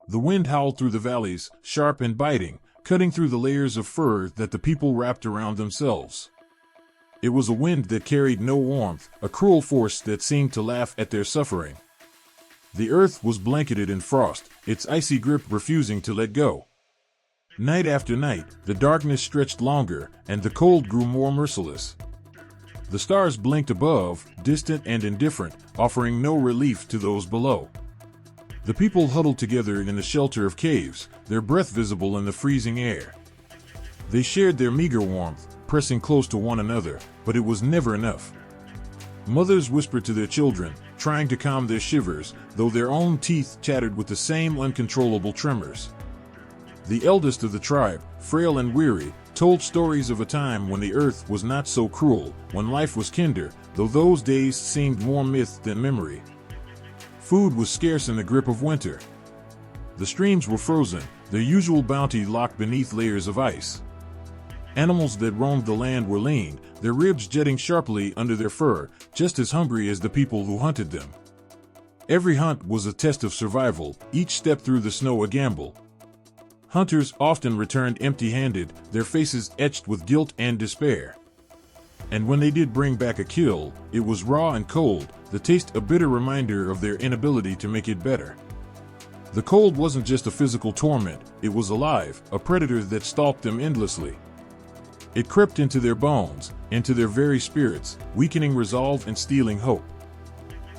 The wind howled through the valleys, sharp and biting, cutting through the layers of fur that the people wrapped around themselves. It was a wind that carried no warmth, a cruel force that seemed to laugh at their suffering. The earth was blanketed in frost, its icy grip refusing to let go. Night after night, the darkness stretched longer, and the cold grew more merciless. The stars blinked above, distant and indifferent, offering no relief to those below. The people huddled together in the shelter of caves, their breath visible in the freezing air. They shared their meager warmth, pressing close to one another, but it was never enough. Mothers whispered to their children, trying to calm their shivers, though their own teeth chattered with the same uncontrollable tremors. The eldest of the tribe, frail and weary, told stories of a time when the earth was not so cruel, when life was kinder, though those days seemed more myth than memory. Food was scarce in the grip of winter. The streams were frozen, their usual bounty locked beneath layers of ice. Animals that roamed the land were lean, their ribs jetting sharply under their fur, just as hungry as the people who hunted them. Every hunt was a test of survival, each step through the snow a gamble. Hunters often returned empty-handed, their faces etched with guilt and despair. And when they did bring back a kill, it was raw and cold, the taste a bitter reminder of their inability to make it better. The cold wasn't just a physical torment, it was alive, a predator that stalked them endlessly. It crept into their bones, into their very spirits, weakening resolve and stealing hope.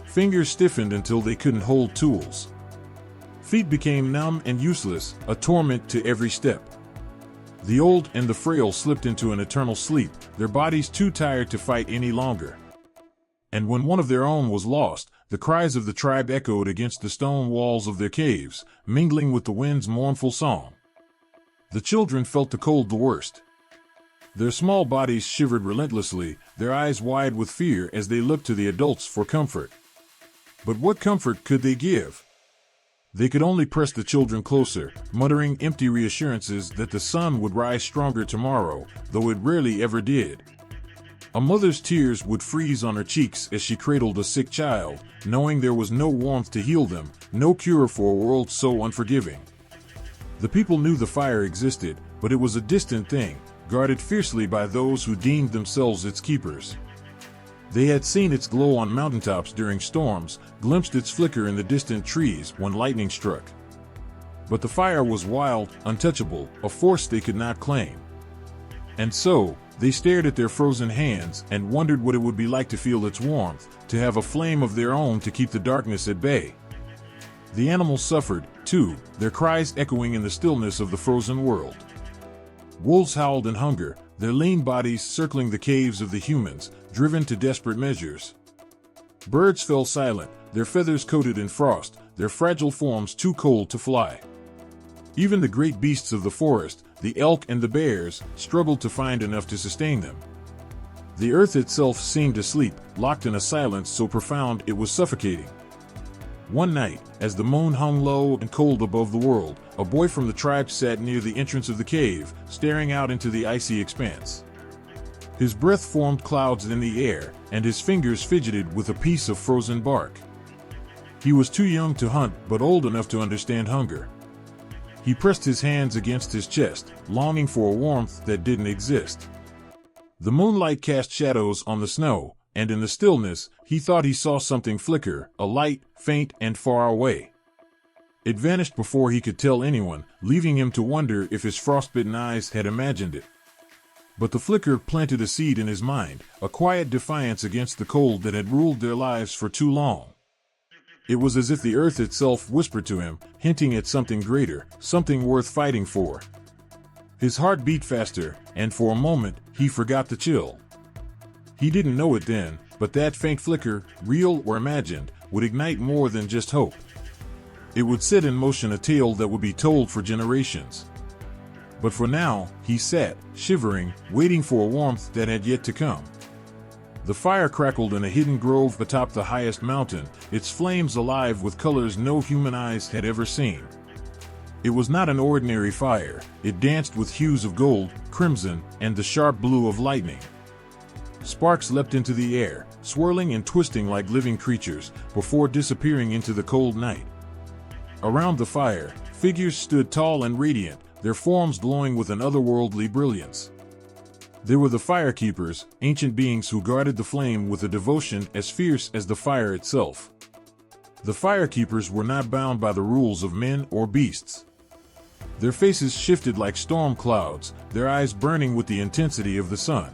Fingers stiffened until they couldn't hold tools. Feet became numb and useless, a torment to every step. The old and the frail slipped into an eternal sleep, their bodies too tired to fight any longer. And when one of their own was lost, the cries of the tribe echoed against the stone walls of their caves, mingling with the wind's mournful song. The children felt the cold the worst. Their small bodies shivered relentlessly, their eyes wide with fear as they looked to the adults for comfort. But what comfort could they give? They could only press the children closer, muttering empty reassurances that the sun would rise stronger tomorrow, though it rarely ever did. A mother's tears would freeze on her cheeks as she cradled a sick child, knowing there was no warmth to heal them, no cure for a world so unforgiving. The people knew the fire existed, but it was a distant thing, guarded fiercely by those who deemed themselves its keepers. They had seen its glow on mountaintops during storms, glimpsed its flicker in the distant trees when lightning struck. But the fire was wild, untouchable, a force they could not claim. And so, they stared at their frozen hands and wondered what it would be like to feel its warmth, to have a flame of their own to keep the darkness at bay. The animals suffered, too, their cries echoing in the stillness of the frozen world. Wolves howled in hunger, their lean bodies circling the caves of the humans, driven to desperate measures. Birds fell silent, their feathers coated in frost, their fragile forms too cold to fly. Even the great beasts of the forest, the elk and the bears, struggled to find enough to sustain them. The earth itself seemed asleep, locked in a silence so profound it was suffocating. One night, as the moon hung low and cold above the world, a boy from the tribe sat near the entrance of the cave, staring out into the icy expanse. His breath formed clouds in the air, and his fingers fidgeted with a piece of frozen bark. He was too young to hunt, but old enough to understand hunger. He pressed his hands against his chest, longing for a warmth that didn't exist. The moonlight cast shadows on the snow, and in the stillness, he thought he saw something flicker, a light, faint and far away. It vanished before he could tell anyone, leaving him to wonder if his frostbitten eyes had imagined it. But the flicker planted a seed in his mind, a quiet defiance against the cold that had ruled their lives for too long. It was as if the earth itself whispered to him, hinting at something greater, something worth fighting for. His heart beat faster, and for a moment, he forgot the chill. He didn't know it then, but that faint flicker, real or imagined, would ignite more than just hope. It would set in motion a tale that would be told for generations. But for now, he sat, shivering, waiting for a warmth that had yet to come. The fire crackled in a hidden grove atop the highest mountain, its flames alive with colors no human eyes had ever seen. It was not an ordinary fire, it danced with hues of gold, crimson, and the sharp blue of lightning. Sparks leapt into the air, swirling and twisting like living creatures, before disappearing into the cold night. Around the fire, Figures stood tall and radiant, their forms glowing with an otherworldly brilliance. They were the firekeepers, ancient beings who guarded the flame with a devotion as fierce as the fire itself. The firekeepers were not bound by the rules of men or beasts. Their faces shifted like storm clouds, their eyes burning with the intensity of the sun.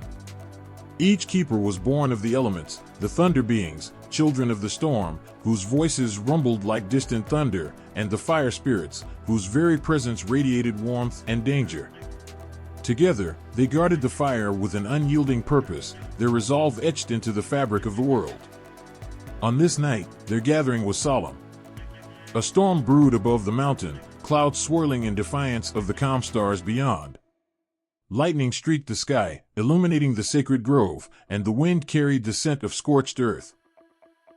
Each keeper was born of the elements, the thunder beings, children of the storm, whose voices rumbled like distant thunder, and the fire spirits, whose very presence radiated warmth and danger. Together, they guarded the fire with an unyielding purpose, their resolve etched into the fabric of the world. On this night, their gathering was solemn. A storm brewed above the mountain, clouds swirling in defiance of the calm stars beyond. Lightning streaked the sky, illuminating the sacred grove, and the wind carried the scent of scorched earth.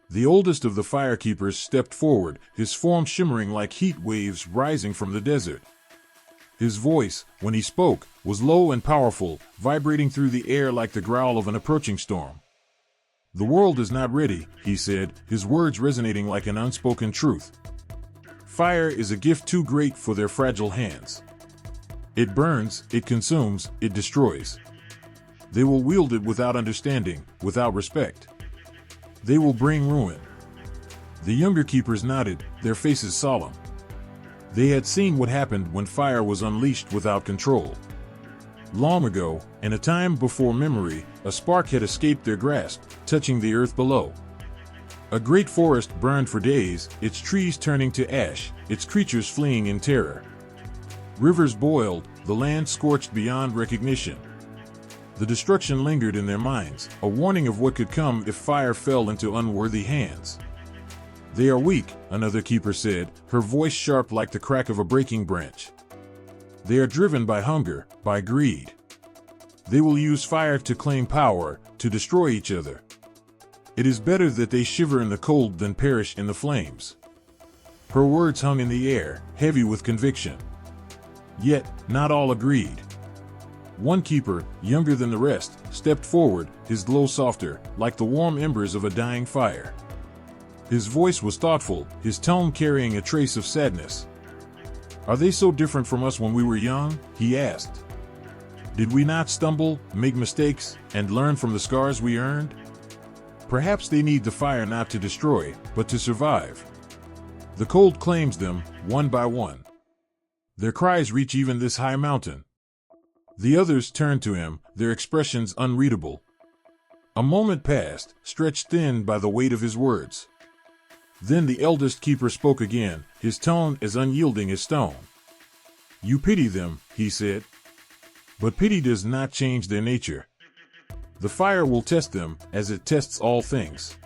The oldest of the firekeepers stepped forward, his form shimmering like heat waves rising from the desert. His voice, when he spoke, was low and powerful, vibrating through the air like the growl of an approaching storm. "The world is not ready," he said, his words resonating like an unspoken truth. "Fire is a gift too great for their fragile hands. It burns, it consumes, it destroys. They will wield it without understanding, without respect. They will bring ruin." The younger keepers nodded, their faces solemn. They had seen what happened when fire was unleashed without control. Long ago, in a time before memory, a spark had escaped their grasp, touching the earth below. A great forest burned for days, its trees turning to ash, its creatures fleeing in terror. Rivers boiled, the land scorched beyond recognition. The destruction lingered in their minds, a warning of what could come if fire fell into unworthy hands. "They are weak," another keeper said, her voice sharp like the crack of a breaking branch. "They are driven by hunger, by greed. They will use fire to claim power, to destroy each other. It is better that they shiver in the cold than perish in the flames." Her words hung in the air, heavy with conviction. Yet, not all agreed. One keeper, younger than the rest, stepped forward, his glow softer, like the warm embers of a dying fire. His voice was thoughtful, his tone carrying a trace of sadness. "Are they so different from us when we were young?" he asked. "Did we not stumble, make mistakes, and learn from the scars we earned? Perhaps they need the fire not to destroy, but to survive. The cold claims them, one by one. Their cries reach even this high mountain." The others turned to him, their expressions unreadable. A moment passed, stretched thin by the weight of his words. Then the eldest keeper spoke again, his tone as unyielding as stone. "You pity them," he said. "But pity does not change their nature. The fire will test them, as it tests all things.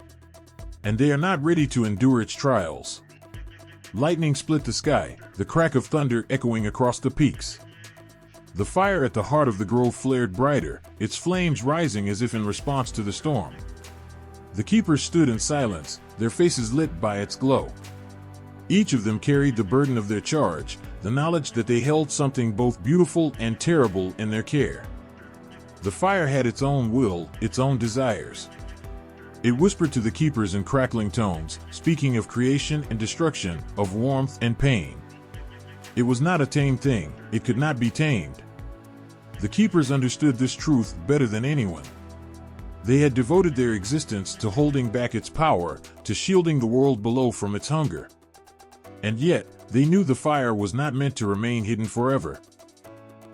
And they are not ready to endure its trials." Lightning split the sky, the crack of thunder echoing across the peaks. The fire at the heart of the grove flared brighter, its flames rising as if in response to the storm. The keepers stood in silence, their faces lit by its glow. Each of them carried the burden of their charge, the knowledge that they held something both beautiful and terrible in their care. The fire had its own will, its own desires. It whispered to the keepers in crackling tones, speaking of creation and destruction, of warmth and pain. It was not a tamed thing, it could not be tamed. The keepers understood this truth better than anyone. They had devoted their existence to holding back its power, to shielding the world below from its hunger. And yet, they knew the fire was not meant to remain hidden forever.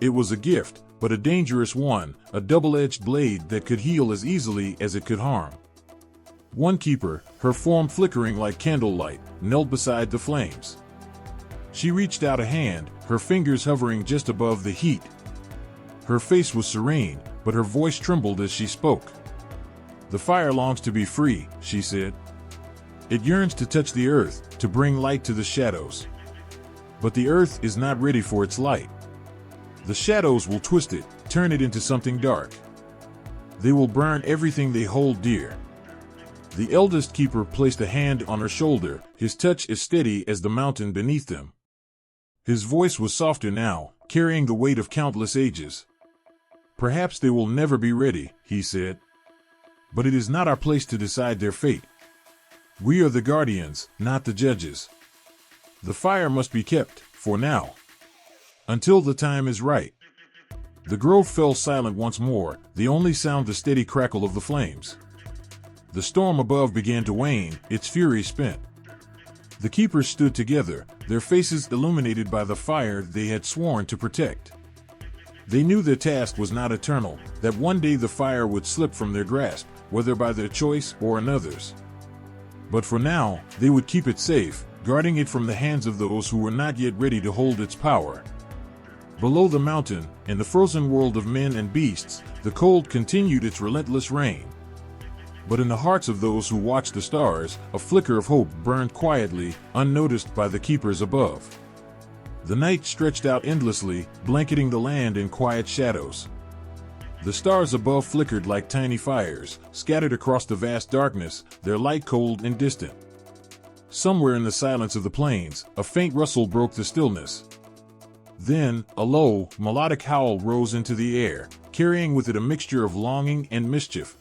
It was a gift, but a dangerous one, a double-edged blade that could heal as easily as it could harm. One keeper, her form flickering like candlelight, knelt beside the flames. She reached out a hand, her fingers hovering just above the heat. Her face was serene, but her voice trembled as she spoke. "The fire longs to be free," she said. "It yearns to touch the earth, to bring light to the shadows. But the earth is not ready for its light. The shadows will twist it, turn it into something dark. They will burn everything they hold dear." The eldest keeper placed a hand on her shoulder, his touch as steady as the mountain beneath them. His voice was softer now, carrying the weight of countless ages. "Perhaps they will never be ready," he said. "But it is not our place to decide their fate. We are the guardians, not the judges. The fire must be kept, for now. Until the time is right. The grove fell silent once more, the only sound the steady crackle of the flames. The storm above began to wane, its fury spent. The keepers stood together, their faces illuminated by the fire they had sworn to protect. They knew their task was not eternal, that one day the fire would slip from their grasp, whether by their choice or another's. But for now, they would keep it safe, guarding it from the hands of those who were not yet ready to hold its power. Below the mountain, in the frozen world of men and beasts, the cold continued its relentless reign. But in the hearts of those who watched the stars, a flicker of hope burned quietly, unnoticed by the keepers above. The night stretched out endlessly, blanketing the land in quiet shadows. The stars above flickered like tiny fires, scattered across the vast darkness, their light cold and distant. Somewhere in the silence of the plains, a faint rustle broke the stillness. Then, a low, melodic howl rose into the air, carrying with it a mixture of longing and mischief.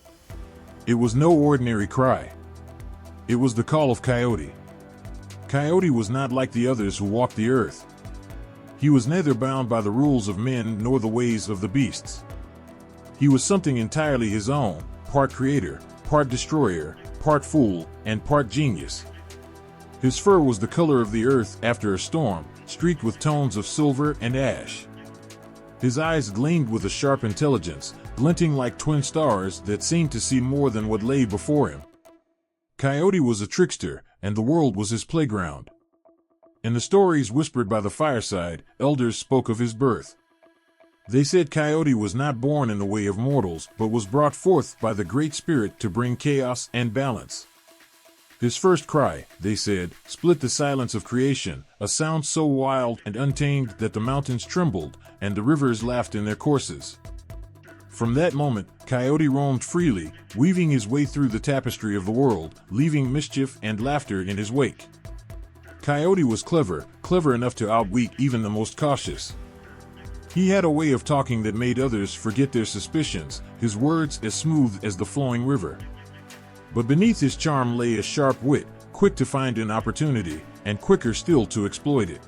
It was no ordinary cry. It was the call of Coyote. Coyote was not like the others who walked the earth. He was neither bound by the rules of men nor the ways of the beasts. He was something entirely his own, part creator, part destroyer, part fool, and part genius. His fur was the color of the earth after a storm, streaked with tones of silver and ash. His eyes gleamed with a sharp intelligence, glinting like twin stars that seemed to see more than what lay before him. Coyote was a trickster, and the world was his playground. In the stories whispered by the fireside, elders spoke of his birth. They said Coyote was not born in the way of mortals, but was brought forth by the Great Spirit to bring chaos and balance. His first cry, they said, split the silence of creation, a sound so wild and untamed that the mountains trembled, and the rivers laughed in their courses. From that moment, Coyote roamed freely, weaving his way through the tapestry of the world, leaving mischief and laughter in his wake. Coyote was clever enough to outwit even the most cautious. He had a way of talking that made others forget their suspicions, his words as smooth as the flowing river. But beneath his charm lay a sharp wit, quick to find an opportunity, and quicker still to exploit it.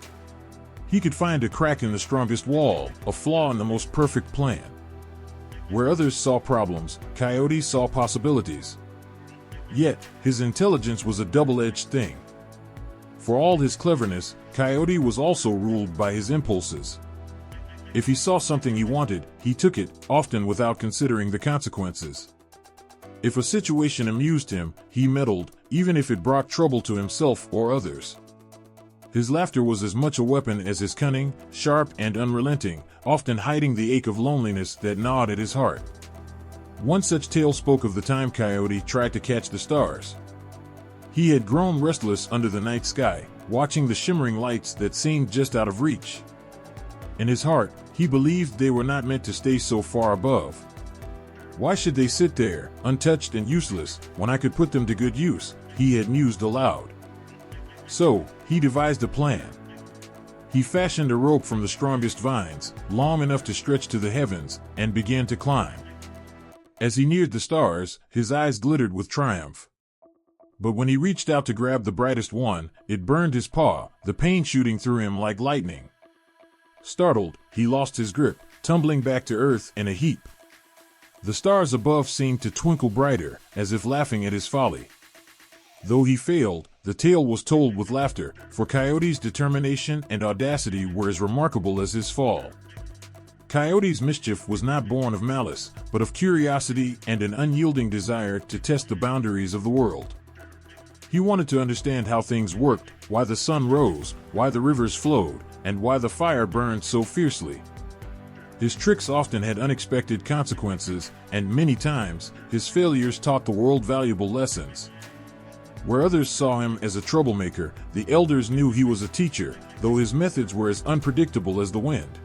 He could find a crack in the strongest wall, a flaw in the most perfect plan. Where others saw problems, Coyote saw possibilities. Yet, his intelligence was a double-edged thing. For all his cleverness, Coyote was also ruled by his impulses. If he saw something he wanted, he took it, often without considering the consequences. If a situation amused him, he meddled, even if it brought trouble to himself or others. His laughter was as much a weapon as his cunning, sharp and unrelenting, often hiding the ache of loneliness that gnawed at his heart. One such tale spoke of the time Coyote tried to catch the stars. He had grown restless under the night sky, watching the shimmering lights that seemed just out of reach. In his heart, he believed they were not meant to stay so far above. Why should they sit there, untouched and useless, when I could put them to good use, he had mused aloud. So, he devised a plan. He fashioned a rope from the strongest vines, long enough to stretch to the heavens, and began to climb. As he neared the stars, his eyes glittered with triumph. But when he reached out to grab the brightest one, it burned his paw, the pain shooting through him like lightning. Startled, he lost his grip, tumbling back to earth in a heap. The stars above seemed to twinkle brighter, as if laughing at his folly. Though he failed, the tale was told with laughter, for Coyote's determination and audacity were as remarkable as his fall. Coyote's mischief was not born of malice, but of curiosity and an unyielding desire to test the boundaries of the world. He wanted to understand how things worked, why the sun rose, why the rivers flowed, and why the fire burned so fiercely. His tricks often had unexpected consequences, and many times, his failures taught the world valuable lessons. Where others saw him as a troublemaker, the elders knew he was a teacher, though his methods were as unpredictable as the wind.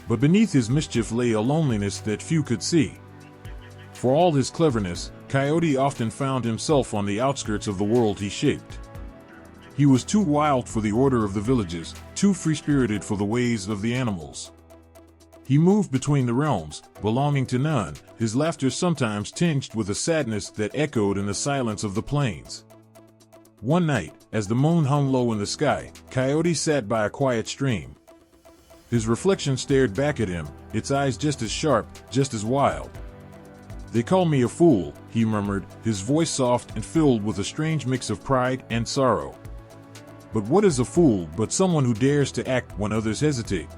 But beneath his mischief lay a loneliness that few could see. For all his cleverness, Coyote often found himself on the outskirts of the world he shaped. He was too wild for the order of the villages, too free-spirited for the ways of the animals. He moved between the realms, belonging to none, his laughter sometimes tinged with a sadness that echoed in the silence of the plains. One night, as the moon hung low in the sky, Coyote sat by a quiet stream. His reflection stared back at him, its eyes just as sharp, just as wild. "They call me a fool," he murmured, his voice soft and filled with a strange mix of pride and sorrow. "But what is a fool but someone who dares to act when others hesitate?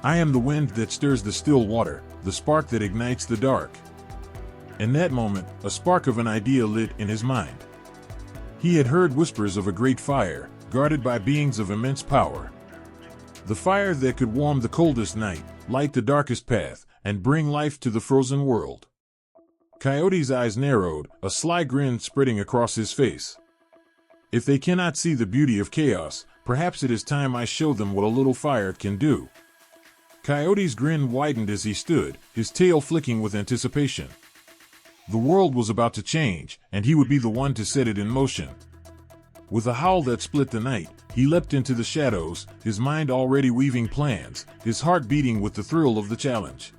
I am the wind that stirs the still water, the spark that ignites the dark." In that moment, a spark of an idea lit in his mind. He had heard whispers of a great fire, guarded by beings of immense power. The fire that could warm the coldest night, light the darkest path, and bring life to the frozen world. Coyote's eyes narrowed, a sly grin spreading across his face. "If they cannot see the beauty of chaos, perhaps it is time I show them what a little fire can do." Coyote's grin widened as he stood, his tail flicking with anticipation. The world was about to change, and he would be the one to set it in motion. With a howl that split the night, he leapt into the shadows, his mind already weaving plans, his heart beating with the thrill of the challenge.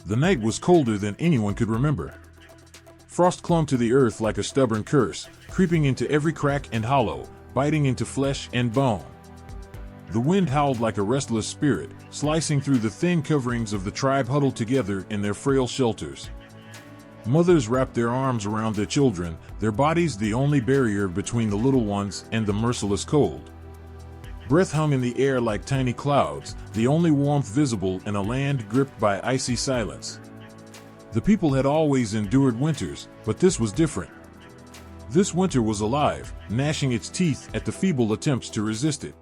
The night was colder than anyone could remember. Frost clung to the earth like a stubborn curse, creeping into every crack and hollow, biting into flesh and bone. The wind howled like a restless spirit, slicing through the thin coverings of the tribe huddled together in their frail shelters. Mothers wrapped their arms around their children, their bodies the only barrier between the little ones and the merciless cold. Breath hung in the air like tiny clouds, the only warmth visible in a land gripped by icy silence. The people had always endured winters, but this was different. This winter was alive, gnashing its teeth at the feeble attempts to resist it.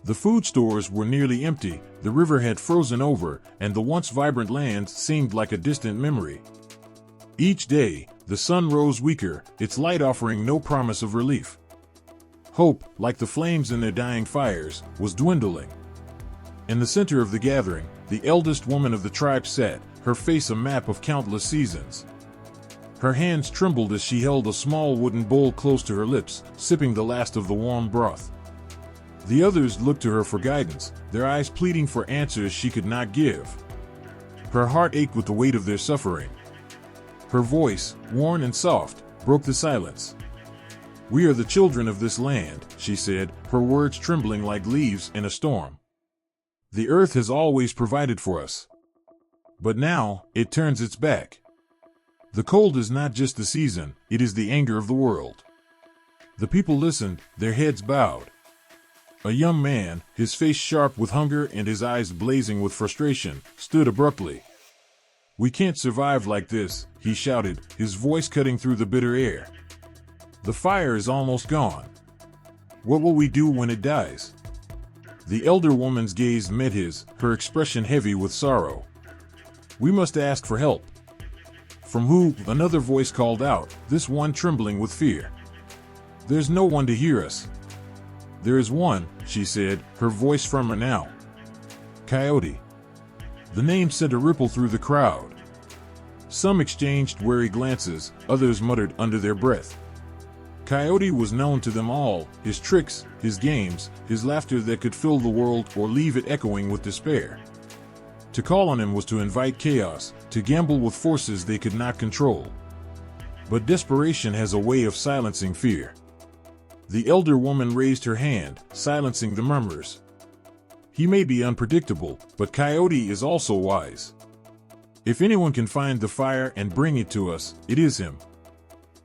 The food stores were nearly empty, the river had frozen over, and the once vibrant land seemed like a distant memory. Each day, the sun rose weaker, its light offering no promise of relief. Hope, like the flames in their dying fires, was dwindling. In the center of the gathering, the eldest woman of the tribe sat, her face a map of countless seasons. Her hands trembled as she held a small wooden bowl close to her lips, sipping the last of the warm broth. The others looked to her for guidance, their eyes pleading for answers she could not give. Her heart ached with the weight of their suffering. Her voice, worn and soft, broke the silence. "We are the children of this land," she said, her words trembling like leaves in a storm. "The earth has always provided for us. But now, it turns its back. The cold is not just the season, it is the anger of the world." The people listened, their heads bowed. A young man, his face sharp with hunger and his eyes blazing with frustration, stood abruptly. "We can't survive like this," he shouted, his voice cutting through the bitter air. "The fire is almost gone. What will we do when it dies?" The elder woman's gaze met his, her expression heavy with sorrow. "We must ask for help." "From who?" another voice called out, this one trembling with fear. "There's no one to hear us." "There is one," she said, her voice firmer now. "Coyote." The name sent a ripple through the crowd. Some exchanged wary glances, others muttered under their breath. Coyote was known to them all, his tricks, his games, his laughter that could fill the world or leave it echoing with despair. To call on him was to invite chaos, to gamble with forces they could not control. But desperation has a way of silencing fear. The elder woman raised her hand, silencing the murmurs. "He may be unpredictable, but Coyote is also wise. If anyone can find the fire and bring it to us, it is him."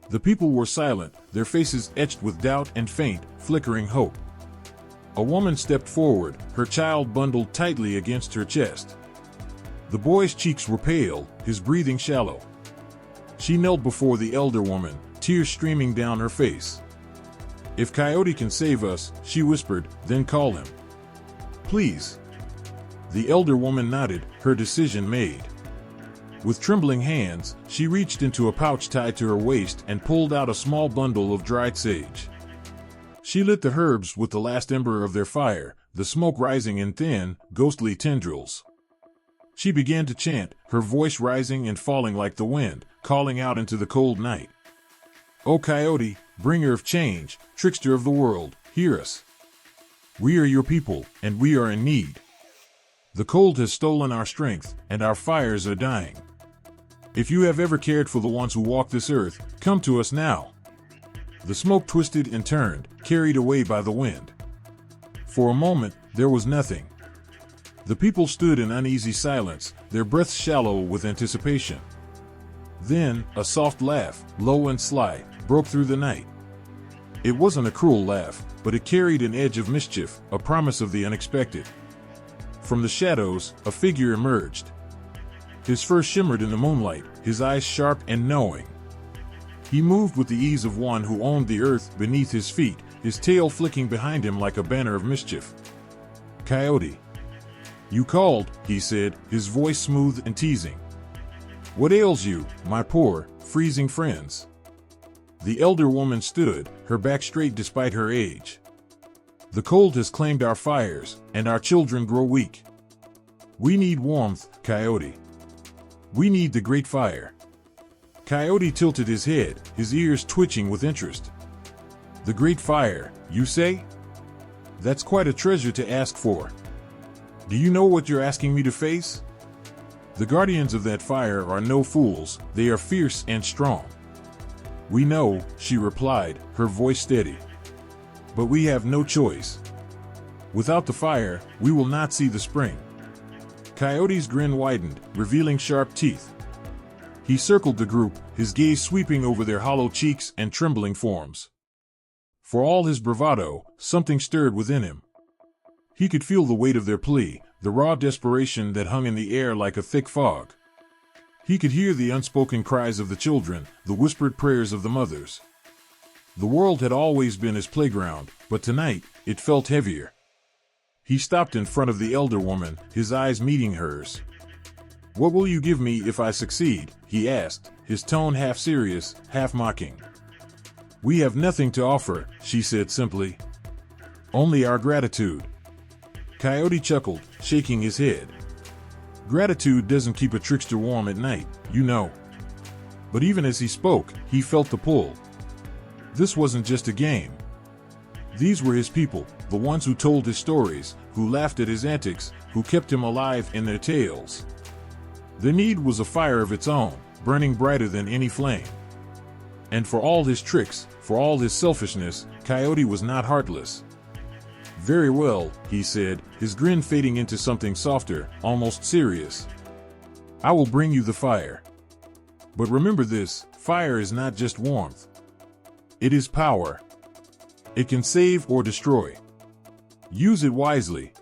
The people were silent, their faces etched with doubt and faint, flickering hope. A woman stepped forward, her child bundled tightly against her chest. The boy's cheeks were pale, his breathing shallow. She knelt before the elder woman, tears streaming down her face. "If Coyote can save us," she whispered, "then call him. Please." The elder woman nodded, her decision made. With trembling hands, she reached into a pouch tied to her waist and pulled out a small bundle of dried sage. She lit the herbs with the last ember of their fire, the smoke rising in thin, ghostly tendrils. She began to chant, her voice rising and falling like the wind, calling out into the cold night. "O Coyote, bringer of change, trickster of the world, hear us. We are your people, and we are in need. The cold has stolen our strength, and our fires are dying. If you have ever cared for the ones who walk this earth, come to us now." The smoke twisted and turned, carried away by the wind. For a moment, there was nothing. The people stood in uneasy silence, their breaths shallow with anticipation. Then, a soft laugh, low and sly, broke through the night. It wasn't a cruel laugh, but it carried an edge of mischief, a promise of the unexpected. From the shadows, a figure emerged. His fur shimmered in the moonlight, his eyes sharp and knowing. He moved with the ease of one who owned the earth beneath his feet, his tail flicking behind him like a banner of mischief. "Coyote." "You called," he said, his voice smooth and teasing. "What ails you, my poor, freezing friends?" The elder woman stood, her back straight despite her age. "The cold has claimed our fires, and our children grow weak. We need warmth, Coyote. We need the great fire." Coyote tilted his head, his ears twitching with interest. "The great fire, you say? That's quite a treasure to ask for. Do you know what you're asking me to face? The guardians of that fire are no fools, they are fierce and strong." "We know," she replied, her voice steady. "But we have no choice. Without the fire, we will not see the spring." Coyote's grin widened, revealing sharp teeth. He circled the group, his gaze sweeping over their hollow cheeks and trembling forms. For all his bravado, something stirred within him. He could feel the weight of their plea, the raw desperation that hung in the air like a thick fog. He could hear the unspoken cries of the children, the whispered prayers of the mothers. The world had always been his playground, but tonight, it felt heavier. He stopped in front of the elder woman, his eyes meeting hers. "What will you give me if I succeed?" he asked, his tone half serious, half mocking. "We have nothing to offer," she said simply. "Only our gratitude." Coyote chuckled, shaking his head. "Gratitude doesn't keep a trickster warm at night, you know." But even as he spoke, he felt the pull. This wasn't just a game. These were his people, the ones who told his stories, who laughed at his antics, who kept him alive in their tales. Their need was a fire of its own, burning brighter than any flame. And for all his tricks, for all his selfishness, Coyote was not heartless. "Very well," he said, his grin fading into something softer, almost serious. "I will bring you the fire. But remember this, fire is not just warmth. It is power. It can save or destroy. Use it wisely."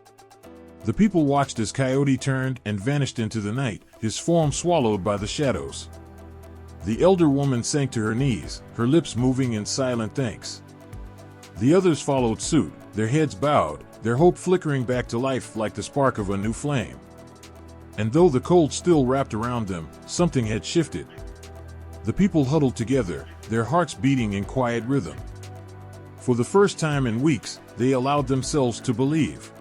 The people watched as Coyote turned and vanished into the night, his form swallowed by the shadows. The elder woman sank to her knees, her lips moving in silent thanks. The others followed suit, their heads bowed, their hope flickering back to life like the spark of a new flame. And though the cold still wrapped around them, something had shifted. The people huddled together, their hearts beating in quiet rhythm. For the first time in weeks, they allowed themselves to believe.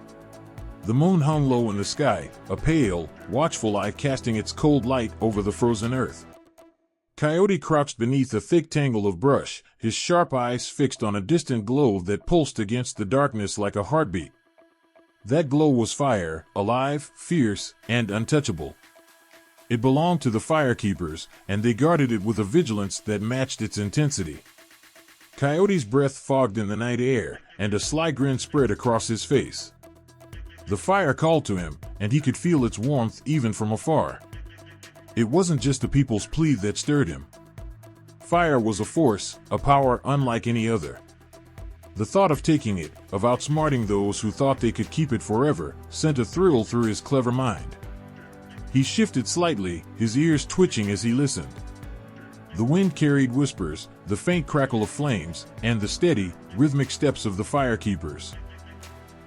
The moon hung low in the sky, a pale, watchful eye casting its cold light over the frozen earth. Coyote crouched beneath a thick tangle of brush, his sharp eyes fixed on a distant glow that pulsed against the darkness like a heartbeat. That glow was fire, alive, fierce, and untouchable. It belonged to the firekeepers, and they guarded it with a vigilance that matched its intensity. Coyote's breath fogged in the night air, and a sly grin spread across his face. The fire called to him, and he could feel its warmth even from afar. It wasn't just the people's plea that stirred him. Fire was a force, a power unlike any other. The thought of taking it, of outsmarting those who thought they could keep it forever, sent a thrill through his clever mind. He shifted slightly, his ears twitching as he listened. The wind carried whispers, the faint crackle of flames, and the steady, rhythmic steps of the firekeepers.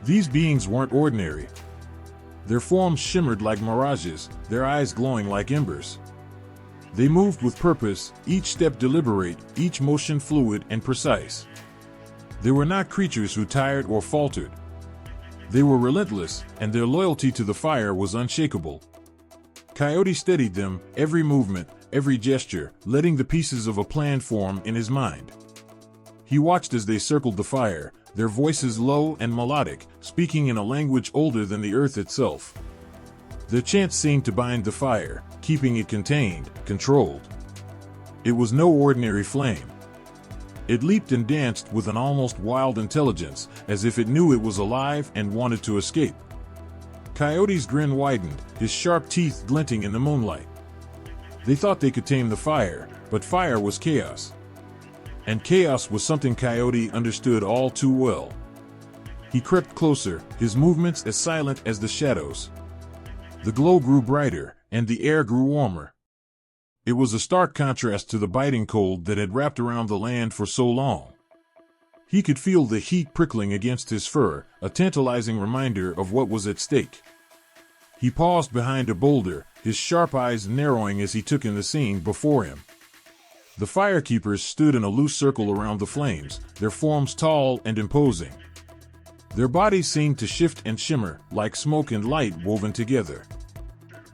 These beings weren't ordinary. Their forms shimmered like mirages, their eyes glowing like embers. They moved with purpose, each step deliberate, each motion fluid and precise. They were not creatures who tired or faltered. They were relentless, and their loyalty to the fire was unshakable. Coyote steadied them, every movement, every gesture, letting the pieces of a plan form in his mind. He watched as they circled the fire, their voices low and melodic, speaking in a language older than the earth itself. Their chants seemed to bind the fire, keeping it contained, controlled. It was no ordinary flame. It leaped and danced with an almost wild intelligence, as if it knew it was alive and wanted to escape. Coyote's grin widened, his sharp teeth glinting in the moonlight. They thought they could tame the fire, but fire was chaos. And chaos was something Coyote understood all too well. He crept closer, his movements as silent as the shadows. The glow grew brighter, and the air grew warmer. It was a stark contrast to the biting cold that had wrapped around the land for so long. He could feel the heat prickling against his fur, a tantalizing reminder of what was at stake. He paused behind a boulder, his sharp eyes narrowing as he took in the scene before him. The firekeepers stood in a loose circle around the flames, their forms tall and imposing. Their bodies seemed to shift and shimmer, like smoke and light woven together.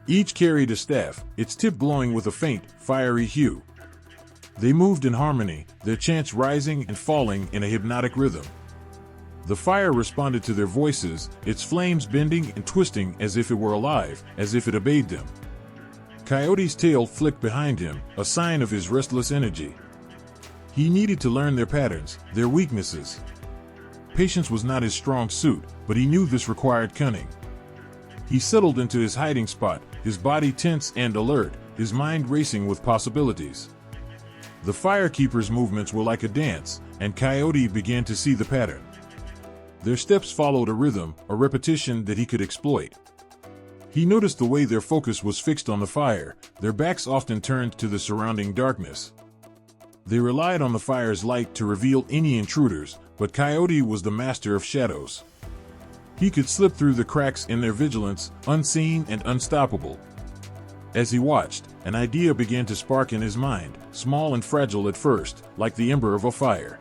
Each carried a staff, its tip glowing with a faint, fiery hue. They moved in harmony, their chants rising and falling in a hypnotic rhythm. The fire responded to their voices, its flames bending and twisting as if it were alive, as if it obeyed them. Coyote's tail flicked behind him, a sign of his restless energy. He needed to learn their patterns, their weaknesses. Patience was not his strong suit, but he knew this required cunning. He settled into his hiding spot, his body tense and alert, his mind racing with possibilities. The firekeepers' movements were like a dance, and Coyote began to see the pattern. Their steps followed a rhythm, a repetition that he could exploit. He noticed the way their focus was fixed on the fire, their backs often turned to the surrounding darkness. They relied on the fire's light to reveal any intruders, but Coyote was the master of shadows. He could slip through the cracks in their vigilance, unseen and unstoppable. As he watched, an idea began to spark in his mind, small and fragile at first, like the ember of a fire.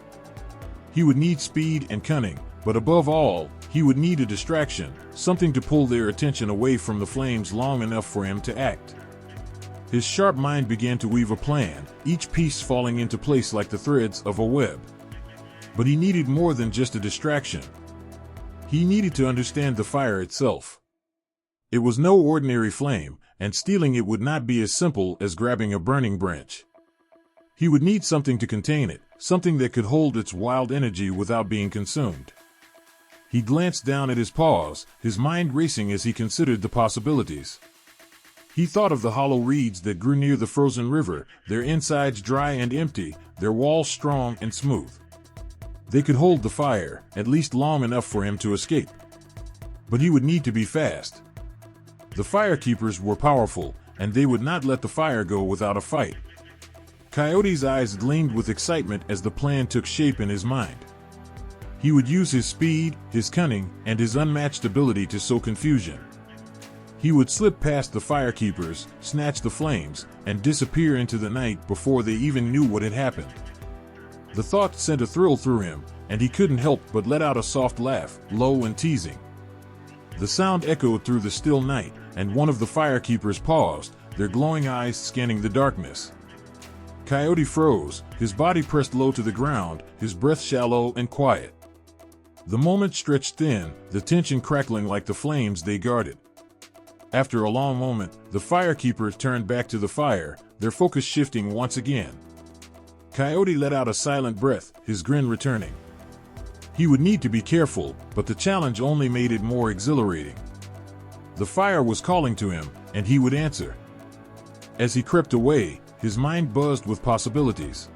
He would need speed and cunning, but above all, he would need a distraction, something to pull their attention away from the flames long enough for him to act. His sharp mind began to weave a plan, each piece falling into place like the threads of a web. But he needed more than just a distraction. He needed to understand the fire itself. It was no ordinary flame, and stealing it would not be as simple as grabbing a burning branch. He would need something to contain it, something that could hold its wild energy without being consumed. He glanced down at his paws, his mind racing as he considered the possibilities. He thought of the hollow reeds that grew near the frozen river, their insides dry and empty, their walls strong and smooth. They could hold the fire, at least long enough for him to escape. But he would need to be fast. The firekeepers were powerful, and they would not let the fire go without a fight. Coyote's eyes gleamed with excitement as the plan took shape in his mind. He would use his speed, his cunning, and his unmatched ability to sow confusion. He would slip past the firekeepers, snatch the flames, and disappear into the night before they even knew what had happened. The thought sent a thrill through him, and he couldn't help but let out a soft laugh, low and teasing. The sound echoed through the still night, and one of the firekeepers paused, their glowing eyes scanning the darkness. Coyote froze, his body pressed low to the ground, his breath shallow and quiet. The moment stretched thin, the tension crackling like the flames they guarded. After a long moment, the firekeepers turned back to the fire, their focus shifting once again. Coyote let out a silent breath, his grin returning. He would need to be careful, but the challenge only made it more exhilarating. The fire was calling to him, and he would answer. As he crept away, his mind buzzed with possibilities.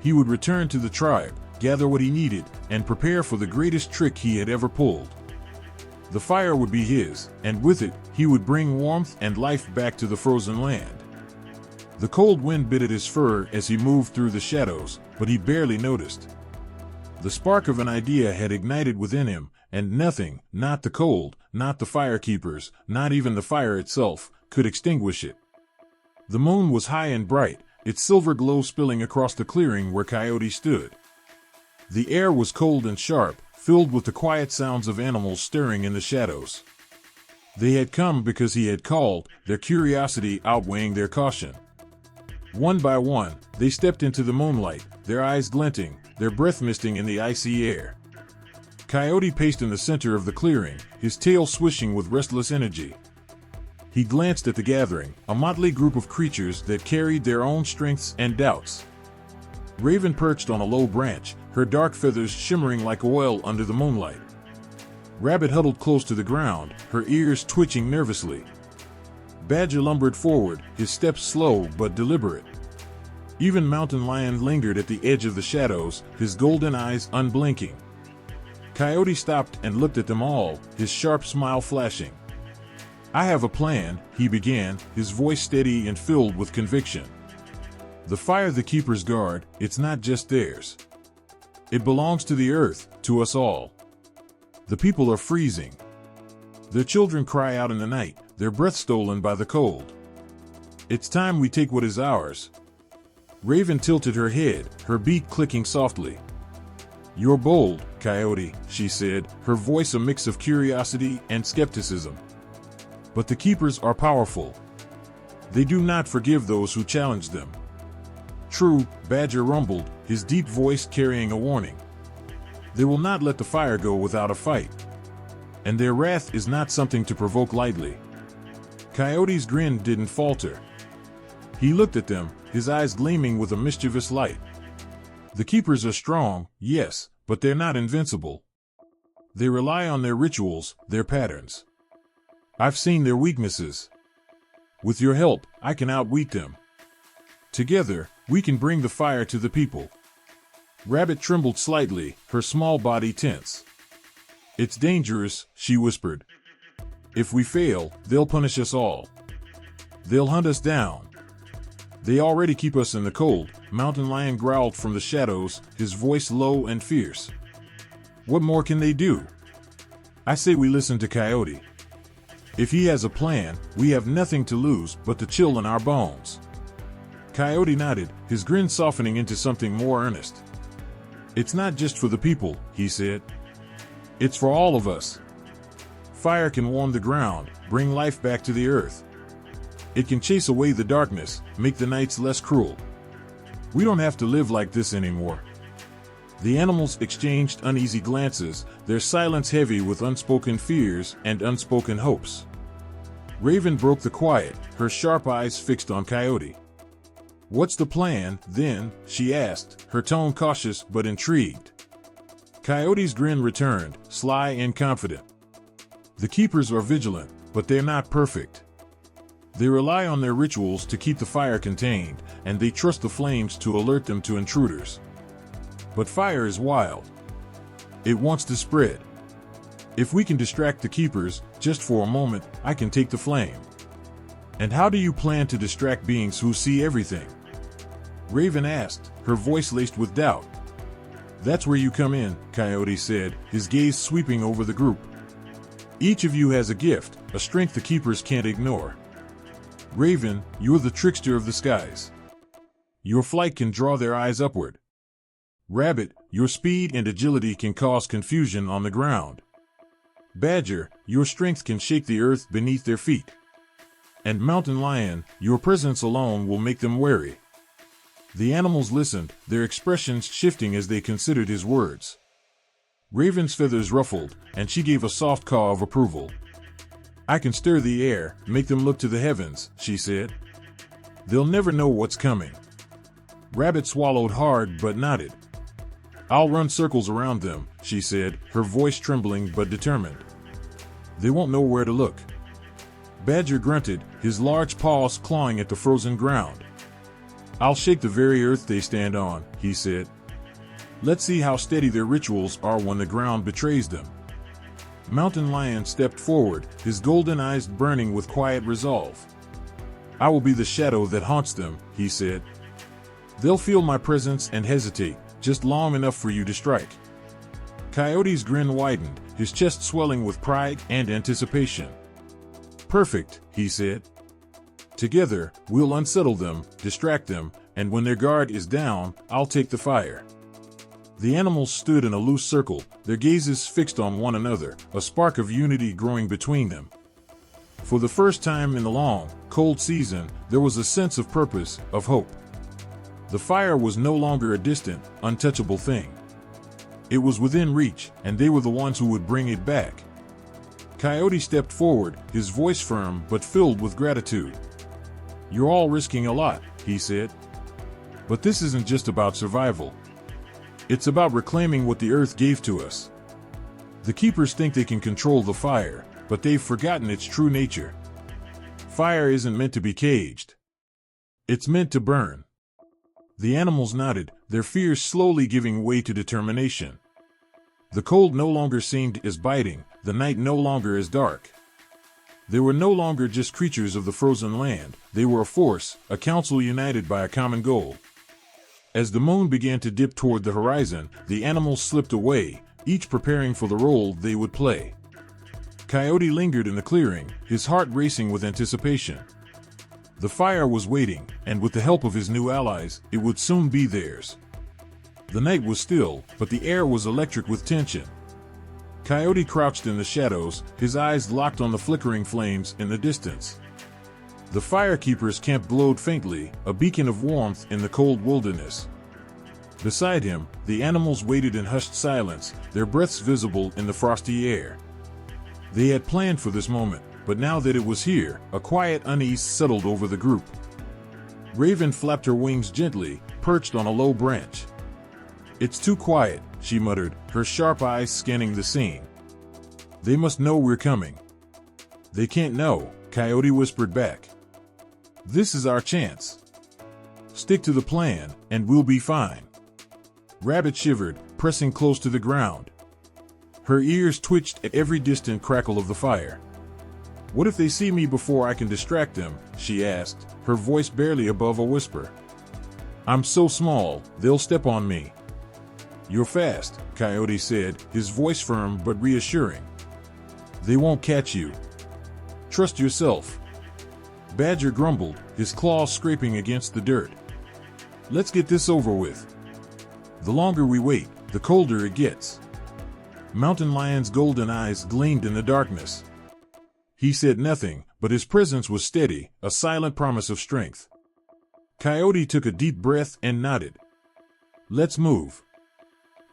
He would return to the tribe, gather what he needed, and prepare for the greatest trick he had ever pulled. The fire would be his, and with it, he would bring warmth and life back to the frozen land. The cold wind bit at his fur as he moved through the shadows, but he barely noticed. The spark of an idea had ignited within him, and nothing, not the cold, not the firekeepers, not even the fire itself, could extinguish it. The moon was high and bright, its silver glow spilling across the clearing where Coyote stood. The air was cold and sharp, filled with the quiet sounds of animals stirring in the shadows. They had come because he had called, their curiosity outweighing their caution. One by one, they stepped into the moonlight, their eyes glinting, their breath misting in the icy air. Coyote paced in the center of the clearing, his tail swishing with restless energy. He glanced at the gathering, a motley group of creatures that carried their own strengths and doubts. Raven perched on a low branch, her dark feathers shimmering like oil under the moonlight. Rabbit huddled close to the ground, her ears twitching nervously. Badger lumbered forward, his steps slow but deliberate. Even Mountain Lion lingered at the edge of the shadows, his golden eyes unblinking. Coyote stopped and looked at them all, his sharp smile flashing. "I have a plan," he began, his voice steady and filled with conviction. "The fire the keepers guard, it's not just theirs. It belongs to the earth, to us all. The people are freezing. Their children cry out in the night, their breath stolen by the cold. It's time we take what is ours." Raven tilted her head, her beak clicking softly. "You're bold, Coyote," she said, her voice a mix of curiosity and skepticism. "But the keepers are powerful. They do not forgive those who challenge them." "True," Badger rumbled, his deep voice carrying a warning. "They will not let the fire go without a fight. And their wrath is not something to provoke lightly." Coyote's grin didn't falter. He looked at them, his eyes gleaming with a mischievous light. "The keepers are strong, yes, but they're not invincible. They rely on their rituals, their patterns. I've seen their weaknesses. With your help, I can outwit them. Together, we can bring the fire to the people." Rabbit trembled slightly, her small body tense. "It's dangerous," she whispered. "If we fail, they'll punish us all. They'll hunt us down. They already keep us in the cold," Mountain Lion growled from the shadows, his voice low and fierce. "What more can they do? I say we listen to Coyote. If he has a plan, we have nothing to lose but the chill in our bones." Coyote nodded, his grin softening into something more earnest. "It's not just for the people," he said. "It's for all of us. Fire can warm the ground, bring life back to the earth. It can chase away the darkness, make the nights less cruel. We don't have to live like this anymore." The animals exchanged uneasy glances, their silence heavy with unspoken fears and unspoken hopes. Raven broke the quiet, her sharp eyes fixed on Coyote. "What's the plan, then?" she asked, her tone cautious but intrigued. Coyote's grin returned, sly and confident. "The keepers are vigilant, but they're not perfect. They rely on their rituals to keep the fire contained, and they trust the flames to alert them to intruders. But fire is wild. It wants to spread. If we can distract the keepers, just for a moment, I can take the flame." "And how do you plan to distract beings who see everything?" Raven asked, her voice laced with doubt. "That's where you come in," Coyote said, his gaze sweeping over the group. "Each of you has a gift, a strength the keepers can't ignore. Raven, you're the trickster of the skies. Your flight can draw their eyes upward. Rabbit, your speed and agility can cause confusion on the ground. Badger, your strength can shake the earth beneath their feet. And Mountain Lion, your presence alone will make them wary." The animals listened, their expressions shifting as they considered his words. Raven's feathers ruffled, and she gave a soft caw of approval. "I can stir the air, make them look to the heavens," she said. "They'll never know what's coming." Rabbit swallowed hard but nodded. "I'll run circles around them," she said, her voice trembling but determined. "They won't know where to look." Badger grunted, his large paws clawing at the frozen ground. "I'll shake the very earth they stand on," he said. "Let's see how steady their rituals are when the ground betrays them." Mountain Lion stepped forward, his golden eyes burning with quiet resolve. "I will be the shadow that haunts them," he said. "They'll feel my presence and hesitate, just long enough for you to strike." Coyote's grin widened, his chest swelling with pride and anticipation. "Perfect," he said. "Together, we'll unsettle them, distract them, and when their guard is down, I'll take the fire." The animals stood in a loose circle, their gazes fixed on one another, a spark of unity growing between them. For the first time in the long, cold season, there was a sense of purpose, of hope. The fire was no longer a distant, untouchable thing. It was within reach, and they were the ones who would bring it back. Coyote stepped forward, his voice firm but filled with gratitude. "You're all risking a lot," he said. But this isn't just about survival. It's about reclaiming what the earth gave to us. The keepers think they can control the fire, but they've forgotten its true nature. Fire isn't meant to be caged. It's meant to burn. The animals nodded, their fears slowly giving way to determination. The cold no longer seemed as biting, the night no longer as dark. They were no longer just creatures of the frozen land, they were a force, a council united by a common goal. As the moon began to dip toward the horizon, the animals slipped away, each preparing for the role they would play. Coyote lingered in the clearing, his heart racing with anticipation. The fire was waiting, and with the help of his new allies, it would soon be theirs. The night was still, but the air was electric with tension. Coyote crouched in the shadows, his eyes locked on the flickering flames in the distance. The firekeeper's camp glowed faintly, a beacon of warmth in the cold wilderness. Beside him, the animals waited in hushed silence, their breaths visible in the frosty air. They had planned for this moment, but now that it was here, a quiet unease settled over the group. Raven flapped her wings gently, perched on a low branch. "It's too quiet," she muttered, her sharp eyes scanning the scene. "They must know we're coming." "They can't know," Coyote whispered back. "This is our chance. Stick to the plan, and we'll be fine." Rabbit shivered, pressing close to the ground. Her ears twitched at every distant crackle of the fire. "What if they see me before I can distract them?" she asked, her voice barely above a whisper. "I'm so small, they'll step on me." "You're fast," Coyote said, his voice firm but reassuring. "They won't catch you. Trust yourself." Badger grumbled, his claws scraping against the dirt. "Let's get this over with. The longer we wait, the colder it gets." Mountain Lion's golden eyes gleamed in the darkness. He said nothing, but his presence was steady, a silent promise of strength. Coyote took a deep breath and nodded. "Let's move."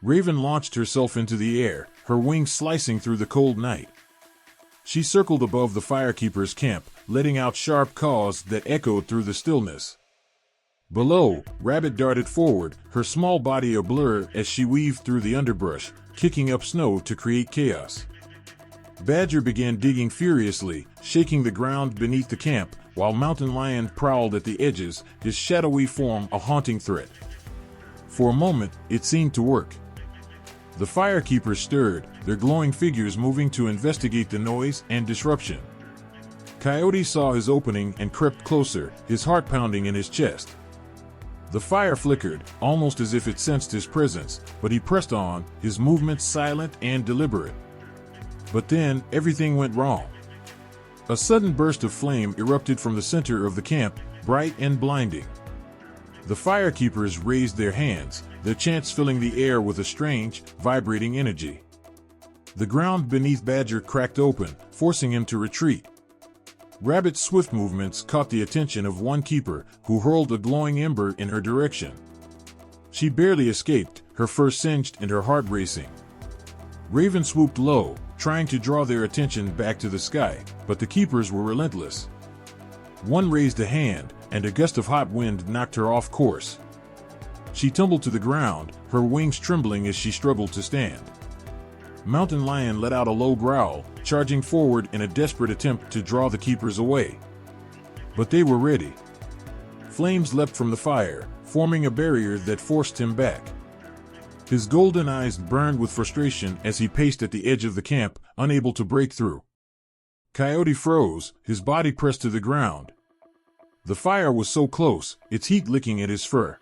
Raven launched herself into the air, her wings slicing through the cold night. She circled above the firekeeper's camp, letting out sharp caws that echoed through the stillness. Below, Rabbit darted forward, her small body a blur as she weaved through the underbrush, kicking up snow to create chaos. Badger began digging furiously, shaking the ground beneath the camp, while Mountain Lion prowled at the edges, his shadowy form a haunting threat. For a moment, it seemed to work. The firekeepers stirred, their glowing figures moving to investigate the noise and disruption. Coyote saw his opening and crept closer, his heart pounding in his chest. The fire flickered, almost as if it sensed his presence, but he pressed on, his movements silent and deliberate. But then, everything went wrong. A sudden burst of flame erupted from the center of the camp, bright and blinding. The firekeepers raised their hands, their chants filling the air with a strange, vibrating energy. The ground beneath Badger cracked open, forcing him to retreat. Rabbit's swift movements caught the attention of one keeper, who hurled a glowing ember in her direction. She barely escaped, her fur singed and her heart racing. Raven swooped low, trying to draw their attention back to the sky, but the keepers were relentless. One raised a hand, and a gust of hot wind knocked her off course. She tumbled to the ground, her wings trembling as she struggled to stand. Mountain Lion let out a low growl, charging forward in a desperate attempt to draw the keepers away. But they were ready. Flames leapt from the fire, forming a barrier that forced him back. His golden eyes burned with frustration as he paced at the edge of the camp, unable to break through. Coyote froze, his body pressed to the ground. The fire was so close, its heat licking at his fur.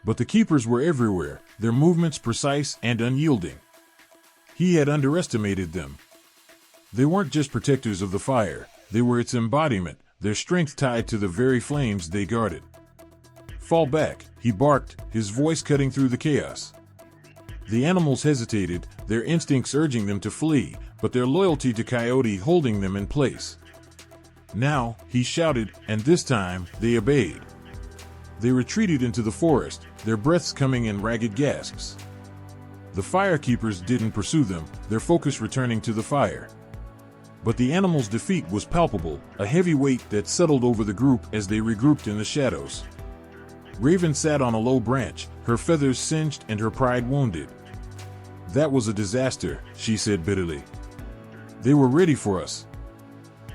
But the keepers were everywhere, their movements precise and unyielding. He had underestimated them. They weren't just protectors of the fire, they were its embodiment, their strength tied to the very flames they guarded. "Fall back," he barked, his voice cutting through the chaos. The animals hesitated, their instincts urging them to flee, but their loyalty to Coyote holding them in place. "Now," he shouted, and this time, they obeyed. They retreated into the forest, their breaths coming in ragged gasps. The firekeepers didn't pursue them, their focus returning to the fire. But the animals' defeat was palpable, a heavy weight that settled over the group as they regrouped in the shadows. Raven sat on a low branch, her feathers singed and her pride wounded. "That was a disaster," she said bitterly. "They were ready for us."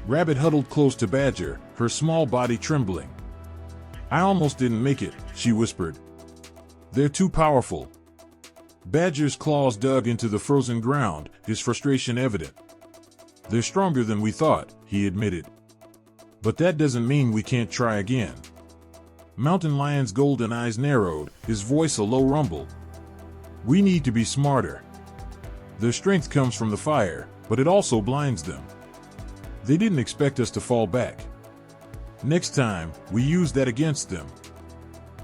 Rabbit huddled close to Badger, her small body trembling. "I almost didn't make it," she whispered. "They're too powerful." Badger's claws dug into the frozen ground, his frustration evident. "They're stronger than we thought," he admitted. "But that doesn't mean we can't try again." Mountain Lion's golden eyes narrowed, his voice a low rumble. "We need to be smarter. Their strength comes from the fire, but it also blinds them. They didn't expect us to fall back. Next time, we use that against them."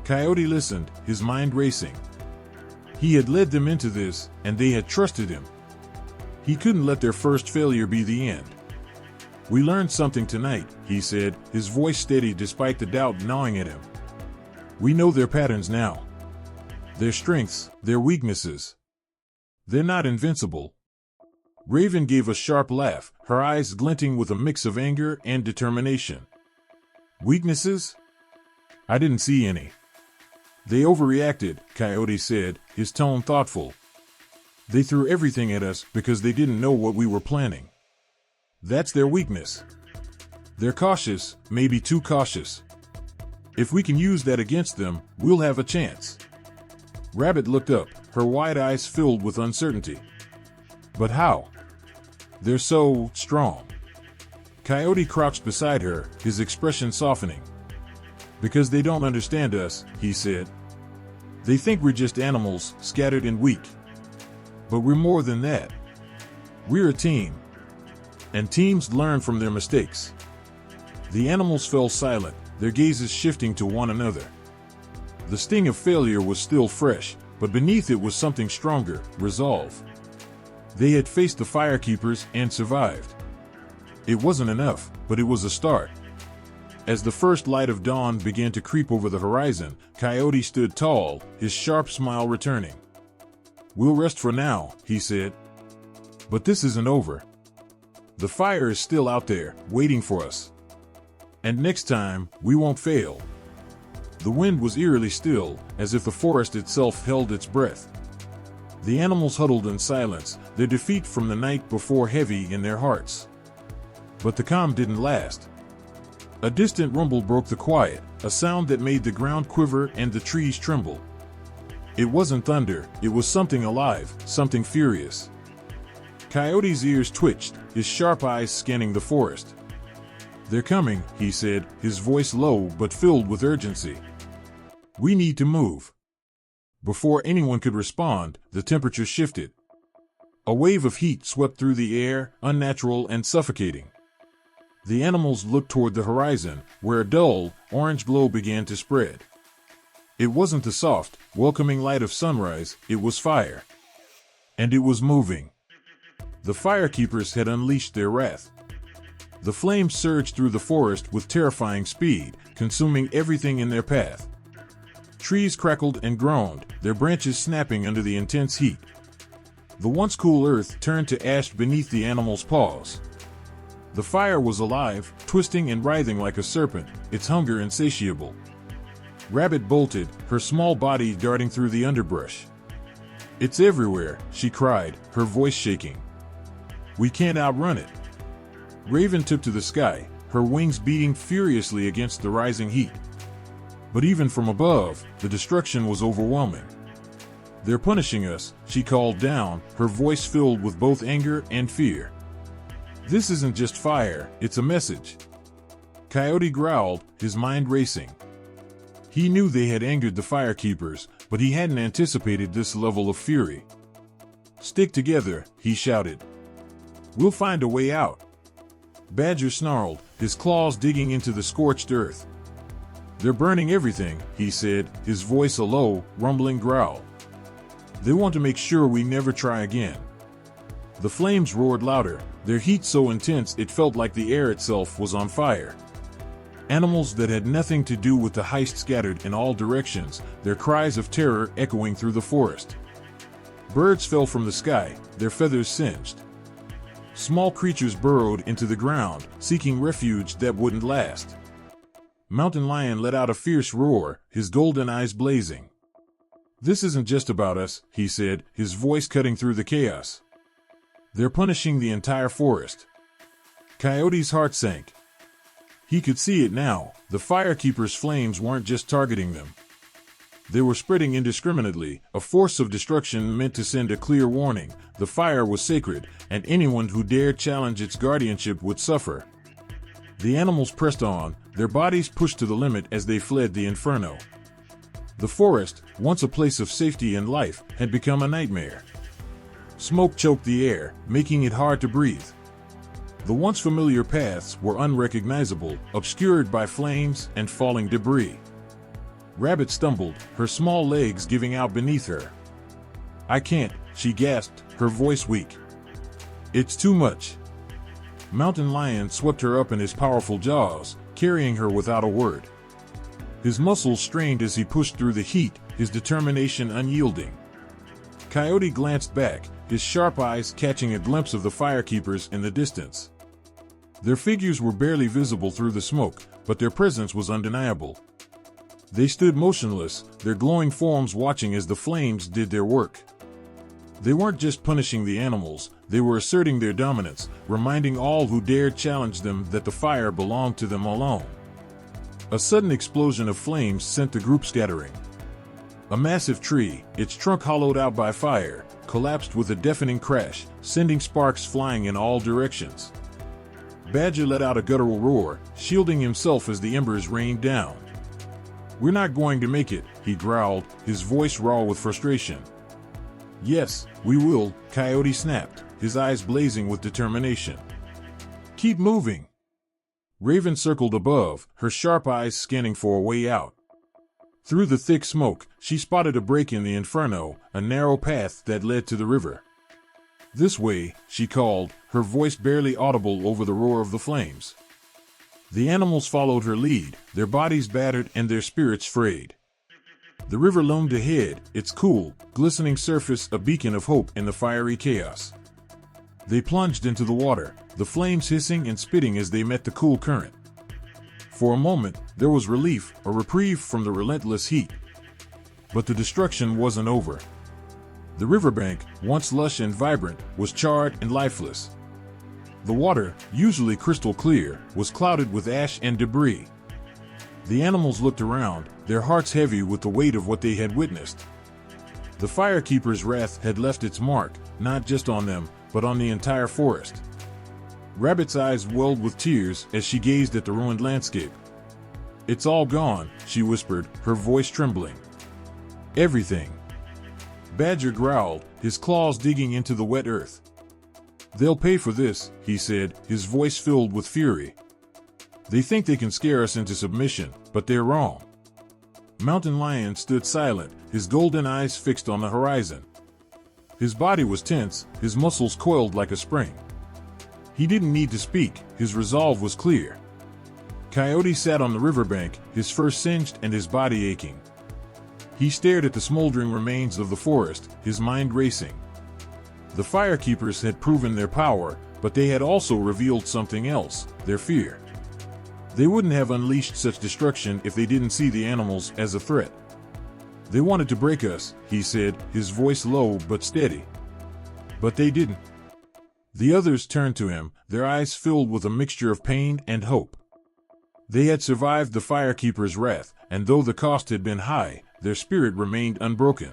Coyote listened, his mind racing. He had led them into this, and they had trusted him. He couldn't let their first failure be the end. "We learned something tonight," he said, his voice steady despite the doubt gnawing at him. "We know their patterns now. Their strengths, their weaknesses. They're not invincible." Raven gave a sharp laugh, her eyes glinting with a mix of anger and determination. "Weaknesses? I didn't see any." "They overreacted," Coyote said, his tone thoughtful. "They threw everything at us because they didn't know what we were planning. That's their weakness. They're cautious, maybe too cautious. If we can use that against them, we'll have a chance." Rabbit looked up, her wide eyes filled with uncertainty. "But how? They're so strong." Coyote crouched beside her, his expression softening. "Because they don't understand us," he said. "They think we're just animals, scattered and weak. But we're more than that. We're a team. And teams learn from their mistakes." The animals fell silent, their gazes shifting to one another. The sting of failure was still fresh, but beneath it was something stronger, resolve. They had faced the firekeepers and survived. It wasn't enough, but it was a start. As the first light of dawn began to creep over the horizon, Coyote stood tall, his sharp smile returning. "We'll rest for now," he said. "But this isn't over. The fire is still out there, waiting for us. And next time, we won't fail." The wind was eerily still, as if the forest itself held its breath. The animals huddled in silence, their defeat from the night before heavy in their hearts. But the calm didn't last. A distant rumble broke the quiet, a sound that made the ground quiver and the trees tremble. It wasn't thunder, it was something alive, something furious. Coyote's ears twitched, his sharp eyes scanning the forest. "They're coming," he said, his voice low but filled with urgency. "We need to move." Before anyone could respond, the temperature shifted. A wave of heat swept through the air, unnatural and suffocating. The animals looked toward the horizon, where a dull, orange glow began to spread. It wasn't the soft, welcoming light of sunrise, it was fire. And it was moving. The firekeepers had unleashed their wrath. The flames surged through the forest with terrifying speed, consuming everything in their path. Trees crackled and groaned, their branches snapping under the intense heat. The once cool earth turned to ash beneath the animals' paws. The fire was alive, twisting and writhing like a serpent, its hunger insatiable. Rabbit bolted, her small body darting through the underbrush. "It's everywhere," she cried, her voice shaking. "We can't outrun it." Raven took to the sky, her wings beating furiously against the rising heat. But even from above, the destruction was overwhelming. "They're punishing us," she called down, her voice filled with both anger and fear. "This isn't just fire, it's a message." Coyote growled, his mind racing. He knew they had angered the firekeepers, but he hadn't anticipated this level of fury. "Stick together," he shouted. "We'll find a way out." Badger snarled, his claws digging into the scorched earth. "They're burning everything," he said, his voice a low, rumbling growl. "They want to make sure we never try again." The flames roared louder, their heat so intense it felt like the air itself was on fire. Animals that had nothing to do with the heist scattered in all directions, their cries of terror echoing through the forest. Birds fell from the sky, their feathers singed. Small creatures burrowed into the ground, seeking refuge that wouldn't last. Mountain Lion let out a fierce roar, his golden eyes blazing. "This isn't just about us," he said, his voice cutting through the chaos. "They're punishing the entire forest." Coyote's heart sank. He could see it now. The firekeepers' flames weren't just targeting them. They were spreading indiscriminately, a force of destruction meant to send a clear warning. The fire was sacred, and anyone who dared challenge its guardianship would suffer. The animals pressed on, their bodies pushed to the limit as they fled the inferno. The forest, once a place of safety and life, had become a nightmare. Smoke choked the air, making it hard to breathe. The once familiar paths were unrecognizable, obscured by flames and falling debris. Rabbit stumbled, her small legs giving out beneath her. "I can't," she gasped, her voice weak. "It's too much." Mountain Lion swept her up in his powerful jaws, carrying her without a word. His muscles strained as he pushed through the heat, his determination unyielding. Coyote glanced back, his sharp eyes catching a glimpse of the firekeepers in the distance. Their figures were barely visible through the smoke, but their presence was undeniable. They stood motionless, their glowing forms watching as the flames did their work. They weren't just punishing the animals, they were asserting their dominance, reminding all who dared challenge them that the fire belonged to them alone. A sudden explosion of flames sent the group scattering. A massive tree, its trunk hollowed out by fire, collapsed with a deafening crash, sending sparks flying in all directions. Badger let out a guttural roar, shielding himself as the embers rained down. "We're not going to make it," he growled, his voice raw with frustration. "Yes, we will," Coyote snapped, his eyes blazing with determination. "Keep moving." Raven circled above, her sharp eyes scanning for a way out. Through the thick smoke, she spotted a break in the inferno, a narrow path that led to the river. "This way," she called, her voice barely audible over the roar of the flames. The animals followed her lead, their bodies battered and their spirits frayed. The river loomed ahead, its cool, glistening surface a beacon of hope in the fiery chaos. They plunged into the water, the flames hissing and spitting as they met the cool current. For a moment, there was relief, a reprieve from the relentless heat. But the destruction wasn't over. The riverbank, once lush and vibrant, was charred and lifeless. The water, usually crystal clear, was clouded with ash and debris. The animals looked around, their hearts heavy with the weight of what they had witnessed. The firekeeper's wrath had left its mark, not just on them, but on the entire forest. Rabbit's eyes welled with tears as she gazed at the ruined landscape. "It's all gone," she whispered, her voice trembling. "Everything." Badger growled, his claws digging into the wet earth. "They'll pay for this," he said, his voice filled with fury. "They think they can scare us into submission, but they're wrong." Mountain Lion stood silent, his golden eyes fixed on the horizon. His body was tense, his muscles coiled like a spring. He didn't need to speak, his resolve was clear. Coyote sat on the riverbank, his fur singed and his body aching. He stared at the smoldering remains of the forest, his mind racing. The firekeepers had proven their power, but they had also revealed something else, their fear. They wouldn't have unleashed such destruction if they didn't see the animals as a threat. "They wanted to break us," he said, his voice low but steady. "But they didn't." The others turned to him, their eyes filled with a mixture of pain and hope. They had survived the firekeeper's wrath, and though the cost had been high, their spirit remained unbroken.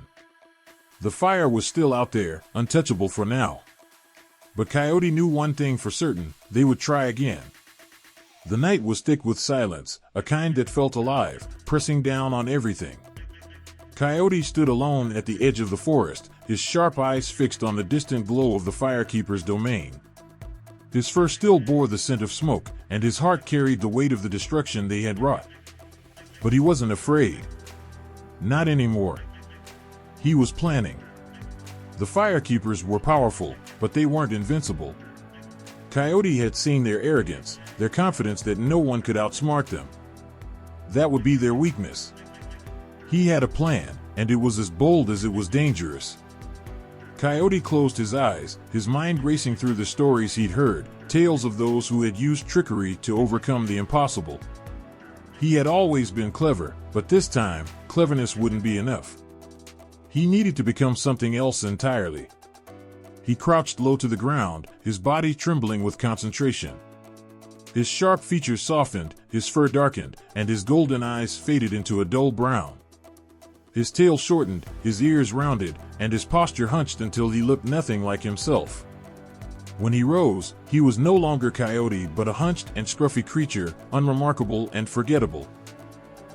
The fire was still out there, untouchable for now. But Coyote knew one thing for certain, they would try again. The night was thick with silence, a kind that felt alive, pressing down on everything. Coyote stood alone at the edge of the forest, his sharp eyes fixed on the distant glow of the firekeeper's domain. His fur still bore the scent of smoke, and his heart carried the weight of the destruction they had wrought. But he wasn't afraid. Not anymore. He was planning. The firekeepers were powerful, but they weren't invincible. Coyote had seen their arrogance, their confidence that no one could outsmart them. That would be their weakness. He had a plan, and it was as bold as it was dangerous. Coyote closed his eyes, his mind racing through the stories he'd heard, tales of those who had used trickery to overcome the impossible. He had always been clever, but this time, cleverness wouldn't be enough. He needed to become something else entirely. He crouched low to the ground, his body trembling with concentration. His sharp features softened, his fur darkened, and his golden eyes faded into a dull brown. His tail shortened, his ears rounded, and his posture hunched until he looked nothing like himself. When he rose, he was no longer Coyote but a hunched and scruffy creature, unremarkable and forgettable.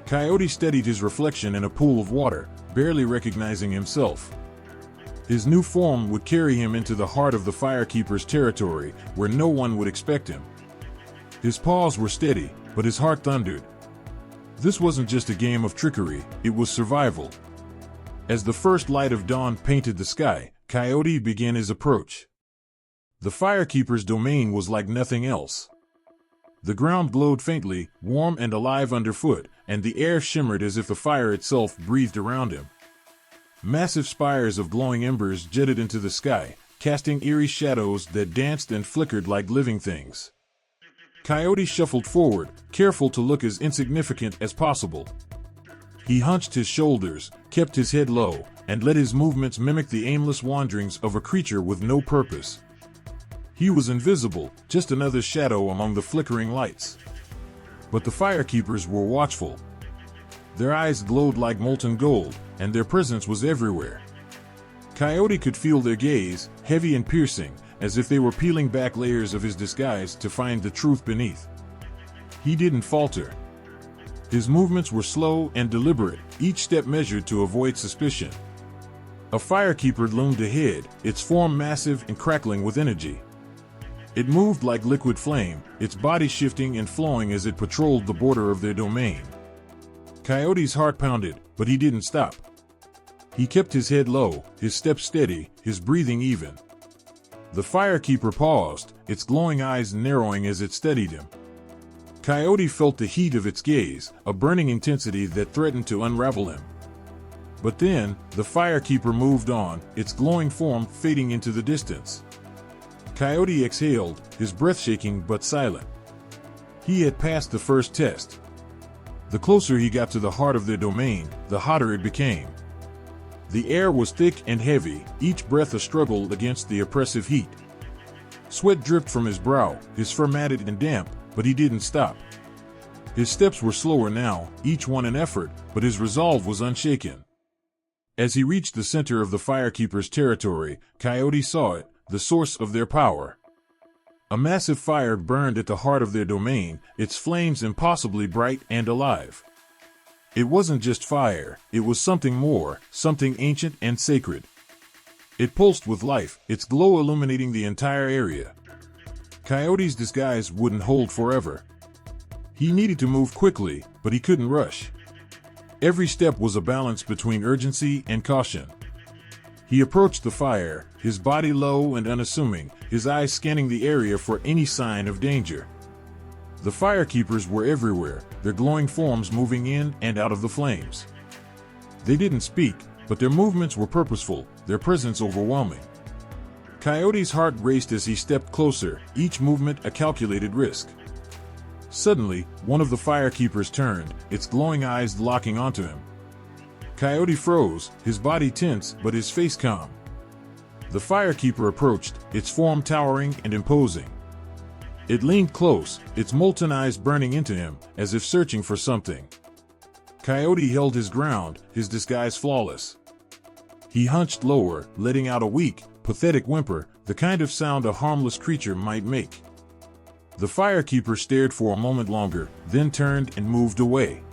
Coyote studied his reflection in a pool of water, barely recognizing himself. His new form would carry him into the heart of the Firekeeper's territory, where no one would expect him. His paws were steady, but his heart thundered. This wasn't just a game of trickery, it was survival. As the first light of dawn painted the sky, Coyote began his approach. The Firekeeper's domain was like nothing else. The ground glowed faintly, warm and alive underfoot, and the air shimmered as if the fire itself breathed around him. Massive spires of glowing embers jetted into the sky, casting eerie shadows that danced and flickered like living things. Coyote shuffled forward, careful to look as insignificant as possible. He hunched his shoulders, kept his head low, and let his movements mimic the aimless wanderings of a creature with no purpose. He was invisible, just another shadow among the flickering lights. But the Firekeepers were watchful. Their eyes glowed like molten gold, and their presence was everywhere. Coyote could feel their gaze, heavy and piercing, as if they were peeling back layers of his disguise to find the truth beneath. He didn't falter. His movements were slow and deliberate, each step measured to avoid suspicion. A Firekeeper loomed ahead, its form massive and crackling with energy. It moved like liquid flame, its body shifting and flowing as it patrolled the border of their domain. Coyote's heart pounded, but he didn't stop. He kept his head low, his steps steady, his breathing even. The Firekeeper paused, its glowing eyes narrowing as it studied him. Coyote felt the heat of its gaze, a burning intensity that threatened to unravel him. But then, the Firekeeper moved on, its glowing form fading into the distance. Coyote exhaled, his breath shaking but silent. He had passed the first test. The closer he got to the heart of their domain, the hotter it became. The air was thick and heavy, each breath a struggle against the oppressive heat. Sweat dripped from his brow, his fur matted and damp, but he didn't stop. His steps were slower now, each one an effort, but his resolve was unshaken. As he reached the center of the Firekeeper's territory, Coyote saw it, the source of their power. A massive fire burned at the heart of their domain, its flames impossibly bright and alive. It wasn't just fire, it was something more, something ancient and sacred. It pulsed with life, its glow illuminating the entire area. Coyote's disguise wouldn't hold forever. He needed to move quickly, but he couldn't rush. Every step was a balance between urgency and caution. He approached the fire, his body low and unassuming, his eyes scanning the area for any sign of danger. The Firekeepers were everywhere, their glowing forms moving in and out of the flames. They didn't speak, but their movements were purposeful, their presence overwhelming. Coyote's heart raced as he stepped closer, each movement a calculated risk. Suddenly, one of the Firekeepers turned, its glowing eyes locking onto him. Coyote froze, his body tense but his face calm. The Firekeeper approached, its form towering and imposing. It leaned close, its molten eyes burning into him, as if searching for something. Coyote held his ground, his disguise flawless. He hunched lower, letting out a weak, pathetic whimper, the kind of sound a harmless creature might make. The Firekeeper stared for a moment longer, then turned and moved away.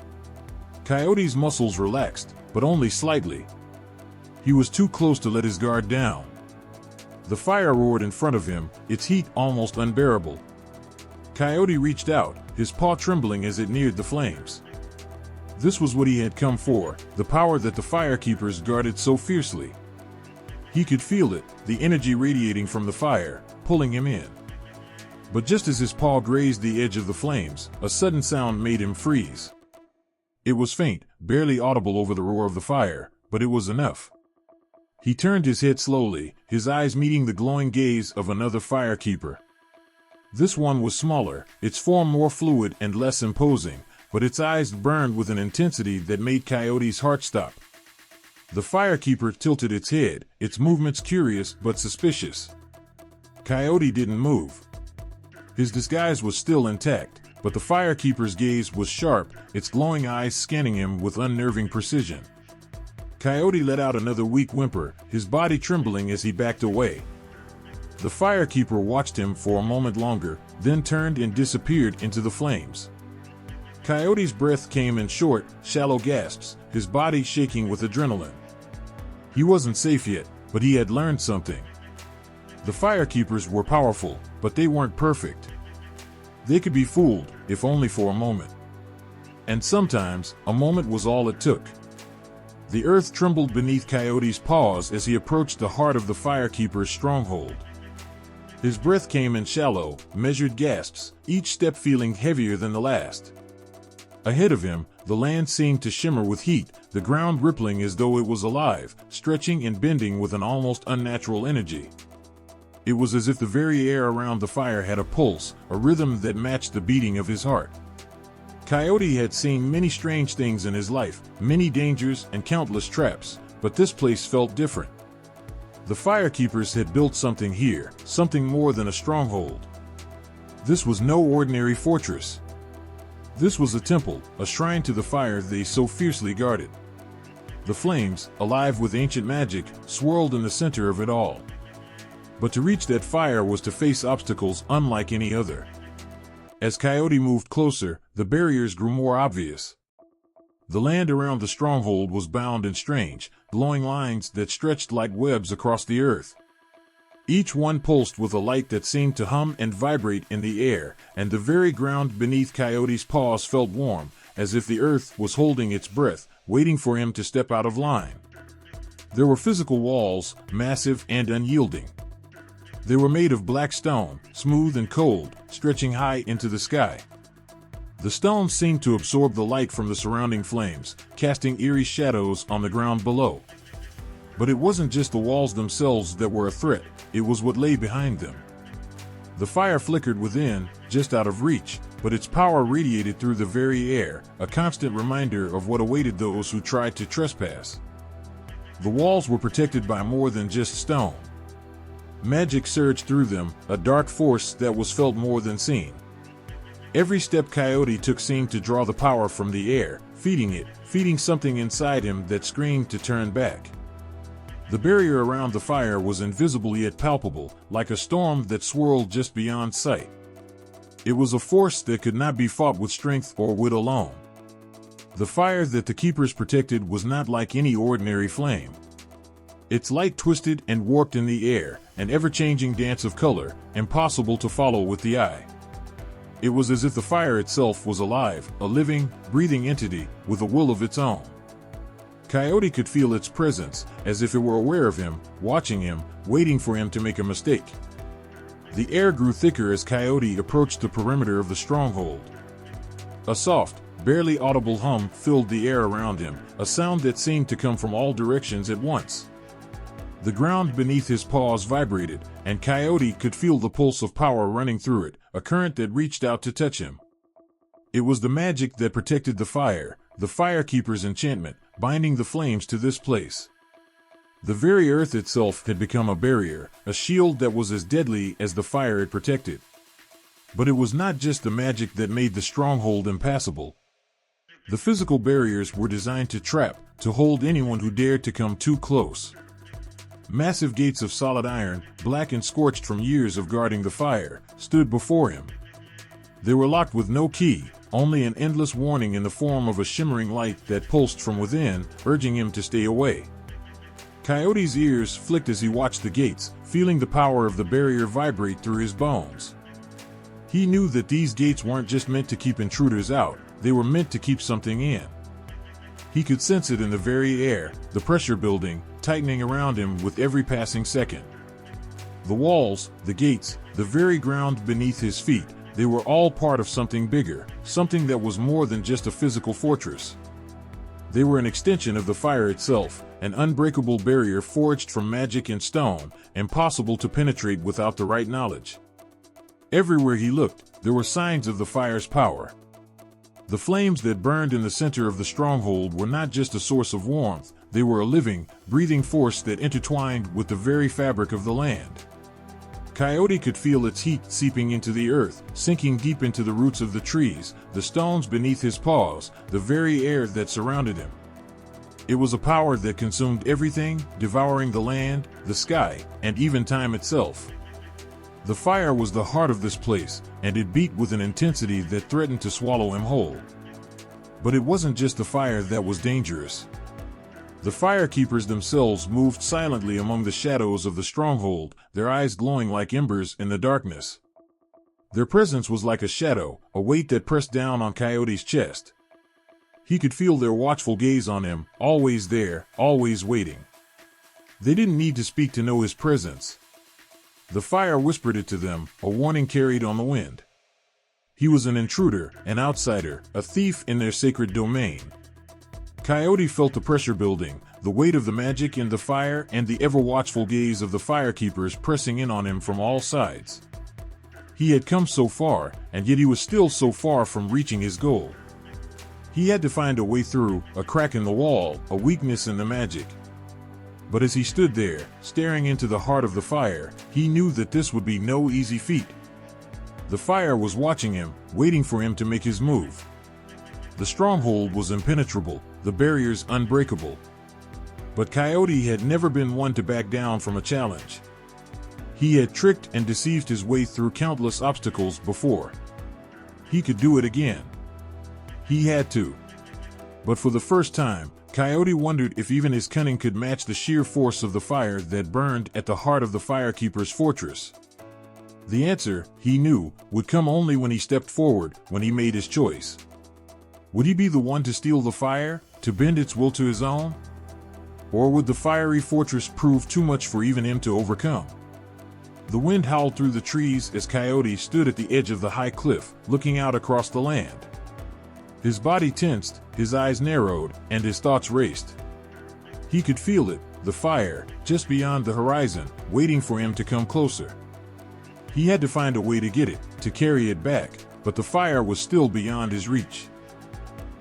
Coyote's muscles relaxed, but only slightly. He was too close to let his guard down. The fire roared in front of him, its heat almost unbearable. Coyote reached out, his paw trembling as it neared the flames. This was what he had come for, the power that the Firekeepers guarded so fiercely. He could feel it, the energy radiating from the fire, pulling him in. But just as his paw grazed the edge of the flames, a sudden sound made him freeze. It was faint, barely audible over the roar of the fire, but it was enough. He turned his head slowly, his eyes meeting the glowing gaze of another Firekeeper. This one was smaller, its form more fluid and less imposing, but its eyes burned with an intensity that made Coyote's heart stop. The firekeeper tilted its head, its movements curious but suspicious. Coyote didn't move. His disguise was still intact, but the firekeeper's gaze was sharp, its glowing eyes scanning him with unnerving precision. Coyote let out another weak whimper, his body trembling as he backed away. The firekeeper watched him for a moment longer, then turned and disappeared into the flames. Coyote's breath came in short, shallow gasps, his body shaking with adrenaline. He wasn't safe yet, but he had learned something. The firekeepers were powerful, but they weren't perfect. They could be fooled, if only for a moment. And sometimes, a moment was all it took. The earth trembled beneath Coyote's paws as he approached the heart of the firekeeper's stronghold. His breath came in shallow, measured gasps, each step feeling heavier than the last. Ahead of him, the land seemed to shimmer with heat, the ground rippling as though it was alive, stretching and bending with an almost unnatural energy. It was as if the very air around the fire had a pulse, a rhythm that matched the beating of his heart. Coyote had seen many strange things in his life, many dangers and countless traps, but this place felt different. The firekeepers had built something here, something more than a stronghold. This was no ordinary fortress. This was a temple, a shrine to the fire they so fiercely guarded. The flames, alive with ancient magic, swirled in the center of it all. But to reach that fire was to face obstacles unlike any other. As Coyote moved closer, the barriers grew more obvious. The land around the stronghold was bound in strange, glowing lines that stretched like webs across the earth. Each one pulsed with a light that seemed to hum and vibrate in the air, and the very ground beneath Coyote's paws felt warm, as if the earth was holding its breath, waiting for him to step out of line. There were physical walls, massive and unyielding. They were made of black stone, smooth and cold, stretching high into the sky. The stones seemed to absorb the light from the surrounding flames, casting eerie shadows on the ground below. But it wasn't just the walls themselves that were a threat, it was what lay behind them. The fire flickered within, just out of reach, but its power radiated through the very air, a constant reminder of what awaited those who tried to trespass. The walls were protected by more than just stone. Magic surged through them, a dark force that was felt more than seen. Every step Coyote took seemed to draw the power from the air, feeding something inside him that screamed to turn back. The barrier around the fire was invisible yet palpable, like a storm that swirled just beyond sight. It was a force that could not be fought with strength or wit alone. The fire that the keepers protected was not like any ordinary flame. Its light twisted and warped in the air, an ever-changing dance of color, impossible to follow with the eye. It was as if the fire itself was alive, a living, breathing entity, with a will of its own. Coyote could feel its presence, as if it were aware of him, watching him, waiting for him to make a mistake. The air grew thicker as Coyote approached the perimeter of the stronghold. A soft, barely audible hum filled the air around him, a sound that seemed to come from all directions at once. The ground beneath his paws vibrated, and Coyote could feel the pulse of power running through it, a current that reached out to touch him. It was the magic that protected the fire, the firekeeper's enchantment, binding the flames to this place. The very earth itself had become a barrier, a shield that was as deadly as the fire it protected. But it was not just the magic that made the stronghold impassable. The physical barriers were designed to trap, to hold anyone who dared to come too close. Massive gates of solid iron, black and scorched from years of guarding the fire, stood before him. They were locked with no key, only an endless warning in the form of a shimmering light that pulsed from within, urging him to stay away. Coyote's ears flicked as he watched the gates, feeling the power of the barrier vibrate through his bones. He knew that these gates weren't just meant to keep intruders out, they were meant to keep something in. He could sense it in the very air, the pressure building, tightening around him with every passing second. The walls, the gates, the very ground beneath his feet, they were all part of something bigger, something that was more than just a physical fortress. They were an extension of the fire itself, an unbreakable barrier forged from magic and stone, impossible to penetrate without the right knowledge. Everywhere he looked, there were signs of the fire's power. The flames that burned in the center of the stronghold were not just a source of warmth, they were a living, breathing force that intertwined with the very fabric of the land. Coyote could feel its heat seeping into the earth, sinking deep into the roots of the trees, the stones beneath his paws, the very air that surrounded him. It was a power that consumed everything, devouring the land, the sky, and even time itself. The fire was the heart of this place, and it beat with an intensity that threatened to swallow him whole. But it wasn't just the fire that was dangerous. The firekeepers themselves moved silently among the shadows of the stronghold, their eyes glowing like embers in the darkness. Their presence was like a shadow, a weight that pressed down on Coyote's chest. He could feel their watchful gaze on him, always there, always waiting. They didn't need to speak to know his presence. The fire whispered it to them, a warning carried on the wind. He was an intruder, an outsider, a thief in their sacred domain. Coyote felt the pressure building, the weight of the magic in the fire and the ever-watchful gaze of the firekeepers pressing in on him from all sides. He had come so far, and yet he was still so far from reaching his goal. He had to find a way through, a crack in the wall, a weakness in the magic. But as he stood there, staring into the heart of the fire, he knew that this would be no easy feat. The fire was watching him, waiting for him to make his move. The stronghold was impenetrable, the barriers unbreakable. But Coyote had never been one to back down from a challenge. He had tricked and deceived his way through countless obstacles before. He could do it again. He had to. But for the first time, Coyote wondered if even his cunning could match the sheer force of the fire that burned at the heart of the firekeeper's fortress. The answer, he knew, would come only when he stepped forward, when he made his choice. Would he be the one to steal the fire, to bend its will to his own? Or would the fiery fortress prove too much for even him to overcome? The wind howled through the trees as Coyote stood at the edge of the high cliff, looking out across the land. His body tensed, his eyes narrowed, and his thoughts raced. He could feel it, the fire, just beyond the horizon, waiting for him to come closer. He had to find a way to get it, to carry it back, but the fire was still beyond his reach.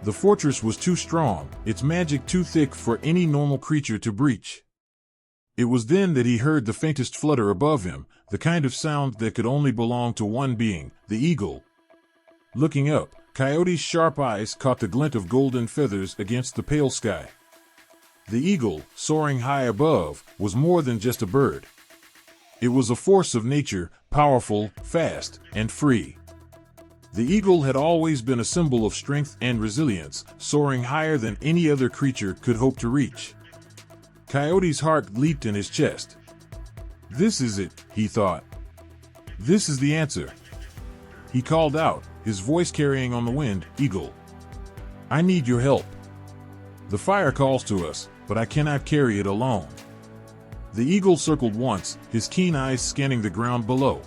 The fortress was too strong, its magic too thick for any normal creature to breach. It was then that he heard the faintest flutter above him, the kind of sound that could only belong to one being, the eagle. Looking up, Coyote's sharp eyes caught the glint of golden feathers against the pale sky. The eagle, soaring high above, was more than just a bird. It was a force of nature, powerful, fast, and free. The eagle had always been a symbol of strength and resilience, soaring higher than any other creature could hope to reach. Coyote's heart leaped in his chest. This is it, he thought. This is the answer. He called out, his voice carrying on the wind, "Eagle, I need your help. The fire calls to us, but I cannot carry it alone." The eagle circled once, his keen eyes scanning the ground below.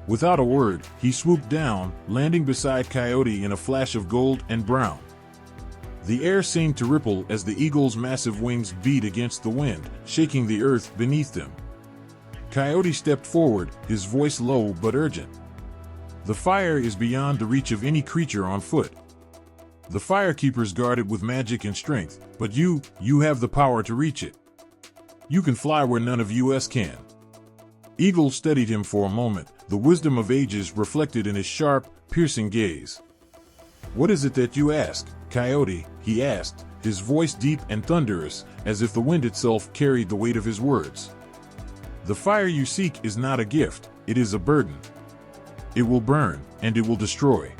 Without a word, he swooped down, landing beside Coyote in a flash of gold and brown. The air seemed to ripple as the eagle's massive wings beat against the wind, shaking the earth beneath them. Coyote stepped forward, his voice low but urgent. "The fire is beyond the reach of any creature on foot. The firekeepers guard it with magic and strength, but you have the power to reach it. You can fly where none of us can." Eagle studied him for a moment, the wisdom of ages reflected in his sharp, piercing gaze. "What is it that you ask, Coyote?" he asked, his voice deep and thunderous, as if the wind itself carried the weight of his words. "The fire you seek is not a gift, it is a burden. It will burn, and it will destroy.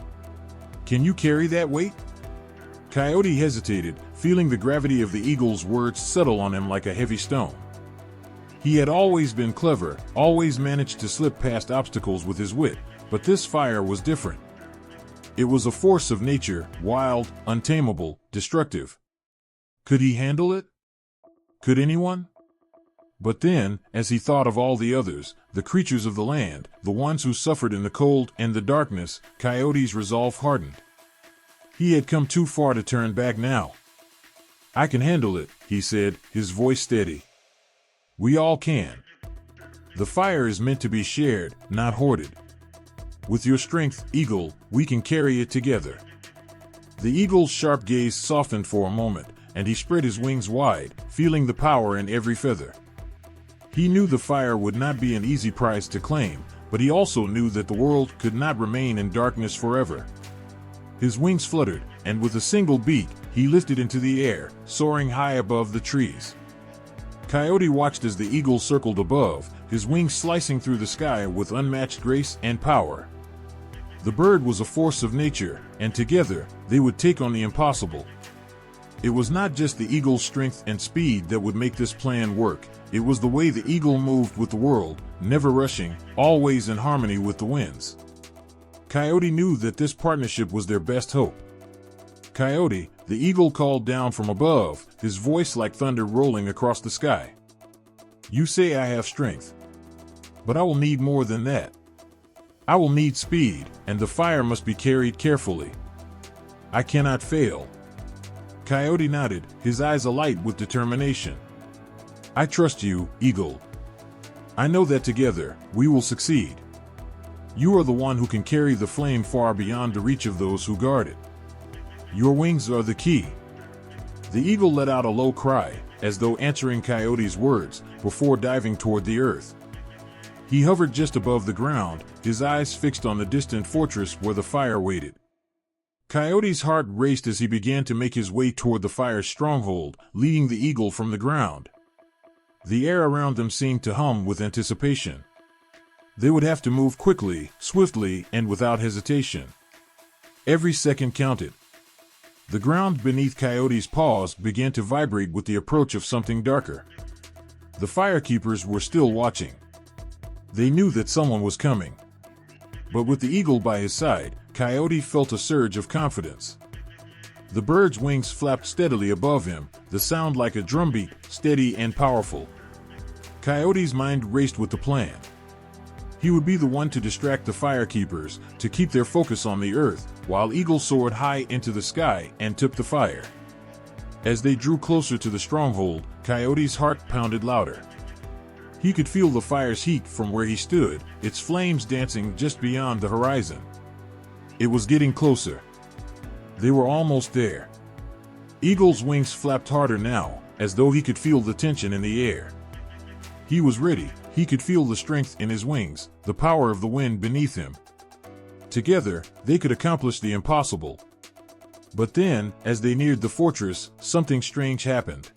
Can you carry that weight?" Coyote hesitated, feeling the gravity of the eagle's words settle on him like a heavy stone. He had always been clever, always managed to slip past obstacles with his wit, but this fire was different. It was a force of nature, wild, untamable, destructive. Could he handle it? Could anyone? But then, as he thought of all the others, the creatures of the land, the ones who suffered in the cold and the darkness, Coyote's resolve hardened. He had come too far to turn back now. "I can handle it," he said, his voice steady. "We all can. The fire is meant to be shared, not hoarded. With your strength, Eagle, we can carry it together." The eagle's sharp gaze softened for a moment, and he spread his wings wide, feeling the power in every feather. He knew the fire would not be an easy prize to claim, but he also knew that the world could not remain in darkness forever. His wings fluttered, and with a single beat, he lifted into the air, soaring high above the trees. Coyote watched as the eagle circled above, his wings slicing through the sky with unmatched grace and power. The bird was a force of nature, and together, they would take on the impossible. It was not just the eagle's strength and speed that would make this plan work, it was the way the eagle moved with the world, never rushing, always in harmony with the winds. Coyote knew that this partnership was their best hope. Coyote, the eagle called down from above, his voice like thunder rolling across the sky. You say I have strength. But I will need more than that. I will need speed, and the fire must be carried carefully. I cannot fail. Coyote nodded, his eyes alight with determination. I trust you, Eagle. I know that together, we will succeed. You are the one who can carry the flame far beyond the reach of those who guard it. Your wings are the key. The eagle let out a low cry, as though answering Coyote's words, before diving toward the earth. He hovered just above the ground, his eyes fixed on the distant fortress where the fire waited. Coyote's heart raced as he began to make his way toward the fire's stronghold, leading the eagle from the ground. The air around them seemed to hum with anticipation. They would have to move quickly, swiftly, and without hesitation. Every second counted. The ground beneath Coyote's paws began to vibrate with the approach of something darker. The firekeepers were still watching. They knew that someone was coming. But with the eagle by his side, Coyote felt a surge of confidence. The bird's wings flapped steadily above him, the sound like a drumbeat, steady and powerful. Coyote's mind raced with the plan. He would be the one to distract the firekeepers, to keep their focus on the earth, while Eagle soared high into the sky and took the fire. As they drew closer to the stronghold, Coyote's heart pounded louder. He could feel the fire's heat from where he stood, its flames dancing just beyond the horizon. It was getting closer. They were almost there. Eagle's wings flapped harder now, as though he could feel the tension in the air. He was ready. He could feel the strength in his wings, the power of the wind beneath him. Together, they could accomplish the impossible. But then, as they neared the fortress, something strange happened.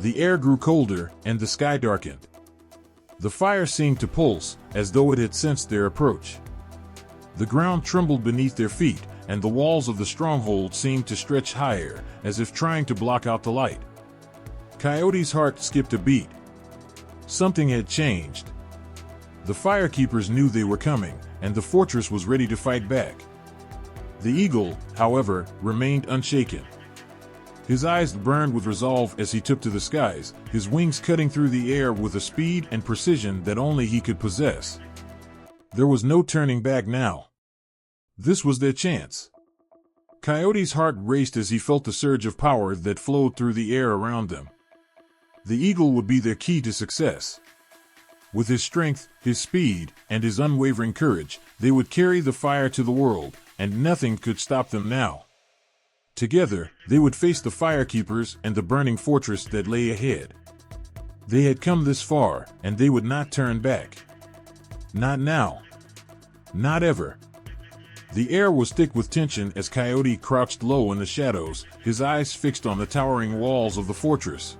The air grew colder, and the sky darkened. The fire seemed to pulse, as though it had sensed their approach. The ground trembled beneath their feet, and the walls of the stronghold seemed to stretch higher, as if trying to block out the light. Coyote's heart skipped a beat. Something had changed. The firekeepers knew they were coming, and the fortress was ready to fight back. The eagle, however, remained unshaken. His eyes burned with resolve as he took to the skies, his wings cutting through the air with a speed and precision that only he could possess. There was no turning back now. This was their chance. Coyote's heart raced as he felt the surge of power that flowed through the air around them. The eagle would be their key to success. With his strength, his speed, and his unwavering courage, they would carry the fire to the world, and nothing could stop them now. Together, they would face the firekeepers and the burning fortress that lay ahead. They had come this far, and they would not turn back. Not now. Not ever. The air was thick with tension as Coyote crouched low in the shadows, his eyes fixed on the towering walls of the fortress.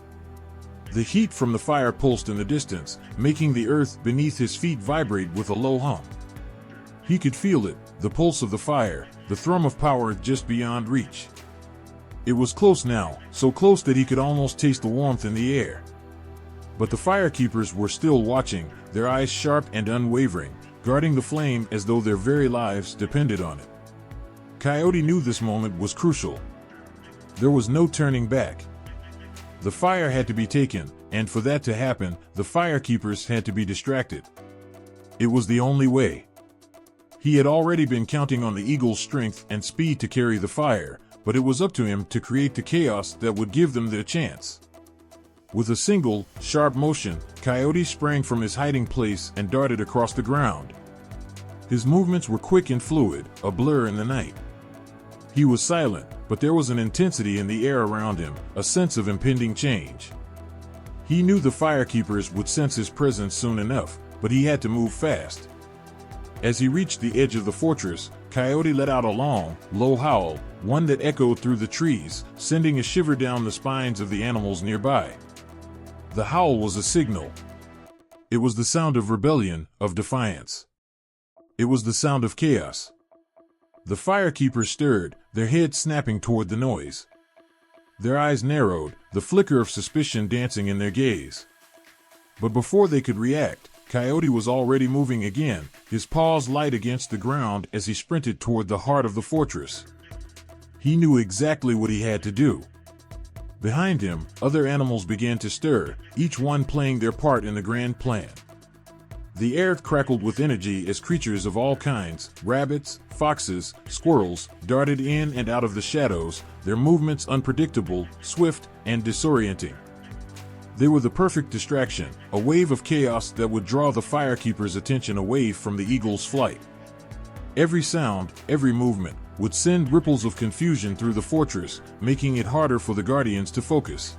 The heat from the fire pulsed in the distance, making the earth beneath his feet vibrate with a low hum. He could feel it, the pulse of the fire, the thrum of power just beyond reach. It was close now, so close that he could almost taste the warmth in the air. But the firekeepers were still watching, their eyes sharp and unwavering, guarding the flame as though their very lives depended on it. Coyote knew this moment was crucial. There was no turning back. The fire had to be taken, and for that to happen, the firekeepers had to be distracted. It was the only way. He had already been counting on the eagle's strength and speed to carry the fire, but it was up to him to create the chaos that would give them their chance. With a single, sharp motion, Coyote sprang from his hiding place and darted across the ground. His movements were quick and fluid, a blur in the night. He was silent, but there was an intensity in the air around him, a sense of impending change. He knew the firekeepers would sense his presence soon enough, but he had to move fast. As he reached the edge of the fortress, Coyote let out a long, low howl, one that echoed through the trees, sending a shiver down the spines of the animals nearby. The howl was a signal. It was the sound of rebellion, of defiance. It was the sound of chaos. The firekeepers stirred, their heads snapping toward the noise. Their eyes narrowed, the flicker of suspicion dancing in their gaze. But before they could react, Coyote was already moving again, his paws light against the ground as he sprinted toward the heart of the fortress. He knew exactly what he had to do. Behind him, other animals began to stir, each one playing their part in the grand plan. The air crackled with energy as creatures of all kinds, rabbits, foxes, squirrels, darted in and out of the shadows, their movements unpredictable, swift, and disorienting. They were the perfect distraction, a wave of chaos that would draw the firekeepers' attention away from the eagle's flight. Every sound, every movement, would send ripples of confusion through the fortress, making it harder for the guardians to focus.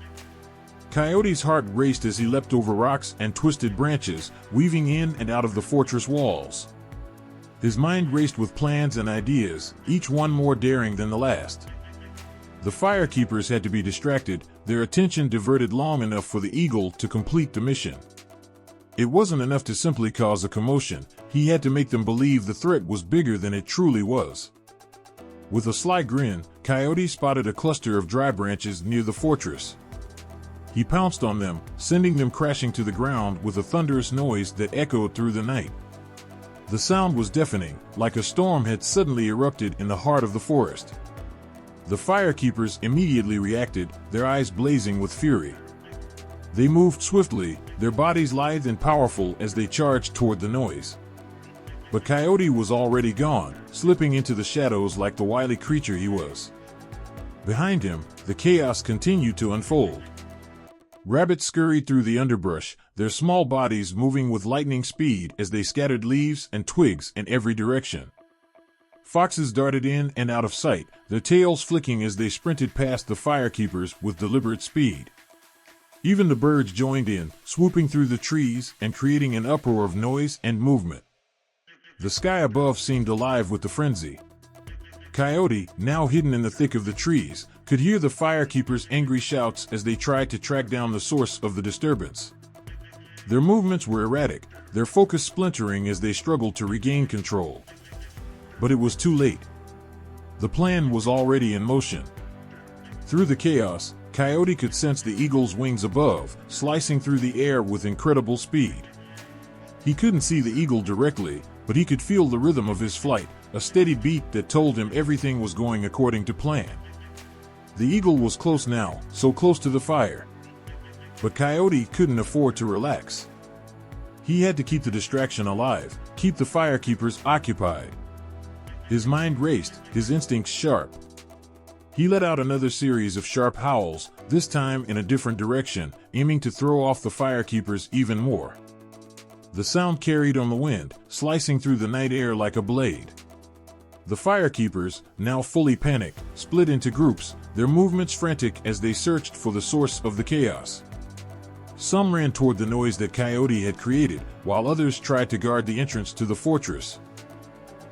Coyote's heart raced as he leapt over rocks and twisted branches, weaving in and out of the fortress walls. His mind raced with plans and ideas, each one more daring than the last. The firekeepers had to be distracted, their attention diverted long enough for the eagle to complete the mission. It wasn't enough to simply cause a commotion, he had to make them believe the threat was bigger than it truly was. With a sly grin, Coyote spotted a cluster of dry branches near the fortress. He pounced on them, sending them crashing to the ground with a thunderous noise that echoed through the night. The sound was deafening, like a storm had suddenly erupted in the heart of the forest. The firekeepers immediately reacted, their eyes blazing with fury. They moved swiftly, their bodies lithe and powerful as they charged toward the noise. But Coyote was already gone, slipping into the shadows like the wily creature he was. Behind him, the chaos continued to unfold. Rabbits scurried through the underbrush, their small bodies moving with lightning speed as they scattered leaves and twigs in every direction. Foxes darted in and out of sight, their tails flicking as they sprinted past the firekeepers with deliberate speed. Even the birds joined in, swooping through the trees and creating an uproar of noise and movement. The sky above seemed alive with the frenzy. Coyote, now hidden in the thick of the trees, could hear the firekeepers' angry shouts as they tried to track down the source of the disturbance. Their movements were erratic, their focus splintering as they struggled to regain control. But it was too late. The plan was already in motion. Through the chaos, Coyote could sense the eagle's wings above, slicing through the air with incredible speed. He couldn't see the eagle directly, but he could feel the rhythm of his flight, a steady beat that told him everything was going according to plan. The eagle was close now, so close to the fire. But Coyote couldn't afford to relax. He had to keep the distraction alive, keep the firekeepers occupied. His mind raced, his instincts sharp. He let out another series of sharp howls, this time in a different direction, aiming to throw off the firekeepers even more. The sound carried on the wind, slicing through the night air like a blade. The firekeepers, now fully panicked, split into groups, their movements frantic as they searched for the source of the chaos. Some ran toward the noise that Coyote had created, while others tried to guard the entrance to the fortress.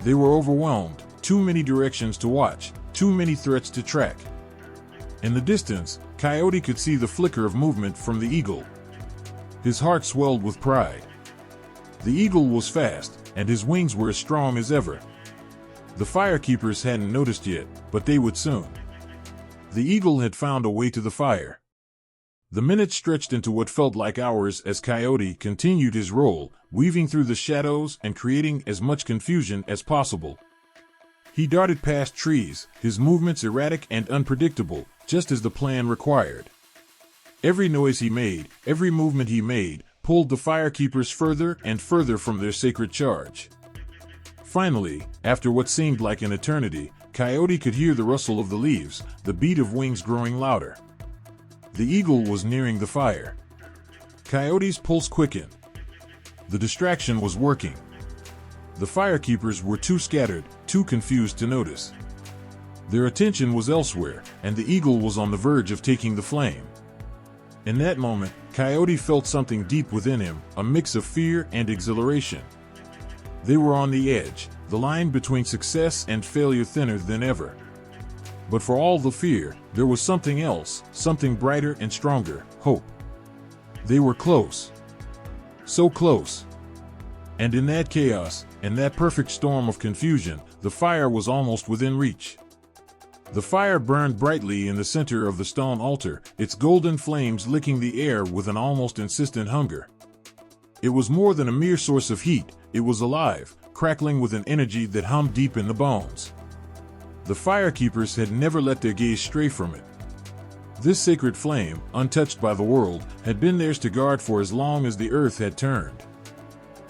They were overwhelmed, too many directions to watch, too many threats to track. In the distance, Coyote could see the flicker of movement from the eagle. His heart swelled with pride. The eagle was fast, and his wings were as strong as ever. The firekeepers hadn't noticed yet, but they would soon. The eagle had found a way to the fire. The minutes stretched into what felt like hours as Coyote continued his role, weaving through the shadows and creating as much confusion as possible. He darted past trees, his movements erratic and unpredictable, just as the plan required. Every noise he made, every movement he made, pulled the firekeepers further and further from their sacred charge. Finally, after what seemed like an eternity, Coyote could hear the rustle of the leaves, the beat of wings growing louder. The eagle was nearing the fire. Coyote's pulse quickened. The distraction was working. The firekeepers were too scattered, too confused to notice. Their attention was elsewhere, and the eagle was on the verge of taking the flame. In that moment, Coyote felt something deep within him, a mix of fear and exhilaration. They were on the edge, the line between success and failure thinner than ever. But for all the fear, there was something else, something brighter and stronger: hope. They were close. So close. And in that chaos, in that perfect storm of confusion, the fire was almost within reach. The fire burned brightly in the center of the stone altar, its golden flames licking the air with an almost insistent hunger. It was more than a mere source of heat, it was alive, crackling with an energy that hummed deep in the bones. The firekeepers had never let their gaze stray from it. This sacred flame, untouched by the world, had been theirs to guard for as long as the earth had turned.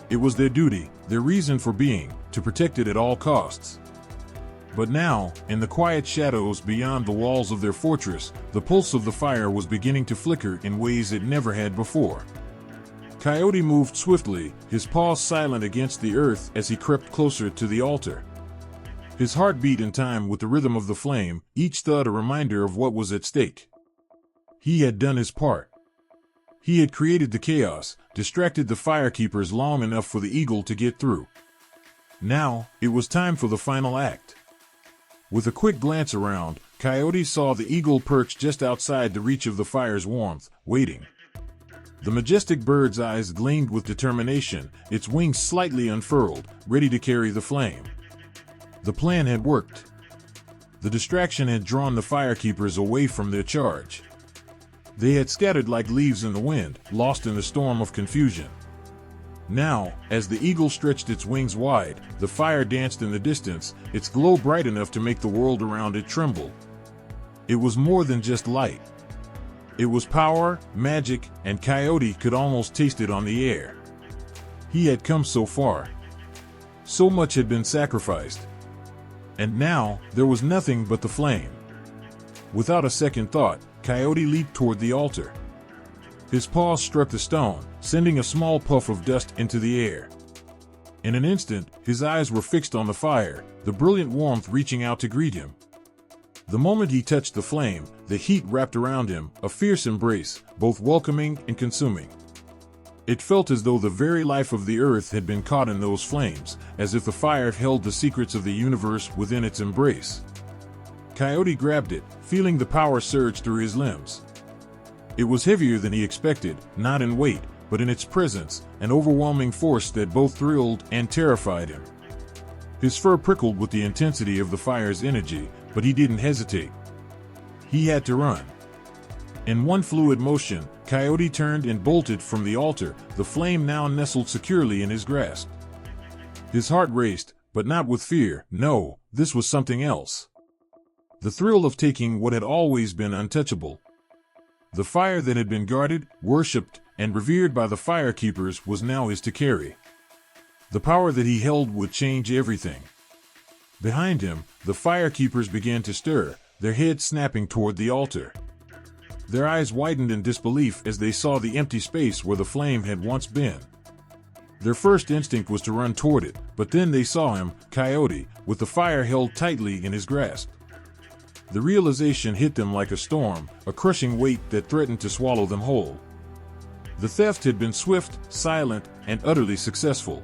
It was their duty, their reason for being, to protect it at all costs. But now, in the quiet shadows beyond the walls of their fortress, the pulse of the fire was beginning to flicker in ways it never had before. Coyote moved swiftly, his paws silent against the earth as he crept closer to the altar. His heart beat in time with the rhythm of the flame, each thud a reminder of what was at stake. He had done his part. He had created the chaos, distracted the firekeepers long enough for the eagle to get through. Now, it was time for the final act. With a quick glance around, Coyote saw the eagle perched just outside the reach of the fire's warmth, waiting. The majestic bird's eyes gleamed with determination, its wings slightly unfurled, ready to carry the flame. The plan had worked. The distraction had drawn the firekeepers away from their charge. They had scattered like leaves in the wind, lost in the storm of confusion. Now, as the eagle stretched its wings wide, the fire danced in the distance, its glow bright enough to make the world around it tremble. It was more than just light. It was power, magic, and Coyote could almost taste it on the air. He had come so far. So much had been sacrificed. And now, there was nothing but the flame. Without a second thought, Coyote leaped toward the altar. His paws struck the stone, sending a small puff of dust into the air. In an instant, his eyes were fixed on the fire, the brilliant warmth reaching out to greet him. The moment he touched the flame, the heat wrapped around him, a fierce embrace, both welcoming and consuming. It felt as though the very life of the earth had been caught in those flames, as if the fire held the secrets of the universe within its embrace. Coyote grabbed it, feeling the power surge through his limbs. It was heavier than he expected, not in weight, but in its presence, an overwhelming force that both thrilled and terrified him. His fur prickled with the intensity of the fire's energy, but he didn't hesitate. He had to run. In one fluid motion, Coyote turned and bolted from the altar, the flame now nestled securely in his grasp. His heart raced, but not with fear. No, this was something else. The thrill of taking what had always been untouchable. The fire that had been guarded, worshipped, and revered by the firekeepers was now his to carry. The power that he held would change everything. Behind him, the firekeepers began to stir, their heads snapping toward the altar. Their eyes widened in disbelief as they saw the empty space where the flame had once been. Their first instinct was to run toward it, but then they saw him, Coyote, with the fire held tightly in his grasp. The realization hit them like a storm, a crushing weight that threatened to swallow them whole. The theft had been swift, silent, and utterly successful.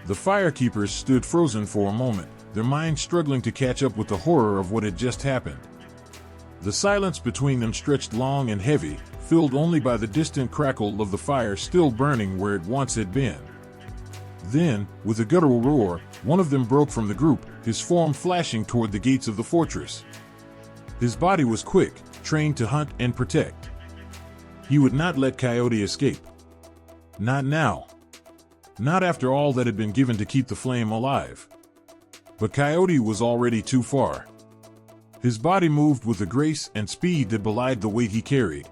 The firekeepers stood frozen for a moment, their minds struggling to catch up with the horror of what had just happened. The silence between them stretched long and heavy, filled only by the distant crackle of the fire still burning where it once had been. Then, with a guttural roar, one of them broke from the group, his form flashing toward the gates of the fortress. His body was quick, trained to hunt and protect. He would not let Coyote escape. Not now. Not after all that had been given to keep the flame alive. But Coyote was already too far. His body moved with a grace and speed that belied the weight he carried.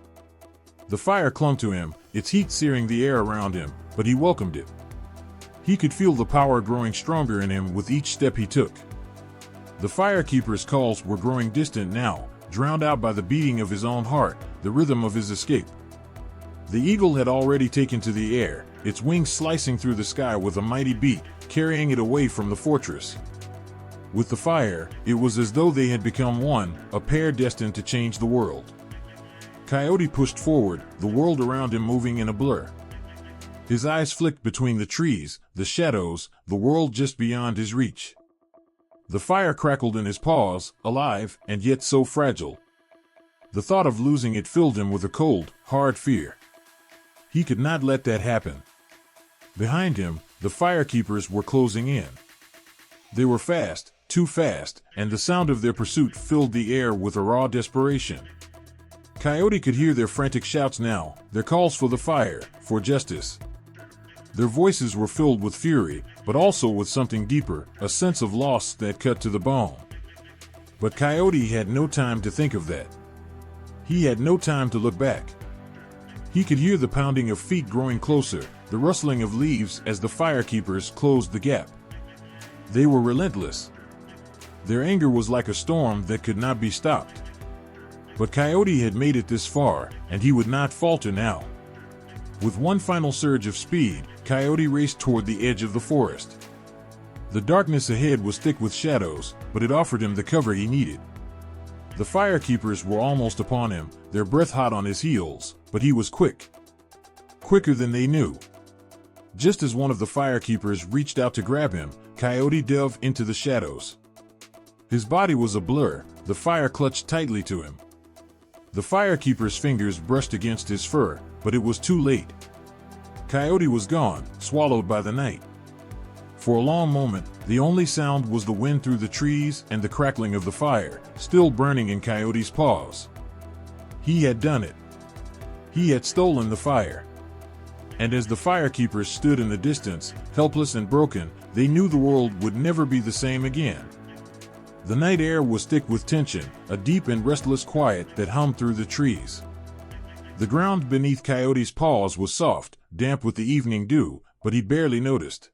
The fire clung to him, its heat searing the air around him, but he welcomed it. He could feel the power growing stronger in him with each step he took. The firekeeper's calls were growing distant now, drowned out by the beating of his own heart, the rhythm of his escape. The eagle had already taken to the air, its wings slicing through the sky with a mighty beat, carrying it away from the fortress. With the fire, it was as though they had become one, a pair destined to change the world. Coyote pushed forward, the world around him moving in a blur. His eyes flicked between the trees, the shadows, the world just beyond his reach. The fire crackled in his paws, alive, and yet so fragile. The thought of losing it filled him with a cold, hard fear. He could not let that happen. Behind him, the firekeepers were closing in. They were fast, too fast, and the sound of their pursuit filled the air with a raw desperation. Coyote could hear their frantic shouts now, their calls for the fire, for justice. Their voices were filled with fury, but also with something deeper, a sense of loss that cut to the bone. But Coyote had no time to think of that. He had no time to look back. He could hear the pounding of feet growing closer, the rustling of leaves as the firekeepers closed the gap. They were relentless. Their anger was like a storm that could not be stopped. But Coyote had made it this far, and he would not falter now. With one final surge of speed, Coyote raced toward the edge of the forest. The darkness ahead was thick with shadows, but it offered him the cover he needed. The firekeepers were almost upon him, their breath hot on his heels, but he was quick. Quicker than they knew. Just as one of the firekeepers reached out to grab him, Coyote dove into the shadows. His body was a blur, the fire clutched tightly to him. The firekeeper's fingers brushed against his fur, but it was too late. Coyote was gone, swallowed by the night. For a long moment, the only sound was the wind through the trees and the crackling of the fire, still burning in Coyote's paws. He had done it. He had stolen the fire. And as the firekeepers stood in the distance, helpless and broken, they knew the world would never be the same again. The night air was thick with tension, a deep and restless quiet that hummed through the trees. The ground beneath Coyote's paws was soft, damp with the evening dew, but he barely noticed.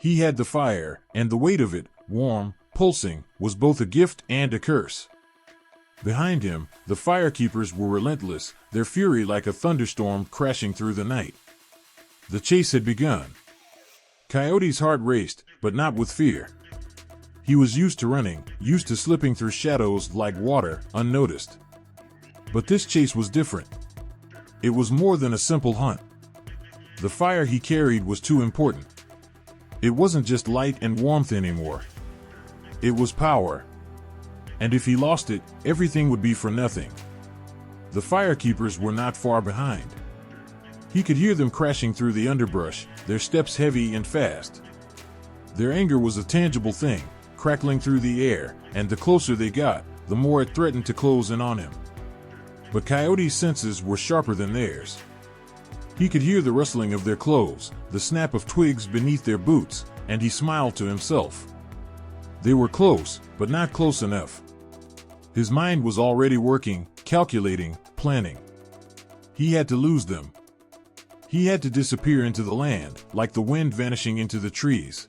He had the fire, and the weight of it, warm, pulsing, was both a gift and a curse. Behind him, the firekeepers were relentless, their fury like a thunderstorm crashing through the night. The chase had begun. Coyote's heart raced, but not with fear. He was used to running, used to slipping through shadows like water, unnoticed. But this chase was different. It was more than a simple hunt. The fire he carried was too important. It wasn't just light and warmth anymore. It was power. And if he lost it, everything would be for nothing. The firekeepers were not far behind. He could hear them crashing through the underbrush, their steps heavy and fast. Their anger was a tangible thing, crackling through the air, and the closer they got, the more it threatened to close in on him. But Coyote's senses were sharper than theirs. He could hear the rustling of their clothes, the snap of twigs beneath their boots, and he smiled to himself. They were close, but not close enough. His mind was already working, calculating, planning. He had to lose them. He had to disappear into the land, like the wind vanishing into the trees.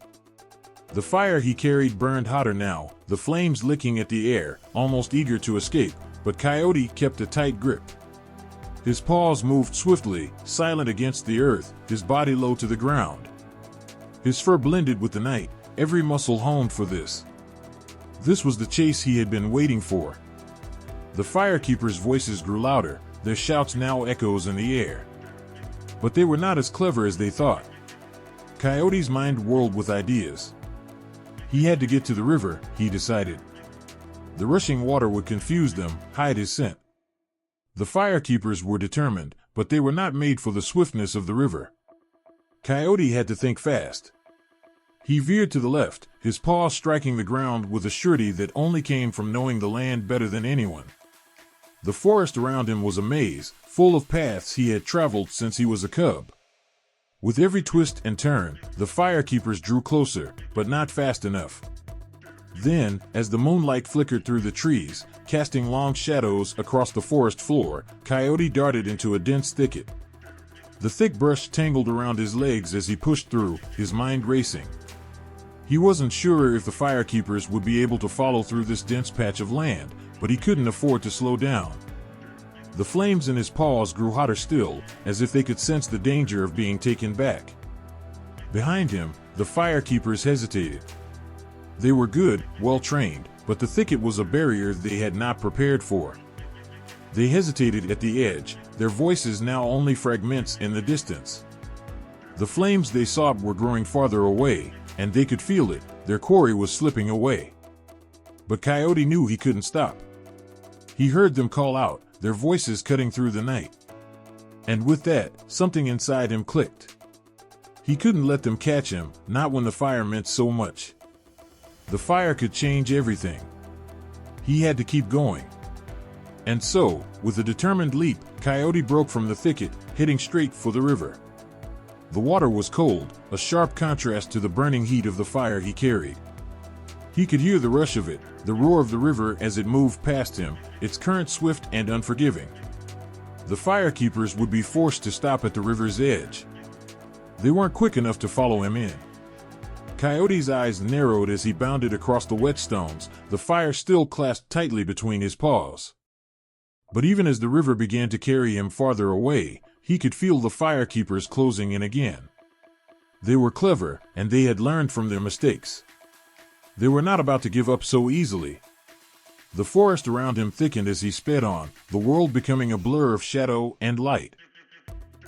The fire he carried burned hotter now, the flames licking at the air, almost eager to escape, but Coyote kept a tight grip. His paws moved swiftly, silent against the earth, his body low to the ground. His fur blended with the night, every muscle honed for this. This was the chase he had been waiting for. The firekeepers' voices grew louder, their shouts now echoes in the air. But they were not as clever as they thought. Coyote's mind whirled with ideas. He had to get to the river, he decided. The rushing water would confuse them, hide his scent. The firekeepers were determined, but they were not made for the swiftness of the river. Coyote had to think fast. He veered to the left, his paws striking the ground with a surety that only came from knowing the land better than anyone. The forest around him was a maze, full of paths he had traveled since he was a cub. With every twist and turn, the firekeepers drew closer, but not fast enough. Then, as the moonlight flickered through the trees, casting long shadows across the forest floor, Coyote darted into a dense thicket. The thick brush tangled around his legs as he pushed through, his mind racing. He wasn't sure if the firekeepers would be able to follow through this dense patch of land, but he couldn't afford to slow down. The flames in his paws grew hotter still, as if they could sense the danger of being taken back. Behind him, the firekeepers hesitated. They were good, well-trained, but the thicket was a barrier they had not prepared for. They hesitated at the edge, their voices now only fragments in the distance. The flames they sought were growing farther away, and they could feel it, their quarry was slipping away. But Coyote knew he couldn't stop. He heard them call out, their voices cutting through the night. And with that, something inside him clicked. He couldn't let them catch him, not when the fire meant so much. The fire could change everything. He had to keep going. And so, with a determined leap, Coyote broke from the thicket, heading straight for the river. The water was cold, a sharp contrast to the burning heat of the fire he carried. He could hear the rush of it, the roar of the river as it moved past him, its current swift and unforgiving. The firekeepers would be forced to stop at the river's edge. They weren't quick enough to follow him in. Coyote's eyes narrowed as he bounded across the wet stones, the fire still clasped tightly between his paws. But even as the river began to carry him farther away, he could feel the firekeepers closing in again. They were clever, and they had learned from their mistakes. They were not about to give up so easily. The forest around him thickened as he sped on, the world becoming a blur of shadow and light.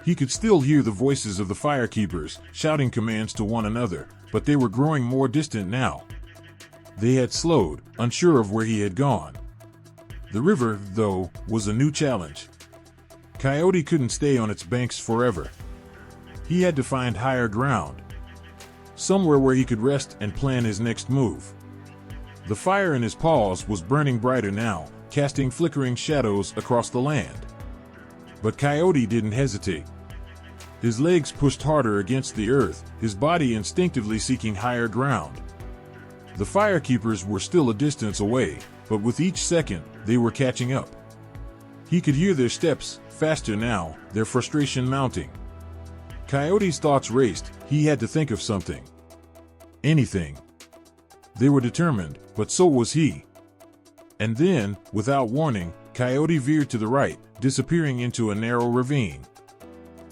He could still hear the voices of the firekeepers, shouting commands to one another, but they were growing more distant now. They had slowed, unsure of where he had gone. The river, though, was a new challenge. Coyote couldn't stay on its banks forever. He had to find higher ground. Somewhere where he could rest and plan his next move. The fire in his paws was burning brighter now, casting flickering shadows across the land. But Coyote didn't hesitate. His legs pushed harder against the earth, his body instinctively seeking higher ground. The firekeepers were still a distance away, but with each second, they were catching up. He could hear their steps, faster now, their frustration mounting. Coyote's thoughts raced, he had to think of something. Anything. They were determined, but so was he. And then, without warning, Coyote veered to the right, disappearing into a narrow ravine.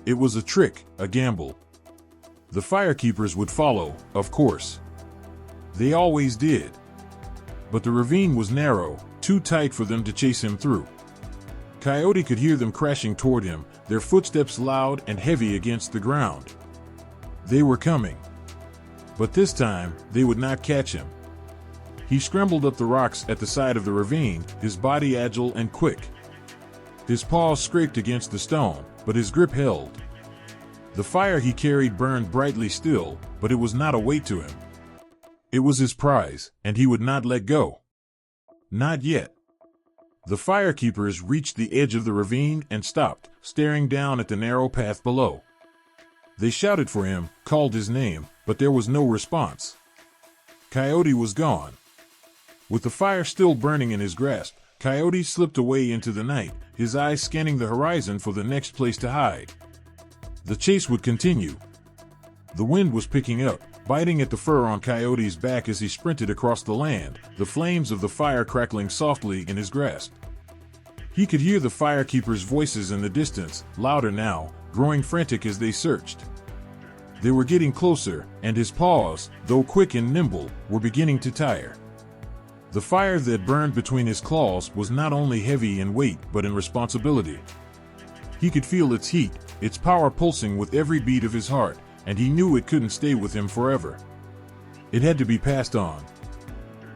It was a trick, a gamble. The firekeepers would follow, of course. They always did. But the ravine was narrow, too tight for them to chase him through. Coyote could hear them crashing toward him, their footsteps loud and heavy against the ground. They were coming. But this time, they would not catch him. He scrambled up the rocks at the side of the ravine, his body agile and quick. His paws scraped against the stone, but his grip held. The fire he carried burned brightly still, but it was not a weight to him. It was his prize, and he would not let go. Not yet. The firekeepers reached the edge of the ravine and stopped, staring down at the narrow path below. They shouted for him, called his name, but there was no response. Coyote was gone. With the fire still burning in his grasp, Coyote slipped away into the night, his eyes scanning the horizon for the next place to hide. The chase would continue. The wind was picking up, biting at the fur on Coyote's back as he sprinted across the land, the flames of the fire crackling softly in his grasp. He could hear the firekeepers' voices in the distance, louder now, growing frantic as they searched. They were getting closer, and his paws, though quick and nimble, were beginning to tire. The fire that burned between his claws was not only heavy in weight but in responsibility. He could feel its heat, its power pulsing with every beat of his heart, and he knew it couldn't stay with him forever. It had to be passed on.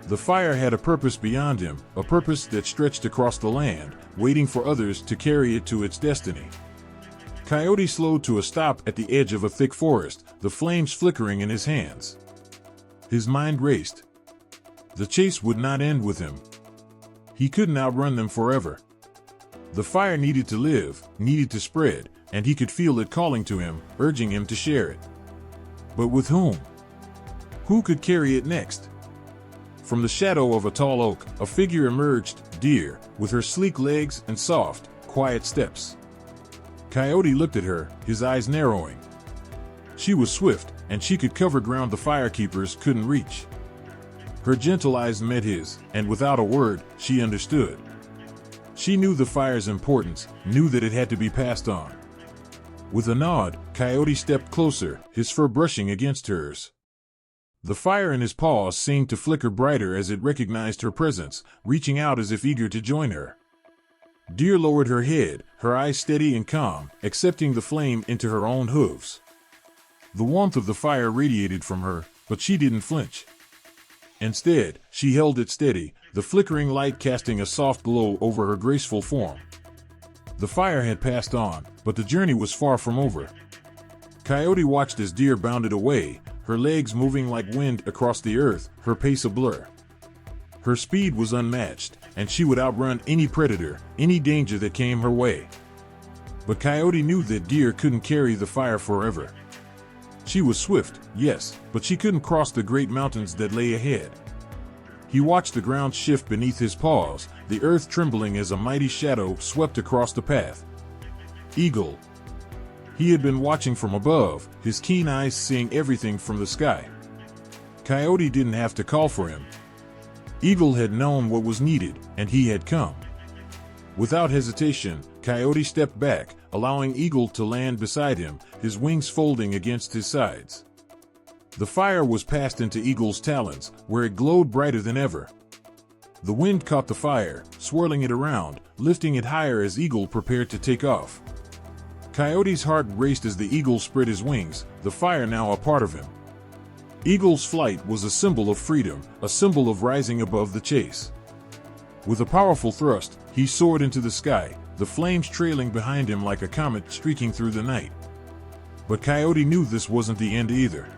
The fire had a purpose beyond him, a purpose that stretched across the land, waiting for others to carry it to its destiny. Coyote slowed to a stop at the edge of a thick forest, the flames flickering in his hands. His mind raced. The chase would not end with him. He couldn't outrun them forever. The fire needed to live, needed to spread, and he could feel it calling to him, urging him to share it. But with whom? Who could carry it next? From the shadow of a tall oak, a figure emerged, Deer, with her sleek legs and soft, quiet steps. Coyote looked at her, his eyes narrowing. She was swift, and she could cover ground the firekeepers couldn't reach. Her gentle eyes met his, and without a word, she understood. She knew the fire's importance, knew that it had to be passed on. With a nod, Coyote stepped closer, his fur brushing against hers. The fire in his paws seemed to flicker brighter as it recognized her presence, reaching out as if eager to join her. Deer lowered her head, her eyes steady and calm, accepting the flame into her own hooves. The warmth of the fire radiated from her, but she didn't flinch. Instead, she held it steady, the flickering light casting a soft glow over her graceful form. The fire had passed on, but the journey was far from over. Coyote watched as Deer bounded away, her legs moving like wind across the earth, her pace a blur. Her speed was unmatched, and she would outrun any predator, any danger that came her way. But Coyote knew that Deer couldn't carry the fire forever. She was swift, yes, but she couldn't cross the great mountains that lay ahead. He watched the ground shift beneath his paws, the earth trembling as a mighty shadow swept across the path. Eagle. He had been watching from above, his keen eyes seeing everything from the sky. Coyote didn't have to call for him. Eagle had known what was needed, and he had come. Without hesitation, Coyote stepped back, allowing Eagle to land beside him, his wings folding against his sides. The fire was passed into Eagle's talons, where it glowed brighter than ever. The wind caught the fire, swirling it around, lifting it higher as Eagle prepared to take off. Coyote's heart raced as the eagle spread his wings, the fire now a part of him. Eagle's flight was a symbol of freedom, a symbol of rising above the chase. With a powerful thrust, he soared into the sky, the flames trailing behind him like a comet streaking through the night. But Coyote knew this wasn't the end either.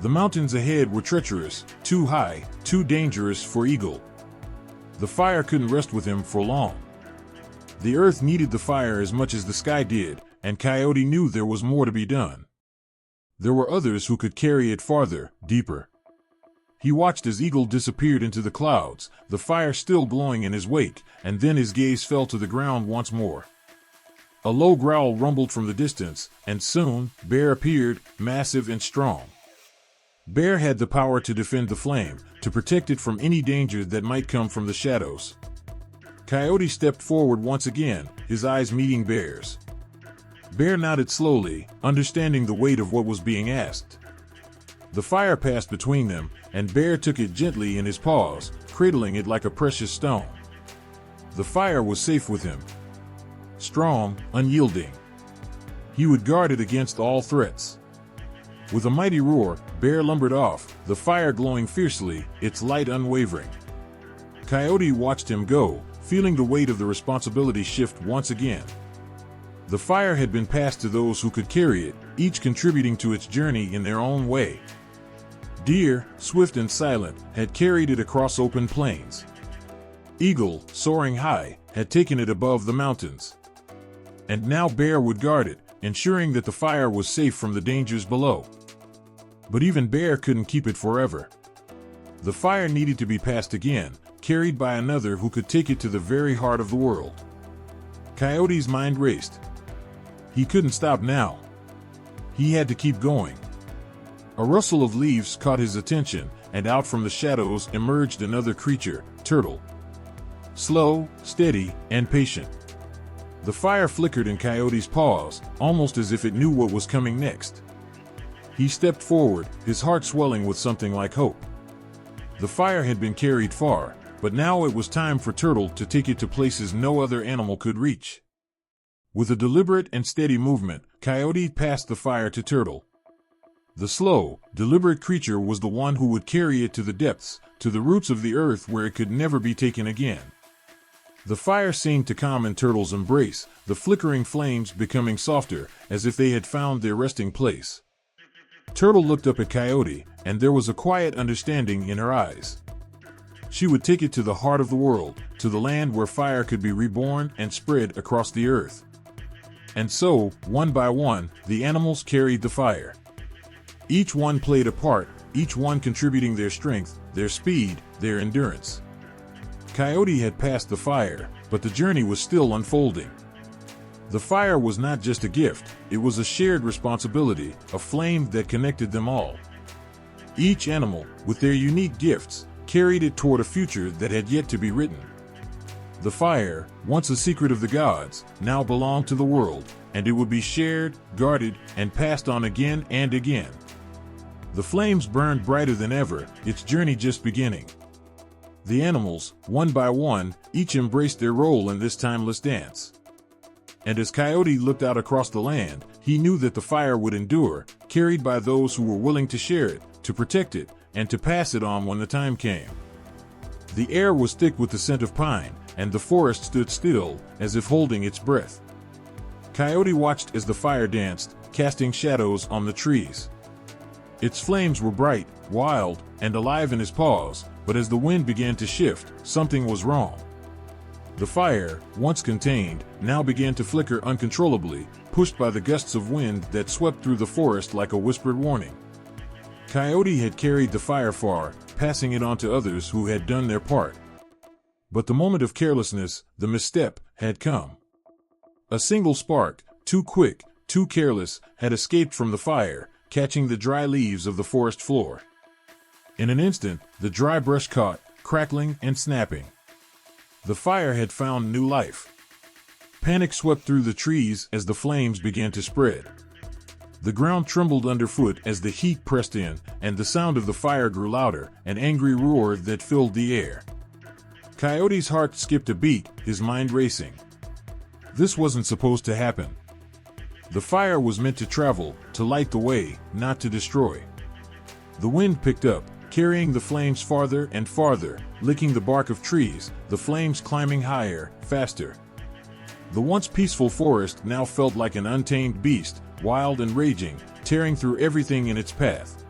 The mountains ahead were treacherous, too high, too dangerous for Eagle. The fire couldn't rest with him for long. The earth needed the fire as much as the sky did, and Coyote knew there was more to be done. There were others who could carry it farther, deeper. He watched as Eagle disappeared into the clouds, the fire still glowing in his wake, and then his gaze fell to the ground once more. A low growl rumbled from the distance, and soon, Bear appeared, massive and strong. Bear had the power to defend the flame, to protect it from any danger that might come from the shadows. Coyote stepped forward once again, his eyes meeting Bear's. Bear nodded slowly, understanding the weight of what was being asked. The fire passed between them, and Bear took it gently in his paws, cradling it like a precious stone. The fire was safe with him. Strong, unyielding. He would guard it against all threats. With a mighty roar, Bear lumbered off, the fire glowing fiercely, its light unwavering. Coyote watched him go, feeling the weight of the responsibility shift once again. The fire had been passed to those who could carry it, each contributing to its journey in their own way. Deer, swift and silent, had carried it across open plains. Eagle, soaring high, had taken it above the mountains. And now Bear would guard it, ensuring that the fire was safe from the dangers below. But even Bear couldn't keep it forever. The fire needed to be passed again, carried by another who could take it to the very heart of the world. Coyote's mind raced. He couldn't stop now. He had to keep going. A rustle of leaves caught his attention, and out from the shadows emerged another creature, Turtle. Slow, steady, and patient. The fire flickered in Coyote's paws, almost as if it knew what was coming next. He stepped forward, his heart swelling with something like hope. The fire had been carried far, but now it was time for Turtle to take it to places no other animal could reach. With a deliberate and steady movement, Coyote passed the fire to Turtle. The slow, deliberate creature was the one who would carry it to the depths, to the roots of the earth where it could never be taken again. The fire seemed to calm in Turtle's embrace, the flickering flames becoming softer, as if they had found their resting place. Turtle looked up at Coyote, and there was a quiet understanding in her eyes. She would take it to the heart of the world, to the land where fire could be reborn and spread across the earth. And so, one by one, the animals carried the fire. Each one played a part, each one contributing their strength, their speed, their endurance. Coyote had passed the fire, but the journey was still unfolding. The fire was not just a gift, it was a shared responsibility, a flame that connected them all. Each animal, with their unique gifts, carried it toward a future that had yet to be written. The fire, once a secret of the gods, now belonged to the world, and it would be shared, guarded, and passed on again and again. The flames burned brighter than ever, its journey just beginning. The animals, one by one, each embraced their role in this timeless dance. And as Coyote looked out across the land, he knew that the fire would endure, carried by those who were willing to share it, to protect it, and to pass it on when the time came. The air was thick with the scent of pine, and the forest stood still, as if holding its breath. Coyote watched as the fire danced, casting shadows on the trees. Its flames were bright, wild, and alive in his paws, but as the wind began to shift, something was wrong. The fire, once contained, now began to flicker uncontrollably, pushed by the gusts of wind that swept through the forest like a whispered warning. Coyote had carried the fire far, passing it on to others who had done their part. But the moment of carelessness, the misstep, had come. A single spark, too quick, too careless, had escaped from the fire, catching the dry leaves of the forest floor. In an instant, the dry brush caught, crackling and snapping. The fire had found new life. Panic swept through the trees as the flames began to spread. The ground trembled underfoot as the heat pressed in, and the sound of the fire grew louder, an angry roar that filled the air. Coyote's heart skipped a beat, his mind racing. This wasn't supposed to happen. The fire was meant to travel, to light the way, not to destroy. The wind picked up, carrying the flames farther and farther, licking the bark of trees, the flames climbing higher, faster. The once peaceful forest now felt like an untamed beast, wild and raging, tearing through everything in its path.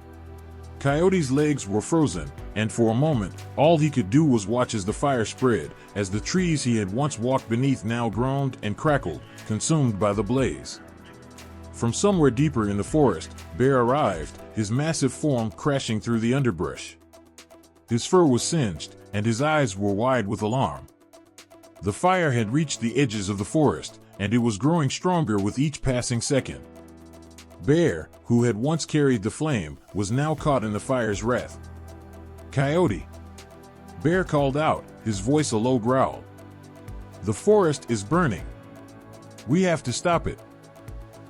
Coyote's legs were frozen, and for a moment, all he could do was watch as the fire spread, as the trees he had once walked beneath now groaned and crackled, consumed by the blaze. From somewhere deeper in the forest, Bear arrived, his massive form crashing through the underbrush. His fur was singed, and his eyes were wide with alarm. The fire had reached the edges of the forest, and it was growing stronger with each passing second. Bear, who had once carried the flame, was now caught in the fire's wrath. "Coyote!" Bear called out, his voice a low growl. "The forest is burning. We have to stop it."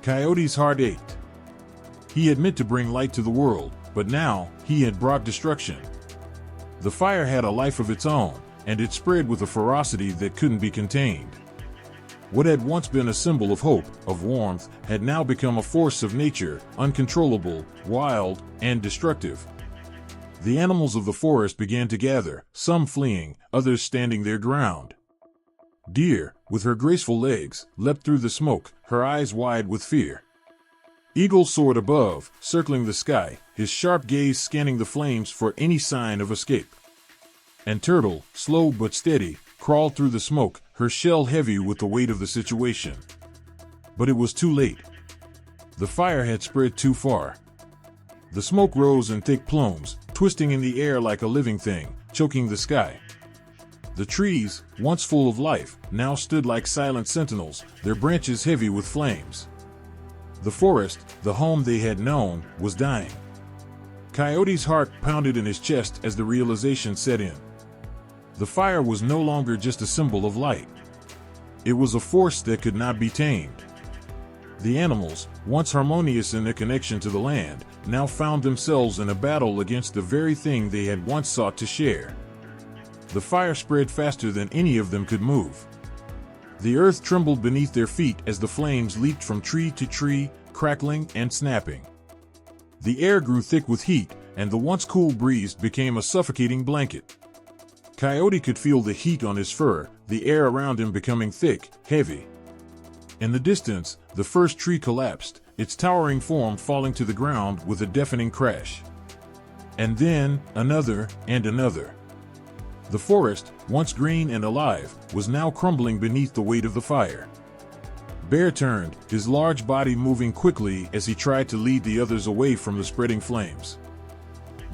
Coyote's heart ached. He had meant to bring light to the world, but now, he had brought destruction. The fire had a life of its own, and it spread with a ferocity that couldn't be contained. What had once been a symbol of hope, of warmth, had now become a force of nature, uncontrollable, wild, and destructive. The animals of the forest began to gather, some fleeing, others standing their ground. Deer, with her graceful legs, leapt through the smoke, her eyes wide with fear. Eagle soared above, circling the sky, his sharp gaze scanning the flames for any sign of escape. And Turtle, slow but steady, crawled through the smoke, her shell heavy with the weight of the situation. But it was too late. The fire had spread too far. The smoke rose in thick plumes, twisting in the air like a living thing, choking the sky. The trees, once full of life, now stood like silent sentinels, their branches heavy with flames. The forest, the home they had known, was dying. Coyote's heart pounded in his chest as the realization set in. The fire was no longer just a symbol of light. It was a force that could not be tamed. The animals, once harmonious in their connection to the land, now found themselves in a battle against the very thing they had once sought to share. The fire spread faster than any of them could move. The earth trembled beneath their feet as the flames leaped from tree to tree, crackling and snapping. The air grew thick with heat, and the once cool breeze became a suffocating blanket. Coyote could feel the heat on his fur, the air around him becoming thick, heavy. In the distance, the first tree collapsed, its towering form falling to the ground with a deafening crash. And then, another, and another. The forest, once green and alive, was now crumbling beneath the weight of the fire. Bear turned, his large body moving quickly as he tried to lead the others away from the spreading flames.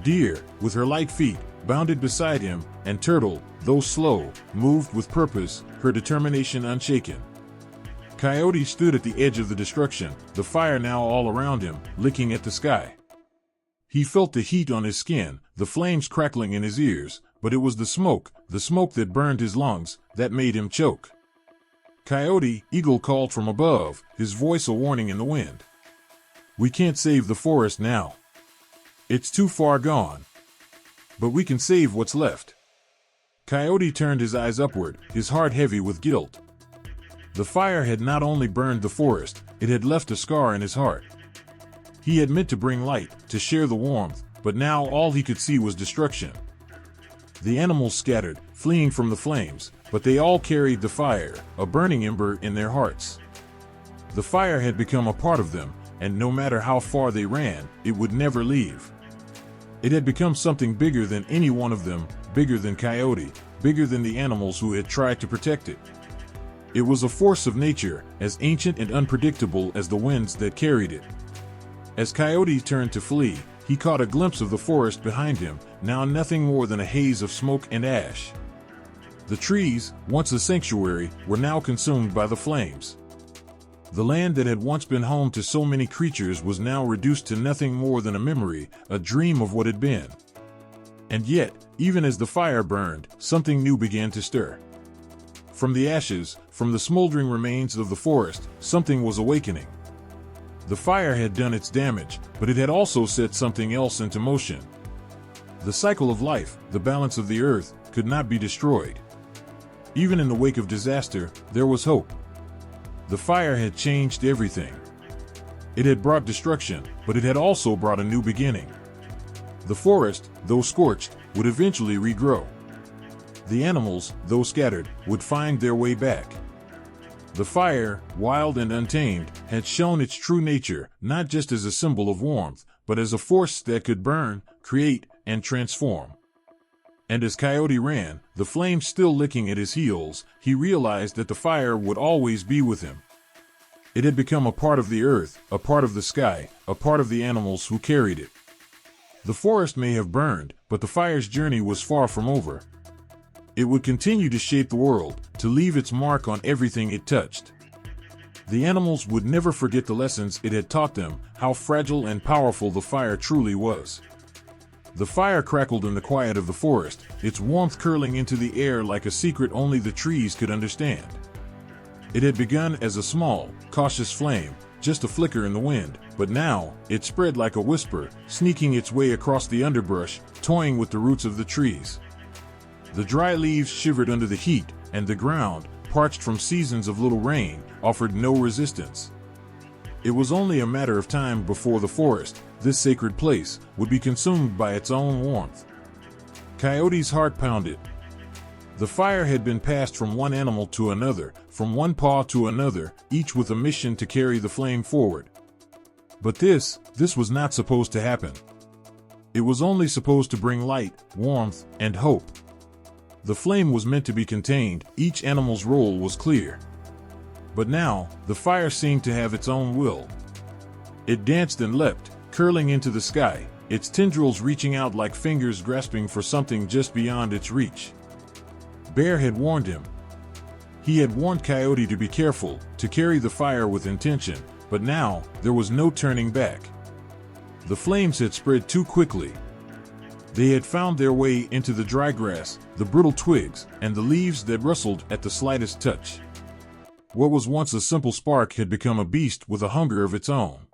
Deer, with her light feet, bounded beside him, and Turtle, though slow, moved with purpose, her determination unshaken. Coyote stood at the edge of the destruction, the fire now all around him, licking at the sky. He felt the heat on his skin, the flames crackling in his ears, but it was the smoke that burned his lungs, that made him choke. "Coyote," Eagle called from above, his voice a warning in the wind. "We can't save the forest now. It's too far gone. But we can save what's left. Coyote turned his eyes upward, his heart heavy with guilt. The fire had not only burned the forest, it had left a scar in his heart. He had meant to bring light, to share the warmth, but now all he could see was destruction. The animals scattered, fleeing from the flames, but they all carried the fire, a burning ember in their hearts. The fire had become a part of them, and no matter how far they ran, it would never leave. It had become something bigger than any one of them, bigger than Coyote, bigger than the animals who had tried to protect it. It was a force of nature, as ancient and unpredictable as the winds that carried it. As Coyote turned to flee, he caught a glimpse of the forest behind him, now nothing more than a haze of smoke and ash. The trees, once a sanctuary, were now consumed by the flames. The land that had once been home to so many creatures was now reduced to nothing more than a memory, a dream of what had been. And yet, even as the fire burned, something new began to stir. From the ashes, from the smoldering remains of the forest, something was awakening. The fire had done its damage, but it had also set something else into motion. The cycle of life, the balance of the earth, could not be destroyed. Even in the wake of disaster, there was hope. The fire had changed everything. It had brought destruction, but it had also brought a new beginning. The forest, though scorched, would eventually regrow. The animals, though scattered, would find their way back. The fire, wild and untamed, had shown its true nature, not just as a symbol of warmth, but as a force that could burn, create, and transform. And as Coyote ran, the flames still licking at his heels, he realized that the fire would always be with him. It had become a part of the earth, a part of the sky, a part of the animals who carried it. The forest may have burned, but the fire's journey was far from over. It would continue to shape the world, to leave its mark on everything it touched. The animals would never forget the lessons it had taught them, how fragile and powerful the fire truly was. The fire crackled in the quiet of the forest, its warmth curling into the air like a secret only the trees could understand. It had begun as a small, cautious flame, just a flicker in the wind, but now, it spread like a whisper, sneaking its way across the underbrush, toying with the roots of the trees. The dry leaves shivered under the heat, and the ground, parched from seasons of little rain, offered no resistance. It was only a matter of time before the forest, this sacred place, would be consumed by its own warmth. Coyote's heart pounded. The fire had been passed from one animal to another, from one paw to another, each with a mission to carry the flame forward. But this was not supposed to happen. It was only supposed to bring light, warmth, and hope. The flame was meant to be contained, each animal's role was clear. But now, the fire seemed to have its own will. It danced and leapt, curling into the sky, its tendrils reaching out like fingers grasping for something just beyond its reach. Bear had warned him. He had warned Coyote to be careful, to carry the fire with intention, but now, there was no turning back. The flames had spread too quickly. They had found their way into the dry grass, the brittle twigs, and the leaves that rustled at the slightest touch. What was once a simple spark had become a beast with a hunger of its own.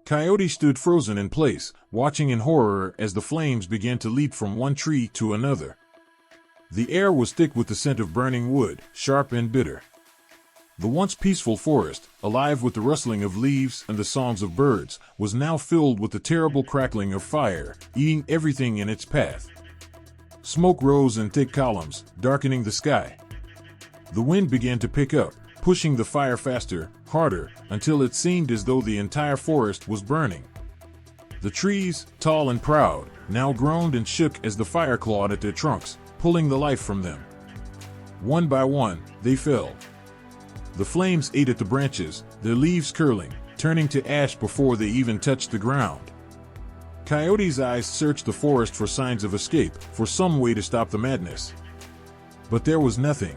Coyote stood frozen in place, watching in horror as the flames began to leap from one tree to another. The air was thick with the scent of burning wood, sharp and bitter. The once peaceful forest, alive with the rustling of leaves and the songs of birds, was now filled with the terrible crackling of fire, eating everything in its path. Smoke rose in thick columns, darkening the sky. The wind began to pick up, pushing the fire faster, harder, until it seemed as though the entire forest was burning. The trees, tall and proud, now groaned and shook as the fire clawed at their trunks, pulling the life from them. One by one, they fell. The flames ate at the branches, their leaves curling, turning to ash before they even touched the ground. Coyote's eyes searched the forest for signs of escape, for some way to stop the madness. But there was nothing.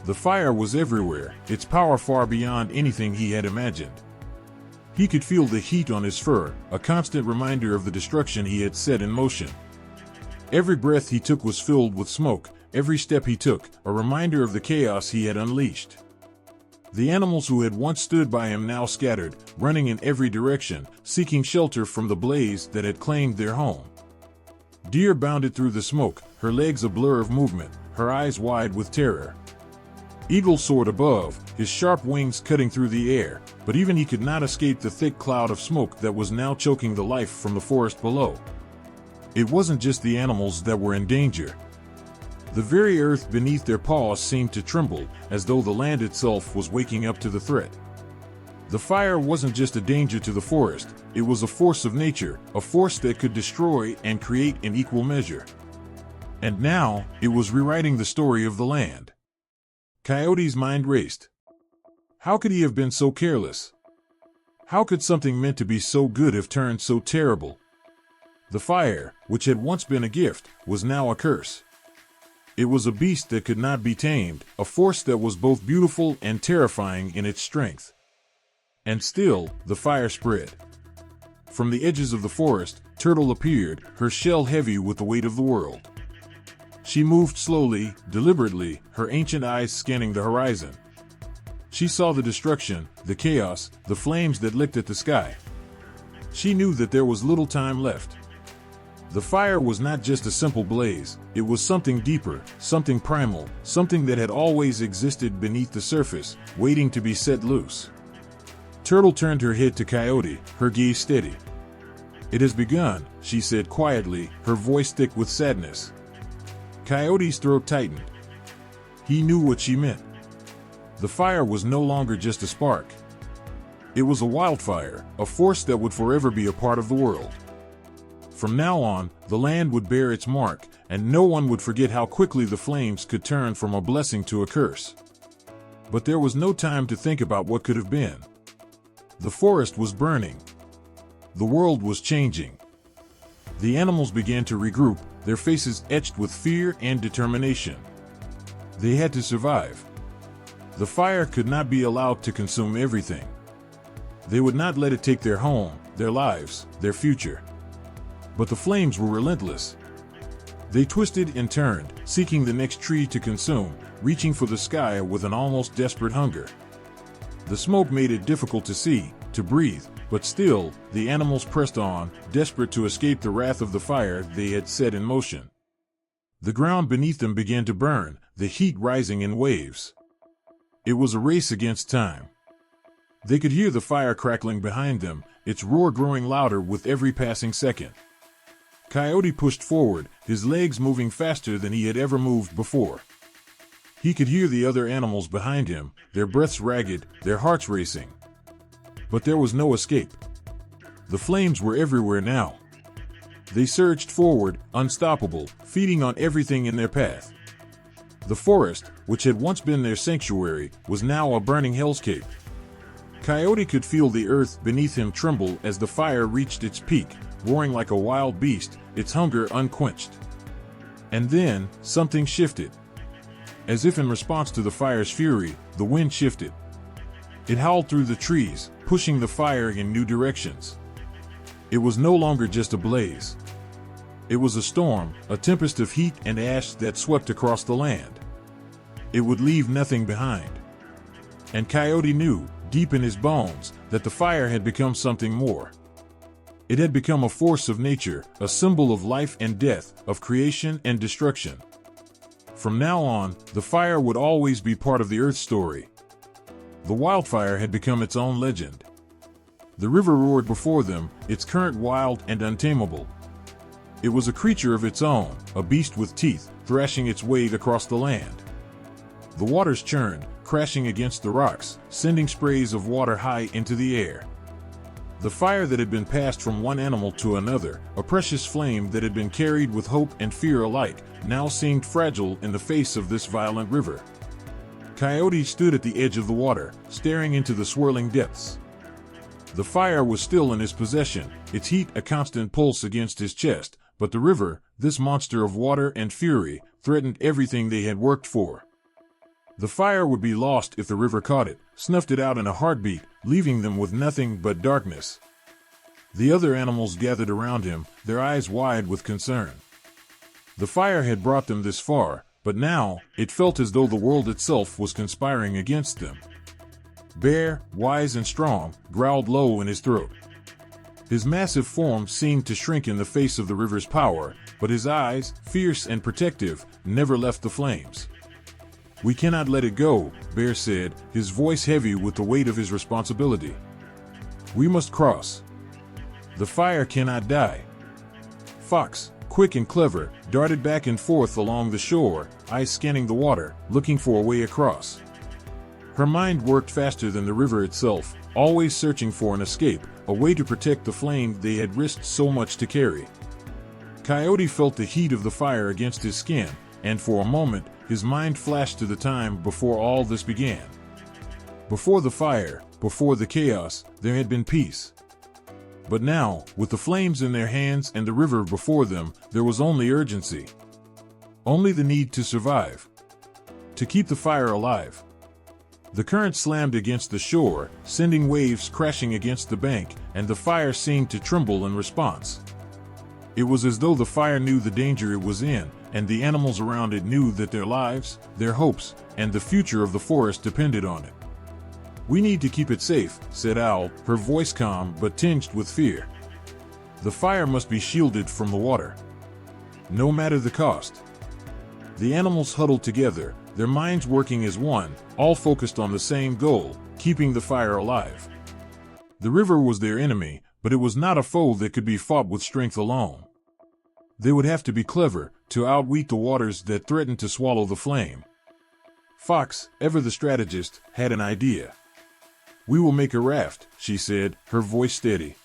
The fire was everywhere, its power far beyond anything he had imagined. He could feel the heat on his fur, a constant reminder of the destruction he had set in motion. Every breath he took was filled with smoke, every step he took, a reminder of the chaos he had unleashed. The animals who had once stood by him now scattered, running in every direction, seeking shelter from the blaze that had claimed their home. Deer bounded through the smoke, her legs a blur of movement, her eyes wide with terror. Eagle soared above, his sharp wings cutting through the air, but even he could not escape the thick cloud of smoke that was now choking the life from the forest below. It wasn't just the animals that were in danger. The very earth beneath their paws seemed to tremble, as though the land itself was waking up to the threat. The fire wasn't just a danger to the forest, it was a force of nature, a force that could destroy and create in equal measure. And now, it was rewriting the story of the land. Coyote's mind raced. How could he have been so careless? How could something meant to be so good have turned so terrible? The fire, which had once been a gift, was now a curse. It was a beast that could not be tamed, a force that was both beautiful and terrifying in its strength. And still, the fire spread. From the edges of the forest, Turtle appeared, her shell heavy with the weight of the world. She moved slowly, deliberately, her ancient eyes scanning the horizon. She saw the destruction, the chaos, the flames that licked at the sky. She knew that there was little time left. The fire was not just a simple blaze, it was something deeper, something primal, something that had always existed beneath the surface, waiting to be set loose. Turtle turned her head to Coyote, her gaze steady. "It has begun," she said quietly, her voice thick with sadness. Coyote's throat tightened. He knew what she meant. The fire was no longer just a spark. It was a wildfire, a force that would forever be a part of the world. From now on, the land would bear its mark, and no one would forget how quickly the flames could turn from a blessing to a curse. But there was no time to think about what could have been. The forest was burning. The world was changing. The animals began to regroup, their faces etched with fear and determination. They had to survive. The fire could not be allowed to consume everything. They would not let it take their home, their lives, their future. But the flames were relentless. They twisted and turned, seeking the next tree to consume, reaching for the sky with an almost desperate hunger. The smoke made it difficult to see, to breathe, but still, the animals pressed on, desperate to escape the wrath of the fire they had set in motion. The ground beneath them began to burn, the heat rising in waves. It was a race against time. They could hear the fire crackling behind them, its roar growing louder with every passing second. Coyote pushed forward, his legs moving faster than he had ever moved before. He could hear the other animals behind him, their breaths ragged, their hearts racing. But there was no escape. The flames were everywhere now. They surged forward, unstoppable, feeding on everything in their path. The forest, which had once been their sanctuary, was now a burning hellscape. Coyote could feel the earth beneath him tremble as the fire reached its peak, roaring like a wild beast, its hunger unquenched. And then, something shifted. As if in response to the fire's fury, the wind shifted. It howled through the trees, pushing the fire in new directions. It was no longer just a blaze. It was a storm, a tempest of heat and ash that swept across the land. It would leave nothing behind. And Coyote knew, deep in his bones, that the fire had become something more. It had become a force of nature, a symbol of life and death, of creation and destruction. From now on, the fire would always be part of the Earth's story. The wildfire had become its own legend. The river roared before them, its current wild and untamable. It was a creature of its own, a beast with teeth, thrashing its way across the land. The waters churned, crashing against the rocks, sending sprays of water high into the air. The fire that had been passed from one animal to another, a precious flame that had been carried with hope and fear alike, now seemed fragile in the face of this violent river. Coyote stood at the edge of the water, staring into the swirling depths. The fire was still in his possession, its heat a constant pulse against his chest, but the river, this monster of water and fury, threatened everything they had worked for. The fire would be lost if the river caught it, snuffed it out in a heartbeat, leaving them with nothing but darkness. The other animals gathered around him, their eyes wide with concern. The fire had brought them this far, but now, it felt as though the world itself was conspiring against them. Bear, wise and strong, growled low in his throat. His massive form seemed to shrink in the face of the river's power, but his eyes, fierce and protective, never left the flames. "We cannot let it go," Bear said, his voice heavy with the weight of his responsibility. "We must cross. The fire cannot die." Fox, quick and clever, darted back and forth along the shore, eyes scanning the water, looking for a way across. Her mind worked faster than the river itself, always searching for an escape, a way to protect the flame they had risked so much to carry. Coyote felt the heat of the fire against his skin, and for a moment, his mind flashed to the time before all this began. Before the fire, before the chaos, there had been peace. But now, with the flames in their hands and the river before them, there was only urgency. Only the need to survive. To keep the fire alive. The current slammed against the shore, sending waves crashing against the bank, and the fire seemed to tremble in response. It was as though the fire knew the danger it was in, and the animals around it knew that their lives, their hopes, and the future of the forest depended on it. "We need to keep it safe," said Owl, her voice calm but tinged with fear. "The fire must be shielded from the water. No matter the cost." The animals huddled together, their minds working as one, all focused on the same goal, keeping the fire alive. The river was their enemy, but it was not a foe that could be fought with strength alone. They would have to be clever to outwit the waters that threatened to swallow the flame. Fox, ever the strategist, had an idea. "We will make a raft," she said, her voice steady.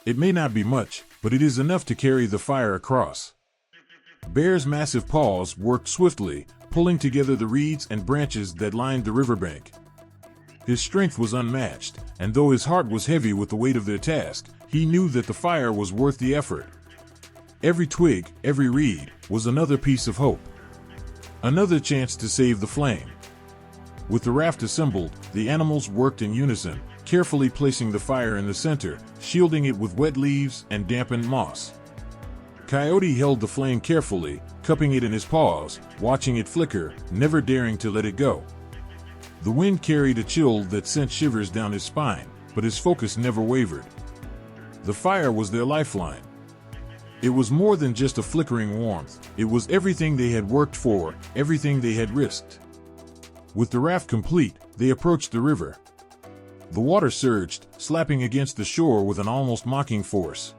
"It may not be much, but it is enough to carry the fire across." Bear's massive paws worked swiftly, pulling together the reeds and branches that lined the riverbank. His strength was unmatched, and though his heart was heavy with the weight of their task, he knew that the fire was worth the effort. Every twig, every reed, was another piece of hope. Another chance to save the flame. With the raft assembled, the animals worked in unison, carefully placing the fire in the center, shielding it with wet leaves and dampened moss. Coyote held the flame carefully, cupping it in his paws, watching it flicker, never daring to let it go. The wind carried a chill that sent shivers down his spine, but his focus never wavered. The fire was their lifeline. It was more than just a flickering warmth, it was everything they had worked for, everything they had risked. With the raft complete, they approached the river. The water surged, slapping against the shore with an almost mocking force.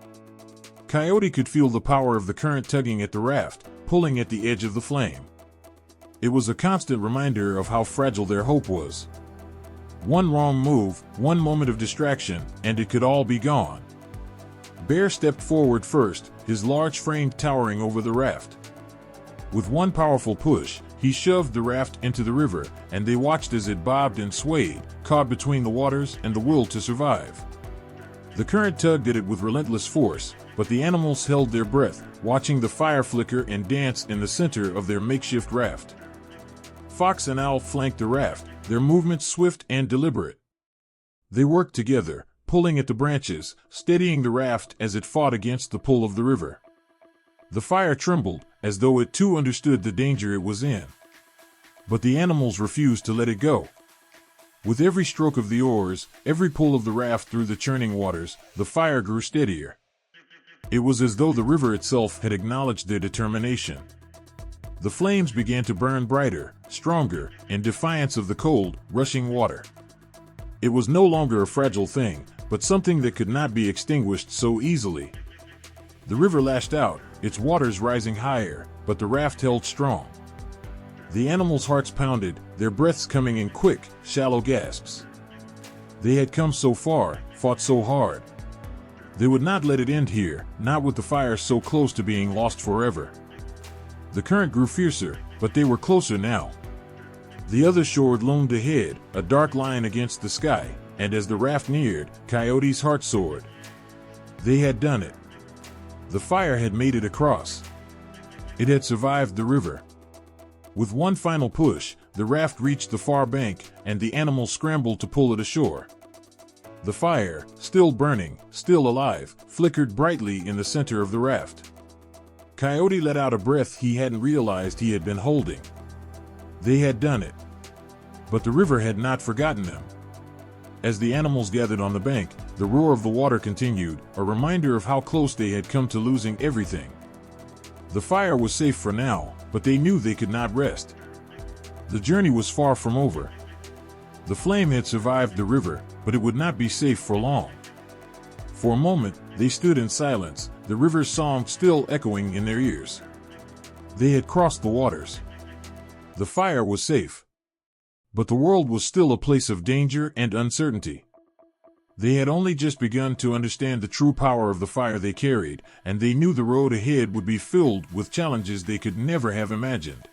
Coyote could feel the power of the current tugging at the raft, pulling at the edge of the flame. It was a constant reminder of how fragile their hope was. One wrong move, one moment of distraction, and it could all be gone. Bear stepped forward first, his large frame towering over the raft. With one powerful push, he shoved the raft into the river, and they watched as it bobbed and swayed, caught between the waters and the will to survive. The current tugged at it with relentless force, but the animals held their breath, watching the fire flicker and dance in the center of their makeshift raft. Fox and Owl flanked the raft, their movements swift and deliberate. They worked together, pulling at the branches, steadying the raft as it fought against the pull of the river. The fire trembled, as though it too understood the danger it was in. But the animals refused to let it go. With every stroke of the oars, every pull of the raft through the churning waters, the fire grew steadier. It was as though the river itself had acknowledged their determination. The flames began to burn brighter, stronger, in defiance of the cold, rushing water. It was no longer a fragile thing, but something that could not be extinguished so easily. The river lashed out, its waters rising higher, but the raft held strong. The animals' hearts pounded, their breaths coming in quick, shallow gasps. They had come so far, fought so hard. They would not let it end here, not with the fire so close to being lost forever. The current grew fiercer, but they were closer now. The other shore loomed ahead, a dark line against the sky, and as the raft neared, Coyote's heart soared. They had done it. The fire had made it across. It had survived the river. With one final push, the raft reached the far bank, and the animals scrambled to pull it ashore. The fire, still burning, still alive, flickered brightly in the center of the raft. Coyote let out a breath he hadn't realized he had been holding. They had done it. But the river had not forgotten them. As the animals gathered on the bank, the roar of the water continued, a reminder of how close they had come to losing everything. The fire was safe for now, but they knew they could not rest. The journey was far from over. The flame had survived the river, but it would not be safe for long. For a moment, they stood in silence, the river's song still echoing in their ears. They had crossed the waters. The fire was safe. But the world was still a place of danger and uncertainty. They had only just begun to understand the true power of the fire they carried, and they knew the road ahead would be filled with challenges they could never have imagined.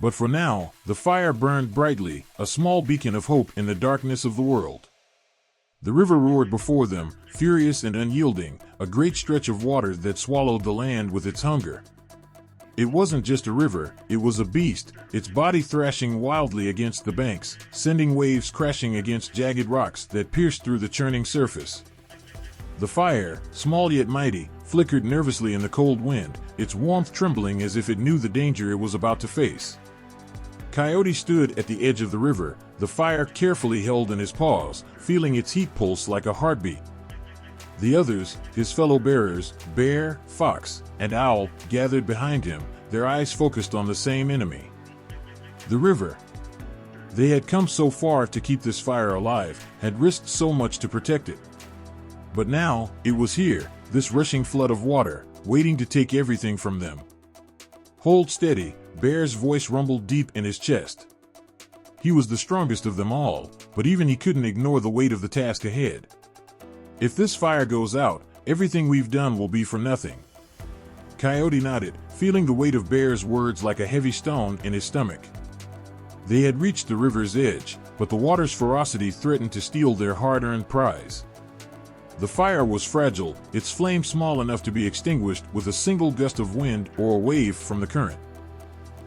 But for now, the fire burned brightly, a small beacon of hope in the darkness of the world. The river roared before them, furious and unyielding, a great stretch of water that swallowed the land with its hunger. It wasn't just a river, it was a beast, its body thrashing wildly against the banks, sending waves crashing against jagged rocks that pierced through the churning surface. The fire, small yet mighty, flickered nervously in the cold wind, its warmth trembling as if it knew the danger it was about to face. Coyote stood at the edge of the river, the fire carefully held in his paws, feeling its heat pulse like a heartbeat. The others, his fellow bearers, Bear, Fox, and Owl, gathered behind him, their eyes focused on the same enemy. The river. They had come so far to keep this fire alive, had risked so much to protect it. But now, it was here, this rushing flood of water, waiting to take everything from them. Hold steady, Bear's voice rumbled deep in his chest. He was the strongest of them all, but even he couldn't ignore the weight of the task ahead. If this fire goes out, everything we've done will be for nothing. Coyote nodded, feeling the weight of Bear's words like a heavy stone in his stomach. They had reached the river's edge, but the water's ferocity threatened to steal their hard-earned prize. The fire was fragile, its flame small enough to be extinguished with a single gust of wind or a wave from the current.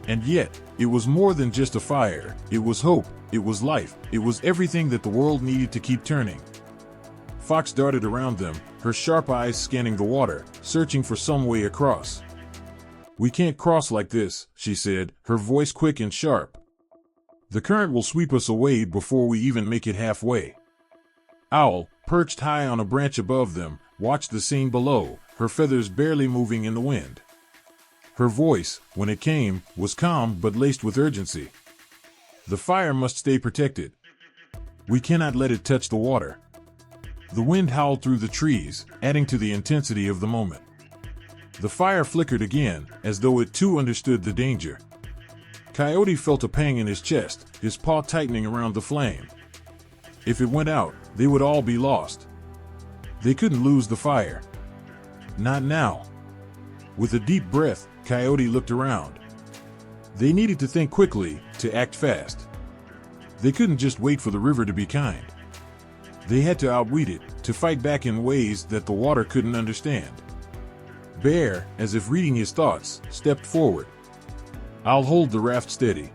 And yet, it was more than just a fire, it was hope, it was life, it was everything that the world needed to keep turning. Fox darted around them, her sharp eyes scanning the water, searching for some way across. "We can't cross like this," she said, her voice quick and sharp. "The current will sweep us away before we even make it halfway." Owl, perched high on a branch above them, watched the scene below, her feathers barely moving in the wind. Her voice, when it came, was calm but laced with urgency. "The fire must stay protected. We cannot let it touch the water." The wind howled through the trees, adding to the intensity of the moment. The fire flickered again, as though it too understood the danger. Coyote felt a pang in his chest, his paw tightening around the flame. If it went out, they would all be lost. They couldn't lose the fire. Not now. With a deep breath, Coyote looked around. They needed to think quickly, to act fast. They couldn't just wait for the river to be kind. They had to outwit it, to fight back in ways that the water couldn't understand. Bear, as if reading his thoughts, stepped forward. "I'll hold the raft steady.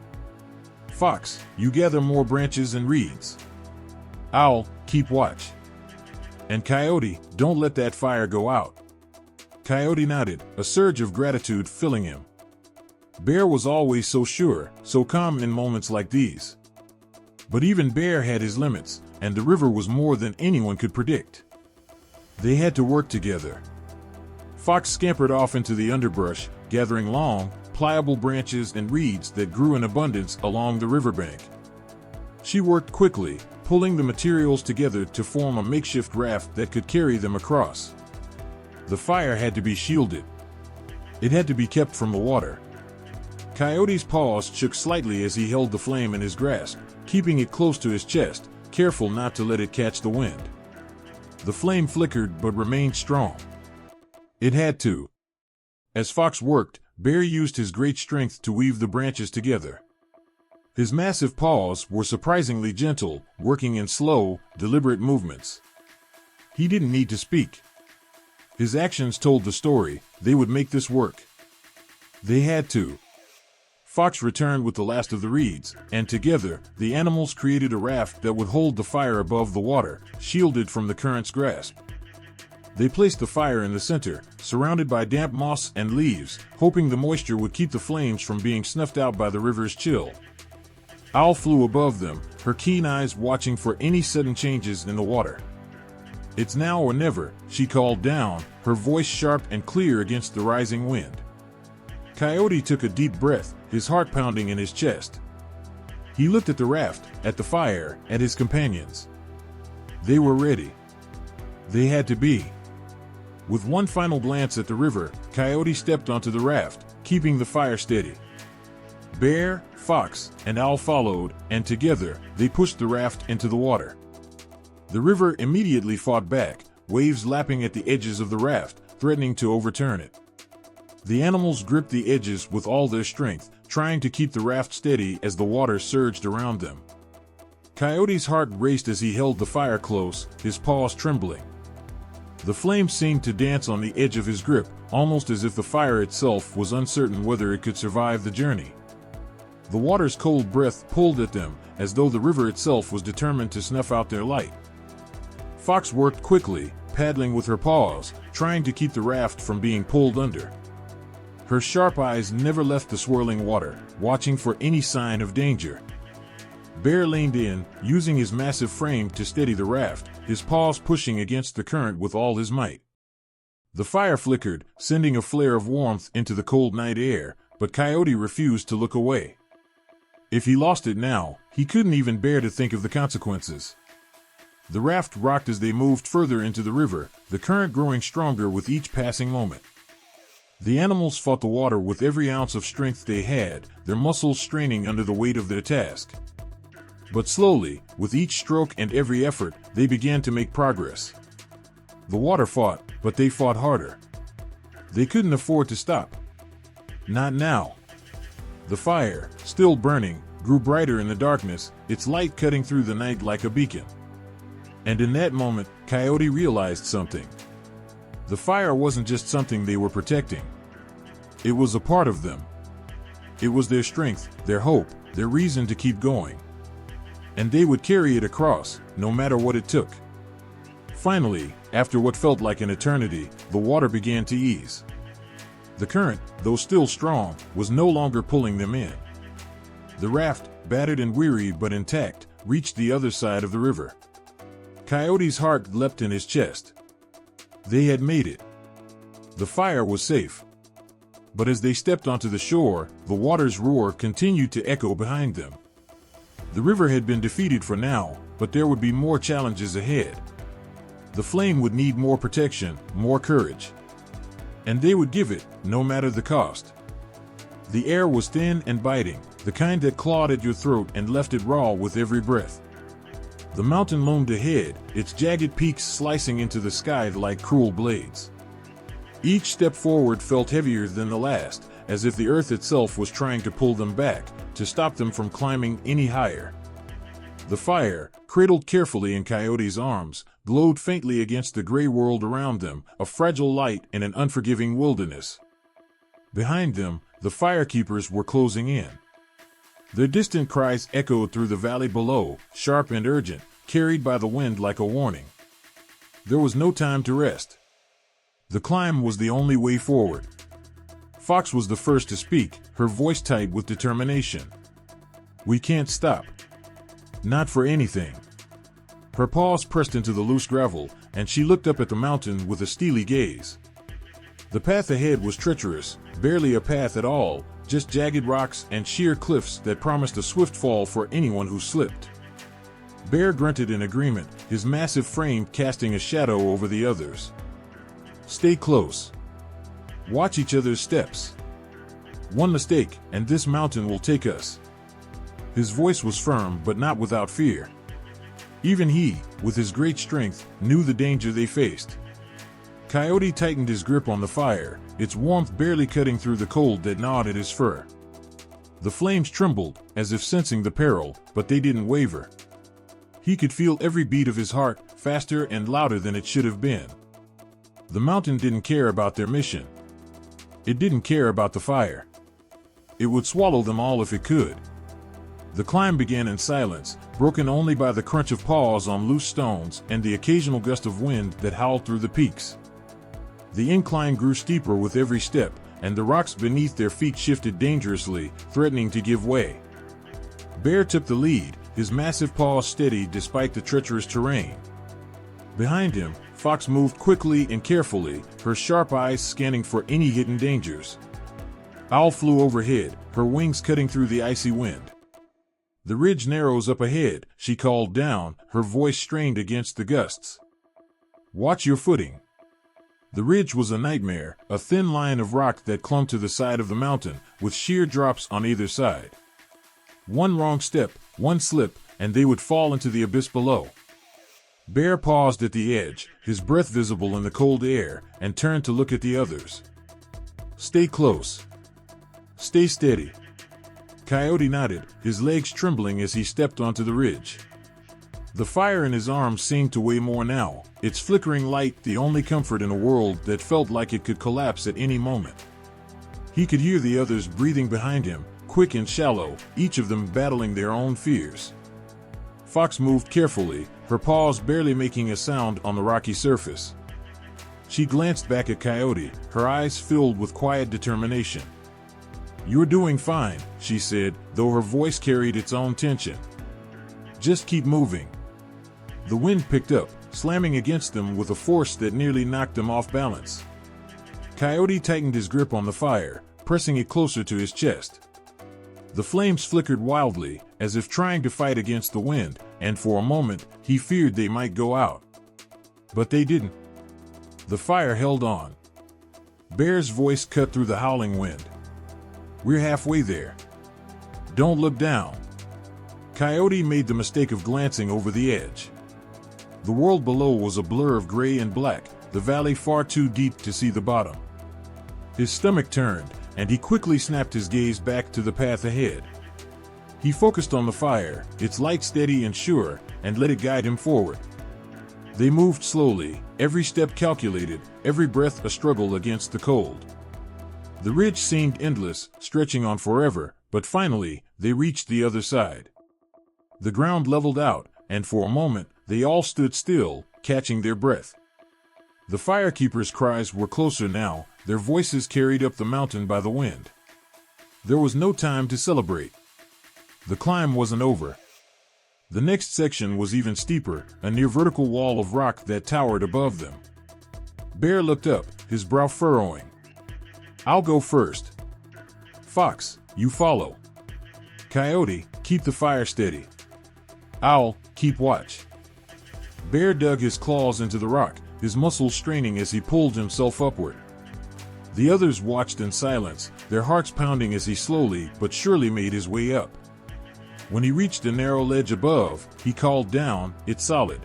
Fox, you gather more branches and reeds. Owl, keep watch. And Coyote, don't let that fire go out." Coyote nodded, a surge of gratitude filling him. Bear was always so sure, so calm in moments like these. But even Bear had his limits, and the river was more than anyone could predict. They had to work together. Fox scampered off into the underbrush, gathering long, pliable branches and reeds that grew in abundance along the riverbank. She worked quickly, pulling the materials together to form a makeshift raft that could carry them across. The fire had to be shielded. It had to be kept from the water. Coyote's paws shook slightly as he held the flame in his grasp, keeping it close to his chest, careful not to let it catch the wind. The flame flickered but remained strong. It had to. As Fox worked, Bear used his great strength to weave the branches together. His massive paws were surprisingly gentle, working in slow, deliberate movements. He didn't need to speak. His actions told the story. They would make this work. They had to. Fox returned with the last of the reeds, and together, the animals created a raft that would hold the fire above the water, shielded from the current's grasp. They placed the fire in the center, surrounded by damp moss and leaves, hoping the moisture would keep the flames from being snuffed out by the river's chill. Owl flew above them, her keen eyes watching for any sudden changes in the water. "It's now or never," she called down, her voice sharp and clear against the rising wind. Coyote took a deep breath, his heart pounding in his chest. He looked at the raft, at the fire, at his companions. They were ready. They had to be. With one final glance at the river, Coyote stepped onto the raft, keeping the fire steady. Bear, Fox, and Owl followed, and together, they pushed the raft into the water. The river immediately fought back, waves lapping at the edges of the raft, threatening to overturn it. The animals gripped the edges with all their strength, trying to keep the raft steady as the water surged around them. Coyote's heart raced as he held the fire close, his paws trembling. The flame seemed to dance on the edge of his grip, almost as if the fire itself was uncertain whether it could survive the journey. The water's cold breath pulled at them, as though the river itself was determined to snuff out their light. Fox worked quickly, paddling with her paws, trying to keep the raft from being pulled under. Her sharp eyes never left the swirling water, watching for any sign of danger. Bear leaned in, using his massive frame to steady the raft, his paws pushing against the current with all his might. The fire flickered, sending a flare of warmth into the cold night air, but Coyote refused to look away. If he lost it now, he couldn't even bear to think of the consequences. The raft rocked as they moved further into the river, the current growing stronger with each passing moment. The animals fought the water with every ounce of strength they had, their muscles straining under the weight of their task. But slowly, with each stroke and every effort, they began to make progress. The water fought, but they fought harder. They couldn't afford to stop. Not now. The fire, still burning, grew brighter in the darkness, its light cutting through the night like a beacon. And in that moment, Coyote realized something. The fire wasn't just something they were protecting. It was a part of them. It was their strength, their hope, their reason to keep going. And they would carry it across, no matter what it took. Finally, after what felt like an eternity, the water began to ease. The current, though still strong, was no longer pulling them in. The raft, battered and weary but intact, reached the other side of the river. Coyote's heart leapt in his chest. They had made it. The fire was safe. But as they stepped onto the shore, the water's roar continued to echo behind them. The river had been defeated for now, but there would be more challenges ahead. The flame would need more protection, more courage. And they would give it, no matter the cost. The air was thin and biting, the kind that clawed at your throat and left it raw with every breath. The mountain loomed ahead, its jagged peaks slicing into the sky like cruel blades. Each step forward felt heavier than the last, as if the earth itself was trying to pull them back, to stop them from climbing any higher. The fire, cradled carefully in Coyote's arms, glowed faintly against the gray world around them, a fragile light in an unforgiving wilderness. Behind them, the firekeepers were closing in. Their distant cries echoed through the valley below, sharp and urgent, carried by the wind like a warning. There was no time to rest. The climb was the only way forward. Fox was the first to speak, her voice tight with determination. "We can't stop. Not for anything." Her paws pressed into the loose gravel, and she looked up at the mountain with a steely gaze. The path ahead was treacherous, barely a path at all, just jagged rocks and sheer cliffs that promised a swift fall for anyone who slipped. Bear grunted in agreement, his massive frame casting a shadow over the others. "Stay close. Watch each other's steps. One mistake, and this mountain will take us." His voice was firm but not without fear. Even he, with his great strength, knew the danger they faced. Coyote tightened his grip on the fire, its warmth barely cutting through the cold that gnawed at his fur. The flames trembled, as if sensing the peril, but they didn't waver. He could feel every beat of his heart, faster and louder than it should have been. The mountain didn't care about their mission. It didn't care about the fire. It would swallow them all if it could. The climb began in silence, broken only by the crunch of paws on loose stones and the occasional gust of wind that howled through the peaks. The incline grew steeper with every step, and the rocks beneath their feet shifted dangerously, threatening to give way. Bear took the lead, his massive paws steady despite the treacherous terrain. Behind him, Fox moved quickly and carefully, her sharp eyes scanning for any hidden dangers. Owl flew overhead, her wings cutting through the icy wind. The ridge narrows up ahead, she called down, her voice strained against the gusts. Watch your footing. The ridge was a nightmare, a thin line of rock that clung to the side of the mountain, with sheer drops on either side. One wrong step, one slip, and they would fall into the abyss below. Bear paused at the edge, his breath visible in the cold air, and turned to look at the others. Stay close. Stay steady. Coyote nodded, his legs trembling as he stepped onto the ridge. The fire in his arms seemed to weigh more now, its flickering light the only comfort in a world that felt like it could collapse at any moment. He could hear the others breathing behind him, quick and shallow, each of them battling their own fears. Fox moved carefully, her paws barely making a sound on the rocky surface. She glanced back at Coyote, her eyes filled with quiet determination. You're doing fine, she said, though her voice carried its own tension. Just keep moving. The wind picked up, slamming against them with a force that nearly knocked them off balance. Coyote tightened his grip on the fire, pressing it closer to his chest. The flames flickered wildly, as if trying to fight against the wind, and for a moment, he feared they might go out. But they didn't. The fire held on. Bear's voice cut through the howling wind. We're halfway there. Don't look down. Coyote made the mistake of glancing over the edge. The world below was a blur of gray and black, the valley far too deep to see the bottom. His stomach turned, and he quickly snapped his gaze back to the path ahead. He focused on the fire, its light steady and sure, and let it guide him forward. They moved slowly, every step calculated, every breath a struggle against the cold. The ridge seemed endless, stretching on forever, but finally, they reached the other side. The ground leveled out, and for a moment, they all stood still, catching their breath. The firekeepers' cries were closer now, their voices carried up the mountain by the wind. There was no time to celebrate. The climb wasn't over. The next section was even steeper, a near vertical wall of rock that towered above them. Bear looked up, his brow furrowing. I'll go first. Fox, you follow. Coyote, keep the fire steady. Owl, keep watch. Bear dug his claws into the rock, his muscles straining as he pulled himself upward. The others watched in silence, their hearts pounding as he slowly but surely made his way up. When he reached a narrow ledge above, he called down, "It's solid.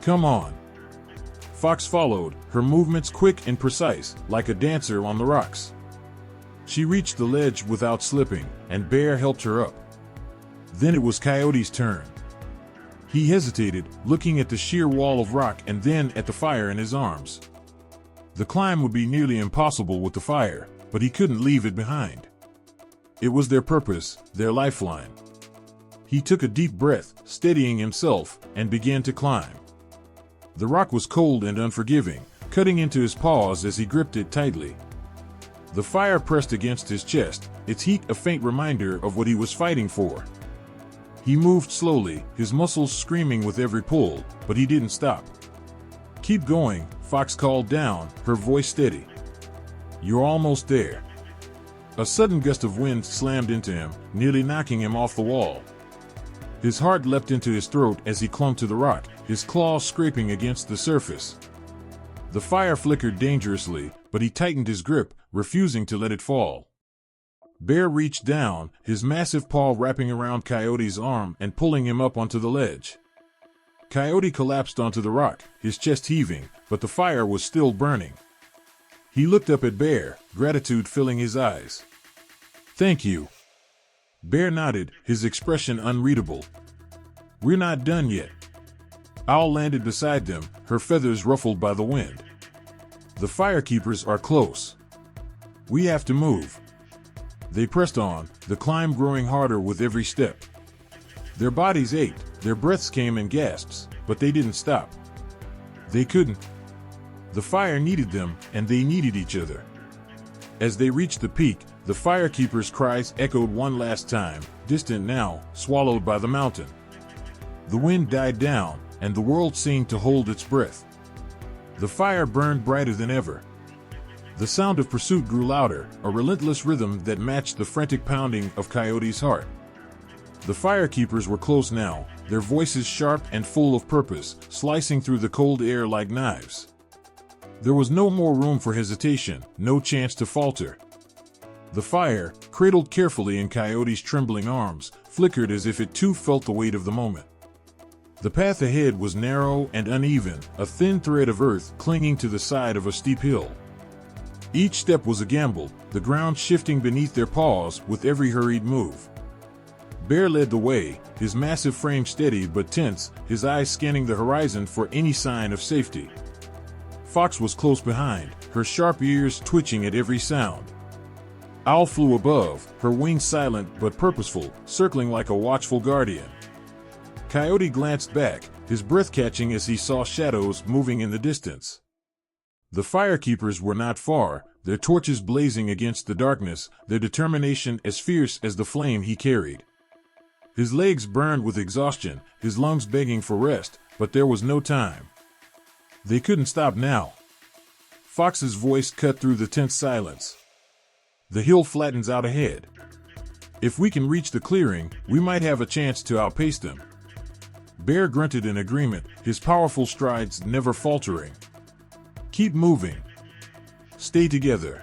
Come on." Fox followed, her movements quick and precise, like a dancer on the rocks. She reached the ledge without slipping, and Bear helped her up. Then it was Coyote's turn. He hesitated, looking at the sheer wall of rock and then at the fire in his arms. The climb would be nearly impossible with the fire, but he couldn't leave it behind. It was their purpose, their lifeline. He took a deep breath, steadying himself, and began to climb. The rock was cold and unforgiving, cutting into his paws as he gripped it tightly. The fire pressed against his chest, its heat a faint reminder of what he was fighting for. He moved slowly, his muscles screaming with every pull, but he didn't stop. "Keep going," Fox called down, her voice steady. "You're almost there." A sudden gust of wind slammed into him, nearly knocking him off the wall. His heart leapt into his throat as he clung to the rock, his claws scraping against the surface. The fire flickered dangerously, but he tightened his grip, refusing to let it fall. Bear reached down, his massive paw wrapping around Coyote's arm and pulling him up onto the ledge. Coyote collapsed onto the rock, his chest heaving, but the fire was still burning. He looked up at Bear, gratitude filling his eyes. "Thank you." Bear nodded, his expression unreadable. "We're not done yet." Owl landed beside them, her feathers ruffled by the wind. "The firekeepers are close. We have to move." They pressed on, the climb growing harder with every step. Their bodies ached, their breaths came in gasps, but they didn't stop. They couldn't. The fire needed them, and they needed each other. As they reached the peak, the firekeepers' cries echoed one last time, distant now, swallowed by the mountain. The wind died down, and the world seemed to hold its breath. The fire burned brighter than ever. The sound of pursuit grew louder, a relentless rhythm that matched the frantic pounding of Coyote's heart. The firekeepers were close now, their voices sharp and full of purpose, slicing through the cold air like knives. There was no more room for hesitation, no chance to falter. The fire, cradled carefully in Coyote's trembling arms, flickered as if it too felt the weight of the moment. The path ahead was narrow and uneven, a thin thread of earth clinging to the side of a steep hill. Each step was a gamble, the ground shifting beneath their paws with every hurried move. Bear led the way, his massive frame steady but tense, his eyes scanning the horizon for any sign of safety. Fox was close behind, her sharp ears twitching at every sound. Owl flew above, her wings silent but purposeful, circling like a watchful guardian. Coyote glanced back, his breath catching as he saw shadows moving in the distance. The firekeepers were not far, their torches blazing against the darkness, their determination as fierce as the flame he carried. His legs burned with exhaustion, his lungs begging for rest, but there was no time. They couldn't stop now. Fox's voice cut through the tense silence. The hill flattens out ahead. If we can reach the clearing, we might have a chance to outpace them. Bear grunted in agreement, his powerful strides never faltering. Keep moving. Stay together.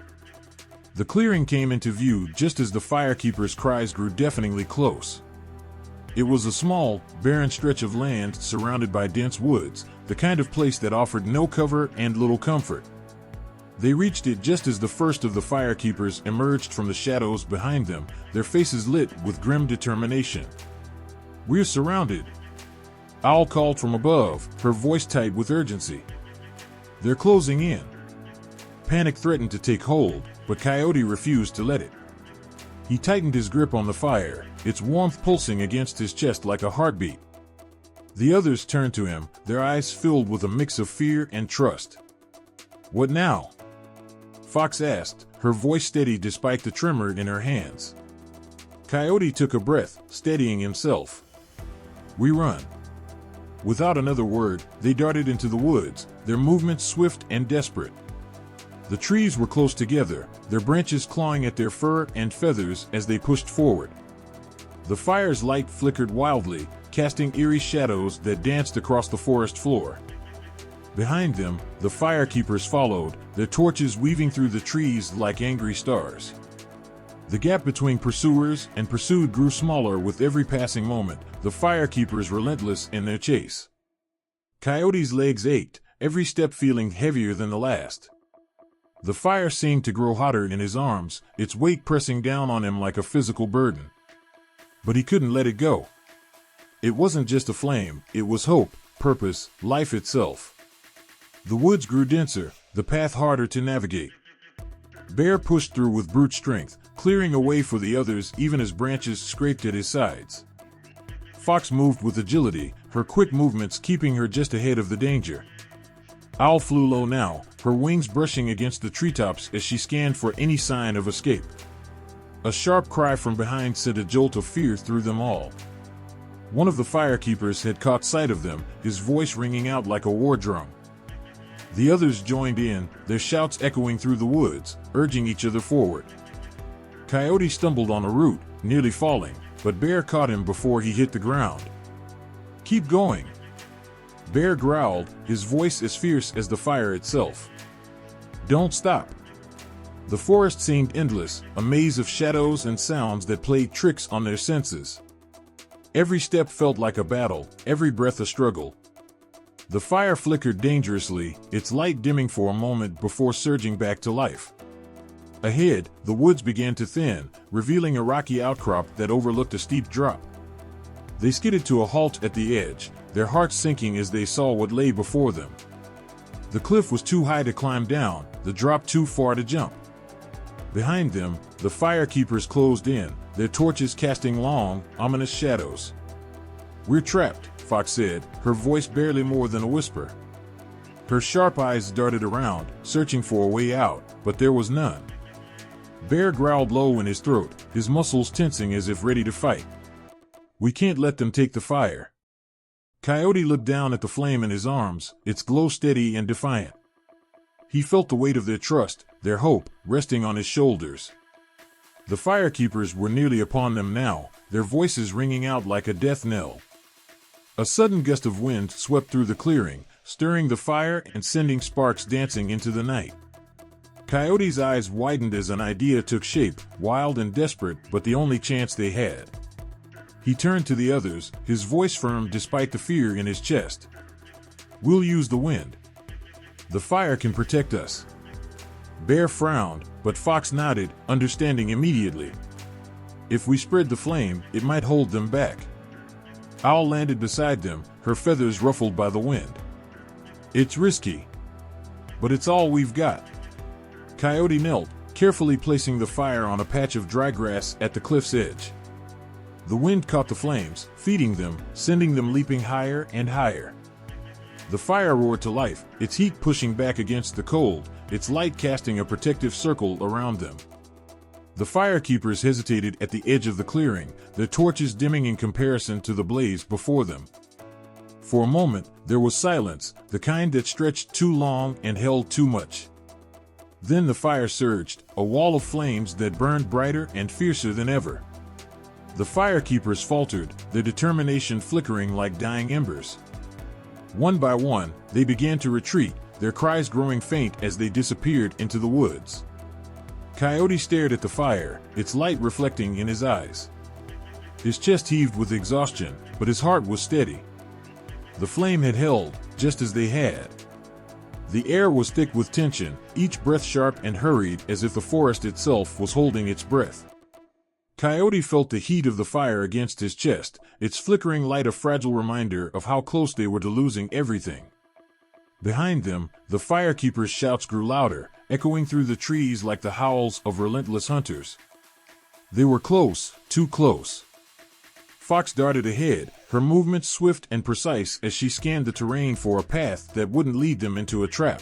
The clearing came into view just as the firekeepers' cries grew deafeningly close. It was a small, barren stretch of land surrounded by dense woods, the kind of place that offered no cover and little comfort. They reached it just as the first of the firekeepers emerged from the shadows behind them, their faces lit with grim determination. "We're surrounded," Owl called from above, her voice tight with urgency. "They're closing in." Panic threatened to take hold, but Coyote refused to let it. He tightened his grip on the fire, its warmth pulsing against his chest like a heartbeat. The others turned to him, their eyes filled with a mix of fear and trust. "What now?" Fox asked, her voice steady despite the tremor in her hands. Coyote took a breath, steadying himself. "We run." Without another word, they darted into the woods, their movements swift and desperate. The trees were close together, their branches clawing at their fur and feathers as they pushed forward. The fire's light flickered wildly, casting eerie shadows that danced across the forest floor. Behind them, the firekeepers followed, their torches weaving through the trees like angry stars. The gap between pursuers and pursued grew smaller with every passing moment, the firekeepers relentless in their chase. Coyote's legs ached, every step feeling heavier than the last. The fire seemed to grow hotter in his arms, its weight pressing down on him like a physical burden. But he couldn't let it go. It wasn't just a flame, it was hope, purpose, life itself. The woods grew denser, the path harder to navigate. Bear pushed through with brute strength, clearing a way for the others even as branches scraped at his sides. Fox moved with agility, her quick movements keeping her just ahead of the danger. Owl flew low now, her wings brushing against the treetops as she scanned for any sign of escape. A sharp cry from behind sent a jolt of fear through them all. One of the firekeepers had caught sight of them, his voice ringing out like a war drum. The others joined in, their shouts echoing through the woods, urging each other forward. Coyote stumbled on a root, nearly falling, but Bear caught him before he hit the ground. "Keep going." Bear growled, his voice as fierce as the fire itself. "Don't stop." The forest seemed endless, a maze of shadows and sounds that played tricks on their senses. Every step felt like a battle, every breath a struggle. The fire flickered dangerously, its light dimming for a moment before surging back to life. Ahead, the woods began to thin, revealing a rocky outcrop that overlooked a steep drop. They skidded to a halt at the edge, their hearts sinking as they saw what lay before them. The cliff was too high to climb down, the drop too far to jump. Behind them, the firekeepers closed in, their torches casting long, ominous shadows. "We're trapped," Fox said, her voice barely more than a whisper. Her sharp eyes darted around, searching for a way out, but there was none. Bear growled low in his throat, his muscles tensing as if ready to fight. We can't let them take the fire. Coyote looked down at the flame in his arms, its glow steady and defiant. He felt the weight of their trust, their hope, resting on his shoulders. The firekeepers were nearly upon them now, their voices ringing out like a death knell. A sudden gust of wind swept through the clearing, stirring the fire and sending sparks dancing into the night. Coyote's eyes widened as an idea took shape, wild and desperate, but the only chance they had. He turned to the others, his voice firm despite the fear in his chest. We'll use the wind. The fire can protect us. Bear frowned, but Fox nodded, understanding immediately. If we spread the flame, it might hold them back. Owl landed beside them, her feathers ruffled by the wind. It's risky, but it's all we've got. Coyote knelt, carefully placing the fire on a patch of dry grass at the cliff's edge. The wind caught the flames, feeding them, sending them leaping higher and higher. The fire roared to life, its heat pushing back against the cold, its light casting a protective circle around them. The firekeepers hesitated at the edge of the clearing, their torches dimming in comparison to the blaze before them. For a moment, there was silence, the kind that stretched too long and held too much. Then the fire surged, a wall of flames that burned brighter and fiercer than ever. The firekeepers faltered, their determination flickering like dying embers. One by one, they began to retreat, their cries growing faint as they disappeared into the woods. Coyote stared at the fire, its light reflecting in his eyes. His chest heaved with exhaustion, but his heart was steady. The flame had held, just as they had. The air was thick with tension, each breath sharp and hurried as if the forest itself was holding its breath. Coyote felt the heat of the fire against his chest, its flickering light a fragile reminder of how close they were to losing everything. Behind them, the firekeepers' shouts grew louder, echoing through the trees like the howls of relentless hunters. They were close, too close. Fox darted ahead, her movements swift and precise as she scanned the terrain for a path that wouldn't lead them into a trap.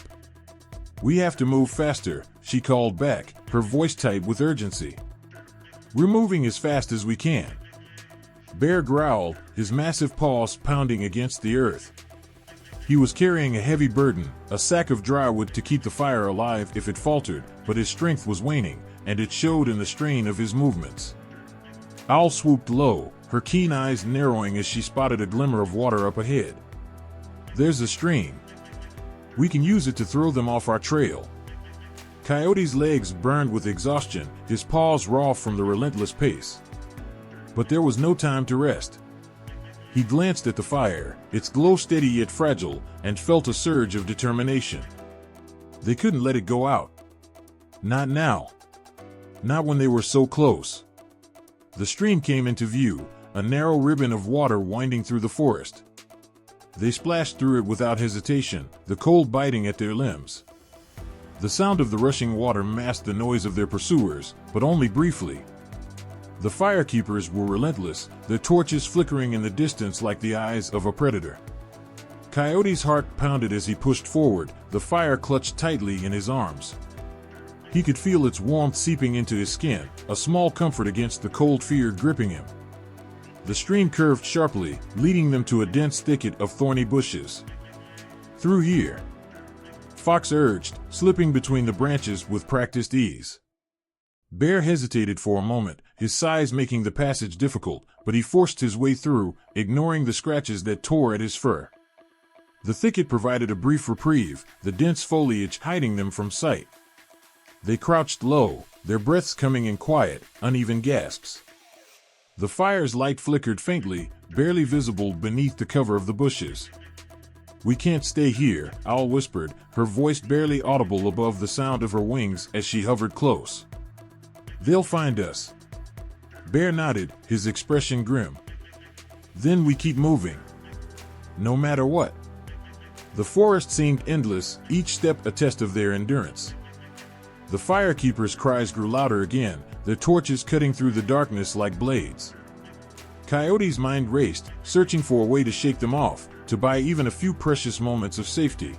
We have to move faster, she called back, her voice tight with urgency. We're moving as fast as we can. Bear growled, his massive paws pounding against the earth. He was carrying a heavy burden, a sack of dry wood to keep the fire alive if it faltered, but his strength was waning, and it showed in the strain of his movements. Owl swooped low, her keen eyes narrowing as she spotted a glimmer of water up ahead. There's a stream. We can use it to throw them off our trail. Coyote's legs burned with exhaustion, his paws raw from the relentless pace. But there was no time to rest. He glanced at the fire, its glow steady yet fragile, and felt a surge of determination. They couldn't let it go out. Not now. Not when they were so close. The stream came into view, a narrow ribbon of water winding through the forest. They splashed through it without hesitation, the cold biting at their limbs. The sound of the rushing water masked the noise of their pursuers, but only briefly. The firekeepers were relentless, their torches flickering in the distance like the eyes of a predator. Coyote's heart pounded as he pushed forward, the fire clutched tightly in his arms. He could feel its warmth seeping into his skin, a small comfort against the cold fear gripping him. The stream curved sharply, leading them to a dense thicket of thorny bushes. Through here, Fox urged, slipping between the branches with practiced ease. Bear hesitated for a moment, his size making the passage difficult, but he forced his way through, ignoring the scratches that tore at his fur. The thicket provided a brief reprieve, the dense foliage hiding them from sight. They crouched low, their breaths coming in quiet, uneven gasps. The fire's light flickered faintly, barely visible beneath the cover of the bushes. We can't stay here, Owl whispered, her voice barely audible above the sound of her wings as she hovered close. They'll find us. Bear nodded, his expression grim. Then we keep moving. No matter what. The forest seemed endless, each step a test of their endurance. The firekeepers' cries grew louder again, their torches cutting through the darkness like blades. Coyote's mind raced, searching for a way to shake them off, to buy even a few precious moments of safety.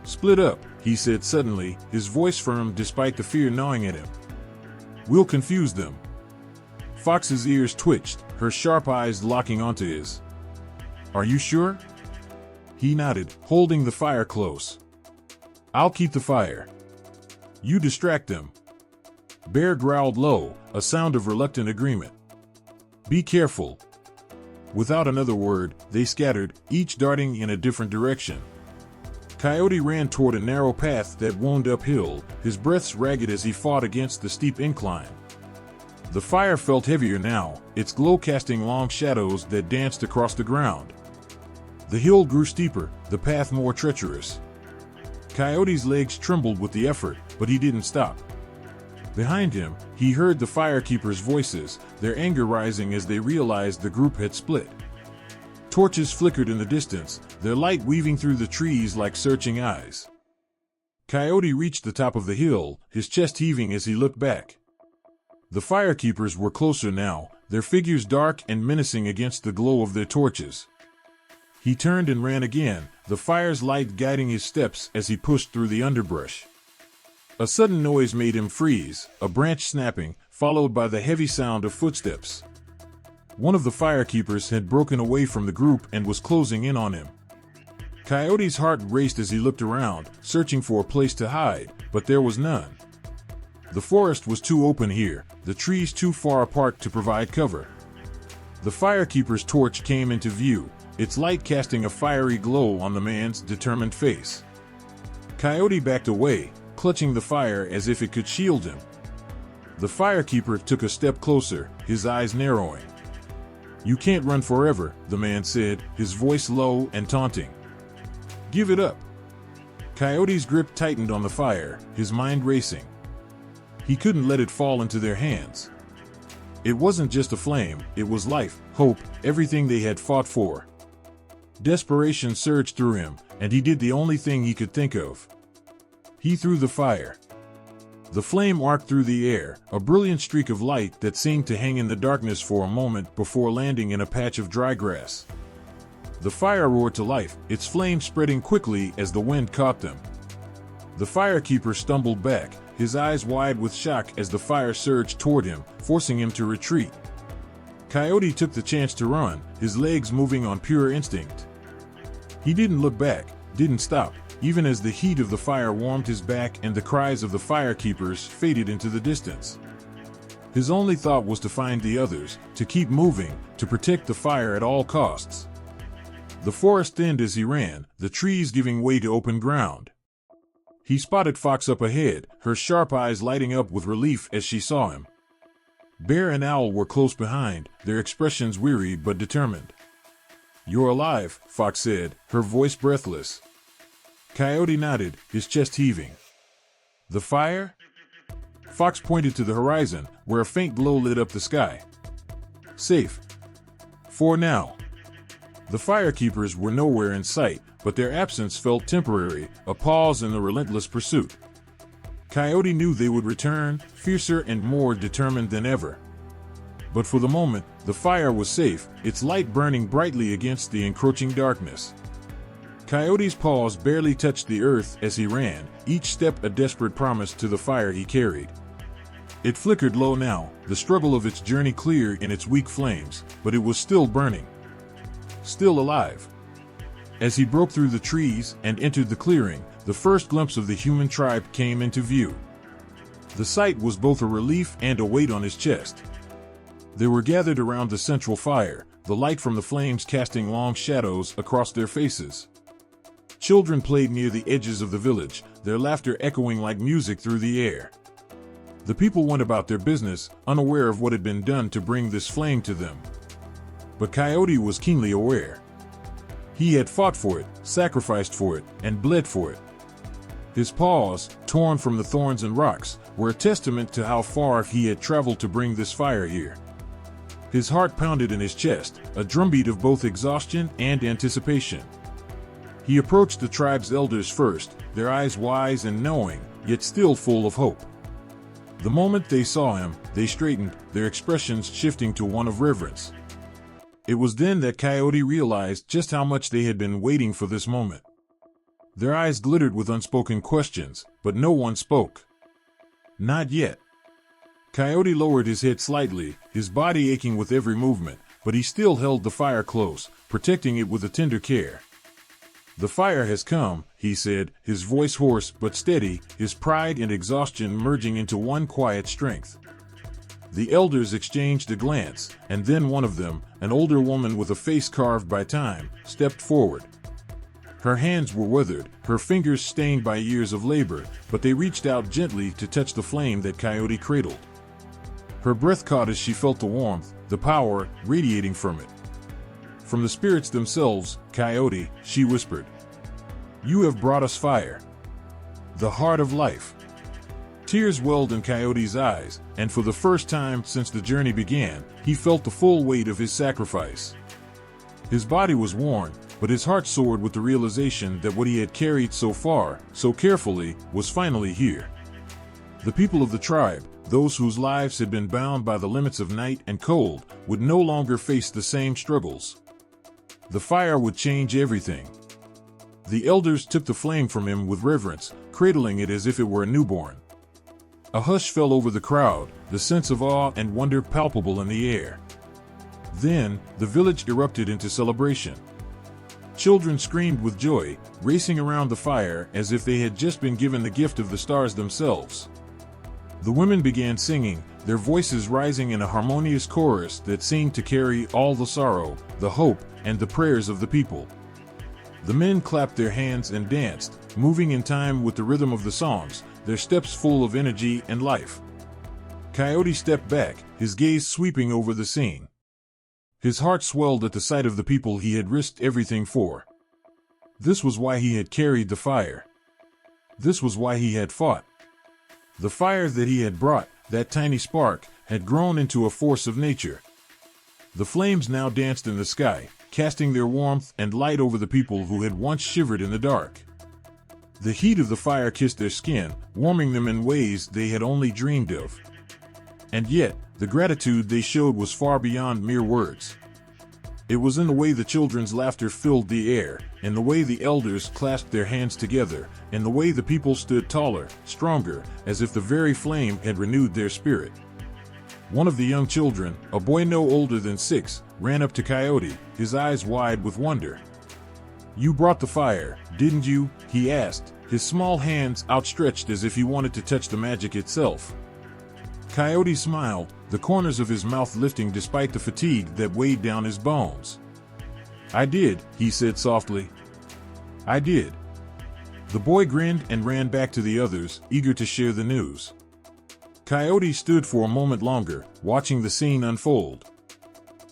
Split up, he said suddenly, his voice firm despite the fear gnawing at him. We'll confuse them. Fox's ears twitched, her sharp eyes locking onto his. "Are you sure?" He nodded, holding the fire close. "I'll keep the fire. You distract them." Bear growled low, a sound of reluctant agreement. "Be careful." Without another word, they scattered, each darting in a different direction. Coyote ran toward a narrow path that wound uphill, his breaths ragged as he fought against the steep incline. The fire felt heavier now, its glow casting long shadows that danced across the ground. The hill grew steeper, the path more treacherous. Coyote's legs trembled with the effort, but he didn't stop. Behind him, he heard the firekeepers' voices, their anger rising as they realized the group had split. Torches flickered in the distance, their light weaving through the trees like searching eyes. Coyote reached the top of the hill, his chest heaving as he looked back. The firekeepers were closer now, their figures dark and menacing against the glow of their torches. He turned and ran again, the fire's light guiding his steps as he pushed through the underbrush. A sudden noise made him freeze, a branch snapping, followed by the heavy sound of footsteps. One of the firekeepers had broken away from the group and was closing in on him. Coyote's heart raced as he looked around, searching for a place to hide, but there was none. The forest was too open here, the trees too far apart to provide cover. The firekeeper's torch came into view, its light casting a fiery glow on the man's determined face. Coyote backed away, clutching the fire as if it could shield him. The firekeeper took a step closer, his eyes narrowing. "You can't run forever," the man said, his voice low and taunting. "Give it up." Coyote's grip tightened on the fire, his mind racing. He couldn't let it fall into their hands. It wasn't just a flame, it was life, hope, everything they had fought for. Desperation surged through him, and he did the only thing he could think of. He threw the fire. The flame arced through the air, a brilliant streak of light that seemed to hang in the darkness for a moment before landing in a patch of dry grass. The fire roared to life, its flame spreading quickly as the wind caught them. The firekeeper stumbled back, his eyes wide with shock as the fire surged toward him, forcing him to retreat. Coyote took the chance to run, his legs moving on pure instinct. He didn't look back, didn't stop, even as the heat of the fire warmed his back and the cries of the firekeepers faded into the distance. His only thought was to find the others, to keep moving, to protect the fire at all costs. The forest thinned as he ran, the trees giving way to open ground. He spotted Fox up ahead, her sharp eyes lighting up with relief as she saw him. Bear and Owl were close behind, their expressions weary but determined. "You're alive," Fox said, her voice breathless. Coyote nodded, his chest heaving. "The fire?" Fox pointed to the horizon, where a faint glow lit up the sky. "Safe. For now." The firekeepers were nowhere in sight, but their absence felt temporary, a pause in the relentless pursuit. Coyote knew they would return, fiercer and more determined than ever. But for the moment, the fire was safe, its light burning brightly against the encroaching darkness. Coyote's paws barely touched the earth as he ran, each step a desperate promise to the fire he carried. It flickered low now, the struggle of its journey clear in its weak flames, but it was still burning. Still alive. As he broke through the trees and entered the clearing, the first glimpse of the human tribe came into view. The sight was both a relief and a weight on his chest. They were gathered around the central fire, the light from the flames casting long shadows across their faces. Children played near the edges of the village, their laughter echoing like music through the air. The people went about their business, unaware of what had been done to bring this flame to them. But Coyote was keenly aware. He had fought for it, sacrificed for it, and bled for it. His paws, torn from the thorns and rocks, were a testament to how far he had traveled to bring this fire here. His heart pounded in his chest, a drumbeat of both exhaustion and anticipation. He approached the tribe's elders first, their eyes wise and knowing, yet still full of hope. The moment they saw him, they straightened, their expressions shifting to one of reverence. It was then that Coyote realized just how much they had been waiting for this moment. Their eyes glittered with unspoken questions, but no one spoke. Not yet. Coyote lowered his head slightly, his body aching with every movement, but he still held the fire close, protecting it with a tender care. "The fire has come," he said, his voice hoarse but steady, his pride and exhaustion merging into one quiet strength. The elders exchanged a glance, and then one of them, an older woman with a face carved by time, stepped forward. Her hands were withered, her fingers stained by years of labor, but they reached out gently to touch the flame that Coyote cradled. Her breath caught as she felt the warmth, the power, radiating from it. "From the spirits themselves, Coyote," she whispered. "You have brought us fire. The heart of life." Tears welled in Coyote's eyes, and for the first time since the journey began, he felt the full weight of his sacrifice. His body was worn, but his heart soared with the realization that what he had carried so far, so carefully, was finally here. The people of the tribe, those whose lives had been bound by the limits of night and cold, would no longer face the same struggles. The fire would change everything. The elders took the flame from him with reverence, cradling it as if it were a newborn. A hush fell over the crowd, the sense of awe and wonder palpable in the air. Then, the village erupted into celebration. Children screamed with joy, racing around the fire as if they had just been given the gift of the stars themselves. The women began singing, their voices rising in a harmonious chorus that seemed to carry all the sorrow, the hope, and the prayers of the people. The men clapped their hands and danced, moving in time with the rhythm of the songs, their steps full of energy and life. Coyote stepped back, his gaze sweeping over the scene. His heart swelled at the sight of the people he had risked everything for. This was why he had carried the fire. This was why he had fought. The fire that he had brought, that tiny spark, had grown into a force of nature. The flames now danced in the sky, casting their warmth and light over the people who had once shivered in the dark. The heat of the fire kissed their skin, warming them in ways they had only dreamed of. And yet, the gratitude they showed was far beyond mere words. It was in the way the children's laughter filled the air, in the way the elders clasped their hands together, in the way the people stood taller, stronger, as if the very flame had renewed their spirit. One of the young children, a boy no older than 6, ran up to Coyote, his eyes wide with wonder. "You brought the fire, didn't you?" he asked, his small hands outstretched as if he wanted to touch the magic itself. Coyote smiled, the corners of his mouth lifting despite the fatigue that weighed down his bones. "I did," he said softly. "I did." The boy grinned and ran back to the others, eager to share the news. Coyote stood for a moment longer, watching the scene unfold.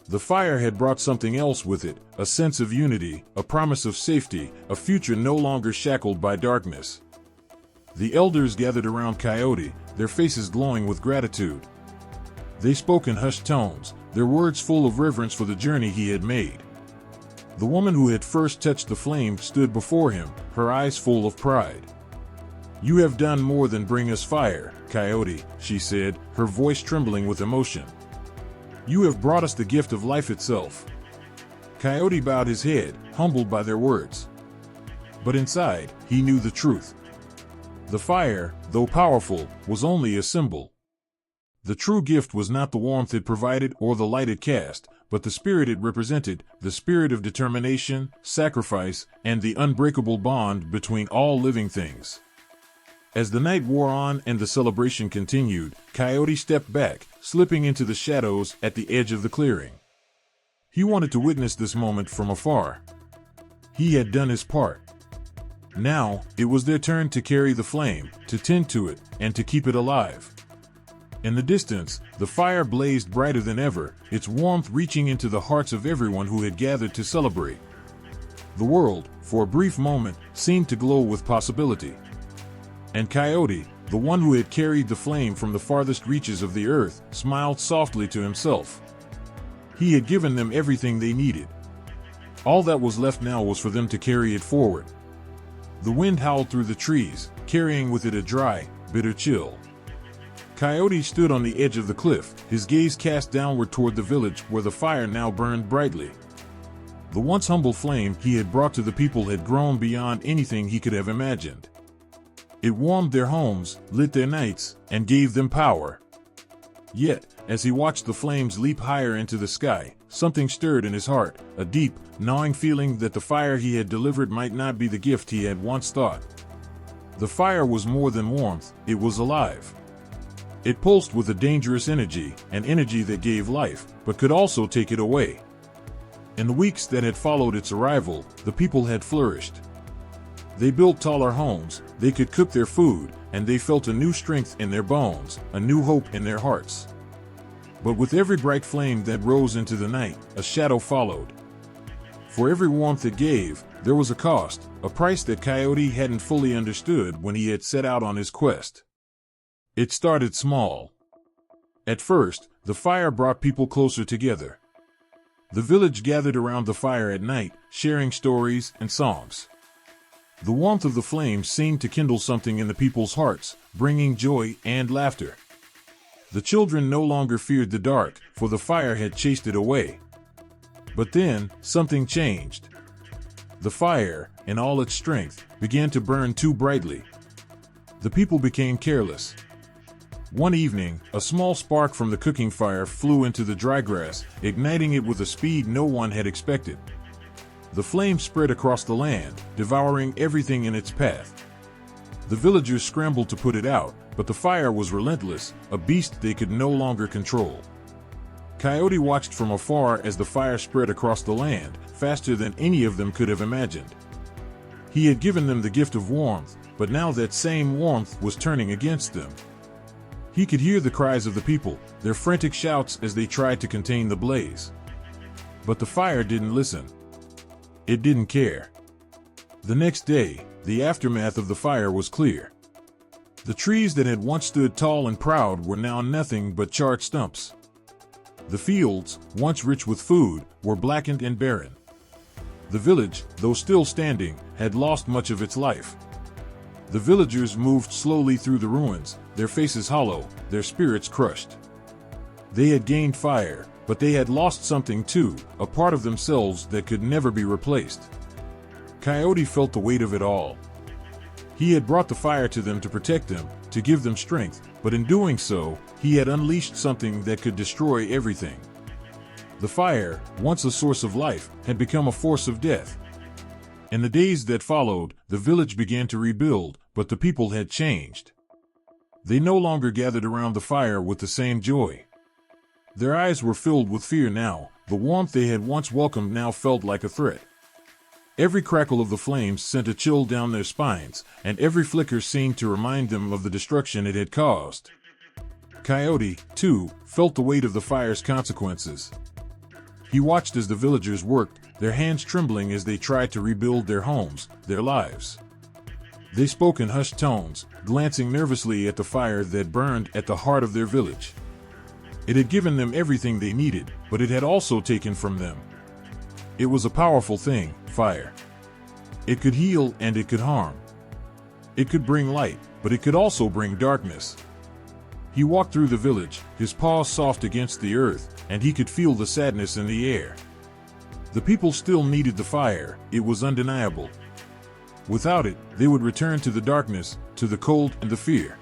The fire had brought something else with it, a sense of unity, a promise of safety, a future no longer shackled by darkness. The elders gathered around Coyote, their faces glowing with gratitude. They spoke in hushed tones, their words full of reverence for the journey he had made. The woman who had first touched the flame stood before him, her eyes full of pride. "You have done more than bring us fire, Coyote," she said, her voice trembling with emotion. "You have brought us the gift of life itself." Coyote bowed his head, humbled by their words. But inside, he knew the truth. The fire, though powerful, was only a symbol. The true gift was not the warmth it provided or the light it cast, but the spirit it represented, the spirit of determination, sacrifice, and the unbreakable bond between all living things. As the night wore on and the celebration continued, Coyote stepped back, slipping into the shadows at the edge of the clearing. He wanted to witness this moment from afar. He had done his part. Now, it was their turn to carry the flame, to tend to it, and to keep it alive. In the distance, the fire blazed brighter than ever, its warmth reaching into the hearts of everyone who had gathered to celebrate. The world, for a brief moment, seemed to glow with possibility. And Coyote, the one who had carried the flame from the farthest reaches of the earth, smiled softly to himself. He had given them everything they needed. All that was left now was for them to carry it forward. The wind howled through the trees, carrying with it a dry, bitter chill. Coyote stood on the edge of the cliff, his gaze cast downward toward the village where the fire now burned brightly. The once humble flame he had brought to the people had grown beyond anything he could have imagined. It warmed their homes, lit their nights, and gave them power. Yet, as he watched the flames leap higher into the sky, something stirred in his heart, a deep, gnawing feeling that the fire he had delivered might not be the gift he had once thought. The fire was more than warmth, it was alive. It pulsed with a dangerous energy, an energy that gave life, but could also take it away. In the weeks that had followed its arrival, the people had flourished. They built taller homes, they could cook their food, and they felt a new strength in their bones, a new hope in their hearts. But with every bright flame that rose into the night, a shadow followed. For every warmth it gave, there was a cost, a price that Coyote hadn't fully understood when he had set out on his quest. It started small. At first, the fire brought people closer together. The village gathered around the fire at night, sharing stories and songs. The warmth of the flames seemed to kindle something in the people's hearts, bringing joy and laughter. The children no longer feared the dark, for the fire had chased it away. But then, something changed. The fire, in all its strength, began to burn too brightly. The people became careless. One evening, a small spark from the cooking fire flew into the dry grass, igniting it with a speed no one had expected. The flame spread across the land, devouring everything in its path. The villagers scrambled to put it out, but the fire was relentless, a beast they could no longer control. Coyote watched from afar as the fire spread across the land, faster than any of them could have imagined. He had given them the gift of warmth, but now that same warmth was turning against them. He could hear the cries of the people, their frantic shouts as they tried to contain the blaze. But the fire didn't listen. It didn't care. The next day, the aftermath of the fire was clear. The trees that had once stood tall and proud were now nothing but charred stumps. The fields, once rich with food, were blackened and barren. The village, though still standing, had lost much of its life. The villagers moved slowly through the ruins, their faces hollow, their spirits crushed. They had gained fire, but they had lost something too, a part of themselves that could never be replaced. Coyote felt the weight of it all. He had brought the fire to them to protect them, to give them strength, but in doing so, he had unleashed something that could destroy everything. The fire, once a source of life, had become a force of death. In the days that followed, the village began to rebuild, but the people had changed. They no longer gathered around the fire with the same joy. Their eyes were filled with fear now, the warmth they had once welcomed now felt like a threat. Every crackle of the flames sent a chill down their spines, and every flicker seemed to remind them of the destruction it had caused. Coyote, too, felt the weight of the fire's consequences. He watched as the villagers worked, their hands trembling as they tried to rebuild their homes, their lives. They spoke in hushed tones, glancing nervously at the fire that burned at the heart of their village. It had given them everything they needed, but it had also taken from them. It was a powerful thing, fire. It could heal and it could harm. It could bring light, but it could also bring darkness. He walked through the village, his paws soft against the earth, and he could feel the sadness in the air. The people still needed the fire, it was undeniable. Without it, they would return to the darkness, to the cold and the fear.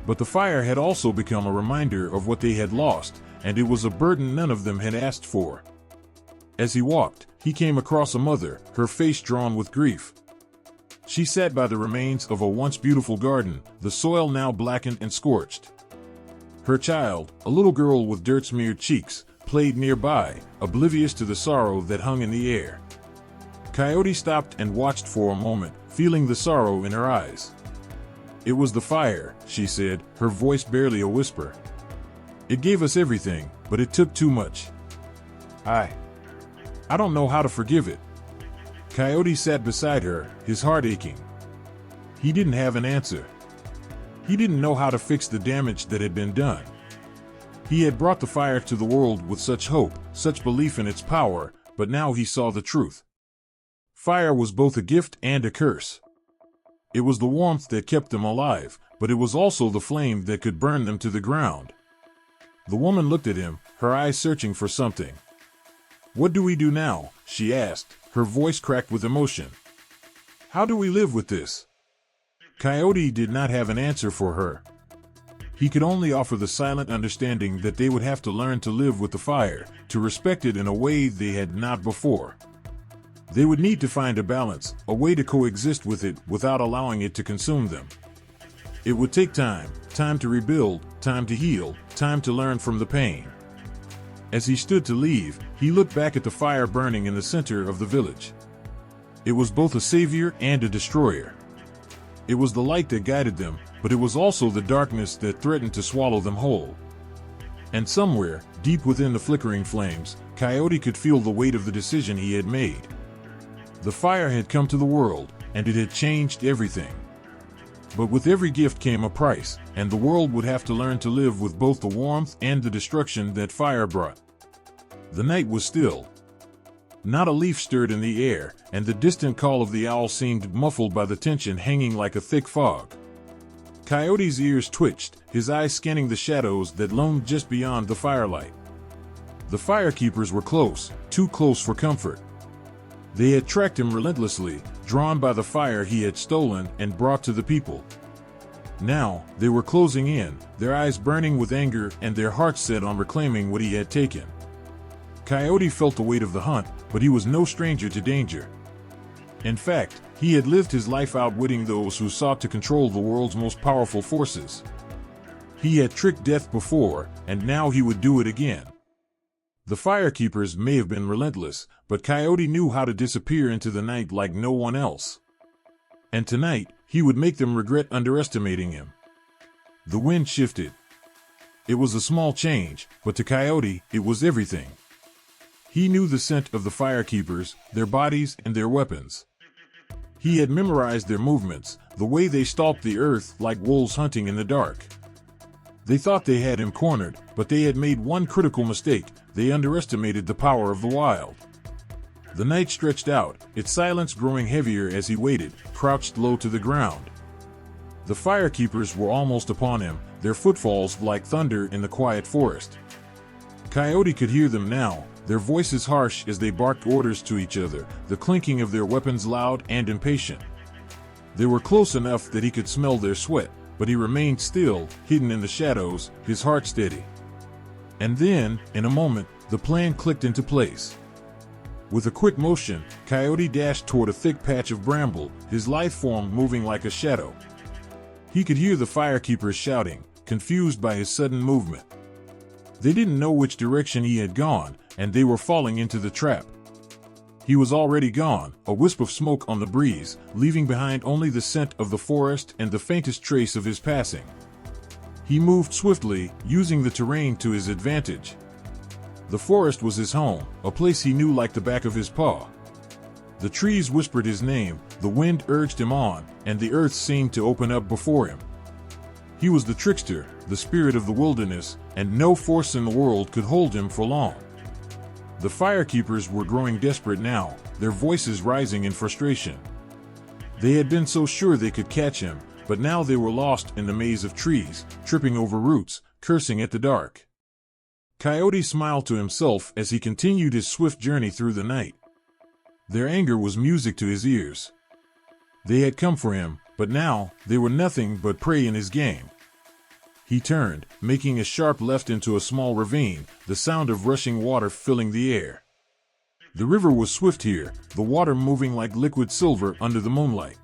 But the fire had also become a reminder of what they had lost, and it was a burden none of them had asked for. As he walked, he came across a mother, her face drawn with grief. She sat by the remains of a once beautiful garden, the soil now blackened and scorched. Her child, a little girl with dirt-smeared cheeks, played nearby, oblivious to the sorrow that hung in the air. Coyote stopped and watched for a moment, feeling the sorrow in her eyes. "It was the fire," she said, her voice barely a whisper. "It gave us everything, but it took too much. I don't know how to forgive it." Coyote sat beside her, his heart aching. He didn't have an answer. He didn't know how to fix the damage that had been done. He had brought the fire to the world with such hope, such belief in its power, but now he saw the truth. Fire was both a gift and a curse. It was the warmth that kept them alive, but it was also the flame that could burn them to the ground. The woman looked at him, her eyes searching for something. "What do we do now?" she asked, her voice cracked with emotion. "How do we live with this?" Coyote did not have an answer for her. He could only offer the silent understanding that they would have to learn to live with the fire, to respect it in a way they had not before. They would need to find a balance, a way to coexist with it without allowing it to consume them. It would take time, time to rebuild, time to heal, time to learn from the pain. As he stood to leave, he looked back at the fire burning in the center of the village. It was both a savior and a destroyer. It was the light that guided them, but it was also the darkness that threatened to swallow them whole. And somewhere, deep within the flickering flames, Coyote could feel the weight of the decision he had made. The fire had come to the world, and it had changed everything. But with every gift came a price, and the world would have to learn to live with both the warmth and the destruction that fire brought. The night was still. Not a leaf stirred in the air, and the distant call of the owl seemed muffled by the tension hanging like a thick fog. Coyote's ears twitched, his eyes scanning the shadows that loomed just beyond the firelight. The firekeepers were close, too close for comfort. They had tracked him relentlessly, drawn by the fire he had stolen and brought to the people. Now, they were closing in, their eyes burning with anger and their hearts set on reclaiming what he had taken. Coyote felt the weight of the hunt, but he was no stranger to danger. In fact, he had lived his life outwitting those who sought to control the world's most powerful forces. He had tricked death before, and now he would do it again. The firekeepers may have been relentless, but Coyote knew how to disappear into the night like no one else. And tonight, he would make them regret underestimating him. The wind shifted. It was a small change, but to Coyote, it was everything. He knew the scent of the firekeepers, their bodies, and their weapons. He had memorized their movements, the way they stalked the earth like wolves hunting in the dark. They thought they had him cornered, but they had made one critical mistake. They underestimated the power of the wild. The night stretched out, its silence growing heavier as he waited, crouched low to the ground. The firekeepers were almost upon him, their footfalls like thunder in the quiet forest. Coyote could hear them now, their voices harsh as they barked orders to each other, the clinking of their weapons loud and impatient. They were close enough that he could smell their sweat, but he remained still, hidden in the shadows, his heart steady. And then, in a moment, the plan clicked into place. With a quick motion, Coyote dashed toward a thick patch of bramble, his lithe form moving like a shadow. He could hear the firekeepers shouting, confused by his sudden movement. They didn't know which direction he had gone, and they were falling into the trap. He was already gone, a wisp of smoke on the breeze, leaving behind only the scent of the forest and the faintest trace of his passing. He moved swiftly, using the terrain to his advantage. The forest was his home, a place he knew like the back of his paw. The trees whispered his name, the wind urged him on, and the earth seemed to open up before him. He was the trickster, the spirit of the wilderness, and no force in the world could hold him for long. The firekeepers were growing desperate now, their voices rising in frustration. They had been so sure they could catch him, but now they were lost in the maze of trees, tripping over roots, cursing at the dark. Coyote smiled to himself as he continued his swift journey through the night. Their anger was music to his ears. They had come for him, but now they were nothing but prey in his game. He turned, making a sharp left into a small ravine, the sound of rushing water filling the air. The river was swift here, the water moving like liquid silver under the moonlight.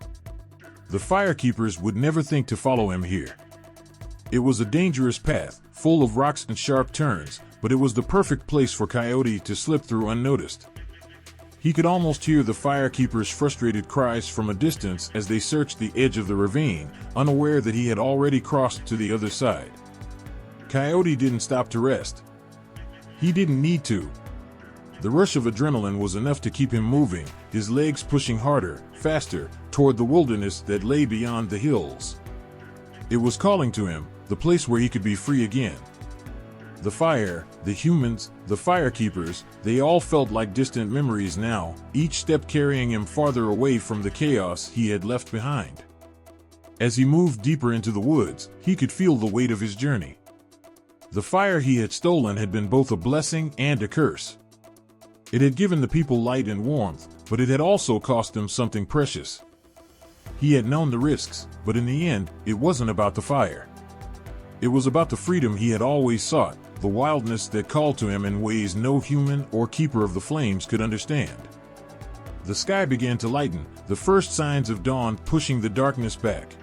The firekeepers would never think to follow him here. It was a dangerous path, full of rocks and sharp turns, but it was the perfect place for Coyote to slip through unnoticed. He could almost hear the firekeepers' frustrated cries from a distance as they searched the edge of the ravine, unaware that he had already crossed to the other side. Coyote didn't stop to rest. He didn't need to. The rush of adrenaline was enough to keep him moving, his legs pushing harder, faster, toward the wilderness that lay beyond the hills. It was calling to him, the place where he could be free again. The fire, the humans, the firekeepers, they all felt like distant memories now, each step carrying him farther away from the chaos he had left behind. As he moved deeper into the woods, he could feel the weight of his journey. The fire he had stolen had been both a blessing and a curse. It had given the people light and warmth, but it had also cost them something precious. He had known the risks, but in the end, it wasn't about the fire. It was about the freedom he had always sought, the wildness that called to him in ways no human or keeper of the flames could understand. The sky began to lighten, the first signs of dawn pushing the darkness back.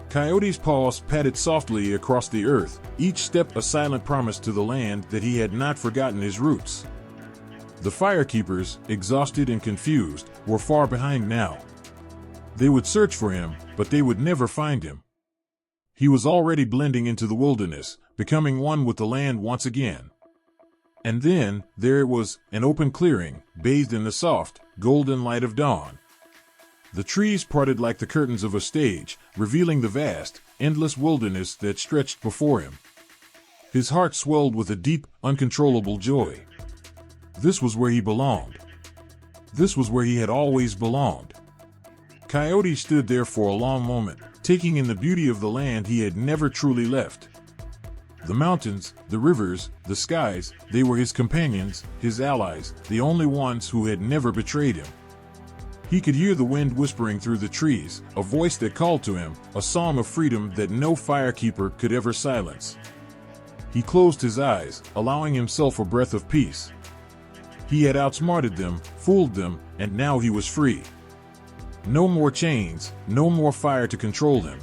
Coyote's paws patted softly across the earth, each step a silent promise to the land that he had not forgotten his roots. The firekeepers, exhausted and confused, were far behind now. They would search for him, but they would never find him. He was already blending into the wilderness, becoming one with the land once again. And then, there it was, an open clearing, bathed in the soft, golden light of dawn. The trees parted like the curtains of a stage, revealing the vast, endless wilderness that stretched before him. His heart swelled with a deep, uncontrollable joy. This was where he belonged. This was where he had always belonged. Coyote stood there for a long moment, taking in the beauty of the land he had never truly left. The mountains, the rivers, the skies, they were his companions, his allies, the only ones who had never betrayed him. He could hear the wind whispering through the trees, a voice that called to him, a song of freedom that no firekeeper could ever silence. He closed his eyes, allowing himself a breath of peace. He had outsmarted them, fooled them, and now he was free. No more chains, no more fire to control him.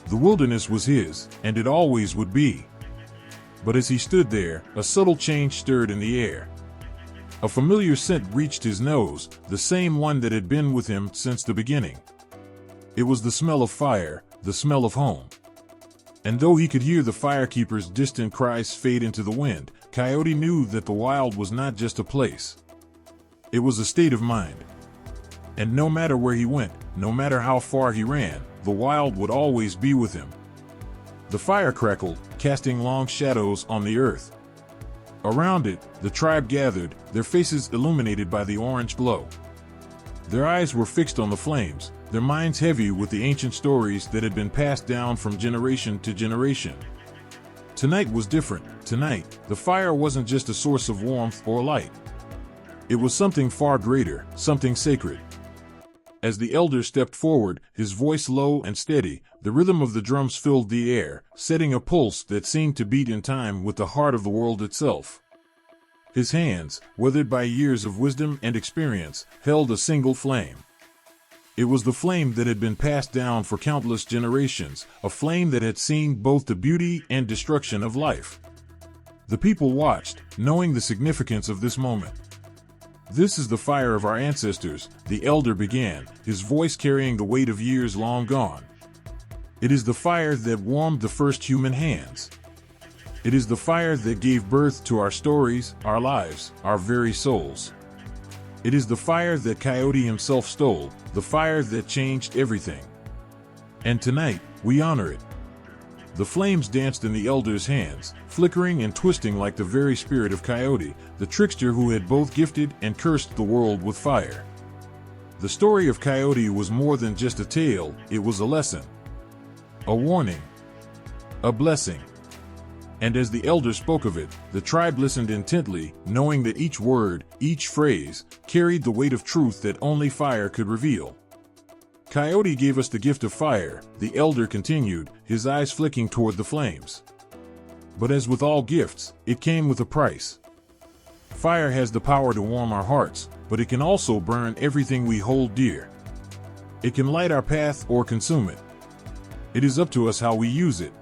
The wilderness was his, and it always would be. But as he stood there, a subtle change stirred in the air. A familiar scent reached his nose, the same one that had been with him since the beginning. It was the smell of fire, the smell of home. And though he could hear the firekeepers' distant cries fade into the wind, Coyote knew that the wild was not just a place. It was a state of mind. And no matter where he went, no matter how far he ran, the wild would always be with him. The fire crackled, casting long shadows on the earth. Around it, the tribe gathered, their faces illuminated by the orange glow. Their eyes were fixed on the flames, their minds heavy with the ancient stories that had been passed down from generation to generation. Tonight was different. Tonight, the fire wasn't just a source of warmth or light. It was something far greater, something sacred. As the elder stepped forward, his voice low and steady, the rhythm of the drums filled the air, setting a pulse that seemed to beat in time with the heart of the world itself. His hands, weathered by years of wisdom and experience, held a single flame. It was the flame that had been passed down for countless generations, a flame that had seen both the beauty and destruction of life. The people watched, knowing the significance of this moment. "This is the fire of our ancestors," the elder began, his voice carrying the weight of years long gone. "It is the fire that warmed the first human hands. It is the fire that gave birth to our stories, our lives, our very souls. It is the fire that Coyote himself stole, the fire that changed everything. And tonight, we honor it." The flames danced in the elder's hands, flickering and twisting like the very spirit of Coyote, the trickster who had both gifted and cursed the world with fire. The story of Coyote was more than just a tale, it was a lesson. A warning. A blessing. And as the elder spoke of it, the tribe listened intently, knowing that each word, each phrase, carried the weight of truth that only fire could reveal. "Coyote gave us the gift of fire," the elder continued, his eyes flicking toward the flames. "But as with all gifts, it came with a price. Fire has the power to warm our hearts, but it can also burn everything we hold dear. It can light our path or consume it. It is up to us how we use it."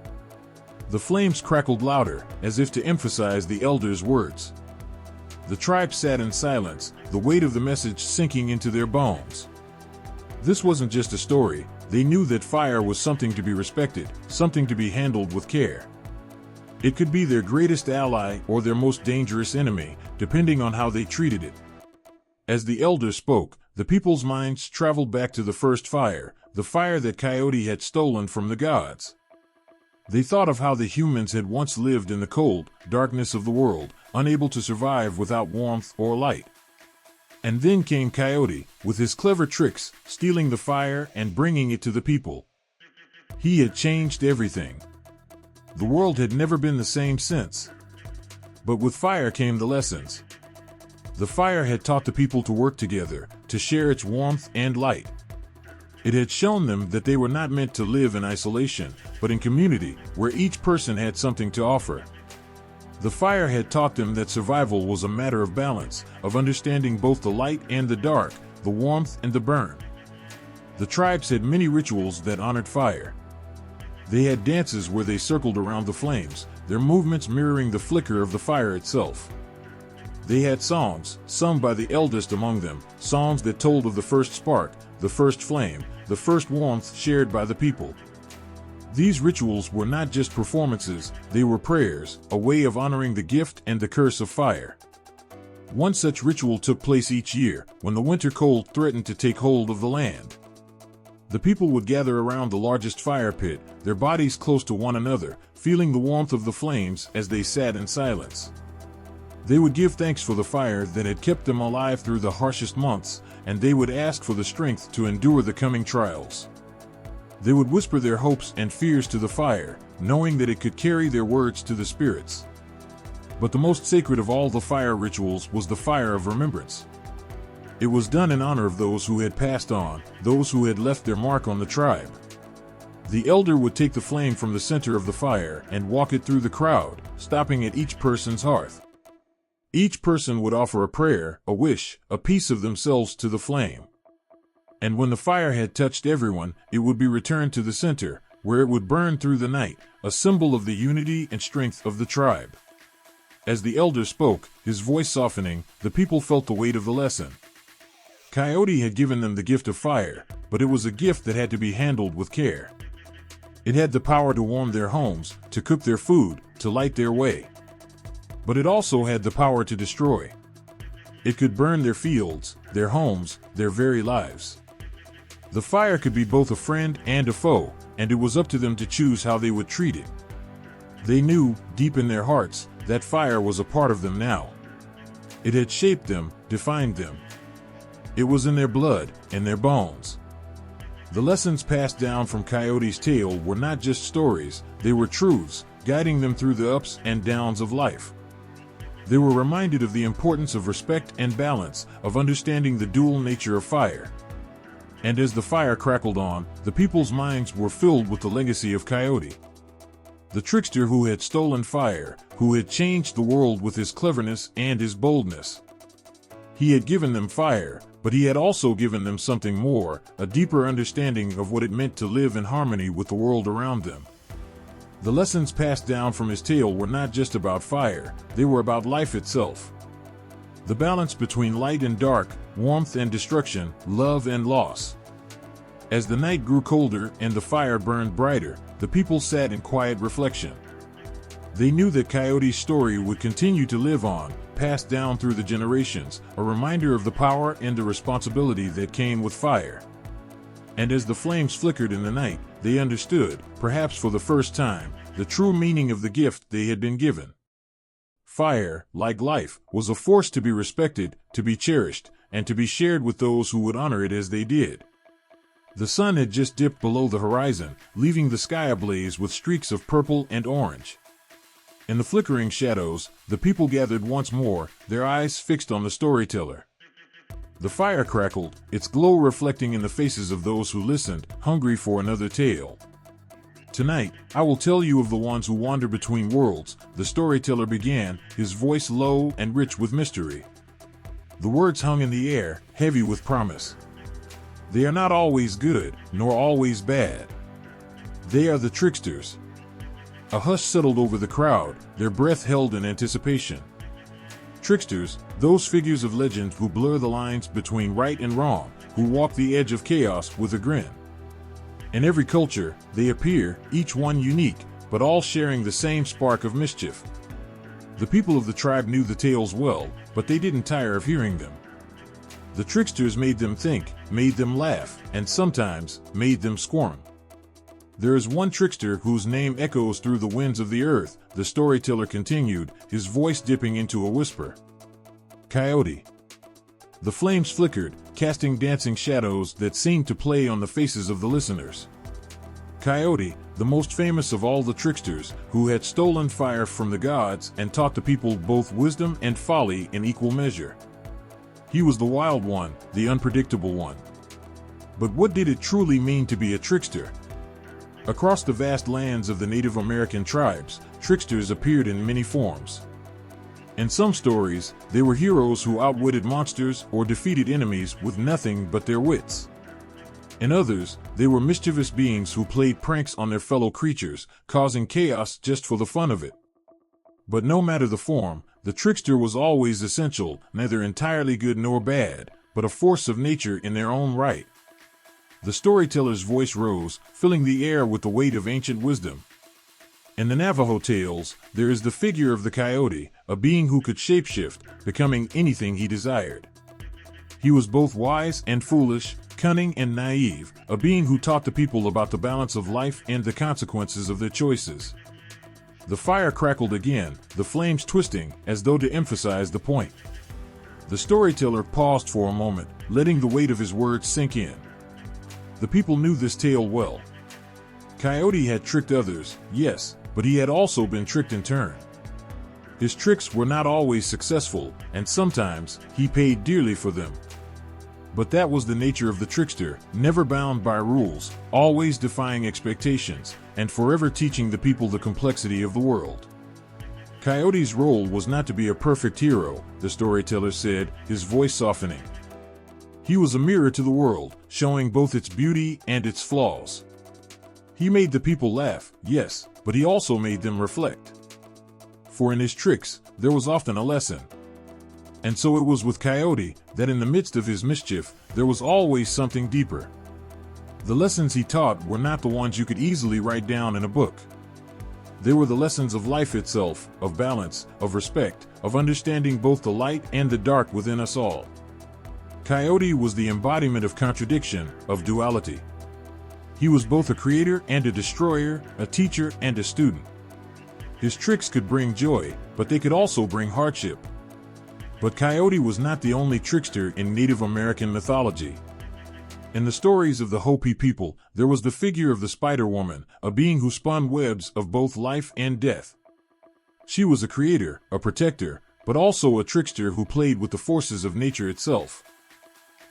The flames crackled louder, as if to emphasize the elder's words. The tribe sat in silence, the weight of the message sinking into their bones. This wasn't just a story, they knew that fire was something to be respected, something to be handled with care. It could be their greatest ally or their most dangerous enemy, depending on how they treated it. As the elder spoke, the people's minds traveled back to the first fire, the fire that Coyote had stolen from the gods. They thought of how the humans had once lived in the cold, darkness of the world, unable to survive without warmth or light. And then came Coyote, with his clever tricks, stealing the fire and bringing it to the people. He had changed everything. The world had never been the same since. But with fire came the lessons. The fire had taught the people to work together, to share its warmth and light. It had shown them that they were not meant to live in isolation, but in community, where each person had something to offer. The fire had taught them that survival was a matter of balance, of understanding both the light and the dark, the warmth and the burn. The tribes had many rituals that honored fire. They had dances where they circled around the flames, their movements mirroring the flicker of the fire itself. They had songs, sung by the eldest among them, songs that told of the first spark, the first flame, the first warmth shared by the people. These rituals were not just performances, they were prayers, a way of honoring the gift and the curse of fire. One such ritual took place each year, when the winter cold threatened to take hold of the land. The people would gather around the largest fire pit, their bodies close to one another, feeling the warmth of the flames as they sat in silence. They would give thanks for the fire that had kept them alive through the harshest months, and they would ask for the strength to endure the coming trials. They would whisper their hopes and fears to the fire, knowing that it could carry their words to the spirits. But the most sacred of all the fire rituals was the fire of remembrance. It was done in honor of those who had passed on, those who had left their mark on the tribe. The elder would take the flame from the center of the fire and walk it through the crowd, stopping at each person's hearth. Each person would offer a prayer, a wish, a piece of themselves to the flame. And when the fire had touched everyone, it would be returned to the center, where it would burn through the night, a symbol of the unity and strength of the tribe. As the elder spoke, his voice softening, the people felt the weight of the lesson. Coyote had given them the gift of fire, but it was a gift that had to be handled with care. It had the power to warm their homes, to cook their food, to light their way. But it also had the power to destroy. It could burn their fields, their homes, their very lives. The fire could be both a friend and a foe, and it was up to them to choose how they would treat it. They knew, deep in their hearts, that fire was a part of them now. It had shaped them, defined them. It was in their blood, in their bones. The lessons passed down from Coyote's tale were not just stories, they were truths, guiding them through the ups and downs of life. They were reminded of the importance of respect and balance, of understanding the dual nature of fire. And as the fire crackled on, the people's minds were filled with the legacy of Coyote. The trickster who had stolen fire, who had changed the world with his cleverness and his boldness. He had given them fire, but he had also given them something more, a deeper understanding of what it meant to live in harmony with the world around them. The lessons passed down from his tale were not just about fire, they were about life itself. The balance between light and dark, warmth and destruction, love and loss. As the night grew colder and the fire burned brighter, the people sat in quiet reflection. They knew that Coyote's story would continue to live on, passed down through the generations, a reminder of the power and the responsibility that came with fire. And as the flames flickered in the night, they understood, perhaps for the first time, the true meaning of the gift they had been given. Fire, like life, was a force to be respected, to be cherished, and to be shared with those who would honor it as they did. The sun had just dipped below the horizon, leaving the sky ablaze with streaks of purple and orange. In the flickering shadows, the people gathered once more, their eyes fixed on the storyteller. The fire crackled, its glow reflecting in the faces of those who listened, hungry for another tale. Tonight, I will tell you of the ones who wander between worlds, the storyteller began, his voice low and rich with mystery. The words hung in the air, heavy with promise. They are not always good, nor always bad. They are the tricksters. A hush settled over the crowd, their breath held in anticipation. Tricksters, those figures of legend who blur the lines between right and wrong, who walk the edge of chaos with a grin. In every culture, they appear, each one unique, but all sharing the same spark of mischief. The people of the tribe knew the tales well, but they didn't tire of hearing them. The tricksters made them think, made them laugh, and sometimes, made them squirm. There is one trickster whose name echoes through the winds of the earth, the storyteller continued, his voice dipping into a whisper. Coyote. The flames flickered, casting dancing shadows that seemed to play on the faces of the listeners. Coyote, the most famous of all the tricksters, who had stolen fire from the gods and taught the people both wisdom and folly in equal measure. He was the wild one, the unpredictable one. But what did it truly mean to be a trickster? Across the vast lands of the Native American tribes, tricksters appeared in many forms. In some stories, they were heroes who outwitted monsters or defeated enemies with nothing but their wits. In others, they were mischievous beings who played pranks on their fellow creatures, causing chaos just for the fun of it. But no matter the form, the trickster was always essential, neither entirely good nor bad, but a force of nature in their own right. The storyteller's voice rose, filling the air with the weight of ancient wisdom. In the Navajo tales, there is the figure of the coyote, a being who could shapeshift, becoming anything he desired. He was both wise and foolish, cunning and naive, a being who taught the people about the balance of life and the consequences of their choices. The fire crackled again, the flames twisting, as though to emphasize the point. The storyteller paused for a moment, letting the weight of his words sink in. The people knew this tale well. Coyote had tricked others, yes, but he had also been tricked in turn. His tricks were not always successful, and sometimes he paid dearly for them. But that was the nature of the trickster, never bound by rules, always defying expectations, and forever teaching the people the complexity of the world. Coyote's role was not to be a perfect hero, the storyteller said, his voice softening. He was a mirror to the world, showing both its beauty and its flaws. He made the people laugh, yes, but he also made them reflect. For in his tricks, there was often a lesson. And so it was with Coyote, that in the midst of his mischief, there was always something deeper. The lessons he taught were not the ones you could easily write down in a book. They were the lessons of life itself, of balance, of respect, of understanding both the light and the dark within us all. Coyote was the embodiment of contradiction, of duality. He was both a creator and a destroyer, a teacher and a student. His tricks could bring joy, but they could also bring hardship. But Coyote was not the only trickster in Native American mythology. In the stories of the Hopi people, there was the figure of the Spider Woman, a being who spun webs of both life and death. She was a creator, a protector, but also a trickster who played with the forces of nature itself.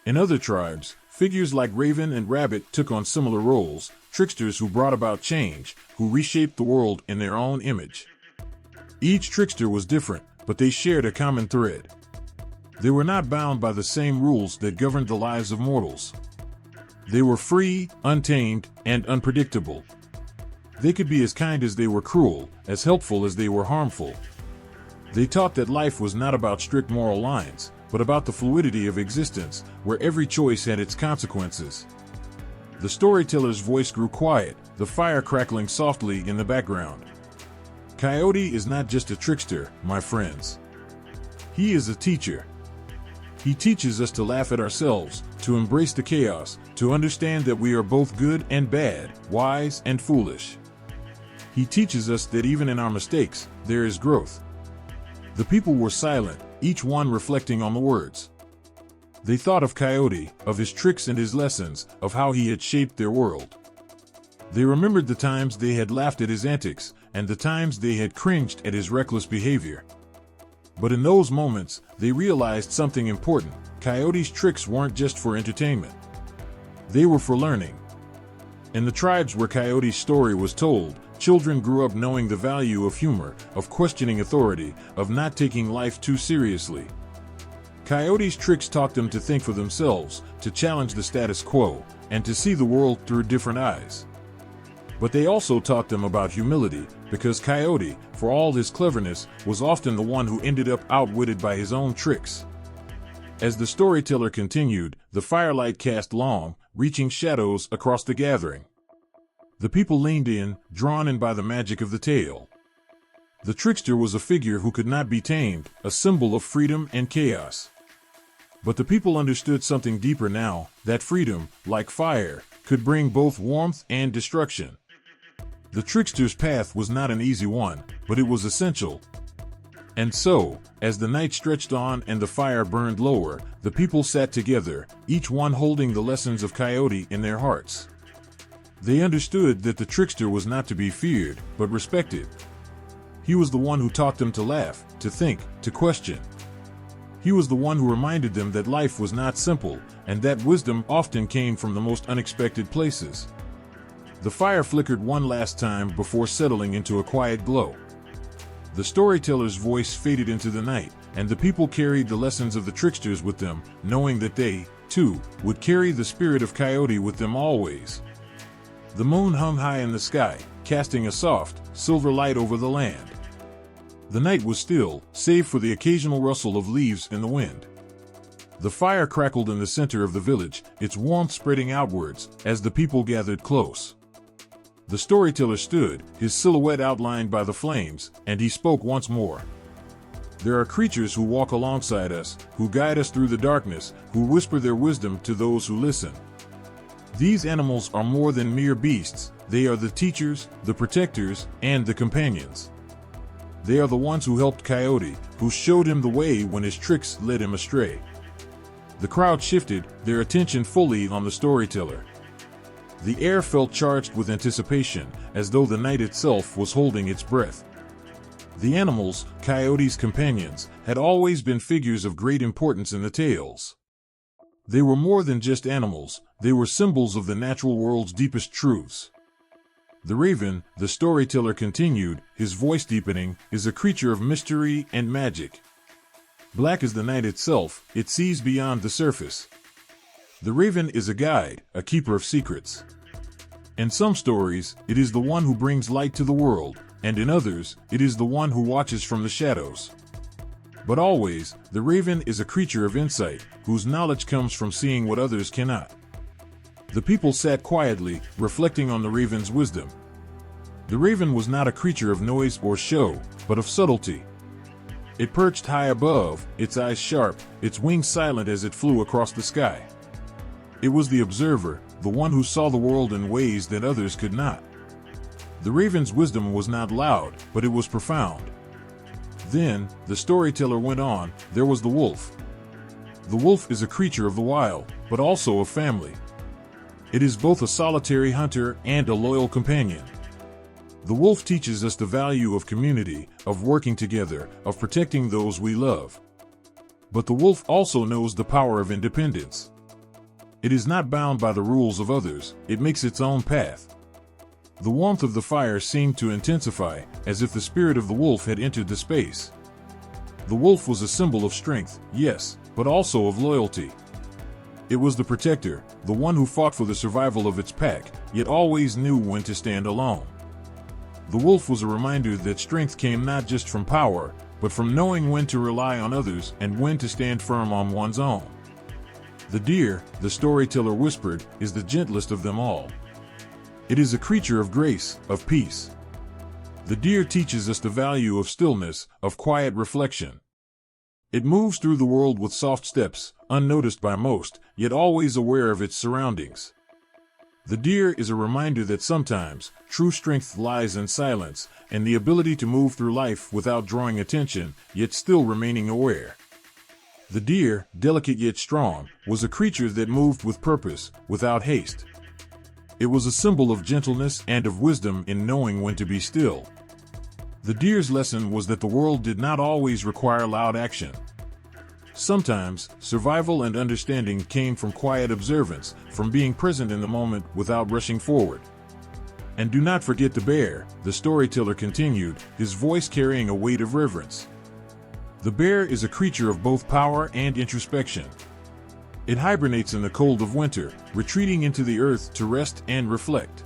In other tribes, figures like Raven and Rabbit took on similar roles, tricksters who brought about change, who reshaped the world in their own image. Each trickster was different, but they shared a common thread. They were not bound by the same rules that governed the lives of mortals. They were free, untamed, and unpredictable. They could be as kind as they were cruel, as helpful as they were harmful. They taught that life was not about strict moral lines, but about the fluidity of existence, where every choice had its consequences. The storyteller's voice grew quiet, the fire crackling softly in the background. Coyote is not just a trickster, my friends. He is a teacher. He teaches us to laugh at ourselves, to embrace the chaos, to understand that we are both good and bad, wise and foolish. He teaches us that even in our mistakes, there is growth. The people were silent, each one reflecting on the words. They thought of Coyote, of his tricks and his lessons, of how he had shaped their world. They remembered the times they had laughed at his antics, and the times they had cringed at his reckless behavior. But in those moments, they realized something important. Coyote's tricks weren't just for entertainment. They were for learning. In the tribes where Coyote's story was told, children grew up knowing the value of humor, of questioning authority, of not taking life too seriously. Coyote's tricks taught them to think for themselves, to challenge the status quo, and to see the world through different eyes. But they also taught them about humility, because Coyote, for all his cleverness, was often the one who ended up outwitted by his own tricks. As the storyteller continued, the firelight cast long, reaching shadows across the gathering. The people leaned in, drawn in by the magic of the tale. The trickster was a figure who could not be tamed, a symbol of freedom and chaos. But the people understood something deeper now, that freedom, like fire, could bring both warmth and destruction. The trickster's path was not an easy one, but it was essential. And so, as the night stretched on and the fire burned lower, the people sat together, each one holding the lessons of Coyote in their hearts. They understood that the trickster was not to be feared, but respected. He was the one who taught them to laugh, to think, to question. He was the one who reminded them that life was not simple, and that wisdom often came from the most unexpected places. The fire flickered one last time before settling into a quiet glow. The storyteller's voice faded into the night, and the people carried the lessons of the tricksters with them, knowing that they, too, would carry the spirit of Coyote with them always. The moon hung high in the sky, casting a soft, silver light over the land. The night was still, save for the occasional rustle of leaves in the wind. The fire crackled in the center of the village, its warmth spreading outwards as the people gathered close. The storyteller stood, his silhouette outlined by the flames, and he spoke once more. There are creatures who walk alongside us, who guide us through the darkness, who whisper their wisdom to those who listen. These animals are more than mere beasts, they are the teachers, the protectors, and the companions. They are the ones who helped Coyote, who showed him the way when his tricks led him astray. The crowd shifted, their attention fully on the storyteller. The air felt charged with anticipation, as though the night itself was holding its breath. The animals, Coyote's companions, had always been figures of great importance in the tales. They were more than just animals, they were symbols of the natural world's deepest truths. The raven, the storyteller continued, his voice deepening, is a creature of mystery and magic. Black as the night itself, it sees beyond the surface. The raven is a guide, a keeper of secrets. In some stories, it is the one who brings light to the world, and in others, it is the one who watches from the shadows. But always, the raven is a creature of insight, whose knowledge comes from seeing what others cannot. The people sat quietly, reflecting on the raven's wisdom. The raven was not a creature of noise or show, but of subtlety. It perched high above, its eyes sharp, its wings silent as it flew across the sky. It was the observer, the one who saw the world in ways that others could not. The raven's wisdom was not loud, but it was profound. Then, the storyteller went on, there was the wolf. The wolf is a creature of the wild, but also of family. It is both a solitary hunter and a loyal companion. The wolf teaches us the value of community, of working together, of protecting those we love. But the wolf also knows the power of independence. It is not bound by the rules of others, it makes its own path. The warmth of the fire seemed to intensify, as if the spirit of the wolf had entered the space. The wolf was a symbol of strength, yes, but also of loyalty. It was the protector, the one who fought for the survival of its pack, yet always knew when to stand alone. The wolf was a reminder that strength came not just from power, but from knowing when to rely on others and when to stand firm on one's own. The deer, the storyteller whispered, is the gentlest of them all. It is a creature of grace, of peace. The deer teaches us the value of stillness, of quiet reflection. It moves through the world with soft steps, unnoticed by most, yet always aware of its surroundings. The deer is a reminder that sometimes, true strength lies in silence, and the ability to move through life without drawing attention, yet still remaining aware. The deer, delicate yet strong, was a creature that moved with purpose, without haste. It was a symbol of gentleness and of wisdom in knowing when to be still. The deer's lesson was that the world did not always require loud action. Sometimes, survival and understanding came from quiet observance, from being present in the moment without rushing forward. And do not forget the bear, the storyteller continued, his voice carrying a weight of reverence. The bear is a creature of both power and introspection. It hibernates in the cold of winter, retreating into the earth to rest and reflect.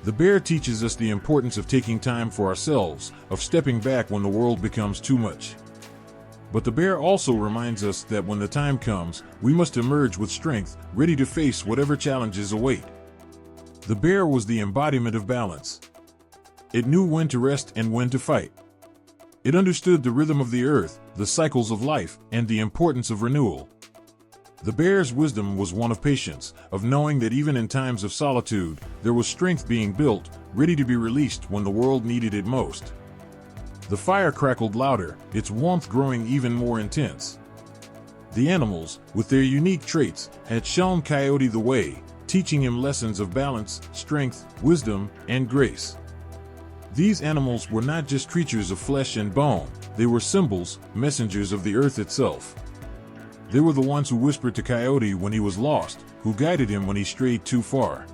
The bear teaches us the importance of taking time for ourselves, of stepping back when the world becomes too much. But the bear also reminds us that when the time comes, we must emerge with strength, ready to face whatever challenges await. The bear was the embodiment of balance. It knew when to rest and when to fight. It understood the rhythm of the earth, the cycles of life, and the importance of renewal. The bear's wisdom was one of patience, of knowing that even in times of solitude, there was strength being built, ready to be released when the world needed it most. The fire crackled louder, its warmth growing even more intense. The animals, with their unique traits, had shown Coyote the way, teaching him lessons of balance, strength, wisdom, and grace. These animals were not just creatures of flesh and bone, They were symbols, messengers of the earth itself. They were the ones who whispered to Coyote when he was lost, who guided him when he strayed too far.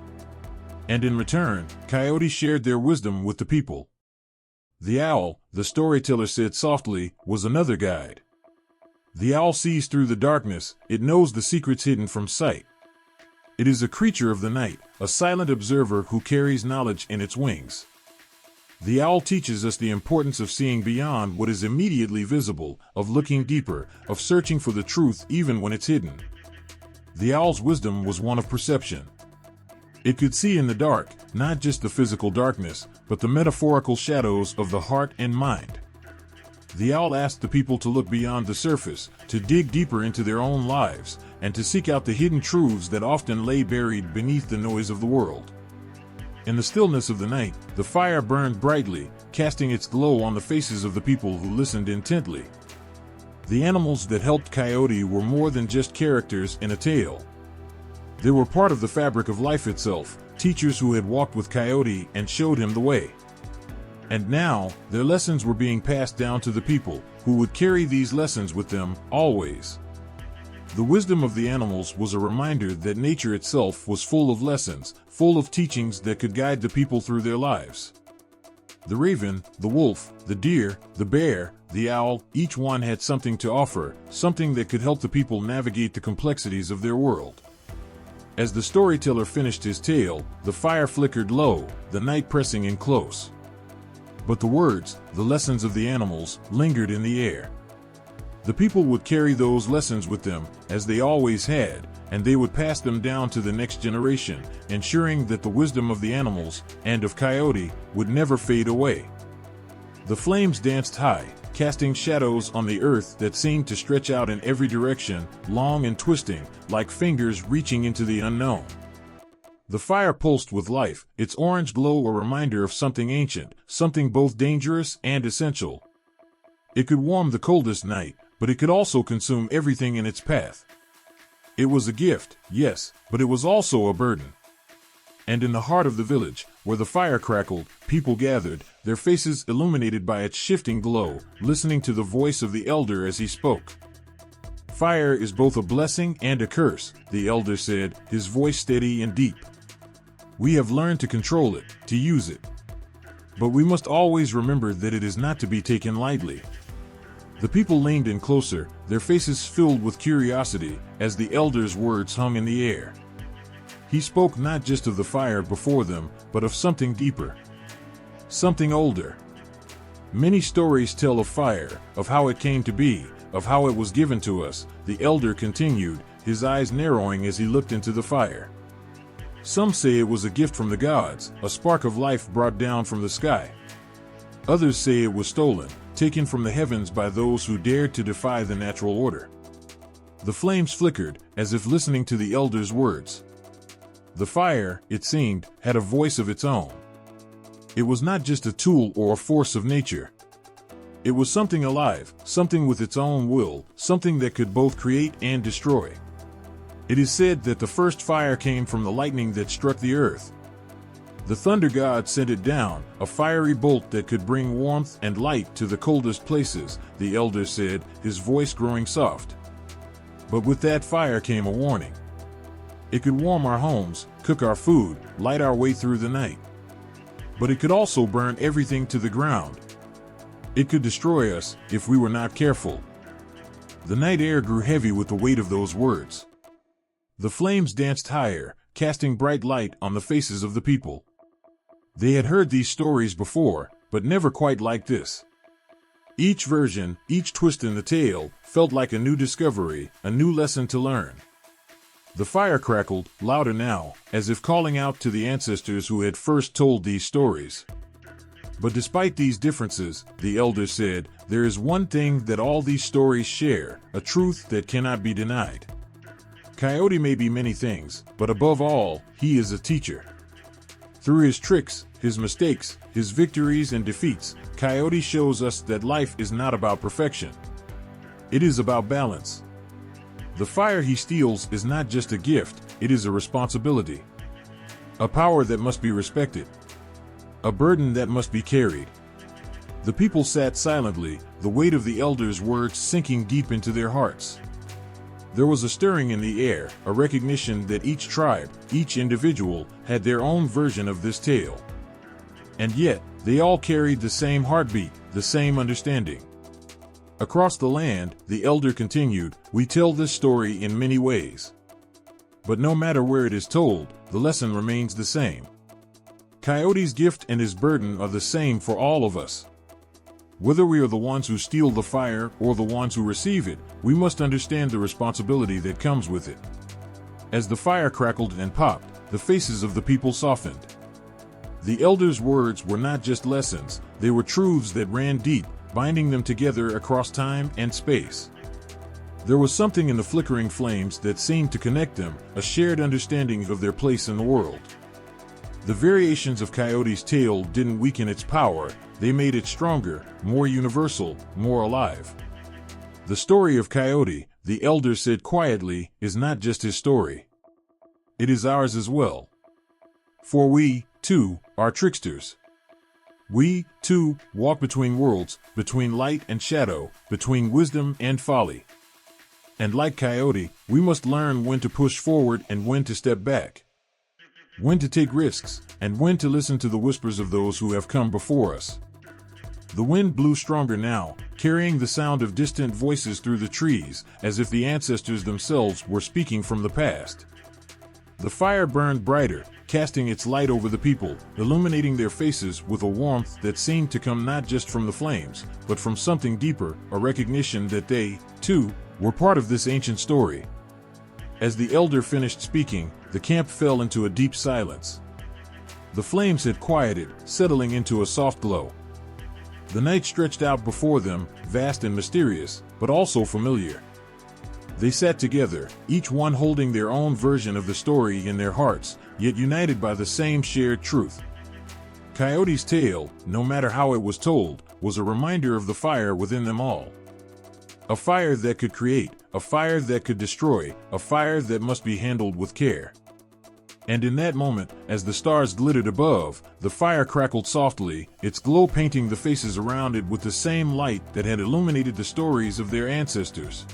And in return, Coyote shared their wisdom with the people. The owl, the storyteller said softly, was another guide. The owl sees through the darkness, it knows the secrets hidden from sight. It is a creature of the night, a silent observer who carries knowledge in its wings. The owl teaches us the importance of seeing beyond what is immediately visible, of looking deeper, of searching for the truth even when it's hidden. The owl's wisdom was one of perception. It could see in the dark, not just the physical darkness, but the metaphorical shadows of the heart and mind. The owl asked the people to look beyond the surface, to dig deeper into their own lives, and to seek out the hidden truths that often lay buried beneath the noise of the world. In the stillness of the night, the fire burned brightly, casting its glow on the faces of the people who listened intently. The animals that helped Coyote were more than just characters in a tale. They were part of the fabric of life itself, teachers who had walked with Coyote and showed him the way. And now, their lessons were being passed down to the people, who would carry these lessons with them, always. The wisdom of the animals was a reminder that nature itself was full of lessons, full of teachings that could guide the people through their lives. The raven, the wolf, the deer, the bear, the owl, each one had something to offer, something that could help the people navigate the complexities of their world. As the storyteller finished his tale, the fire flickered low, the night pressing in close. But the words, the lessons of the animals, lingered in the air. The people would carry those lessons with them, as they always had, and they would pass them down to the next generation, ensuring that the wisdom of the animals, and of Coyote, would never fade away. The flames danced high, casting shadows on the earth that seemed to stretch out in every direction, long and twisting, like fingers reaching into the unknown. The fire pulsed with life, its orange glow a reminder of something ancient, something both dangerous and essential. It could warm the coldest night, but it could also consume everything in its path. It was a gift, yes, but it was also a burden. And in the heart of the village, where the fire crackled, people gathered, their faces illuminated by its shifting glow, listening to the voice of the elder as he spoke. Fire is both a blessing and a curse, the elder said, his voice steady and deep. We have learned to control it, to use it. But we must always remember that it is not to be taken lightly. The people leaned in closer, their faces filled with curiosity, as the elder's words hung in the air. He spoke not just of the fire before them, but of something deeper. Something older. Many stories tell of fire, of how it came to be, of how it was given to us, the elder continued, his eyes narrowing as he looked into the fire. Some say it was a gift from the gods, a spark of life brought down from the sky. Others say it was stolen, taken from the heavens by those who dared to defy the natural order. The flames flickered, as if listening to the elder's words. The fire, it seemed, had a voice of its own. It was not just a tool or a force of nature. It was something alive, something with its own will, something that could both create and destroy. It is said that the first fire came from the lightning that struck the earth. The thunder god sent it down, a fiery bolt that could bring warmth and light to the coldest places, the elder said, his voice growing soft. But with that fire came a warning. It could warm our homes, cook our food, light our way through the night. But it could also burn everything to the ground. It could destroy us if we were not careful. The night air grew heavy with the weight of those words. The flames danced higher, casting bright light on the faces of the people. They had heard these stories before, but never quite like this. Each version, each twist in the tale, felt like a new discovery, a new lesson to learn. The fire crackled, louder now, as if calling out to the ancestors who had first told these stories. But despite these differences, the elder said, there is one thing that all these stories share, a truth that cannot be denied. Coyote may be many things, but above all, he is a teacher. Through his tricks, his mistakes, his victories and defeats, Coyote shows us that life is not about perfection. It is about balance. The fire he steals is not just a gift, it is a responsibility. A power that must be respected. A burden that must be carried. The people sat silently, the weight of the elders' words sinking deep into their hearts. There was a stirring in the air, a recognition that each tribe, each individual, had their own version of this tale. And yet, they all carried the same heartbeat, the same understanding. Across the land, the elder continued, we tell this story in many ways. But no matter where it is told, the lesson remains the same. Coyote's gift and his burden are the same for all of us. Whether we are the ones who steal the fire or the ones who receive it, we must understand the responsibility that comes with it. As the fire crackled and popped, the faces of the people softened. The elders' words were not just lessons, they were truths that ran deep, binding them together across time and space. There was something in the flickering flames that seemed to connect them, a shared understanding of their place in the world. The variations of Coyote's tale didn't weaken its power, they made it stronger, more universal, more alive. The story of Coyote, the elder said quietly, is not just his story. It is ours as well. For we, too, are tricksters. We, too, walk between worlds, between light and shadow, between wisdom and folly. And like Coyote, we must learn when to push forward and when to step back. When to take risks, and when to listen to the whispers of those who have come before us. The wind blew stronger now, carrying the sound of distant voices through the trees, as if the ancestors themselves were speaking from the past. The fire burned brighter, casting its light over the people, illuminating their faces with a warmth that seemed to come not just from the flames, but from something deeper, a recognition that they, too, were part of this ancient story. As the elder finished speaking, the camp fell into a deep silence. The flames had quieted, settling into a soft glow. The night stretched out before them, vast and mysterious, but also familiar. They sat together, each one holding their own version of the story in their hearts, yet united by the same shared truth. Coyote's tale, no matter how it was told, was a reminder of the fire within them all. A fire that could create, a fire that could destroy, a fire that must be handled with care. And in that moment, as the stars glittered above, the fire crackled softly, its glow painting the faces around it with the same light that had illuminated the stories of their ancestors.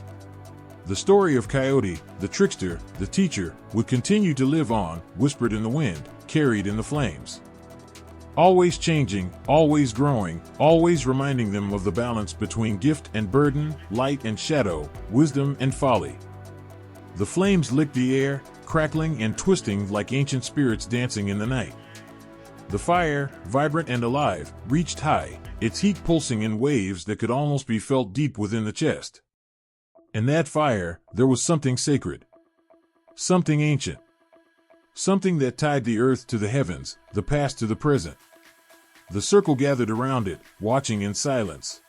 The story of Coyote, the trickster, the teacher, would continue to live on, whispered in the wind, carried in the flames. Always changing, always growing, always reminding them of the balance between gift and burden, light and shadow, wisdom and folly. The flames licked the air, crackling and twisting like ancient spirits dancing in the night. The fire, vibrant and alive, reached high, its heat pulsing in waves that could almost be felt deep within the chest. In that fire, there was something sacred. Something ancient. Something that tied the earth to the heavens, the past to the present. The circle gathered around it, watching in silence.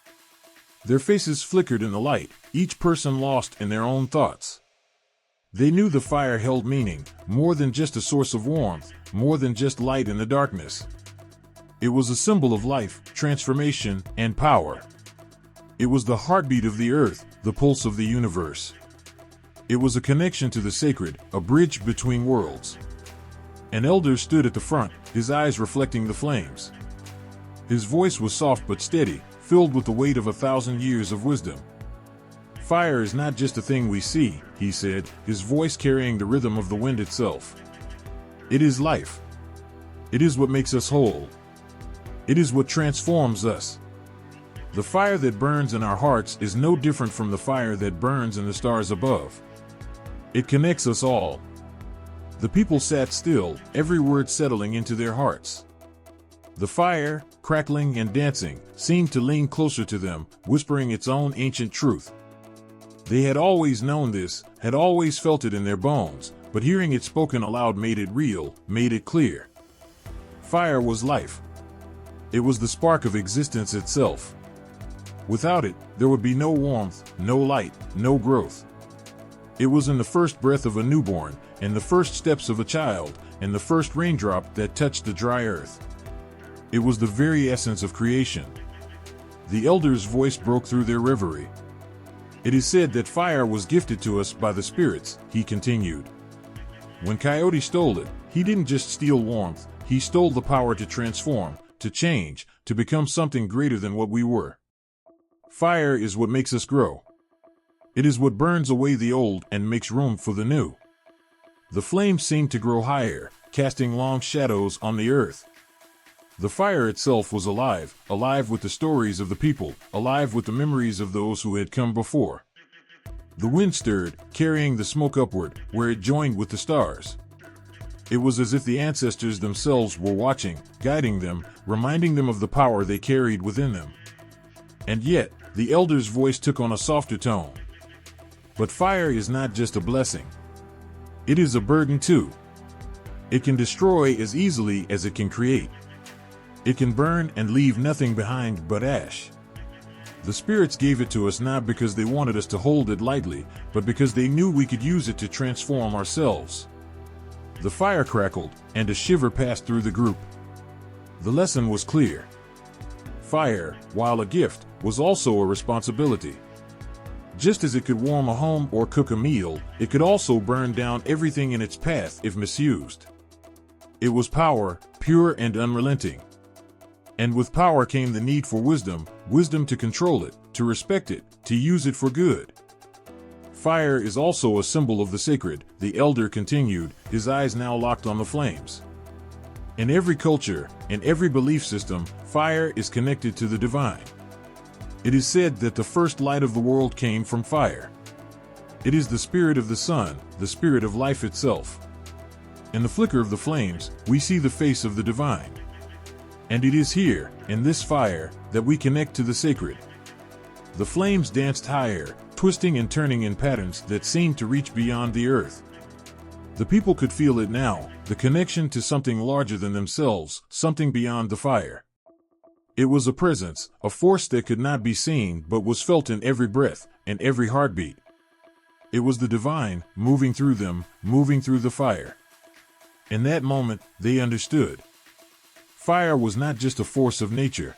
Their faces flickered in the light, each person lost in their own thoughts. They knew the fire held meaning, more than just a source of warmth, more than just light in the darkness. It was a symbol of life, transformation, and power. It was the heartbeat of the earth, the pulse of the universe. It was a connection to the sacred, a bridge between worlds. An elder stood at the front, his eyes reflecting the flames. His voice was soft but steady, filled with the weight of 1,000 years of wisdom. Fire is not just a thing we see, he said, his voice carrying the rhythm of the wind itself. It is life. It is what makes us whole. It is what transforms us. The fire that burns in our hearts is no different from the fire that burns in the stars above. It connects us all. The people sat still, every word settling into their hearts. The fire, crackling and dancing, seemed to lean closer to them, whispering its own ancient truth. They had always known this, had always felt it in their bones, but hearing it spoken aloud made it real, made it clear. Fire was life. It was the spark of existence itself. Without it, there would be no warmth, no light, no growth. It was in the first breath of a newborn, in the first steps of a child, in the first raindrop that touched the dry earth. It was the very essence of creation. The elder's voice broke through their reverie. It is said that fire was gifted to us by the spirits, he continued. When Coyote stole it, he didn't just steal warmth, he stole the power to transform, to change, to become something greater than what we were. Fire is what makes us grow. It is what burns away the old and makes room for the new. The flames seemed to grow higher, casting long shadows on the earth. The fire itself was alive, alive with the stories of the people, alive with the memories of those who had come before. The wind stirred, carrying the smoke upward, where it joined with the stars. It was as if the ancestors themselves were watching, guiding them, reminding them of the power they carried within them. And yet, the elder's voice took on a softer tone. But fire is not just a blessing. It is a burden too. It can destroy as easily as it can create. It can burn and leave nothing behind but ash. The spirits gave it to us not because they wanted us to hold it lightly, but because they knew we could use it to transform ourselves. The fire crackled, and a shiver passed through the group. The lesson was clear. Fire, while a gift, was also a responsibility. Just as it could warm a home or cook a meal, it could also burn down everything in its path if misused. It was power, pure and unrelenting. And with power came the need for wisdom, wisdom to control it, to respect it, to use it for good. Fire is also a symbol of the sacred, the elder continued, his eyes now locked on the flames. In every culture, in every belief system, fire is connected to the divine. It is said that the first light of the world came from fire. It is the spirit of the sun, the spirit of life itself. In the flicker of the flames, we see the face of the divine. And it is here, in this fire, that we connect to the sacred. The flames danced higher, twisting and turning in patterns that seemed to reach beyond the earth. The people could feel it now, the connection to something larger than themselves, something beyond the fire. It was a presence, a force that could not be seen but was felt in every breath, and every heartbeat. It was the divine, moving through them, moving through the fire. In that moment, they understood. Fire was not just a force of nature.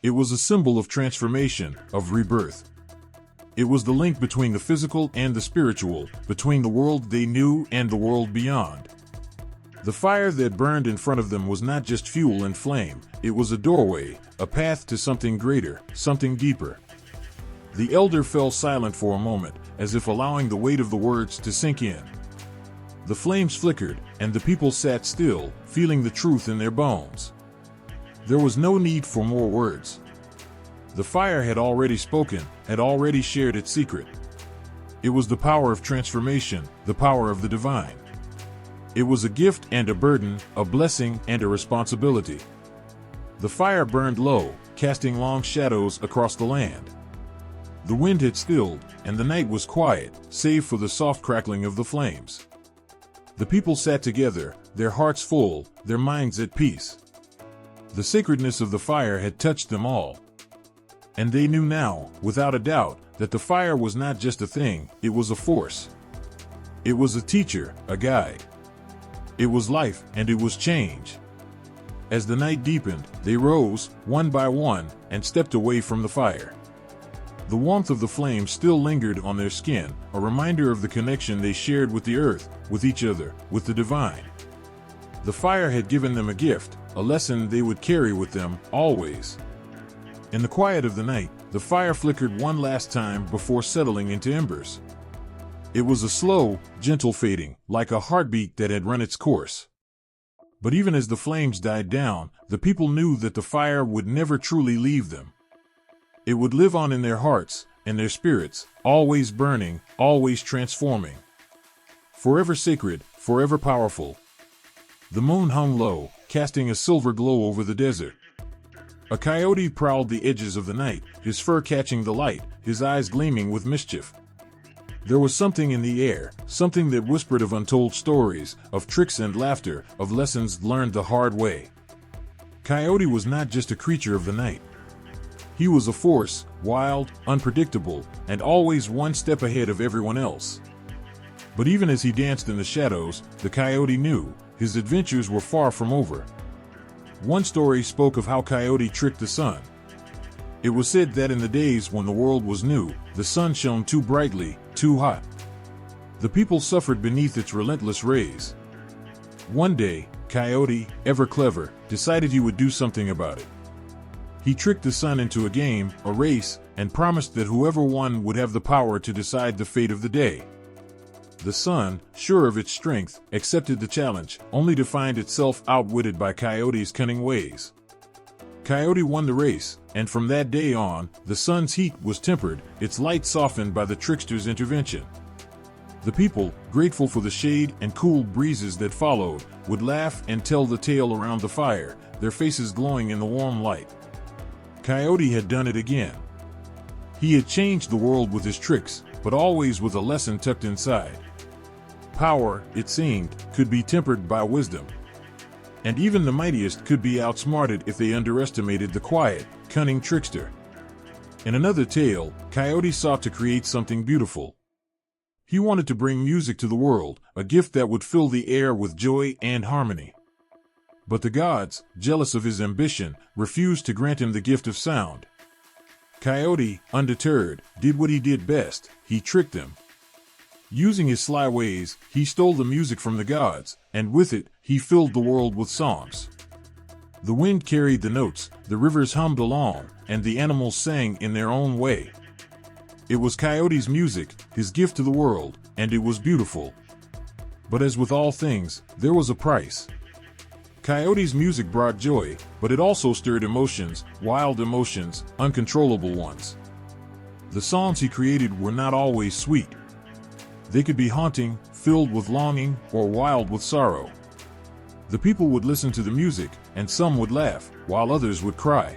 It was a symbol of transformation, of rebirth. It was the link between the physical and the spiritual, between the world they knew and the world beyond. The fire that burned in front of them was not just fuel and flame, it was a doorway, a path to something greater, something deeper. The elder fell silent for a moment, as if allowing the weight of the words to sink in. The flames flickered, and the people sat still, feeling the truth in their bones. There was no need for more words. The fire had already spoken, had already shared its secret. It was the power of transformation, the power of the divine. It was a gift and a burden, a blessing and a responsibility. The fire burned low, casting long shadows across the land. The wind had stilled, and the night was quiet, save for the soft crackling of the flames. The people sat together, their hearts full, their minds at peace. The sacredness of the fire had touched them all. And they knew now, without a doubt, that the fire was not just a thing, it was a force. It was a teacher, a guide. It was life, and it was change. As the night deepened, they rose, one by one, and stepped away from the fire. The warmth of the flames still lingered on their skin, a reminder of the connection they shared with the earth, with each other, with the divine. The fire had given them a gift, a lesson they would carry with them, always. In the quiet of the night, the fire flickered one last time before settling into embers. It was a slow, gentle fading, like a heartbeat that had run its course. But even as the flames died down, the people knew that the fire would never truly leave them. It would live on in their hearts, in their spirits, always burning, always transforming. Forever sacred, forever powerful. The moon hung low, casting a silver glow over the desert. A coyote prowled the edges of the night, his fur catching the light, his eyes gleaming with mischief. There was something in the air, something that whispered of untold stories, of tricks and laughter, of lessons learned the hard way. Coyote was not just a creature of the night. He was a force, wild, unpredictable, and always one step ahead of everyone else. But even as he danced in the shadows, the coyote knew his adventures were far from over. One story spoke of how Coyote tricked the sun. It was said that in the days when the world was new, the sun shone too brightly, too hot. The people suffered beneath its relentless rays. One day, Coyote, ever clever, decided he would do something about it. He tricked the sun into a game, a race, and promised that whoever won would have the power to decide the fate of the day. The sun, sure of its strength, accepted the challenge, only to find itself outwitted by Coyote's cunning ways. Coyote won the race, and from that day on, the sun's heat was tempered, its light softened by the trickster's intervention. The people, grateful for the shade and cool breezes that followed, would laugh and tell the tale around the fire, their faces glowing in the warm light. Coyote had done it again. He had changed the world with his tricks, but always with a lesson tucked inside. Power, it seemed, could be tempered by wisdom. And even the mightiest could be outsmarted if they underestimated the quiet, cunning trickster. In another tale, Coyote sought to create something beautiful. He wanted to bring music to the world, a gift that would fill the air with joy and harmony. But the gods, jealous of his ambition, refused to grant him the gift of sound. Coyote, undeterred, did what he did best: he tricked them. Using his sly ways, he stole the music from the gods, and with it, he filled the world with songs. The wind carried the notes, the rivers hummed along, and the animals sang in their own way. It was Coyote's music, his gift to the world, and it was beautiful. But as with all things, there was a price. Coyote's music brought joy, but it also stirred emotions, wild emotions, uncontrollable ones. The songs he created were not always sweet. They could be haunting, filled with longing, or wild with sorrow. The people would listen to the music, and some would laugh, while others would cry.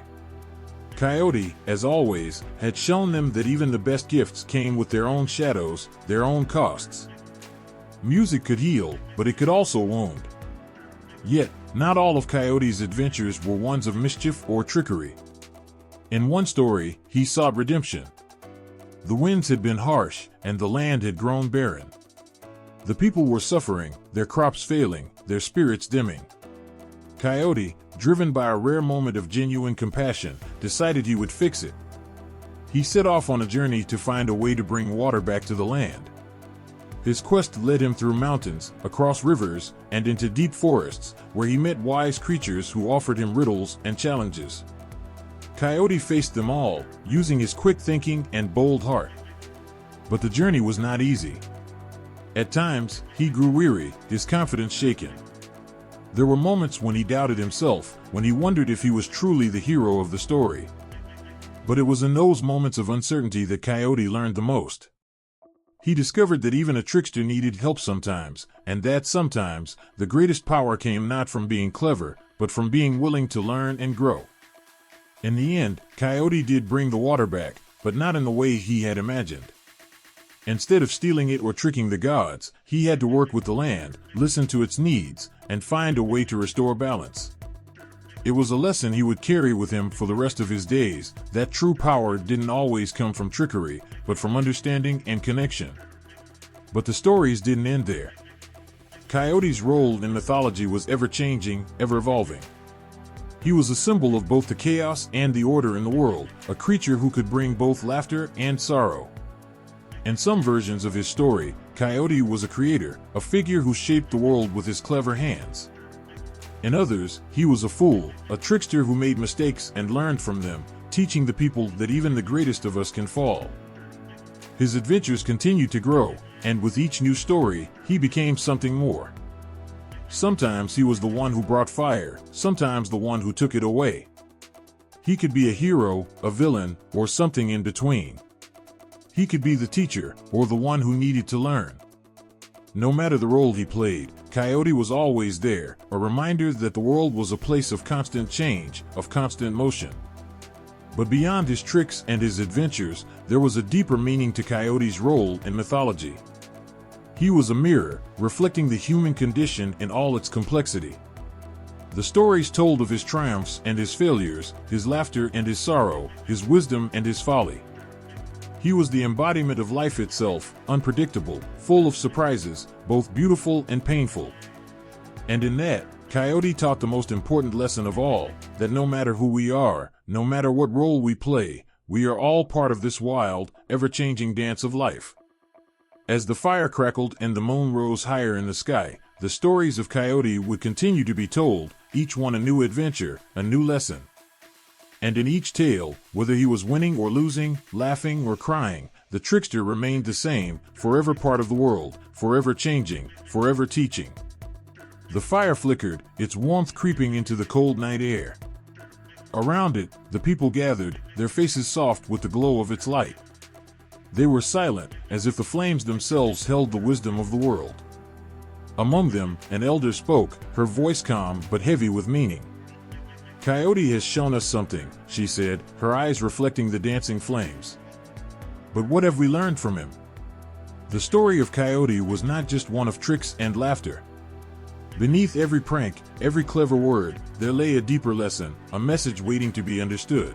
Coyote, as always, had shown them that even the best gifts came with their own shadows, their own costs. Music could heal, but it could also wound. Yet, not all of Coyote's adventures were ones of mischief or trickery. In one story, he sought redemption. The winds had been harsh, and the land had grown barren. The people were suffering, their crops failing, their spirits dimming. Coyote, driven by a rare moment of genuine compassion, decided he would fix it. He set off on a journey to find a way to bring water back to the land. His quest led him through mountains, across rivers, and into deep forests, where he met wise creatures who offered him riddles and challenges. Coyote faced them all, using his quick thinking and bold heart. But the journey was not easy. At times, he grew weary, his confidence shaken. There were moments when he doubted himself, when he wondered if he was truly the hero of the story. But it was in those moments of uncertainty that Coyote learned the most. He discovered that even a trickster needed help sometimes, and that sometimes, the greatest power came not from being clever, but from being willing to learn and grow. In the end, Coyote did bring the water back, but not in the way he had imagined. Instead of stealing it or tricking the gods, he had to work with the land, listen to its needs, and find a way to restore balance. It was a lesson he would carry with him for the rest of his days, that true power didn't always come from trickery, but from understanding and connection. But the stories didn't end there. Coyote's role in mythology was ever-changing, ever-evolving. He was a symbol of both the chaos and the order in the world, a creature who could bring both laughter and sorrow. In some versions of his story, Coyote was a creator, a figure who shaped the world with his clever hands. In others, he was a fool, a trickster who made mistakes and learned from them, teaching the people that even the greatest of us can fall. His adventures continued to grow, and with each new story, he became something more. Sometimes he was the one who brought fire, sometimes the one who took it away. He could be a hero, a villain, or something in between. He could be the teacher, or the one who needed to learn. No matter the role he played, Coyote was always there, a reminder that the world was a place of constant change, of constant motion. But beyond his tricks and his adventures, there was a deeper meaning to Coyote's role in mythology. He was a mirror, reflecting the human condition in all its complexity. The stories told of his triumphs and his failures, his laughter and his sorrow, his wisdom and his folly. He was the embodiment of life itself, unpredictable, full of surprises, both beautiful and painful. And in that, Coyote taught the most important lesson of all, that no matter who we are, no matter what role we play, we are all part of this wild, ever-changing dance of life. As the fire crackled and the moon rose higher in the sky, the stories of Coyote would continue to be told, each one a new adventure, a new lesson. And in each tale, whether he was winning or losing, laughing or crying, the trickster remained the same, forever part of the world, forever changing, forever teaching. The fire flickered, its warmth creeping into the cold night air. Around it, the people gathered, their faces soft with the glow of its light. They were silent, as if the flames themselves held the wisdom of the world. Among them, an elder spoke, her voice calm but heavy with meaning. "Coyote has shown us something," she said, her eyes reflecting the dancing flames. "But what have we learned from him?" The story of Coyote was not just one of tricks and laughter. Beneath every prank, every clever word, there lay a deeper lesson, a message waiting to be understood.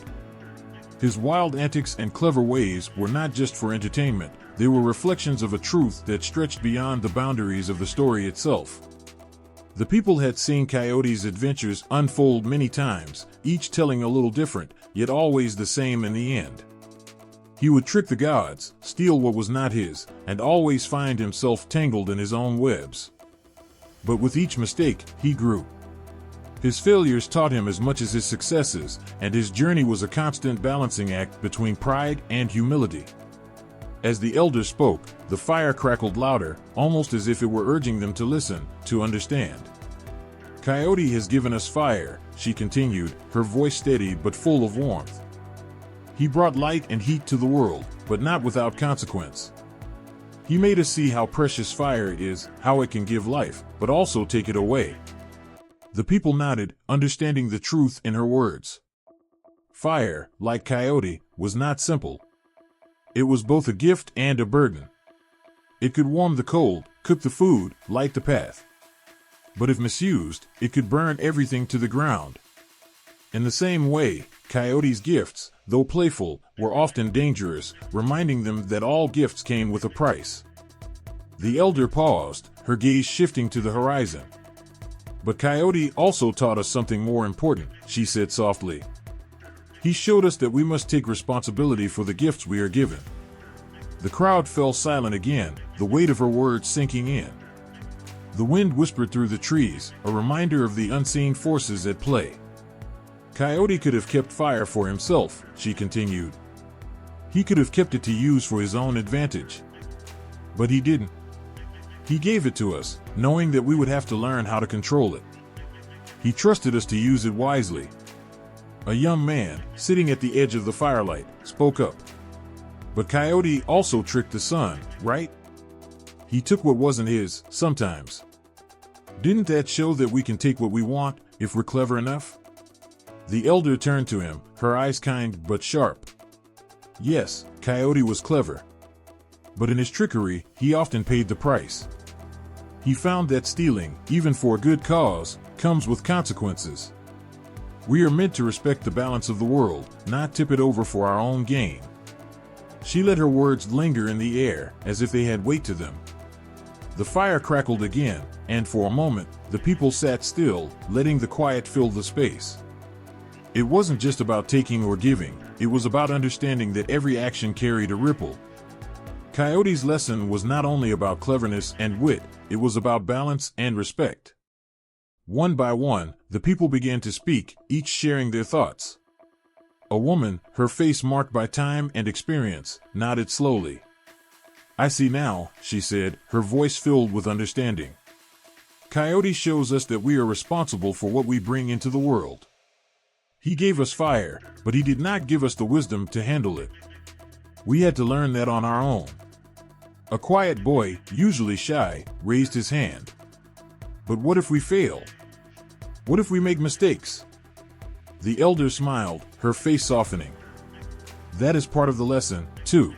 His wild antics and clever ways were not just for entertainment, they were reflections of a truth that stretched beyond the boundaries of the story itself. The people had seen Coyote's adventures unfold many times, each telling a little different, yet always the same in the end. He would trick the gods, steal what was not his, and always find himself tangled in his own webs. But with each mistake, he grew. His failures taught him as much as his successes, and his journey was a constant balancing act between pride and humility. As the elder spoke, the fire crackled louder, almost as if it were urging them to listen, to understand. "Coyote has given us fire," she continued, her voice steady but full of warmth. "He brought light and heat to the world, but not without consequence. He made us see how precious fire is, how it can give life, but also take it away." The people nodded, understanding the truth in her words. Fire, like Coyote, was not simple. It was both a gift and a burden. It could warm the cold, cook the food, light the path. But if misused, it could burn everything to the ground. In the same way, Coyote's gifts, though playful, were often dangerous, reminding them that all gifts came with a price. The elder paused, her gaze shifting to the horizon. "But Coyote also taught us something more important," she said softly. "He showed us that we must take responsibility for the gifts we are given." The crowd fell silent again, the weight of her words sinking in. The wind whispered through the trees, a reminder of the unseen forces at play. "Coyote could have kept fire for himself," she continued. "He could have kept it to use for his own advantage. But he didn't. He gave it to us, knowing that we would have to learn how to control it. He trusted us to use it wisely." A young man, sitting at the edge of the firelight, spoke up. "But Coyote also tricked the sun, right? He took what wasn't his, sometimes. Didn't that show that we can take what we want, if we're clever enough?" The elder turned to him, her eyes kind but sharp. "Yes, Coyote was clever. But in his trickery, he often paid the price. He found that stealing, even for a good cause, comes with consequences. We are meant to respect the balance of the world, not tip it over for our own gain." She let her words linger in the air, as if they had weight to them. The fire crackled again, and for a moment, the people sat still, letting the quiet fill the space. It wasn't just about taking or giving, it was about understanding that every action carried a ripple. Coyote's lesson was not only about cleverness and wit, it was about balance and respect. One by one, the people began to speak, each sharing their thoughts. A woman, her face marked by time and experience, nodded slowly. "I see now," she said, her voice filled with understanding. "Coyote shows us that we are responsible for what we bring into the world. He gave us fire, but he did not give us the wisdom to handle it. We had to learn that on our own." A quiet boy, usually shy, raised his hand. "But what if we fail? What if we make mistakes?" The elder smiled, her face softening. "That is part of the lesson, too.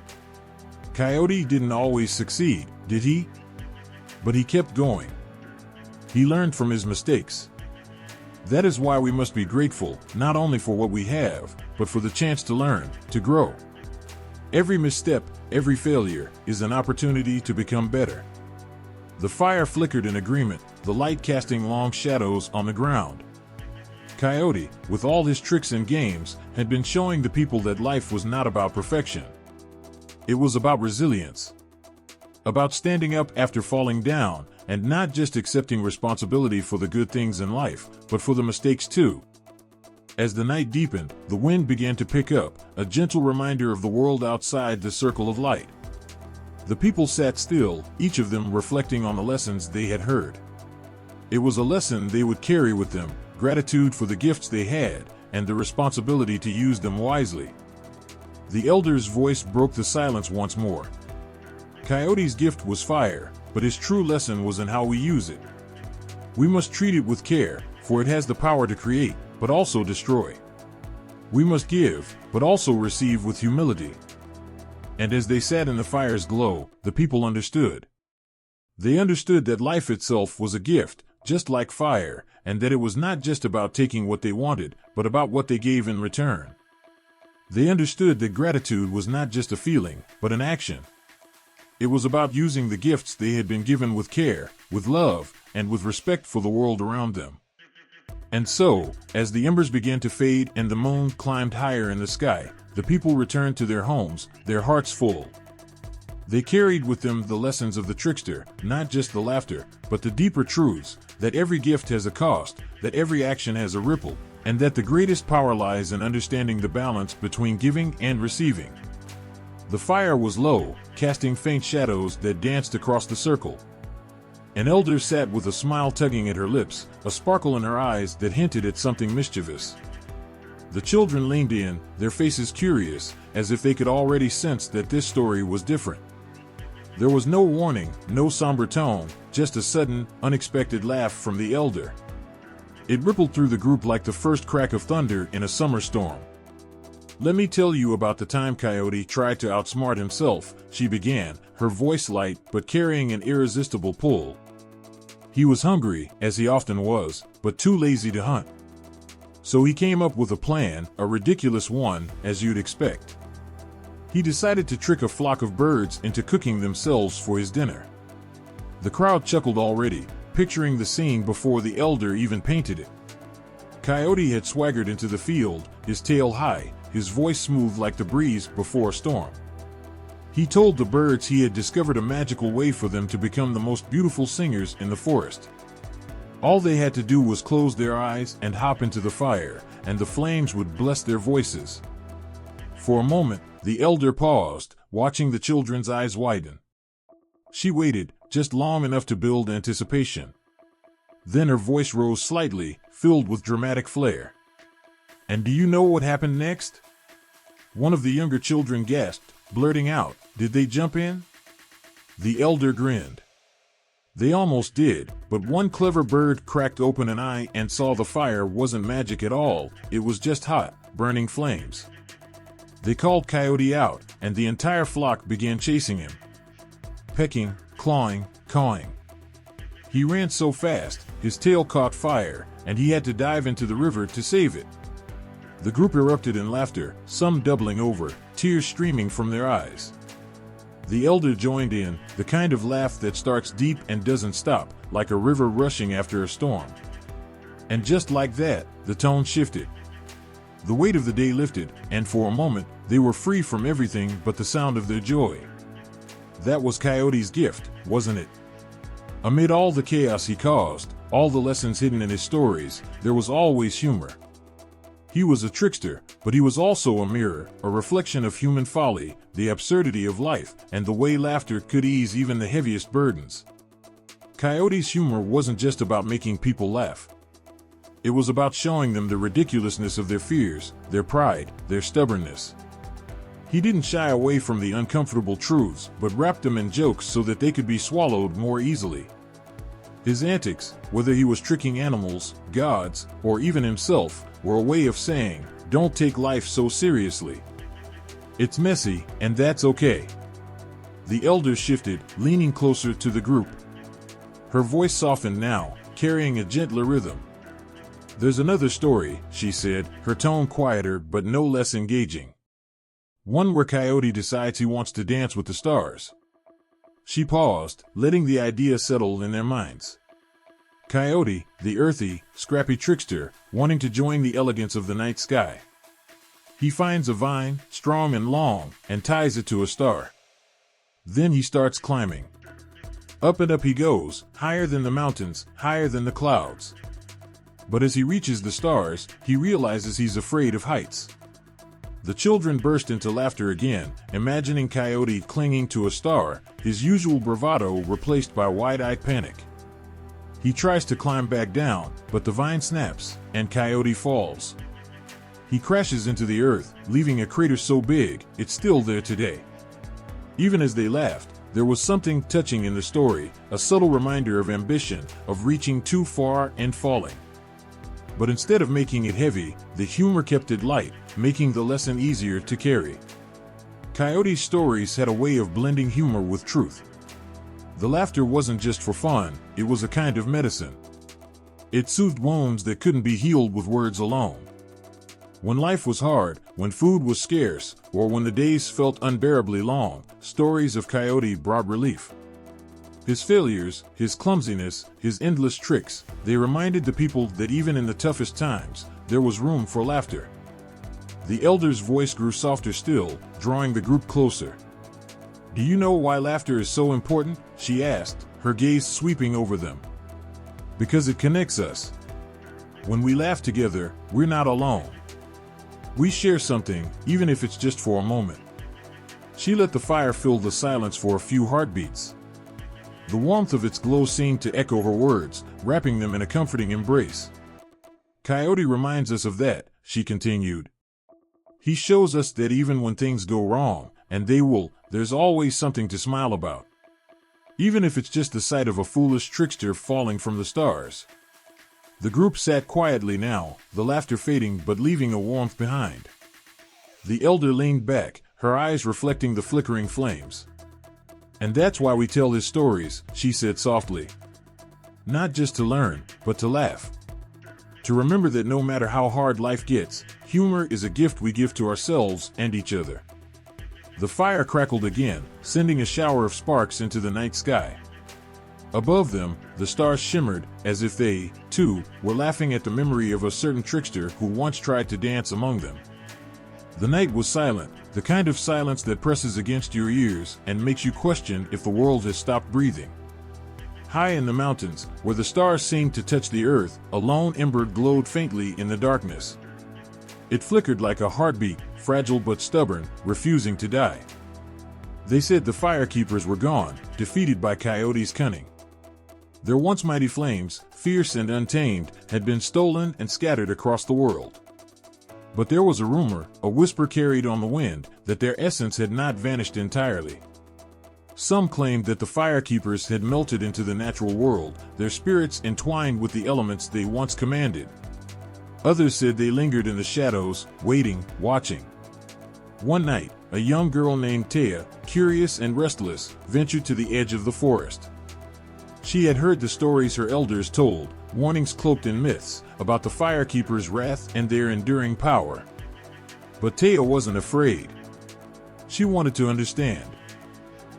Coyote didn't always succeed, did he? But he kept going. He learned from his mistakes. That is why we must be grateful, not only for what we have, but for the chance to learn, to grow. Every misstep, every failure, is an opportunity to become better." The fire flickered in agreement, the light casting long shadows on the ground. Coyote, with all his tricks and games, had been showing the people that life was not about perfection. It was about resilience. About standing up after falling down, and not just accepting responsibility for the good things in life, but for the mistakes too. As the night deepened, the wind began to pick up, a gentle reminder of the world outside the circle of light. The people sat still, each of them reflecting on the lessons they had heard. It was a lesson they would carry with them, gratitude for the gifts they had, and the responsibility to use them wisely. The elder's voice broke the silence once more. Coyote's gift was fire, but his true lesson was in how we use it. We must treat it with care, for it has the power to create, but also destroy. We must give, but also receive with humility. And as they sat in the fire's glow, the people understood. They understood that life itself was a gift, just like fire, and that it was not just about taking what they wanted, but about what they gave in return. They understood that gratitude was not just a feeling, but an action. It was about using the gifts they had been given with care, with love, and with respect for the world around them. And so, as the embers began to fade and the moon climbed higher in the sky, the people returned to their homes, their hearts full. They carried with them the lessons of the trickster, not just the laughter, but the deeper truths, that every gift has a cost, that every action has a ripple, and that the greatest power lies in understanding the balance between giving and receiving. The fire was low, casting faint shadows that danced across the circle. An elder sat with a smile tugging at her lips, a sparkle in her eyes that hinted at something mischievous. The children leaned in, their faces curious, as if they could already sense that this story was different. There was no warning, no somber tone, just a sudden, unexpected laugh from the elder. It rippled through the group like the first crack of thunder in a summer storm. "Let me tell you about the time Coyote tried to outsmart himself," she began, her voice light but carrying an irresistible pull. He was hungry, as he often was, but too lazy to hunt. So he came up with a plan, a ridiculous one, as you'd expect. He decided to trick a flock of birds into cooking themselves for his dinner. The crowd chuckled already, picturing the scene before the elder even painted it. Coyote had swaggered into the field, his tail high, his voice smooth like the breeze before a storm. He told the birds he had discovered a magical way for them to become the most beautiful singers in the forest. All they had to do was close their eyes and hop into the fire, and the flames would bless their voices. For a moment, the elder paused, watching the children's eyes widen. She waited, just long enough to build anticipation. Then her voice rose slightly, filled with dramatic flair. "And do you know what happened next?" One of the younger children gasped, blurting out, "Did they jump in?" The elder grinned. They almost did, but one clever bird cracked open an eye and saw the fire wasn't magic at all, it was just hot, burning flames. They called Coyote out, and the entire flock began chasing him. Pecking, clawing, cawing. He ran so fast, his tail caught fire, and he had to dive into the river to save it. The group erupted in laughter, some doubling over, tears streaming from their eyes. The elder joined in, the kind of laugh that starts deep and doesn't stop, like a river rushing after a storm. And just like that, the tone shifted. The weight of the day lifted, and for a moment, they were free from everything but the sound of their joy. That was Coyote's gift, wasn't it? Amid all the chaos he caused, all the lessons hidden in his stories, there was always humor. He was a trickster, but he was also a mirror, a reflection of human folly, the absurdity of life, and the way laughter could ease even the heaviest burdens. Coyote's humor wasn't just about making people laugh. It was about showing them the ridiculousness of their fears, their pride, their stubbornness. He didn't shy away from the uncomfortable truths, but wrapped them in jokes so that they could be swallowed more easily. His antics, whether he was tricking animals, gods, or even himself, were a way of saying, "Don't take life so seriously. It's messy, and that's okay." The elder shifted, leaning closer to the group. Her voice softened now, carrying a gentler rhythm. "There's another story," she said, her tone quieter but no less engaging. "One where Coyote decides he wants to dance with the stars." She paused, letting the idea settle in their minds. Coyote, the earthy, scrappy trickster, wanting to join the elegance of the night sky. He finds a vine, strong and long, and ties it to a star. Then he starts climbing. Up and up he goes, higher than the mountains, higher than the clouds. But as he reaches the stars, he realizes he's afraid of heights. The children burst into laughter again, imagining Coyote clinging to a star, his usual bravado replaced by wide-eyed panic. He tries to climb back down, but the vine snaps, and Coyote falls. He crashes into the earth, leaving a crater so big, it's still there today. Even as they laughed, there was something touching in the story, a subtle reminder of ambition, of reaching too far and falling. But instead of making it heavy, the humor kept it light, making the lesson easier to carry. Coyote's stories had a way of blending humor with truth. The laughter wasn't just for fun, it was a kind of medicine. It soothed wounds that couldn't be healed with words alone. When life was hard, when food was scarce, or when the days felt unbearably long, stories of Coyote brought relief. His failures, his clumsiness, his endless tricks, they reminded the people that even in the toughest times, there was room for laughter. The elder's voice grew softer still, drawing the group closer. "Do you know why laughter is so important?" she asked, her gaze sweeping over them. "Because it connects us. When we laugh together, we're not alone. We share something, even if it's just for a moment." She let the fire fill the silence for a few heartbeats. The warmth of its glow seemed to echo her words, wrapping them in a comforting embrace. "Coyote reminds us of that," she continued. "He shows us that even when things go wrong, and they will, there's always something to smile about. Even if it's just the sight of a foolish trickster falling from the stars." The group sat quietly now, the laughter fading but leaving a warmth behind. The elder leaned back, her eyes reflecting the flickering flames. "And that's why we tell his stories," she said softly. "Not just to learn, but to laugh. To remember that no matter how hard life gets, humor is a gift we give to ourselves and each other." The fire crackled again, sending a shower of sparks into the night sky. Above them, the stars shimmered, as if they, too, were laughing at the memory of a certain trickster who once tried to dance among them. The night was silent, the kind of silence that presses against your ears and makes you question if the world has stopped breathing. High in the mountains, where the stars seemed to touch the earth, a lone ember glowed faintly in the darkness. It flickered like a heartbeat, fragile but stubborn, refusing to die. They said the firekeepers were gone, defeated by Coyote's cunning. Their once mighty flames, fierce and untamed, had been stolen and scattered across the world. But there was a rumor, a whisper carried on the wind, that their essence had not vanished entirely. Some claimed that the firekeepers had melted into the natural world, their spirits entwined with the elements they once commanded. Others said they lingered in the shadows, waiting, watching. One night, a young girl named Taya, curious and restless, ventured to the edge of the forest. She had heard the stories her elders told, warnings cloaked in myths, about the firekeepers' wrath and their enduring power. But Taya wasn't afraid. She wanted to understand.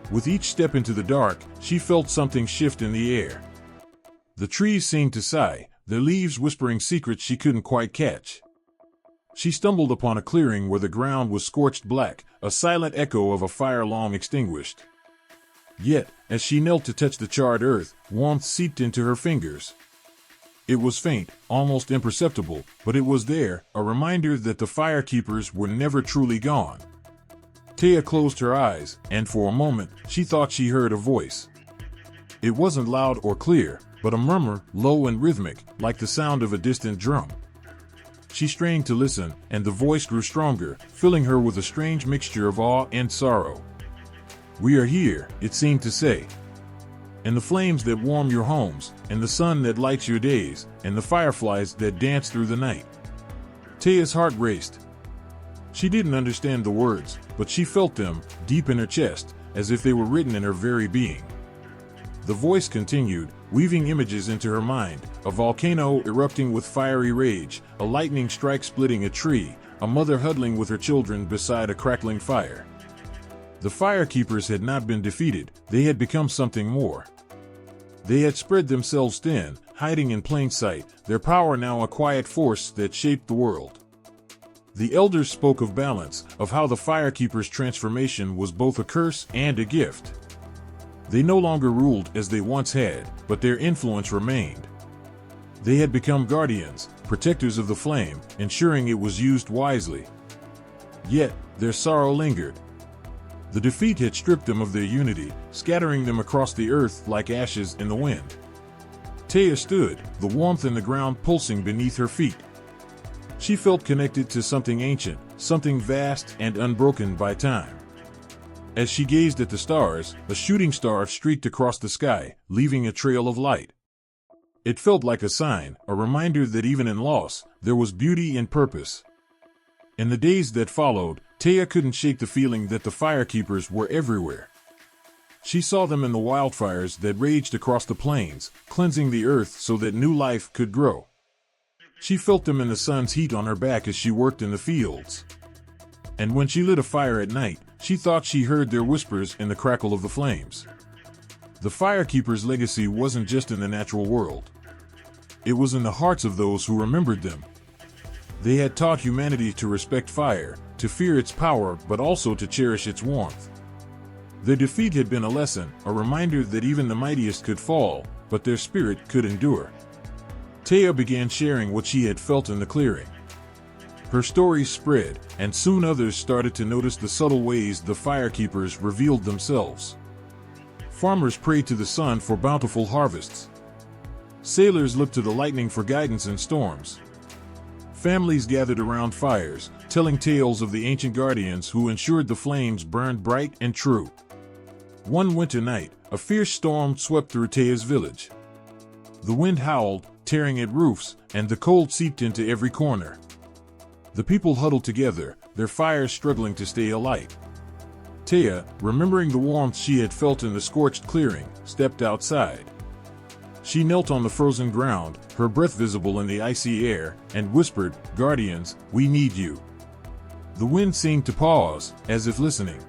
With each step into the dark, she felt something shift in the air. The trees seemed to sigh, their leaves whispering secrets she couldn't quite catch. She stumbled upon a clearing where the ground was scorched black, a silent echo of a fire long extinguished. Yet, as she knelt to touch the charred earth, warmth seeped into her fingers. It was faint, almost imperceptible, but it was there, a reminder that the firekeepers were never truly gone. Taya closed her eyes, and for a moment, she thought she heard a voice. It wasn't loud or clear, but a murmur, low and rhythmic, like the sound of a distant drum. She strained to listen, and the voice grew stronger, filling her with a strange mixture of awe and sorrow. "We are here," it seemed to say. "And the flames that warm your homes, and the sun that lights your days, and the fireflies that dance through the night." Taya's heart raced. She didn't understand the words, but she felt them, deep in her chest, as if they were written in her very being. The voice continued, weaving images into her mind, a volcano erupting with fiery rage, a lightning strike splitting a tree, a mother huddling with her children beside a crackling fire. The firekeepers had not been defeated, they had become something more. They had spread themselves thin, hiding in plain sight, their power now a quiet force that shaped the world. The elders spoke of balance, of how the firekeepers' transformation was both a curse and a gift. They no longer ruled as they once had, but their influence remained. They had become guardians, protectors of the flame, ensuring it was used wisely. Yet, their sorrow lingered. The defeat had stripped them of their unity, scattering them across the earth like ashes in the wind. Taya stood, the warmth in the ground pulsing beneath her feet. She felt connected to something ancient, something vast and unbroken by time. As she gazed at the stars, a shooting star streaked across the sky, leaving a trail of light. It felt like a sign, a reminder that even in loss, there was beauty and purpose. In the days that followed, Taya couldn't shake the feeling that the firekeepers were everywhere. She saw them in the wildfires that raged across the plains, cleansing the earth so that new life could grow. She felt them in the sun's heat on her back as she worked in the fields. And when she lit a fire at night, she thought she heard their whispers in the crackle of the flames. The firekeepers' legacy wasn't just in the natural world. It was in the hearts of those who remembered them. They had taught humanity to respect fire, to fear its power, but also to cherish its warmth. Their defeat had been a lesson, a reminder that even the mightiest could fall, but their spirit could endure. Taya began sharing what she had felt in the clearing. Her story spread, and soon others started to notice the subtle ways the firekeepers revealed themselves. Farmers prayed to the sun for bountiful harvests. Sailors looked to the lightning for guidance in storms. Families gathered around fires, telling tales of the ancient guardians who ensured the flames burned bright and true. One winter night, a fierce storm swept through Taya's village. The wind howled, tearing at roofs, and the cold seeped into every corner. The people huddled together, their fires struggling to stay alight. Taya, remembering the warmth she had felt in the scorched clearing, stepped outside. She knelt on the frozen ground, her breath visible in the icy air, and whispered, "Guardians, we need you." The wind seemed to pause, as if listening.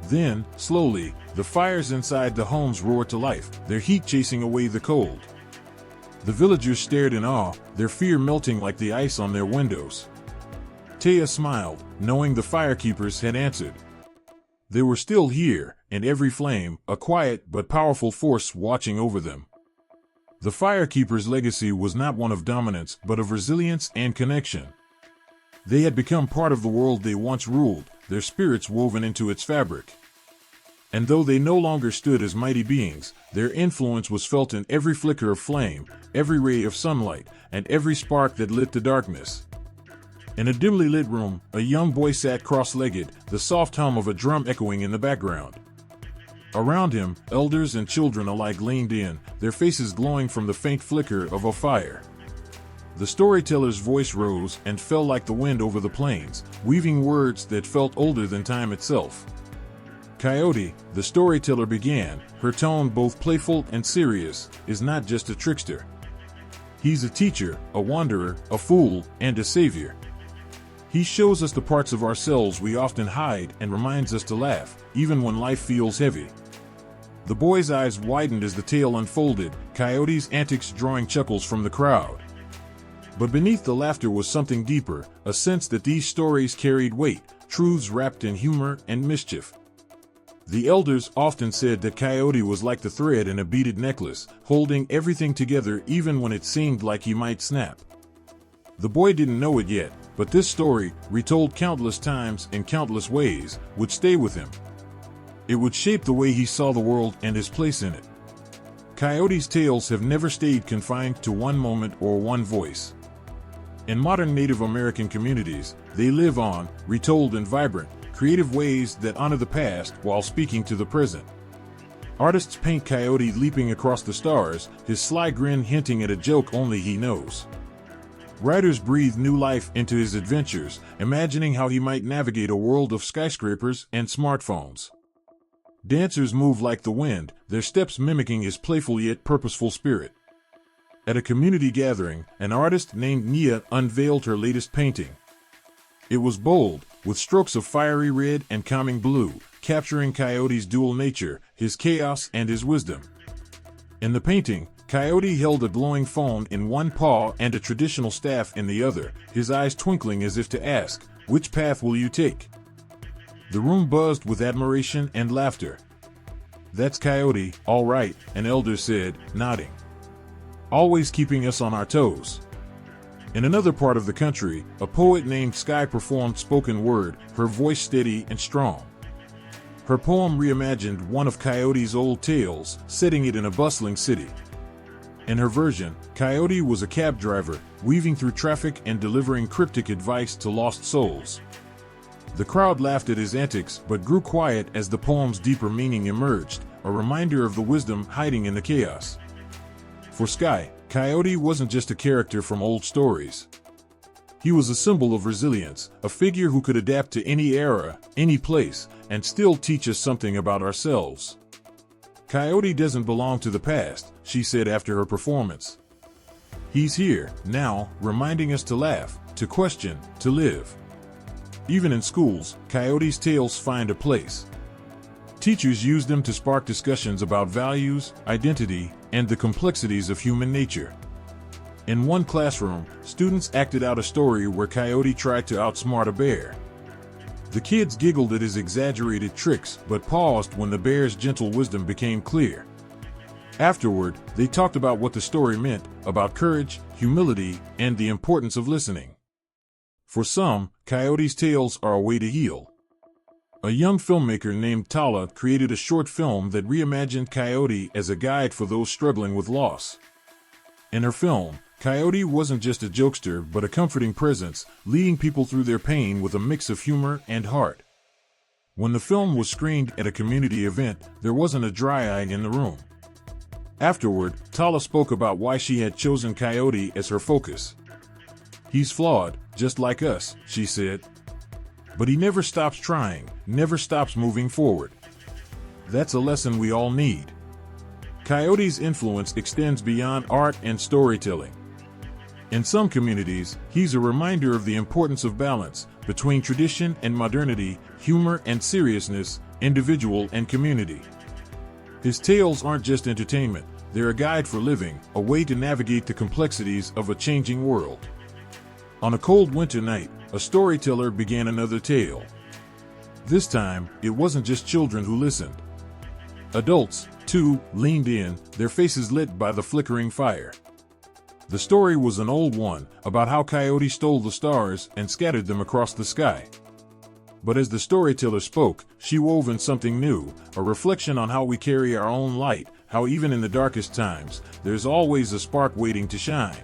Then, slowly, the fires inside the homes roared to life, their heat chasing away the cold. The villagers stared in awe, their fear melting like the ice on their windows. Taya smiled, knowing the firekeepers had answered. They were still here, in every flame, a quiet but powerful force watching over them. The firekeepers' legacy was not one of dominance, but of resilience and connection. They had become part of the world they once ruled, their spirits woven into its fabric. And though they no longer stood as mighty beings, their influence was felt in every flicker of flame, every ray of sunlight, and every spark that lit the darkness. In a dimly lit room, a young boy sat cross-legged, the soft hum of a drum echoing in the background. Around him, elders and children alike leaned in, their faces glowing from the faint flicker of a fire. The storyteller's voice rose and fell like the wind over the plains, weaving words that felt older than time itself. Coyote, the storyteller began, her tone both playful and serious, is not just a trickster. He's a teacher, a wanderer, a fool, and a savior. He shows us the parts of ourselves we often hide and reminds us to laugh, even when life feels heavy. The boy's eyes widened as the tale unfolded, Coyote's antics drawing chuckles from the crowd. But beneath the laughter was something deeper, a sense that these stories carried weight, truths wrapped in humor and mischief. The elders often said that Coyote was like the thread in a beaded necklace, holding everything together even when it seemed like he might snap. The boy didn't know it yet, but this story, retold countless times in countless ways, would stay with him. It would shape the way he saw the world and his place in it. Coyote's tales have never stayed confined to one moment or one voice. In modern Native American communities, they live on, retold in vibrant, creative ways that honor the past while speaking to the present. Artists paint Coyote leaping across the stars, his sly grin hinting at a joke only he knows. Writers breathe new life into his adventures, imagining how he might navigate a world of skyscrapers and smartphones. Dancers move like the wind, their steps mimicking his playful yet purposeful spirit. At a community gathering, an artist named Nia unveiled her latest painting. It was bold, with strokes of fiery red and calming blue, capturing Coyote's dual nature, his chaos and his wisdom. In the painting, Coyote held a glowing phone in one paw and a traditional staff in the other, his eyes twinkling as if to ask, "Which path will you take?" The room buzzed with admiration and laughter. "That's Coyote, all right," an elder said, nodding. always keeping us on our toes. In another part of the country, a poet named Sky performed spoken word, her voice steady and strong. Her poem reimagined one of Coyote's old tales, setting it in a bustling city. In her version, Coyote was a cab driver, weaving through traffic and delivering cryptic advice to lost souls. The crowd laughed at his antics but grew quiet as the poem's deeper meaning emerged, a reminder of the wisdom hiding in the chaos. For Sky, Coyote wasn't just a character from old stories. He was a symbol of resilience, a figure who could adapt to any era, any place, and still teach us something about ourselves. Coyote doesn't belong to the past, she said after her performance. He's here, now, reminding us to laugh, to question, to live. Even in schools, Coyote's tales find a place. Teachers use them to spark discussions about values, identity, and the complexities of human nature. In one classroom, students acted out a story where Coyote tried to outsmart a bear. The kids giggled at his exaggerated tricks but paused when the bear's gentle wisdom became clear. Afterward, they talked about what the story meant, about courage, humility, and the importance of listening. For some, Coyote's tales are a way to heal. A young filmmaker named Tala created a short film that reimagined Coyote as a guide for those struggling with loss. In her film, Coyote wasn't just a jokester but a comforting presence, leading people through their pain with a mix of humor and heart. When the film was screened at a community event, there wasn't a dry eye in the room. Afterward, Tala spoke about why she had chosen Coyote as her focus. He's flawed, just like us, she said. But he never stops trying, never stops moving forward. That's a lesson we all need. Coyote's influence extends beyond art and storytelling. In some communities, he's a reminder of the importance of balance between tradition and modernity, humor and seriousness, individual and community. His tales aren't just entertainment, they're a guide for living, a way to navigate the complexities of a changing world. On a cold winter night, a storyteller began another tale. This time, it wasn't just children who listened. Adults, too, leaned in, their faces lit by the flickering fire. The story was an old one, about how Coyote stole the stars and scattered them across the sky. But as the storyteller spoke, she wove in something new, a reflection on how we carry our own light, how even in the darkest times, there's always a spark waiting to shine.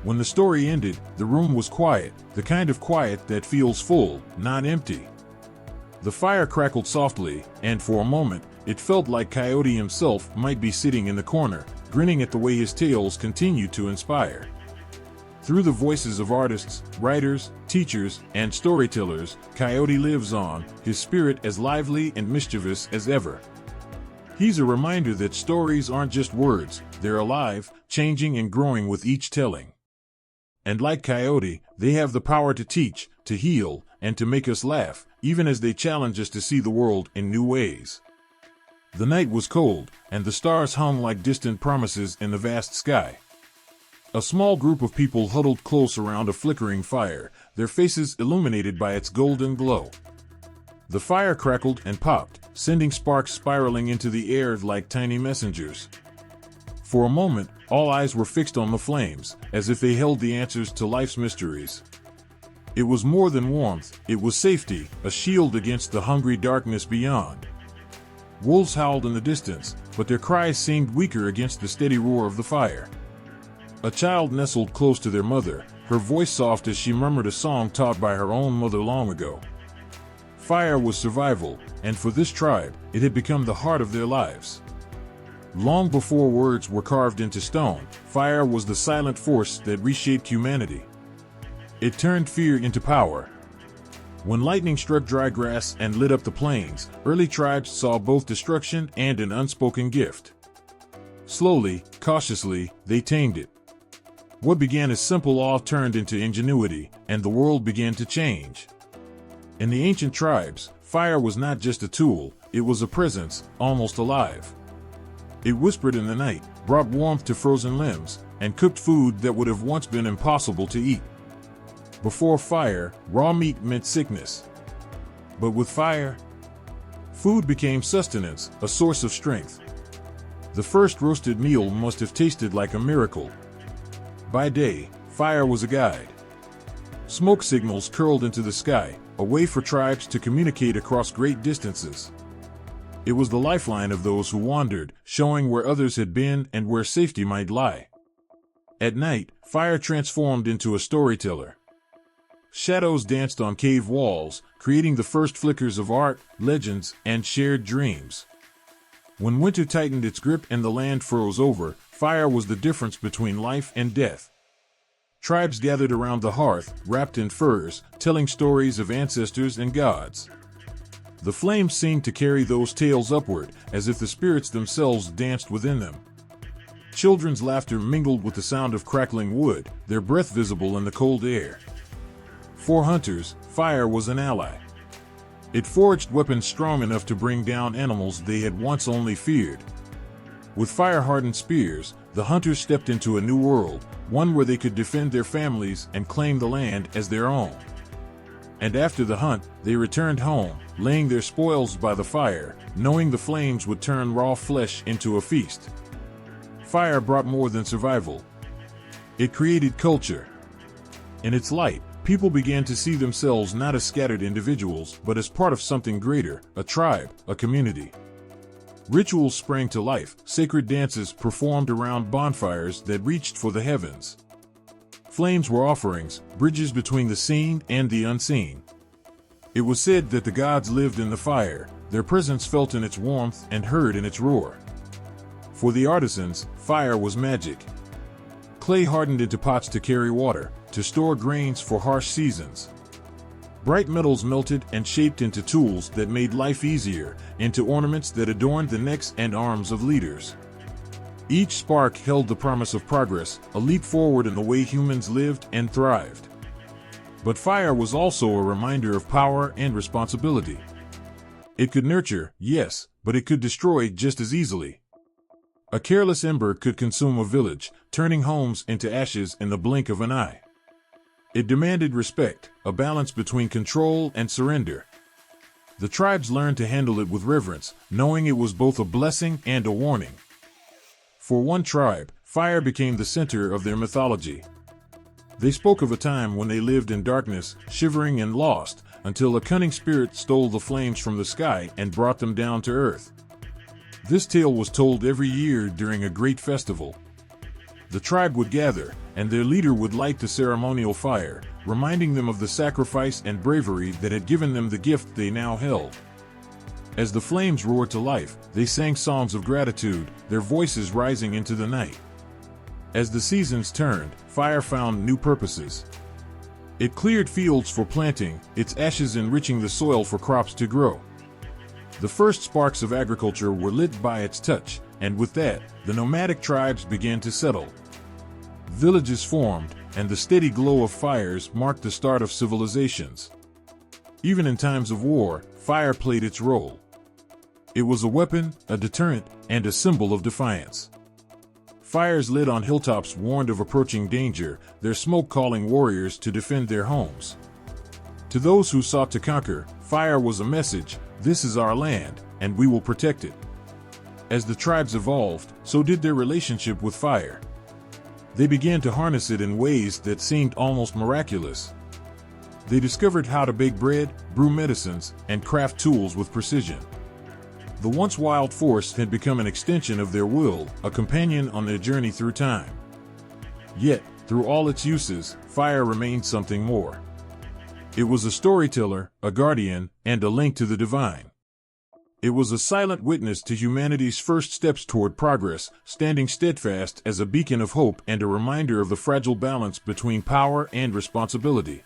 When the story ended, the room was quiet, the kind of quiet that feels full, not empty. The fire crackled softly, and for a moment, it felt like Coyote himself might be sitting in the corner, grinning at the way his tales continue to inspire. Through the voices of artists, writers, teachers, and storytellers, Coyote lives on, his spirit as lively and mischievous as ever. He's a reminder that stories aren't just words, they're alive, changing and growing with each telling. And like Coyote, they have the power to teach, to heal, and to make us laugh, even as they challenge us to see the world in new ways. The night was cold, and the stars hung like distant promises in the vast sky. A small group of people huddled close around a flickering fire, their faces illuminated by its golden glow. The fire crackled and popped, sending sparks spiraling into the air like tiny messengers. For a moment, all eyes were fixed on the flames, as if they held the answers to life's mysteries. It was more than warmth, it was safety, a shield against the hungry darkness beyond. Wolves howled in the distance, but their cries seemed weaker against the steady roar of the fire. A child nestled close to their mother, her voice soft as she murmured a song taught by her own mother long ago. Fire was survival, and for this tribe, it had become the heart of their lives. Long before words were carved into stone, fire was the silent force that reshaped humanity. It turned fear into power. When lightning struck dry grass and lit up the plains, early tribes saw both destruction and an unspoken gift. Slowly, cautiously, they tamed it. What began as simple awe turned into ingenuity, and the world began to change. In the ancient tribes, fire was not just a tool, it was a presence, almost alive. It whispered in the night, brought warmth to frozen limbs, and cooked food that would have once been impossible to eat. Before fire, raw meat meant sickness. But with fire, food became sustenance, a source of strength. The first roasted meal must have tasted like a miracle. By day, fire was a guide. Smoke signals curled into the sky, a way for tribes to communicate across great distances. It was the lifeline of those who wandered, showing where others had been and where safety might lie. At night, fire transformed into a storyteller. Shadows danced on cave walls, creating the first flickers of art, legends, and shared dreams. When winter tightened its grip and the land froze over, fire was the difference between life and death. Tribes gathered around the hearth, wrapped in furs, telling stories of ancestors and gods. The flames seemed to carry those tales upward, as if the spirits themselves danced within them. Children's laughter mingled with the sound of crackling wood, their breath visible in the cold air. For hunters, fire was an ally. It forged weapons strong enough to bring down animals they had once only feared. With fire-hardened spears, the hunters stepped into a new world, one where they could defend their families and claim the land as their own. And after the hunt, they returned home, laying their spoils by the fire, knowing the flames would turn raw flesh into a feast. Fire brought more than survival. It created culture. In its light, people began to see themselves not as scattered individuals, but as part of something greater, a tribe, a community. Rituals sprang to life, sacred dances performed around bonfires that reached for the heavens. Flames were offerings, bridges between the seen and the unseen. It was said that the gods lived in the fire, their presence felt in its warmth and heard in its roar. For the artisans, fire was magic. Clay hardened into pots to carry water, to store grains for harsh seasons. Bright metals melted and shaped into tools that made life easier, into ornaments that adorned the necks and arms of leaders. Each spark held the promise of progress, a leap forward in the way humans lived and thrived. But fire was also a reminder of power and responsibility. It could nurture, yes, but it could destroy just as easily. A careless ember could consume a village, turning homes into ashes in the blink of an eye. It demanded respect, a balance between control and surrender. The tribes learned to handle it with reverence, knowing it was both a blessing and a warning. For one tribe, fire became the center of their mythology. They spoke of a time when they lived in darkness, shivering and lost, until a cunning spirit stole the flames from the sky and brought them down to earth. This tale was told every year during a great festival. The tribe would gather, and their leader would light the ceremonial fire, reminding them of the sacrifice and bravery that had given them the gift they now held. As the flames roared to life, they sang songs of gratitude, their voices rising into the night. As the seasons turned, fire found new purposes. It cleared fields for planting, its ashes enriching the soil for crops to grow. The first sparks of agriculture were lit by its touch, and with that, the nomadic tribes began to settle. Villages formed, and the steady glow of fires marked the start of civilizations. Even in times of war, fire played its role. It was a weapon, a deterrent, and a symbol of defiance. Fires lit on hilltops warned of approaching danger, their smoke calling warriors to defend their homes. To those who sought to conquer, fire was a message: this is our land, and we will protect it. As the tribes evolved, so did their relationship with fire. They began to harness it in ways that seemed almost miraculous. They discovered how to bake bread, brew medicines, and craft tools with precision. The once wild force had become an extension of their will, a companion on their journey through time. Yet, through all its uses, fire remained something more. It was a storyteller, a guardian, and a link to the divine. It was a silent witness to humanity's first steps toward progress, standing steadfast as a beacon of hope and a reminder of the fragile balance between power and responsibility.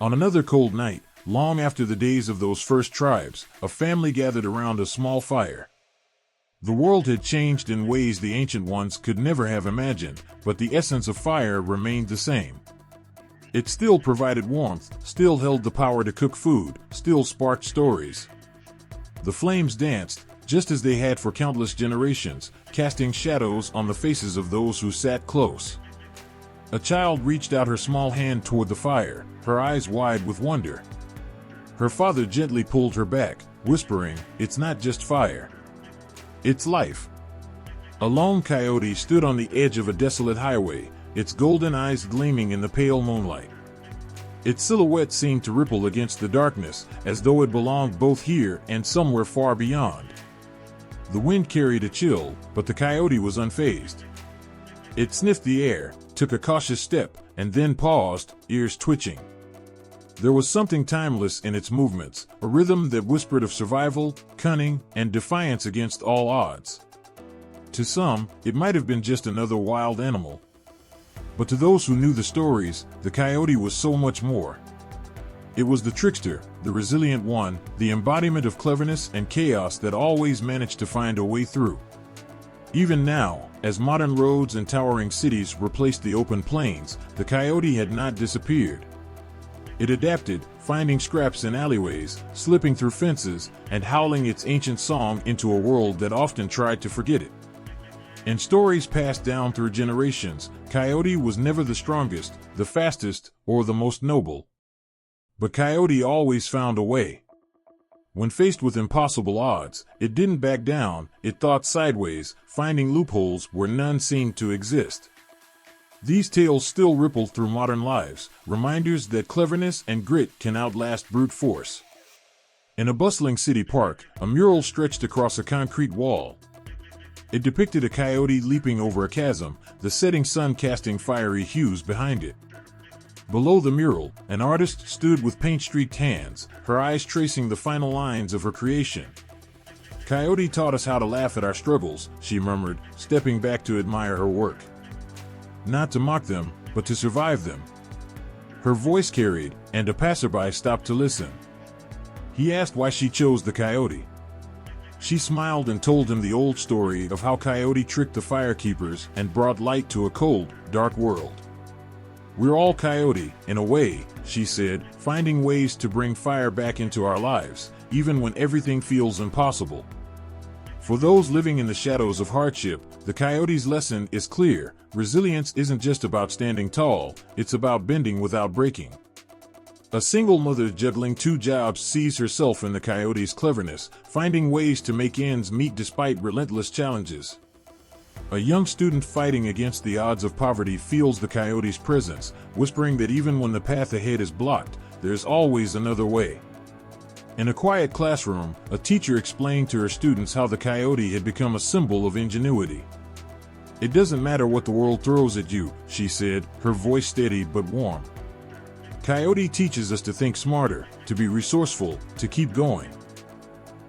On another cold night, long after the days of those first tribes, a family gathered around a small fire. The world had changed in ways the ancient ones could never have imagined, but the essence of fire remained the same. It still provided warmth, still held the power to cook food, still sparked stories. The flames danced, just as they had for countless generations, casting shadows on the faces of those who sat close. A child reached out her small hand toward the fire, her eyes wide with wonder. Her father gently pulled her back, whispering, "It's not just fire. It's life." A lone coyote stood on the edge of a desolate highway, its golden eyes gleaming in the pale moonlight. Its silhouette seemed to ripple against the darkness, as though it belonged both here and somewhere far beyond. The wind carried a chill, but the coyote was unfazed. It sniffed the air, took a cautious step, and then paused, ears twitching. There was something timeless in its movements, a rhythm that whispered of survival, cunning, and defiance against all odds. To some, it might have been just another wild animal. But to those who knew the stories, the coyote was so much more. It was the trickster, the resilient one, the embodiment of cleverness and chaos that always managed to find a way through. Even now, as modern roads and towering cities replaced the open plains, the coyote had not disappeared. It adapted, finding scraps in alleyways, slipping through fences, and howling its ancient song into a world that often tried to forget it. In stories passed down through generations, Coyote was never the strongest, the fastest, or the most noble. But Coyote always found a way. When faced with impossible odds, it didn't back down, it thought sideways, finding loopholes where none seemed to exist. These tales still ripple through modern lives, reminders that cleverness and grit can outlast brute force. In a bustling city park, a mural stretched across a concrete wall. It depicted a coyote leaping over a chasm, the setting sun casting fiery hues behind it. Below the mural, an artist stood with paint-streaked hands, her eyes tracing the final lines of her creation. "Coyote taught us how to laugh at our struggles," she murmured, stepping back to admire her work. Not to mock them, but to survive them. Her voice carried, and a passerby stopped to listen. He asked why she chose the coyote. She smiled and told him the old story of how Coyote tricked the firekeepers and brought light to a cold, dark world. "We're all Coyote, in a way," she said, "finding ways to bring fire back into our lives, even when everything feels impossible." For those living in the shadows of hardship, the Coyote's lesson is clear. Resilience isn't just about standing tall, it's about bending without breaking. A single mother juggling two jobs sees herself in the coyote's cleverness, finding ways to make ends meet despite relentless challenges. A young student fighting against the odds of poverty feels the coyote's presence, whispering that even when the path ahead is blocked, there's always another way. In a quiet classroom, a teacher explained to her students how the coyote had become a symbol of ingenuity. "It doesn't matter what the world throws at you," she said, her voice steady but warm. Coyote teaches us to think smarter, to be resourceful, to keep going.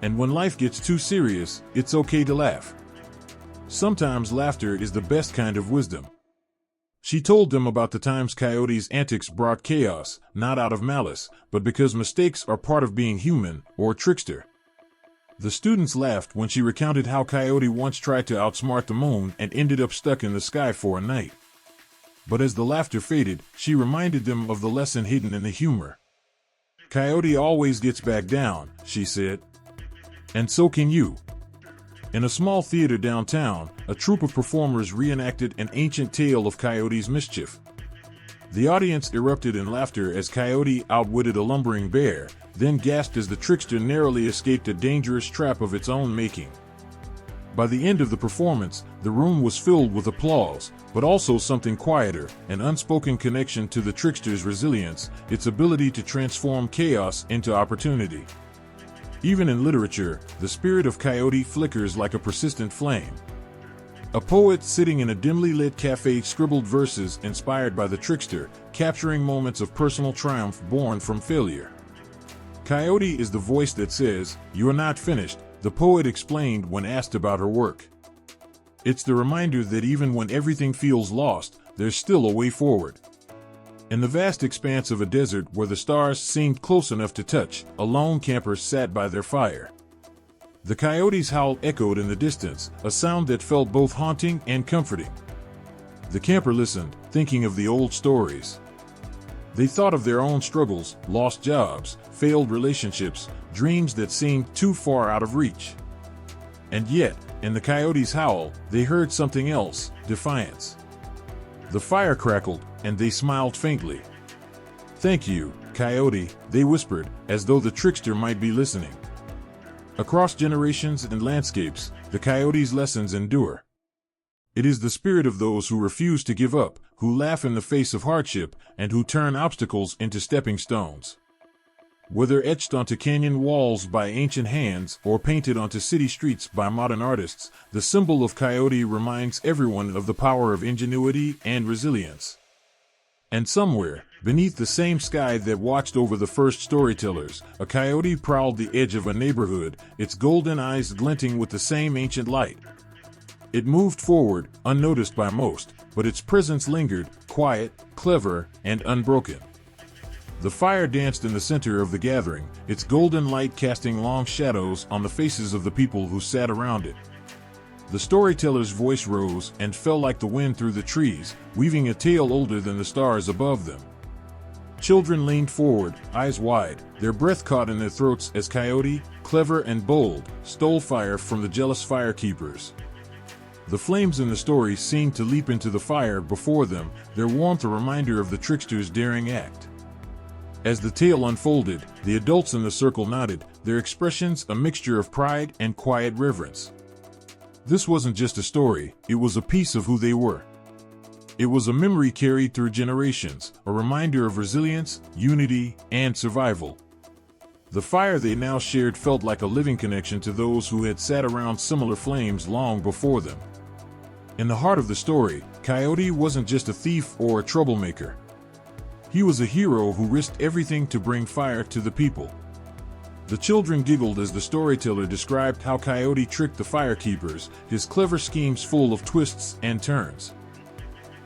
And when life gets too serious, it's okay to laugh. Sometimes laughter is the best kind of wisdom. She told them about the times Coyote's antics brought chaos, not out of malice, but because mistakes are part of being human, or trickster. The students laughed when she recounted how Coyote once tried to outsmart the moon and ended up stuck in the sky for a night. But as the laughter faded, she reminded them of the lesson hidden in the humor. "Coyote always gets back down," she said. "And so can you." In a small theater downtown, a troupe of performers reenacted an ancient tale of Coyote's mischief. The audience erupted in laughter as Coyote outwitted a lumbering bear, then gasped as the trickster narrowly escaped a dangerous trap of its own making. By the end of the performance, the room was filled with applause, but also something quieter, an unspoken connection to the trickster's resilience, its ability to transform chaos into opportunity. Even in literature, the spirit of Coyote flickers like a persistent flame. A poet sitting in a dimly lit cafe scribbled verses inspired by the trickster, capturing moments of personal triumph born from failure. Coyote is the voice that says, "You're not finished," the poet explained when asked about her work. It's the reminder that even when everything feels lost, there's still a way forward. In the vast expanse of a desert where the stars seemed close enough to touch, a lone camper sat by their fire. The coyote's howl echoed in the distance, a sound that felt both haunting and comforting. The camper listened, thinking of the old stories. They thought of their own struggles, lost jobs, failed relationships, dreams that seemed too far out of reach. And yet, in the coyote's howl, they heard something else, defiance. The fire crackled, and they smiled faintly. "Thank you, Coyote," they whispered, as though the trickster might be listening. Across generations and landscapes, the coyote's lessons endure. It is the spirit of those who refuse to give up, who laugh in the face of hardship, and who turn obstacles into stepping stones. Whether etched onto canyon walls by ancient hands or painted onto city streets by modern artists, the symbol of coyote reminds everyone of the power of ingenuity and resilience. And somewhere, beneath the same sky that watched over the first storytellers, a coyote prowled the edge of a neighborhood, its golden eyes glinting with the same ancient light. It moved forward, unnoticed by most, but its presence lingered, quiet, clever, and unbroken. The fire danced in the center of the gathering, its golden light casting long shadows on the faces of the people who sat around it. The storyteller's voice rose and fell like the wind through the trees, weaving a tale older than the stars above them. Children leaned forward, eyes wide, their breath caught in their throats as Coyote, clever and bold, stole fire from the jealous firekeepers. The flames in the story seemed to leap into the fire before them, their warmth a reminder of the trickster's daring act. As the tale unfolded, the adults in the circle nodded, their expressions a mixture of pride and quiet reverence. This wasn't just a story, it was a piece of who they were. It was a memory carried through generations, a reminder of resilience, unity, and survival. The fire they now shared felt like a living connection to those who had sat around similar flames long before them. In the heart of the story, Coyote wasn't just a thief or a troublemaker. He was a hero who risked everything to bring fire to the people. The children giggled as the storyteller described how Coyote tricked the firekeepers, his clever schemes full of twists and turns.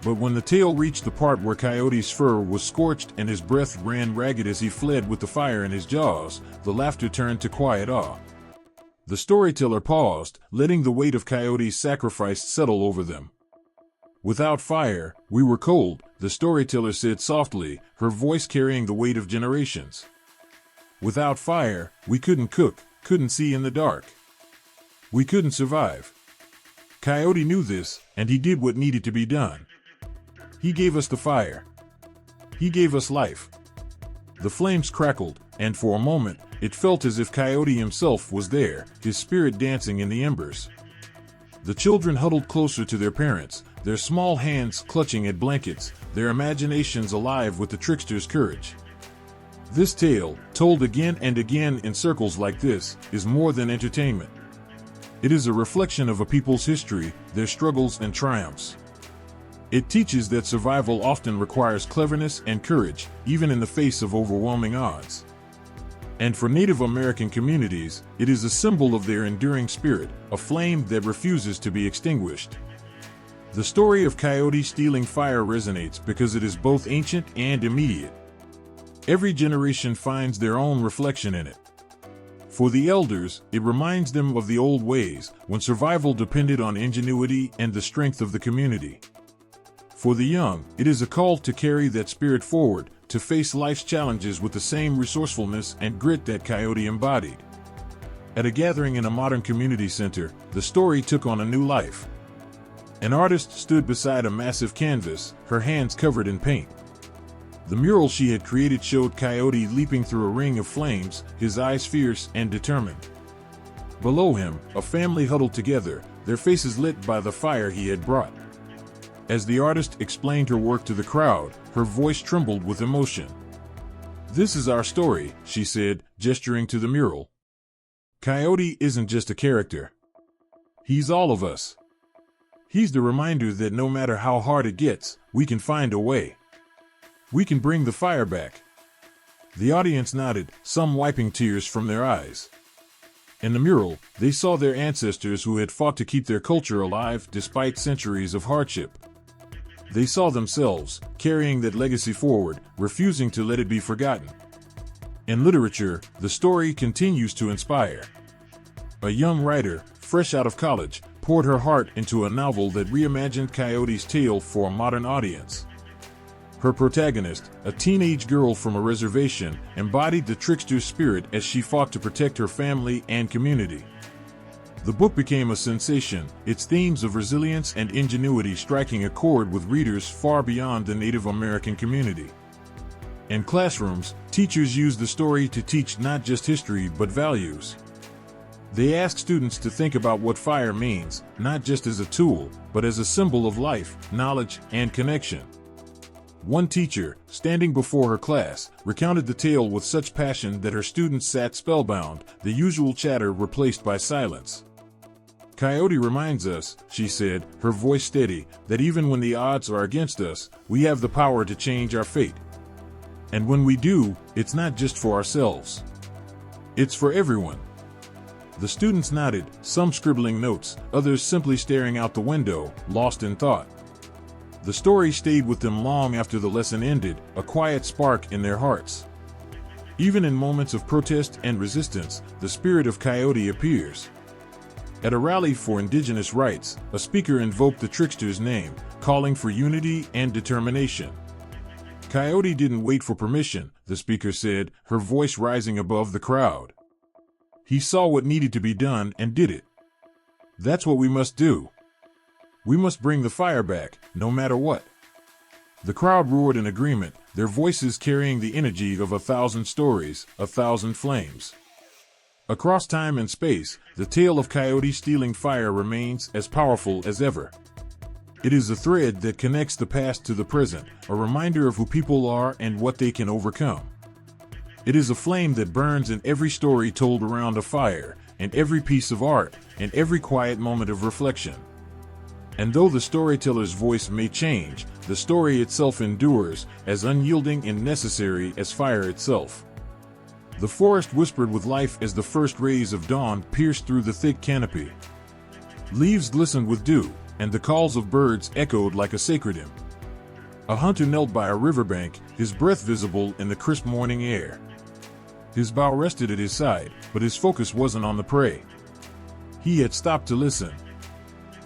But when the tale reached the part where Coyote's fur was scorched and his breath ran ragged as he fled with the fire in his jaws, the laughter turned to quiet awe. The storyteller paused, letting the weight of Coyote's sacrifice settle over them. "Without fire, we were cold," the storyteller said softly, her voice carrying the weight of generations. "Without fire, we couldn't cook, couldn't see in the dark. We couldn't survive." Coyote knew this, and he did what needed to be done. He gave us the fire. He gave us life. The flames crackled, and for a moment, it felt as if Coyote himself was there, his spirit dancing in the embers. The children huddled closer to their parents, their small hands clutching at blankets, their imaginations alive with the trickster's courage. This tale, told again and again in circles like this, is more than entertainment. It is a reflection of a people's history, their struggles and triumphs. It teaches that survival often requires cleverness and courage, even in the face of overwhelming odds. And for Native American communities, it is a symbol of their enduring spirit, a flame that refuses to be extinguished. The story of Coyote stealing fire resonates because it is both ancient and immediate. Every generation finds their own reflection in it. For the elders, it reminds them of the old ways, when survival depended on ingenuity and the strength of the community. For the young, it is a call to carry that spirit forward, to face life's challenges with the same resourcefulness and grit that Coyote embodied. At a gathering in a modern community center, the story took on a new life. An artist stood beside a massive canvas, her hands covered in paint. The mural she had created showed Coyote leaping through a ring of flames, his eyes fierce and determined. Below him, a family huddled together, their faces lit by the fire he had brought. As the artist explained her work to the crowd, her voice trembled with emotion. "This is our story," she said, gesturing to the mural. "Coyote isn't just a character. He's all of us. He's the reminder that no matter how hard it gets, we can find a way. We can bring the fire back." The audience nodded, some wiping tears from their eyes. In the mural, they saw their ancestors who had fought to keep their culture alive despite centuries of hardship. They saw themselves, carrying that legacy forward, refusing to let it be forgotten. In literature, the story continues to inspire. A young writer, fresh out of college, poured her heart into a novel that reimagined Coyote's tale for a modern audience. Her protagonist, a teenage girl from a reservation, embodied the trickster's spirit as she fought to protect her family and community. The book became a sensation, its themes of resilience and ingenuity striking a chord with readers far beyond the Native American community. In classrooms, teachers used the story to teach not just history but values. They asked students to think about what fire means, not just as a tool, but as a symbol of life, knowledge, and connection. One teacher, standing before her class, recounted the tale with such passion that her students sat spellbound, the usual chatter replaced by silence. "Coyote reminds us," she said, her voice steady, "that even when the odds are against us, we have the power to change our fate. And when we do, it's not just for ourselves. It's for everyone." The students nodded, some scribbling notes, others simply staring out the window, lost in thought. The story stayed with them long after the lesson ended, a quiet spark in their hearts. Even in moments of protest and resistance, the spirit of Coyote appears. At a rally for Indigenous rights, a speaker invoked the trickster's name, calling for unity and determination. Coyote didn't wait for permission, the speaker said, her voice rising above the crowd. He saw what needed to be done and did it. That's what we must do. We must bring the fire back, no matter what. The crowd roared in agreement, their voices carrying the energy of 1,000 stories, 1,000 flames. Across time and space, the tale of Coyote stealing fire remains as powerful as ever. It is a thread that connects the past to the present, a reminder of who people are and what they can overcome. It is a flame that burns in every story told around a fire, in every piece of art, in every quiet moment of reflection. And though the storyteller's voice may change, the story itself endures, as unyielding and necessary as fire itself. The forest whispered with life as the first rays of dawn pierced through the thick canopy. Leaves glistened with dew, and the calls of birds echoed like a sacred hymn. A hunter knelt by a riverbank, his breath visible in the crisp morning air. His bow rested at his side, but his focus wasn't on the prey. He had stopped to listen.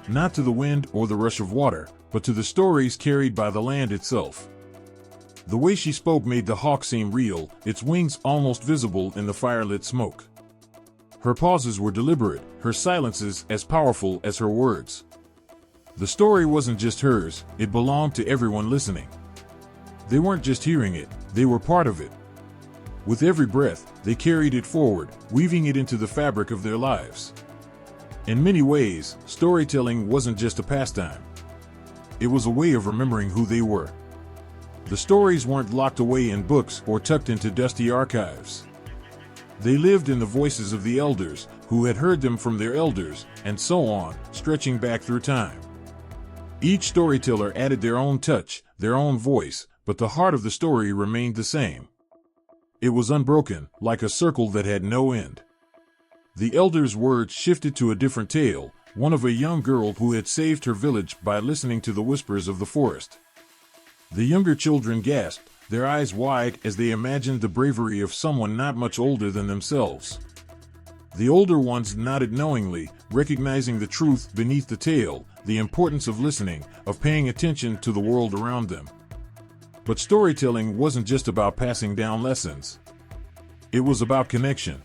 Not to the wind or the rush of water, but to the stories carried by the land itself. The way she spoke made the hawk seem real, its wings almost visible in the firelit smoke. Her pauses were deliberate, her silences as powerful as her words. The story wasn't just hers, it belonged to everyone listening. They weren't just hearing it, they were part of it. With every breath, they carried it forward, weaving it into the fabric of their lives. In many ways, storytelling wasn't just a pastime. It was a way of remembering who they were. The stories weren't locked away in books or tucked into dusty archives. They lived in the voices of the elders, who had heard them from their elders, and so on, stretching back through time. Each storyteller added their own touch, their own voice, but the heart of the story remained the same. It was unbroken, like a circle that had no end. The elders' words shifted to a different tale, one of a young girl who had saved her village by listening to the whispers of the forest. The younger children gasped, their eyes wide as they imagined the bravery of someone not much older than themselves. The older ones nodded knowingly, recognizing the truth beneath the tale, the importance of listening, of paying attention to the world around them. But storytelling wasn't just about passing down lessons. It was about connection.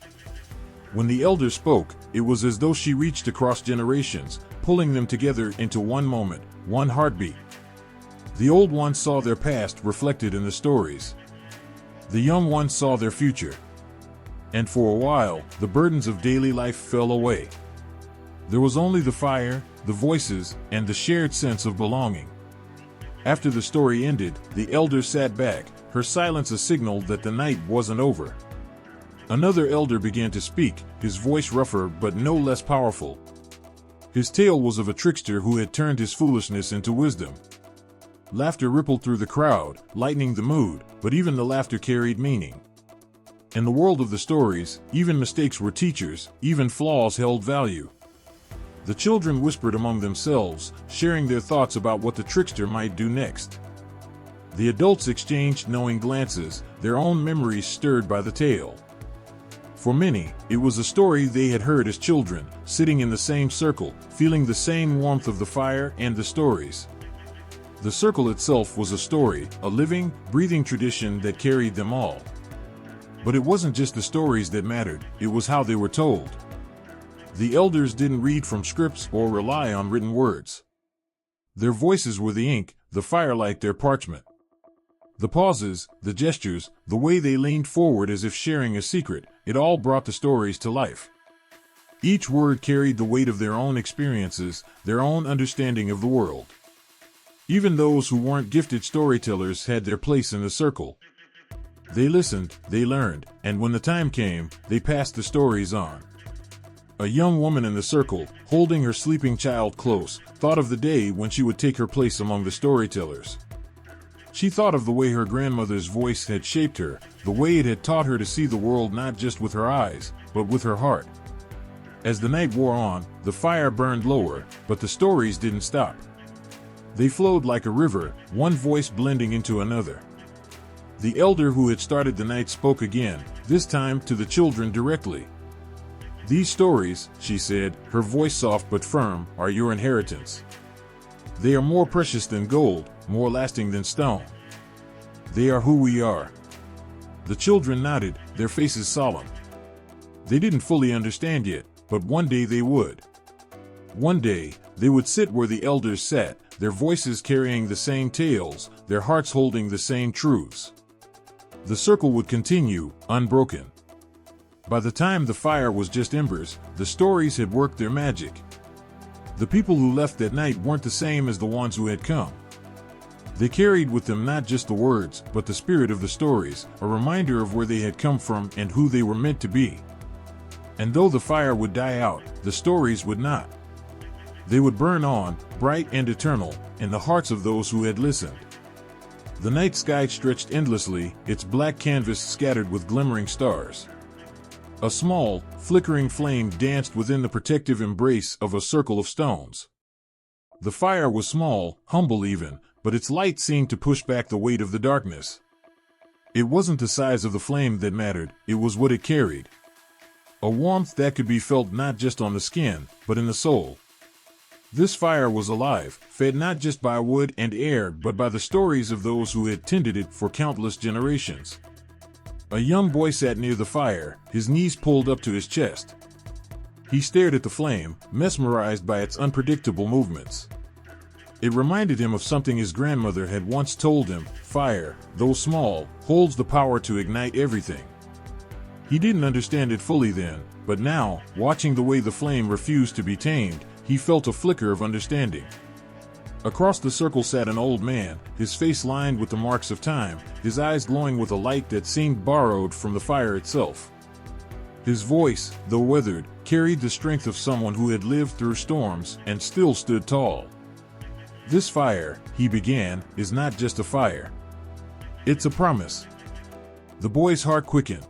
When the elder spoke, it was as though she reached across generations, pulling them together into one moment, one heartbeat. The old ones saw their past reflected in the stories. The young ones saw their future. And for a while, the burdens of daily life fell away. There was only the fire, the voices, and the shared sense of belonging. After the story ended, the elder sat back, her silence a signal that the night wasn't over. Another elder began to speak, his voice rougher but no less powerful. His tale was of a trickster who had turned his foolishness into wisdom. Laughter rippled through the crowd, lightening the mood, but even the laughter carried meaning. In the world of the stories, even mistakes were teachers, even flaws held value. The children whispered among themselves, sharing their thoughts about what the trickster might do next. The adults exchanged knowing glances, their own memories stirred by the tale. For many, it was a story they had heard as children, sitting in the same circle, feeling the same warmth of the fire and the stories. The circle itself was a story, a living, breathing tradition that carried them all. But it wasn't just the stories that mattered, it was how they were told. The elders didn't read from scripts or rely on written words. Their voices were the ink, the firelight their parchment. The pauses, the gestures, the way they leaned forward as if sharing a secret, it all brought the stories to life. Each word carried the weight of their own experiences, their own understanding of the world. Even those who weren't gifted storytellers had their place in the circle. They listened, they learned, and when the time came, they passed the stories on. A young woman in the circle, holding her sleeping child close, thought of the day when she would take her place among the storytellers. She thought of the way her grandmother's voice had shaped her, the way it had taught her to see the world not just with her eyes, but with her heart. As the night wore on, the fire burned lower, but the stories didn't stop. They flowed like a river, one voice blending into another. The elder who had started the night spoke again, this time to the children directly. "These stories," she said, her voice soft but firm, "are your inheritance. They are more precious than gold, more lasting than stone. They are who we are." The children nodded, their faces solemn. They didn't fully understand yet, but one day they would. One day, they would sit where the elders sat, their voices carrying the same tales, their hearts holding the same truths. The circle would continue, unbroken. By the time the fire was just embers, the stories had worked their magic. The people who left that night weren't the same as the ones who had come. They carried with them not just the words, but the spirit of the stories, a reminder of where they had come from and who they were meant to be. And though the fire would die out, the stories would not. They would burn on, bright and eternal, in the hearts of those who had listened. The night sky stretched endlessly, its black canvas scattered with glimmering stars. A small, flickering flame danced within the protective embrace of a circle of stones. The fire was small, humble even, but its light seemed to push back the weight of the darkness. It wasn't the size of the flame that mattered, it was what it carried. A warmth that could be felt not just on the skin, but in the soul. This fire was alive, fed not just by wood and air but by the stories of those who had tended it for countless generations. A young boy sat near the fire, his knees pulled up to his chest. He stared at the flame, mesmerized by its unpredictable movements. It reminded him of something his grandmother had once told him: fire, though small, holds the power to ignite everything. He didn't understand it fully then, but now, watching the way the flame refused to be tamed, he felt a flicker of understanding. Across the circle sat an old man, his face lined with the marks of time, his eyes glowing with a light that seemed borrowed from the fire itself. His voice, though weathered, carried the strength of someone who had lived through storms and still stood tall. "This fire," he began, "is not just a fire. It's a promise." The boy's heart quickened.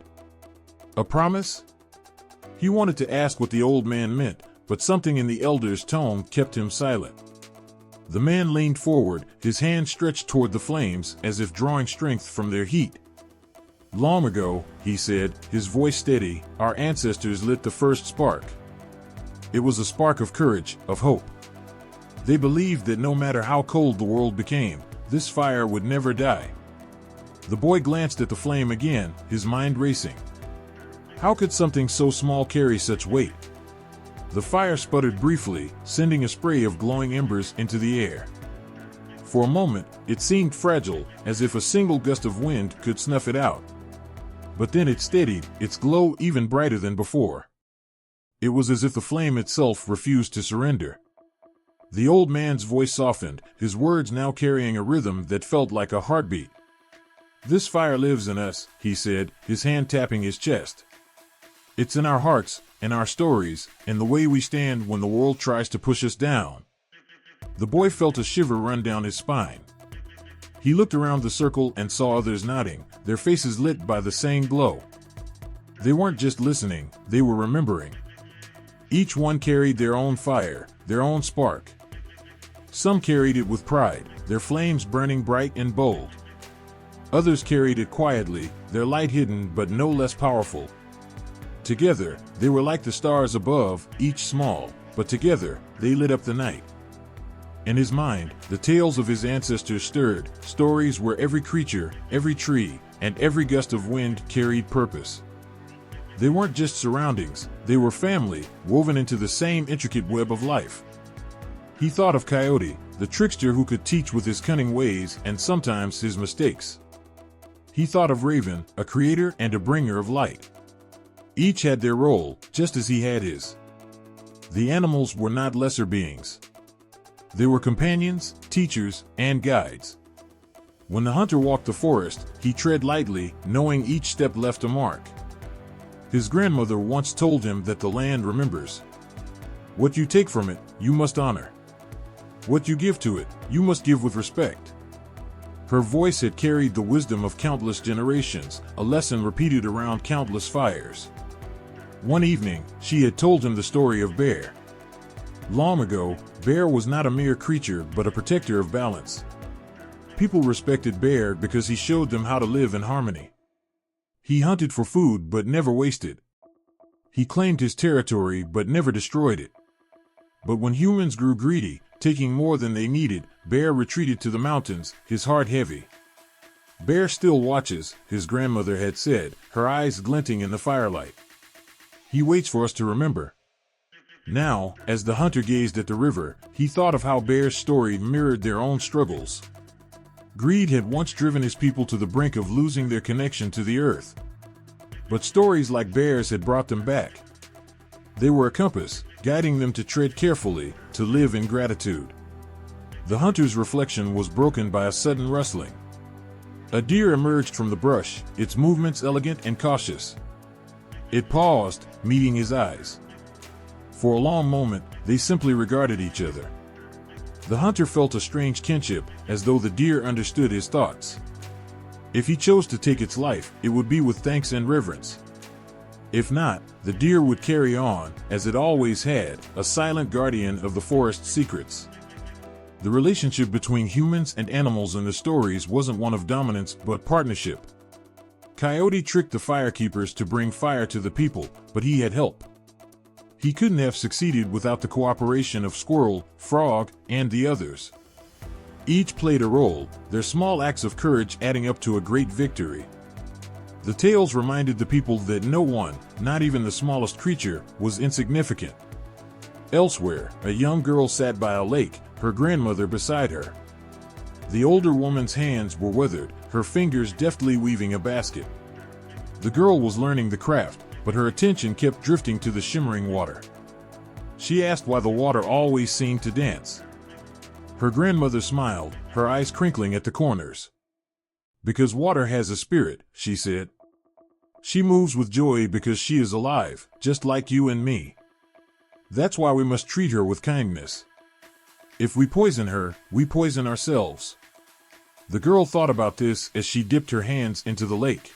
A promise? He wanted to ask what the old man meant, but something in the elder's tone kept him silent. The man leaned forward, his hand stretched toward the flames as if drawing strength from their heat. "Long ago," he said, his voice steady, "our ancestors lit the first spark. It was a spark of courage, of hope. They believed that no matter how cold the world became, this fire would never die." The boy glanced at the flame again, his mind racing. How could something so small carry such weight? The fire sputtered briefly, sending a spray of glowing embers into the air. For a moment, it seemed fragile, as if a single gust of wind could snuff it out. But then it steadied, its glow even brighter than before. It was as if the flame itself refused to surrender. The old man's voice softened, his words now carrying a rhythm that felt like a heartbeat. "This fire lives in us," he said, his hand tapping his chest. "It's in our hearts, in our stories, in the way we stand when the world tries to push us down." The boy felt a shiver run down his spine. He looked around the circle and saw others nodding, their faces lit by the same glow. They weren't just listening, they were remembering. Each one carried their own fire, their own spark. Some carried it with pride, their flames burning bright and bold. Others carried it quietly, their light hidden but no less powerful. Together, they were like the stars above, each small, but together, they lit up the night. In his mind, the tales of his ancestors stirred, stories where every creature, every tree, and every gust of wind carried purpose. They weren't just surroundings, they were family, woven into the same intricate web of life. He thought of Coyote, the trickster who could teach with his cunning ways and sometimes his mistakes. He thought of Raven, a creator and a bringer of light. Each had their role, just as he had his. The animals were not lesser beings. They were companions, teachers, and guides. When the hunter walked the forest, he tread lightly, knowing each step left a mark. His grandmother once told him that the land remembers. What you take from it, you must honor. What you give to it, you must give with respect. Her voice had carried the wisdom of countless generations, a lesson repeated around countless fires. One evening, she had told him the story of Bear. Long ago, Bear was not a mere creature but a protector of balance. People respected Bear because he showed them how to live in harmony. He hunted for food but never wasted. He claimed his territory but never destroyed it. But when humans grew greedy, taking more than they needed, Bear retreated to the mountains, his heart heavy. Bear still watches, his grandmother had said, her eyes glinting in the firelight. He waits for us to remember. Now, as the hunter gazed at the river, he thought of how Bear's story mirrored their own struggles. Greed had once driven his people to the brink of losing their connection to the earth. But stories like Bear's had brought them back. They were a compass, guiding them to tread carefully, to live in gratitude. The hunter's reflection was broken by a sudden rustling. A deer emerged from the brush, its movements elegant and cautious. It paused, meeting his eyes. For a long moment, they simply regarded each other. The hunter felt a strange kinship, as though the deer understood his thoughts. If he chose to take its life, it would be with thanks and reverence. If not, the deer would carry on, as it always had, a silent guardian of the forest's secrets. The relationship between humans and animals in the stories wasn't one of dominance but partnership. Coyote tricked the firekeepers to bring fire to the people, but he had help. He couldn't have succeeded without the cooperation of Squirrel, Frog, and the others. Each played a role, their small acts of courage adding up to a great victory. The tales reminded the people that no one, not even the smallest creature, was insignificant. Elsewhere, a young girl sat by a lake, her grandmother beside her. The older woman's hands were withered, her fingers deftly weaving a basket. The girl was learning the craft, but her attention kept drifting to the shimmering water. She asked why the water always seemed to dance. Her grandmother smiled, her eyes crinkling at the corners. Because water has a spirit, she said. She moves with joy because she is alive, just like you and me. That's why we must treat her with kindness. If we poison her, we poison ourselves. The girl thought about this as she dipped her hands into the lake.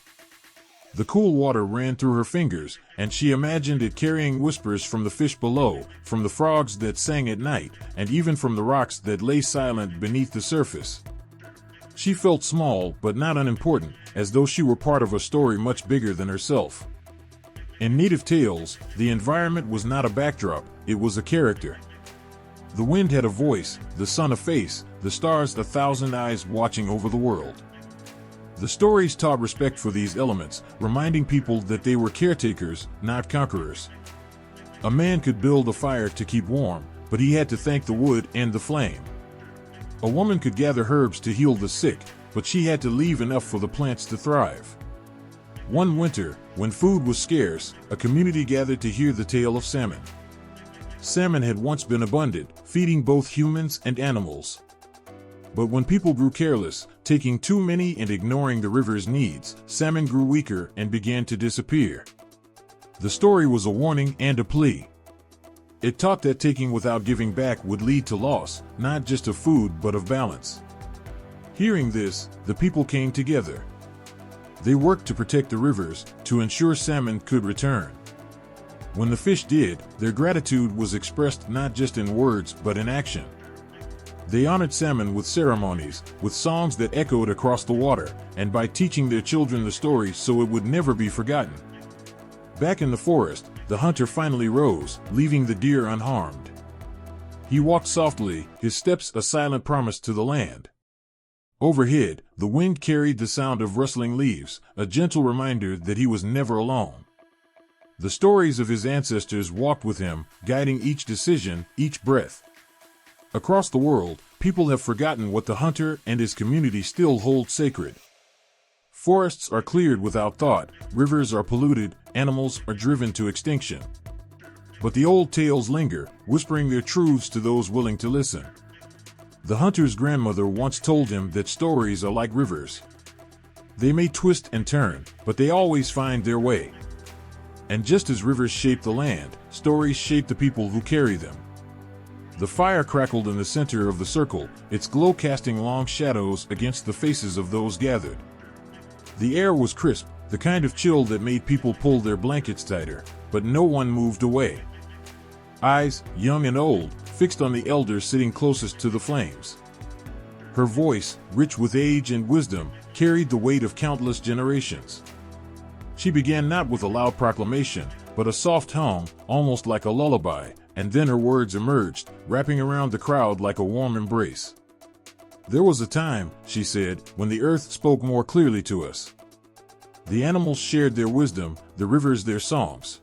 The cool water ran through her fingers, and she imagined it carrying whispers from the fish below, from the frogs that sang at night, and even from the rocks that lay silent beneath the surface. She felt small but not unimportant, as though she were part of a story much bigger than herself. In native tales, the environment was not a backdrop, it was a character. The wind had a voice, the sun a face, the stars a thousand eyes watching over the world. The stories taught respect for these elements, reminding people that they were caretakers, not conquerors. A man could build a fire to keep warm, but he had to thank the wood and the flame. A woman could gather herbs to heal the sick, but she had to leave enough for the plants to thrive. One winter, when food was scarce, a community gathered to hear the tale of salmon. Salmon had once been abundant, feeding both humans and animals. But when people grew careless, taking too many and ignoring the river's needs, salmon grew weaker and began to disappear. The story was a warning and a plea. It taught that taking without giving back would lead to loss, not just of food but of balance. Hearing this, the people came together. They worked to protect the rivers, to ensure salmon could return. When the fish did, their gratitude was expressed not just in words but in action. They honored salmon with ceremonies, with songs that echoed across the water, and by teaching their children the story so it would never be forgotten. Back in the forest, the hunter finally rose, leaving the deer unharmed. He walked softly, his steps a silent promise to the land. Overhead, the wind carried the sound of rustling leaves, a gentle reminder that he was never alone. The stories of his ancestors walked with him, guiding each decision, each breath. Across the world, people have forgotten what the hunter and his community still hold sacred. Forests are cleared without thought, rivers are polluted, animals are driven to extinction. But the old tales linger, whispering their truths to those willing to listen. The hunter's grandmother once told him that stories are like rivers. They may twist and turn, but they always find their way. And just as rivers shape the land, stories shape the people who carry them. The fire crackled in the center of the circle, its glow casting long shadows against the faces of those gathered. The air was crisp, the kind of chill that made people pull their blankets tighter, but no one moved away. Eyes, young and old, fixed on the elder sitting closest to the flames. Her voice, rich with age and wisdom, carried the weight of countless generations. She began not with a loud proclamation, but a soft hum, almost like a lullaby, and then her words emerged, wrapping around the crowd like a warm embrace. There was a time, she said, when the earth spoke more clearly to us. The animals shared their wisdom, the rivers their songs.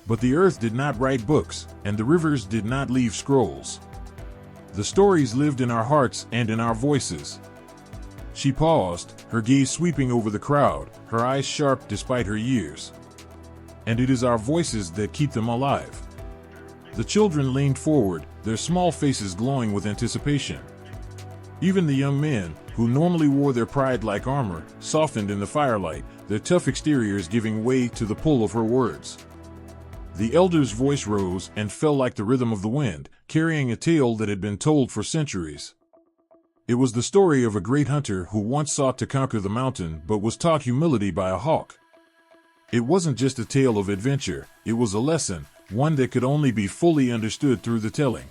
But the earth did not write books, and the rivers did not leave scrolls. The stories lived in our hearts and in our voices. She paused, her gaze sweeping over the crowd, her eyes sharp despite her years. And it is our voices that keep them alive. The children leaned forward, their small faces glowing with anticipation. Even the young men, who normally wore their pride like armor, softened in the firelight, their tough exteriors giving way to the pull of her words. The elder's voice rose and fell like the rhythm of the wind, carrying a tale that had been told for centuries. It was the story of a great hunter who once sought to conquer the mountain but was taught humility by a hawk. It wasn't just a tale of adventure, it was a lesson, one that could only be fully understood through the telling.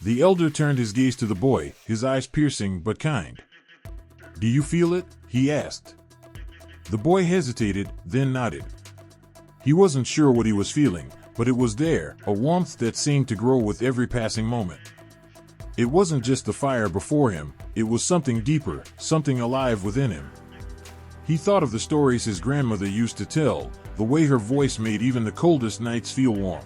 The elder turned his gaze to the boy, his eyes piercing but kind. "Do you feel it?" he asked. The boy hesitated, then nodded. He wasn't sure what he was feeling, but it was there, a warmth that seemed to grow with every passing moment. It wasn't just the fire before him, it was something deeper, something alive within him. He thought of the stories his grandmother used to tell, the way her voice made even the coldest nights feel warm.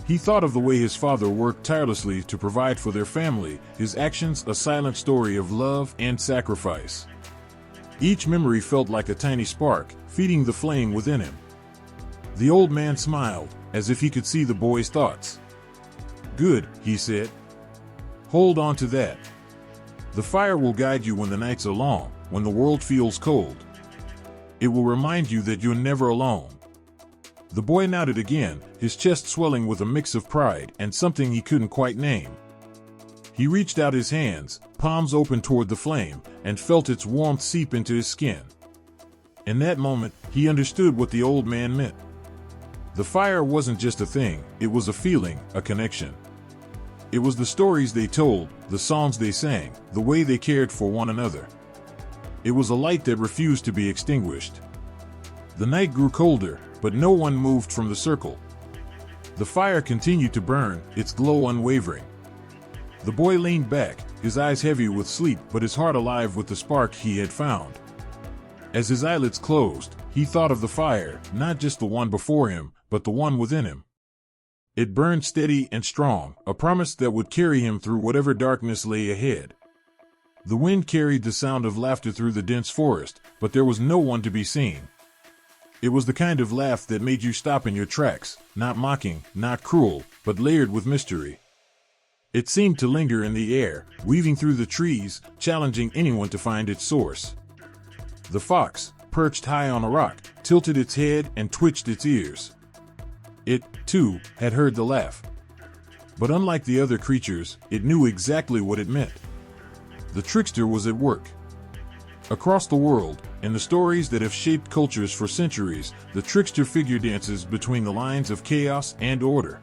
He thought of the way his father worked tirelessly to provide for their family, his actions a silent story of love and sacrifice. Each memory felt like a tiny spark, feeding the flame within him. The old man smiled, as if he could see the boy's thoughts. "Good," he said. "Hold on to that. The fire will guide you when the nights are long, when the world feels cold. It will remind you that you're never alone." The boy nodded again, his chest swelling with a mix of pride and something he couldn't quite name. He reached out his hands, palms open toward the flame, and felt its warmth seep into his skin. In that moment, he understood what the old man meant. The fire wasn't just a thing, it was a feeling, a connection. It was the stories they told, the songs they sang, the way they cared for one another. It was a light that refused to be extinguished. The night grew colder, but no one moved from the circle. The fire continued to burn, its glow unwavering. The boy leaned back, his eyes heavy with sleep but his heart alive with the spark he had found. As his eyelids closed, he thought of the fire, not just the one before him, but the one within him. It burned steady and strong, a promise that would carry him through whatever darkness lay ahead. The wind carried the sound of laughter through the dense forest, but there was no one to be seen. It was the kind of laugh that made you stop in your tracks, not mocking, not cruel, but layered with mystery. It seemed to linger in the air, weaving through the trees, challenging anyone to find its source. The fox, perched high on a rock, tilted its head and twitched its ears. It, too, had heard the laugh. But unlike the other creatures, it knew exactly what it meant. The trickster was at work. Across the world, in the stories that have shaped cultures for centuries, the trickster figure dances between the lines of chaos and order.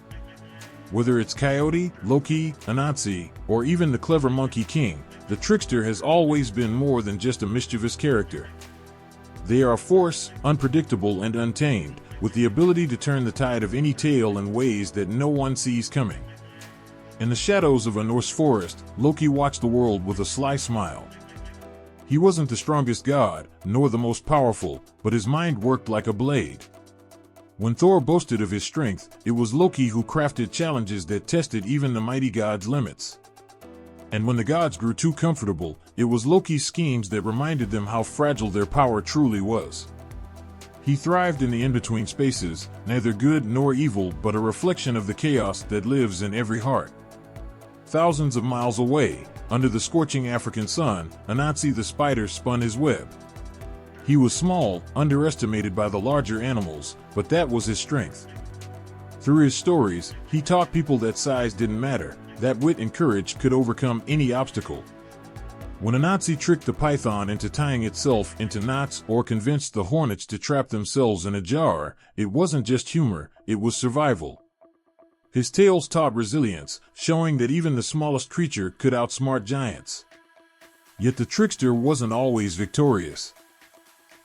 Whether it's Coyote, Loki, Anansi, or even the clever Monkey King, the trickster has always been more than just a mischievous character. They are a force, unpredictable and untamed, with the ability to turn the tide of any tale in ways that no one sees coming. In the shadows of a Norse forest, Loki watched the world with a sly smile. He wasn't the strongest god, nor the most powerful, but his mind worked like a blade. When Thor boasted of his strength, it was Loki who crafted challenges that tested even the mighty god's limits. And when the gods grew too comfortable, it was Loki's schemes that reminded them how fragile their power truly was. He thrived in the in-between spaces, neither good nor evil but a reflection of the chaos that lives in every heart. Thousands of miles away, under the scorching African sun, Anansi the spider spun his web. He was small, underestimated by the larger animals, but that was his strength. Through his stories, he taught people that size didn't matter, that wit and courage could overcome any obstacle. When Anansi tricked the python into tying itself into knots or convinced the hornets to trap themselves in a jar, it wasn't just humor, it was survival. His tales taught resilience, showing that even the smallest creature could outsmart giants. Yet the trickster wasn't always victorious.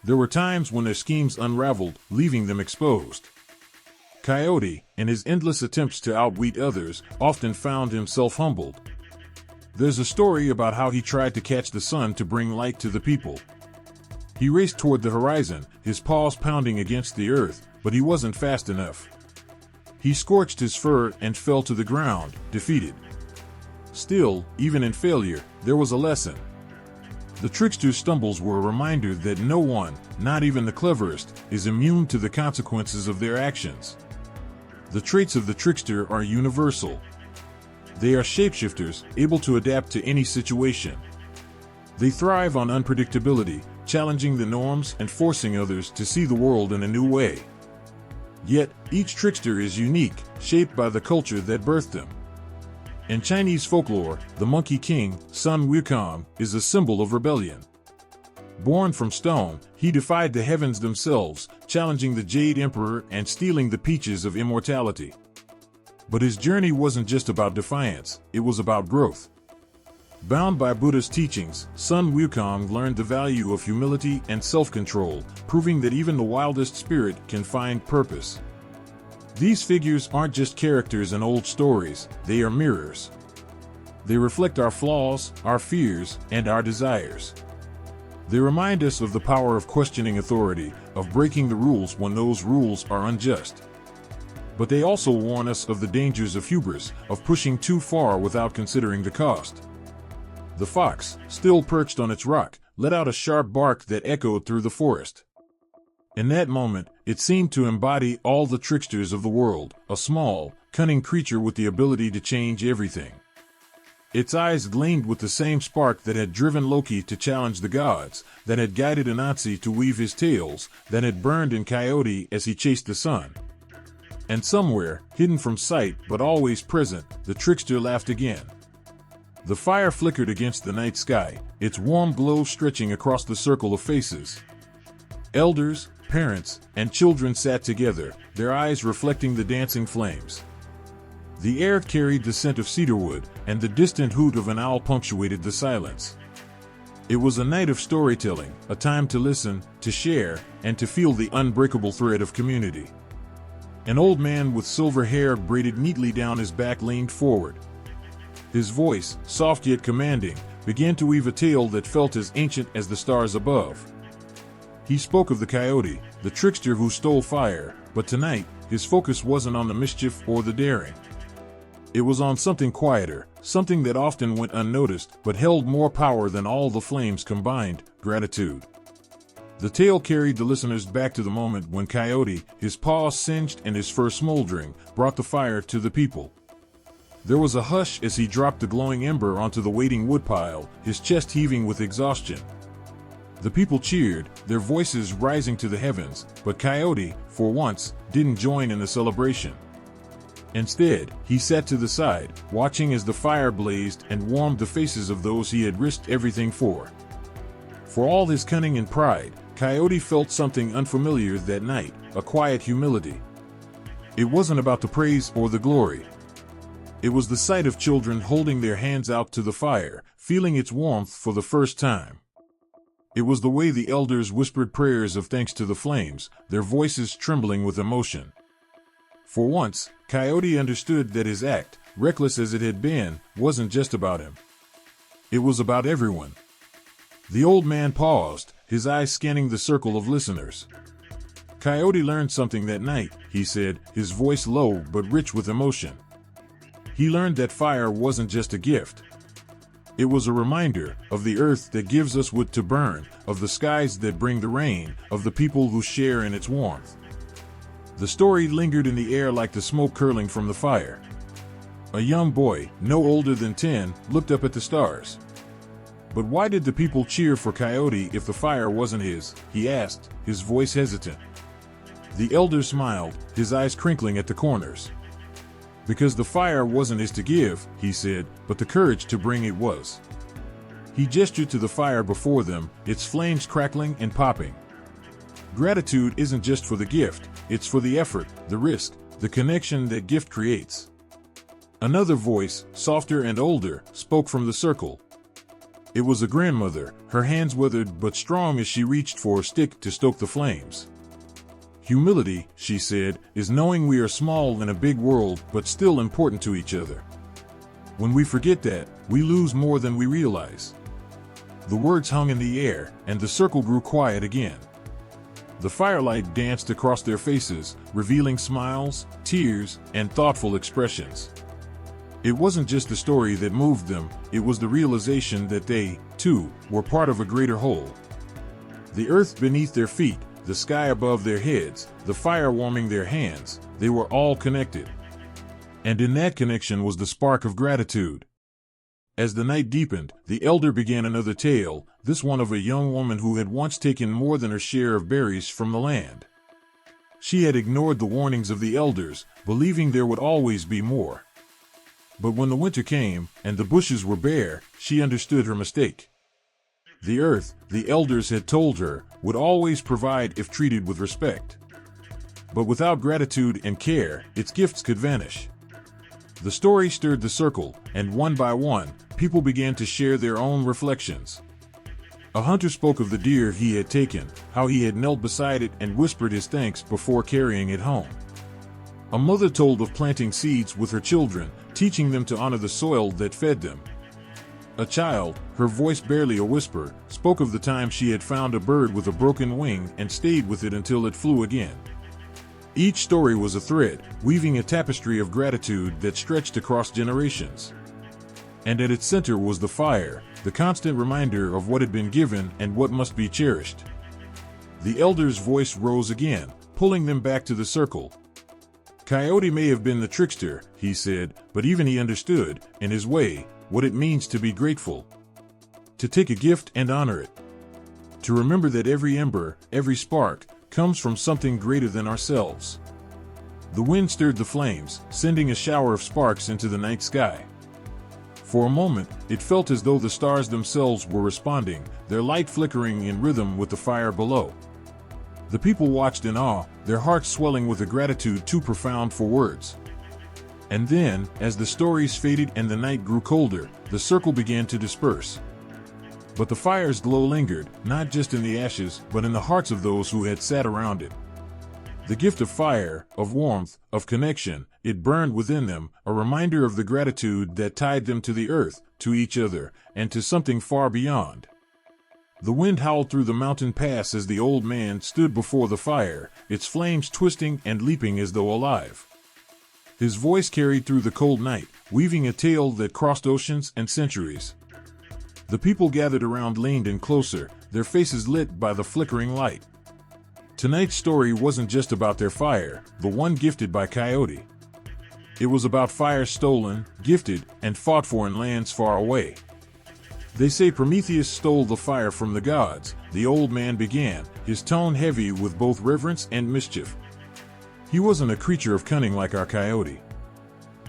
There were times when their schemes unraveled, leaving them exposed. Coyote, in his endless attempts to outwit others, often found himself humbled. There's a story about how he tried to catch the sun to bring light to the people. He raced toward the horizon, his paws pounding against the earth, but he wasn't fast enough. He scorched his fur and fell to the ground, defeated. Still, even in failure, there was a lesson. The trickster's stumbles were a reminder that no one, not even the cleverest, is immune to the consequences of their actions. The traits of the trickster are universal. They are shapeshifters, able to adapt to any situation. They thrive on unpredictability, challenging the norms and forcing others to see the world in a new way. Yet, each trickster is unique, shaped by the culture that birthed them. In Chinese folklore, the Monkey King, Sun Wukong, is a symbol of rebellion. Born from stone, he defied the heavens themselves, challenging the Jade Emperor and stealing the peaches of immortality. But his journey wasn't just about defiance, it was about growth. Bound by Buddha's teachings, Sun Wukong learned the value of humility and self-control, proving that even the wildest spirit can find purpose. These figures aren't just characters in old stories, they are mirrors. They reflect our flaws, our fears, and our desires. They remind us of the power of questioning authority, of breaking the rules when those rules are unjust. But they also warn us of the dangers of hubris, of pushing too far without considering the cost. The fox, still perched on its rock, let out a sharp bark that echoed through the forest. In that moment, it seemed to embody all the tricksters of the world, a small, cunning creature with the ability to change everything. Its eyes gleamed with the same spark that had driven Loki to challenge the gods, that had guided Anansi to weave his tales, that had burned in Coyote as he chased the sun. And somewhere, hidden from sight but always present, the trickster laughed again. The fire flickered against the night sky, its warm glow stretching across the circle of faces. Elders, parents, and children sat together, their eyes reflecting the dancing flames. The air carried the scent of cedarwood, and the distant hoot of an owl punctuated the silence. It was a night of storytelling, a time to listen, to share, and to feel the unbreakable thread of community. An old man with silver hair braided neatly down his back leaned forward. His voice, soft yet commanding, began to weave a tale that felt as ancient as the stars above. He spoke of the coyote, the trickster who stole fire, but tonight, his focus wasn't on the mischief or the daring. It was on something quieter, something that often went unnoticed but held more power than all the flames combined: gratitude. The tale carried the listeners back to the moment when Coyote, his paws singed and his fur smoldering, brought the fire to the people. There was a hush as he dropped the glowing ember onto the waiting woodpile, his chest heaving with exhaustion. The people cheered, their voices rising to the heavens, but Coyote, for once, didn't join in the celebration. Instead, he sat to the side, watching as the fire blazed and warmed the faces of those he had risked everything for. For all his cunning and pride, Coyote felt something unfamiliar that night, a quiet humility. It wasn't about the praise or the glory. It was the sight of children holding their hands out to the fire, feeling its warmth for the first time. It was the way the elders whispered prayers of thanks to the flames, their voices trembling with emotion. For once, Coyote understood that his act, reckless as it had been, wasn't just about him. It was about everyone. The old man paused, his eyes scanning the circle of listeners. Coyote learned something that night, he said, his voice low but rich with emotion. He learned that fire wasn't just a gift. It was a reminder of the earth that gives us wood to burn, of the skies that bring the rain, of the people who share in its warmth. The story lingered in the air like the smoke curling from the fire. A young boy, no older than 10, looked up at the stars. But why did the people cheer for Coyote if the fire wasn't his? He asked, his voice hesitant. The elder smiled, his eyes crinkling at the corners. Because the fire wasn't his to give, he said, but the courage to bring it was. He gestured to the fire before them, its flames crackling and popping. Gratitude isn't just for the gift, it's for the effort, the risk, the connection that gift creates. Another voice, softer and older, spoke from the circle. It was a grandmother, her hands withered but strong as she reached for a stick to stoke the flames. Humility, she said, is knowing we are small in a big world but still important to each other. When we forget that, we lose more than we realize. The words hung in the air, and the circle grew quiet again. The firelight danced across their faces, revealing smiles, tears, and thoughtful expressions. It wasn't just the story that moved them, it was the realization that they, too, were part of a greater whole. The earth beneath their feet, the sky above their heads, the fire warming their hands, they were all connected. And in that connection was the spark of gratitude. As the night deepened, the elder began another tale, this one of a young woman who had once taken more than her share of berries from the land. She had ignored the warnings of the elders, believing there would always be more. But when the winter came, and the bushes were bare, she understood her mistake. The earth, the elders had told her, would always provide if treated with respect. But without gratitude and care, its gifts could vanish. The story stirred the circle, and one by one, people began to share their own reflections. A hunter spoke of the deer he had taken, how he had knelt beside it and whispered his thanks before carrying it home. A mother told of planting seeds with her children, teaching them to honor the soil that fed them. A child, her voice barely a whisper, spoke of the time she had found a bird with a broken wing and stayed with it until it flew again. Each story was a thread, weaving a tapestry of gratitude that stretched across generations. And at its center was the fire, the constant reminder of what had been given and what must be cherished. The elder's voice rose again, pulling them back to the circle. Coyote may have been the trickster, he said, but even he understood, in his way, what it means to be grateful. To take a gift and honor it. To remember that every ember, every spark, comes from something greater than ourselves. The wind stirred the flames, sending a shower of sparks into the night sky. For a moment, it felt as though the stars themselves were responding, their light flickering in rhythm with the fire below. The people watched in awe, their hearts swelling with a gratitude too profound for words. And then, as the stories faded and the night grew colder, the circle began to disperse. But the fire's glow lingered, not just in the ashes, but in the hearts of those who had sat around it. The gift of fire, of warmth, of connection, it burned within them, a reminder of the gratitude that tied them to the earth, to each other, and to something far beyond. The wind howled through the mountain pass as the old man stood before the fire, its flames twisting and leaping as though alive. His voice carried through the cold night, weaving a tale that crossed oceans and centuries. The people gathered around leaned in closer, their faces lit by the flickering light. Tonight's story wasn't just about their fire, the one gifted by Coyote. It was about fire stolen, gifted, and fought for in lands far away. They say Prometheus stole the fire from the gods, the old man began, his tone heavy with both reverence and mischief. He wasn't a creature of cunning like our Coyote.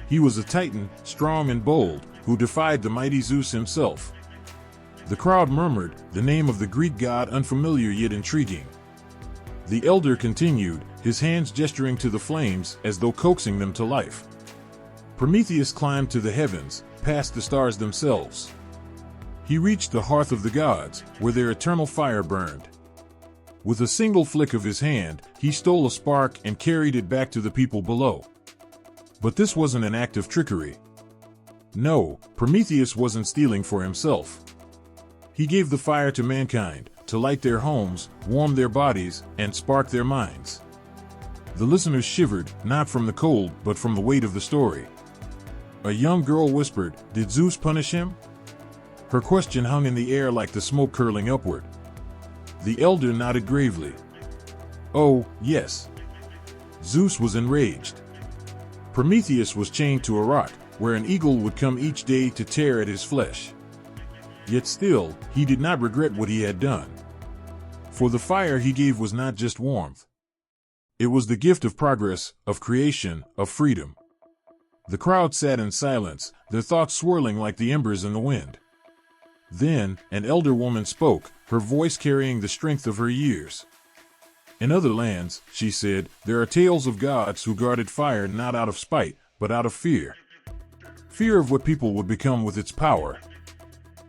He was a titan, strong and bold, who defied the mighty Zeus himself. The crowd murmured, the name of the Greek god unfamiliar yet intriguing. The elder continued, his hands gesturing to the flames as though coaxing them to life. Prometheus climbed to the heavens, past the stars themselves. He reached the hearth of the gods, where their eternal fire burned. With a single flick of his hand, he stole a spark and carried it back to the people below. But this wasn't an act of trickery. No, Prometheus wasn't stealing for himself. He gave the fire to mankind, to light their homes, warm their bodies, and spark their minds. The listeners shivered, not from the cold, but from the weight of the story. A young girl whispered, "Did Zeus punish him?" Her question hung in the air like the smoke curling upward. The elder nodded gravely. Oh, yes. Zeus was enraged. Prometheus was chained to a rock, where an eagle would come each day to tear at his flesh. Yet still, he did not regret what he had done. For the fire he gave was not just warmth. It was the gift of progress, of creation, of freedom. The crowd sat in silence, their thoughts swirling like the embers in the wind. Then, an elder woman spoke, her voice carrying the strength of her years. In other lands, she said, there are tales of gods who guarded fire not out of spite, but out of fear. Fear of what people would become with its power.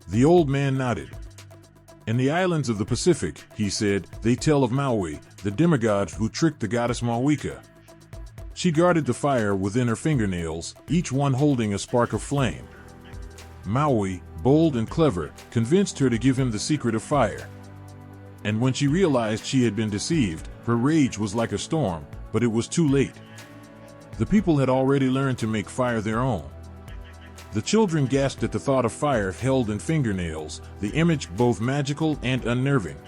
The old man nodded. In the islands of the Pacific, he said, they tell of Maui, the demigod who tricked the goddess Mawika. She guarded the fire within her fingernails, each one holding a spark of flame. Maui, bold and clever, convinced her to give him the secret of fire. And when she realized she had been deceived, her rage was like a storm, but it was too late. The people had already learned to make fire their own. The children gasped at the thought of fire held in fingernails, the image both magical and unnerving.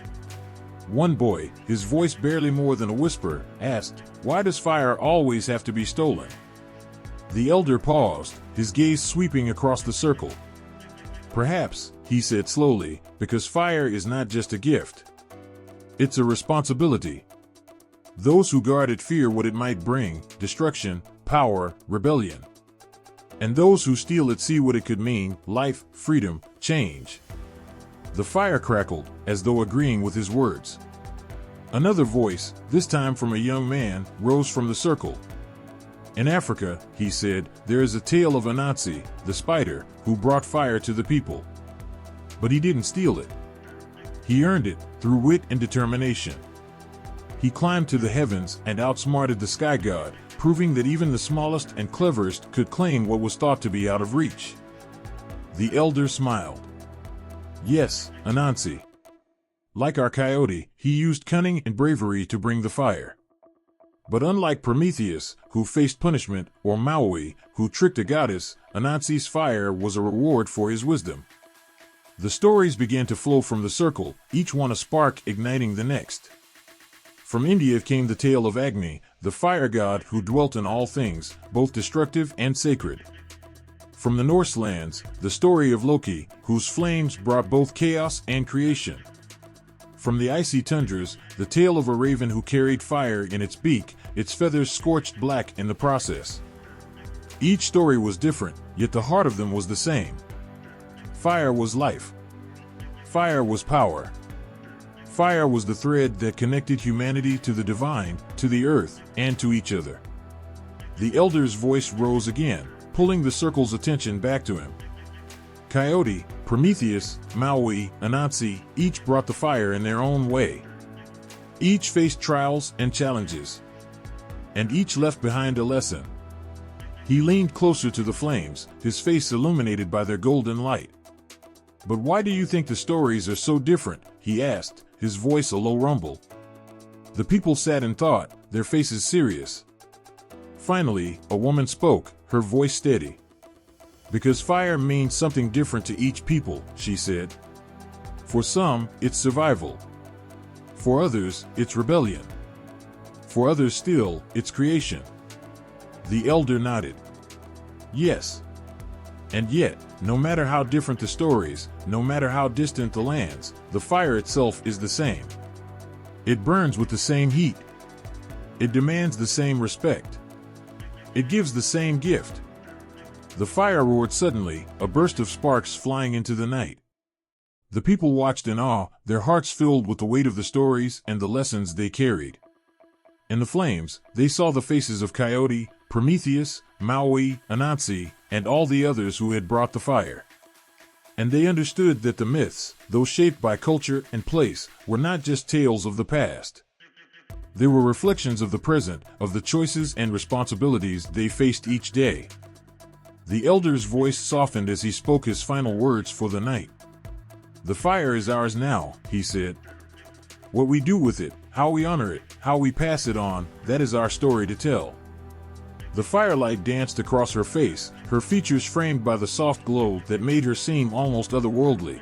One boy, his voice barely more than a whisper, asked, "Why does fire always have to be stolen?" The elder paused, his gaze sweeping across the circle. "Perhaps," he said slowly, "because fire is not just a gift. It's a responsibility. Those who guard it fear what it might bring, destruction, power, rebellion. And those who steal it see what it could mean, life, freedom, change." The fire crackled, as though agreeing with his words. Another voice, this time from a young man, rose from the circle. "In Africa," he said, "there is a tale of Anansi, the spider, who brought fire to the people. But he didn't steal it. He earned it, through wit and determination. He climbed to the heavens and outsmarted the sky god, proving that even the smallest and cleverest could claim what was thought to be out of reach." The elder smiled. "Yes, Anansi. Like our coyote, he used cunning and bravery to bring the fire. But unlike Prometheus, who faced punishment, or Maui, who tricked a goddess, Anansi's fire was a reward for his wisdom." The stories began to flow from the circle, each one a spark igniting the next. From India came the tale of Agni, the fire god who dwelt in all things, both destructive and sacred. From the Norse lands, the story of Loki, whose flames brought both chaos and creation. From the icy tundras, the tale of a raven who carried fire in its beak, its feathers scorched black in the process. Each story was different, yet the heart of them was the same. Fire was life. Fire was power. Fire was the thread that connected humanity to the divine, to the earth, and to each other. The elder's voice rose again, pulling the circle's attention back to him. Coyote, Prometheus, Maui, Anansi, each brought the fire in their own way. Each faced trials and challenges. And each left behind a lesson. He leaned closer to the flames, his face illuminated by their golden light. "But why do you think the stories are so different?" he asked, his voice a low rumble. The people sat in thought, their faces serious. Finally, a woman spoke, her voice steady. "Because fire means something different to each people," she said. "For some, it's survival. For others, it's rebellion. For others still, it's creation." The elder nodded. "Yes. And yet, no matter how different the stories, no matter how distant the lands, the fire itself is the same. It burns with the same heat. It demands the same respect. It gives the same gift." The fire roared suddenly, a burst of sparks flying into the night. The people watched in awe, their hearts filled with the weight of the stories and the lessons they carried. In the flames, they saw the faces of Coyote, Prometheus, Maui, Anansi, and all the others who had brought the fire. And they understood that the myths, though shaped by culture and place, were not just tales of the past. They were reflections of the present, of the choices and responsibilities they faced each day. The elder's voice softened as he spoke his final words for the night. "The fire is ours now," he said. "What we do with it, how we honor it, how we pass it on, that is our story to tell. The firelight danced across her face, her features framed by the soft glow that made her seem almost otherworldly.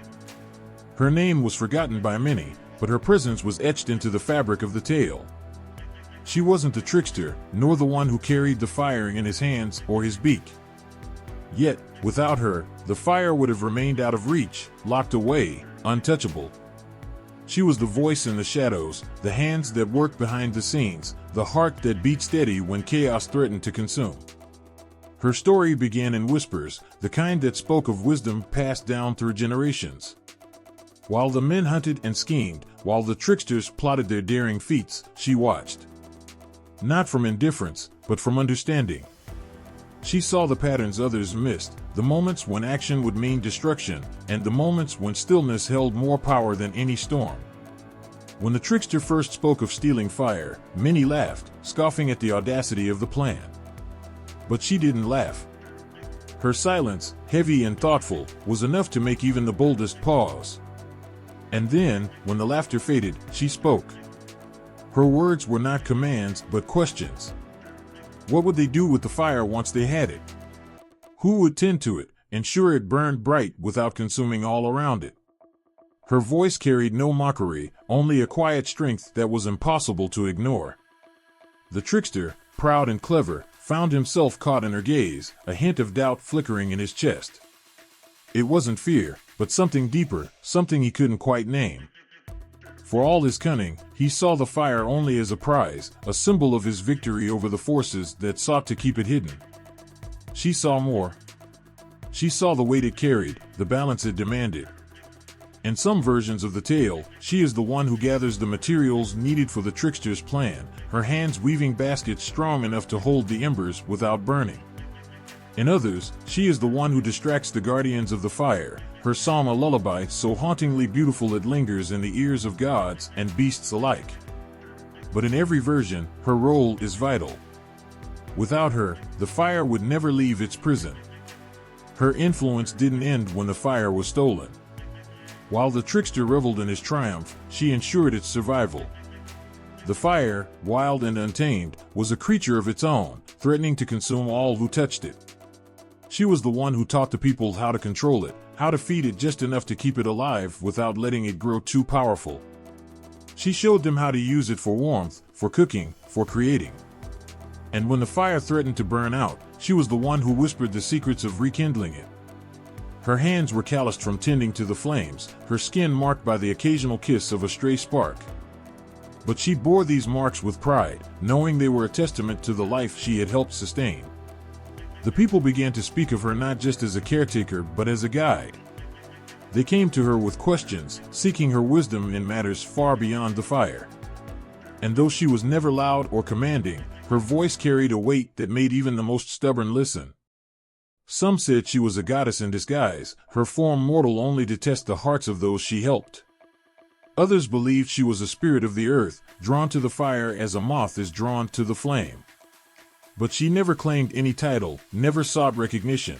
Her name was forgotten by many, but her presence was etched into the fabric of the tale. She wasn't the trickster, nor the one who carried the fire in his hands or his beak. Yet, without her, the fire would have remained out of reach, locked away, untouchable. She was the voice in the shadows, the hands that worked behind the scenes, the heart that beat steady when chaos threatened to consume. Her story began in whispers, the kind that spoke of wisdom passed down through generations. While the men hunted and schemed, while the tricksters plotted their daring feats, she watched. Not from indifference, but from understanding. She saw the patterns others missed, the moments when action would mean destruction, and the moments when stillness held more power than any storm. When the trickster first spoke of stealing fire, many laughed, scoffing at the audacity of the plan. But she didn't laugh. Her silence, heavy and thoughtful, was enough to make even the boldest pause. And then, when the laughter faded, she spoke. Her words were not commands, but questions. What would they do with the fire once they had it? Who would tend to it, ensure it burned bright without consuming all around it? Her voice carried no mockery, only a quiet strength that was impossible to ignore. The trickster, proud and clever, found himself caught in her gaze, a hint of doubt flickering in his chest. It wasn't fear, but something deeper, something he couldn't quite name. For all his cunning, he saw the fire only as a prize, a symbol of his victory over the forces that sought to keep it hidden. She saw more. She saw the weight it carried, the balance it demanded. In some versions of the tale, she is the one who gathers the materials needed for the trickster's plan, her hands weaving baskets strong enough to hold the embers without burning. In others, she is the one who distracts the guardians of the fire, her song a lullaby so hauntingly beautiful it lingers in the ears of gods and beasts alike. But in every version, her role is vital. Without her, the fire would never leave its prison. Her influence didn't end when the fire was stolen. While the trickster reveled in his triumph, she ensured its survival. The fire, wild and untamed, was a creature of its own, threatening to consume all who touched it. She was the one who taught the people how to control it, how to feed it just enough to keep it alive without letting it grow too powerful. She showed them how to use it for warmth, for cooking, for creating. And when the fire threatened to burn out, she was the one who whispered the secrets of rekindling it. Her hands were calloused from tending to the flames, her skin marked by the occasional kiss of a stray spark. But she bore these marks with pride, knowing they were a testament to the life she had helped sustain. The people began to speak of her not just as a caretaker but as a guide. They came to her with questions, seeking her wisdom in matters far beyond the fire. And though she was never loud or commanding, her voice carried a weight that made even the most stubborn listen. Some said she was a goddess in disguise, her form mortal only to test the hearts of those she helped. Others believed she was a spirit of the earth, drawn to the fire as a moth is drawn to the flame. But she never claimed any title, never sought recognition.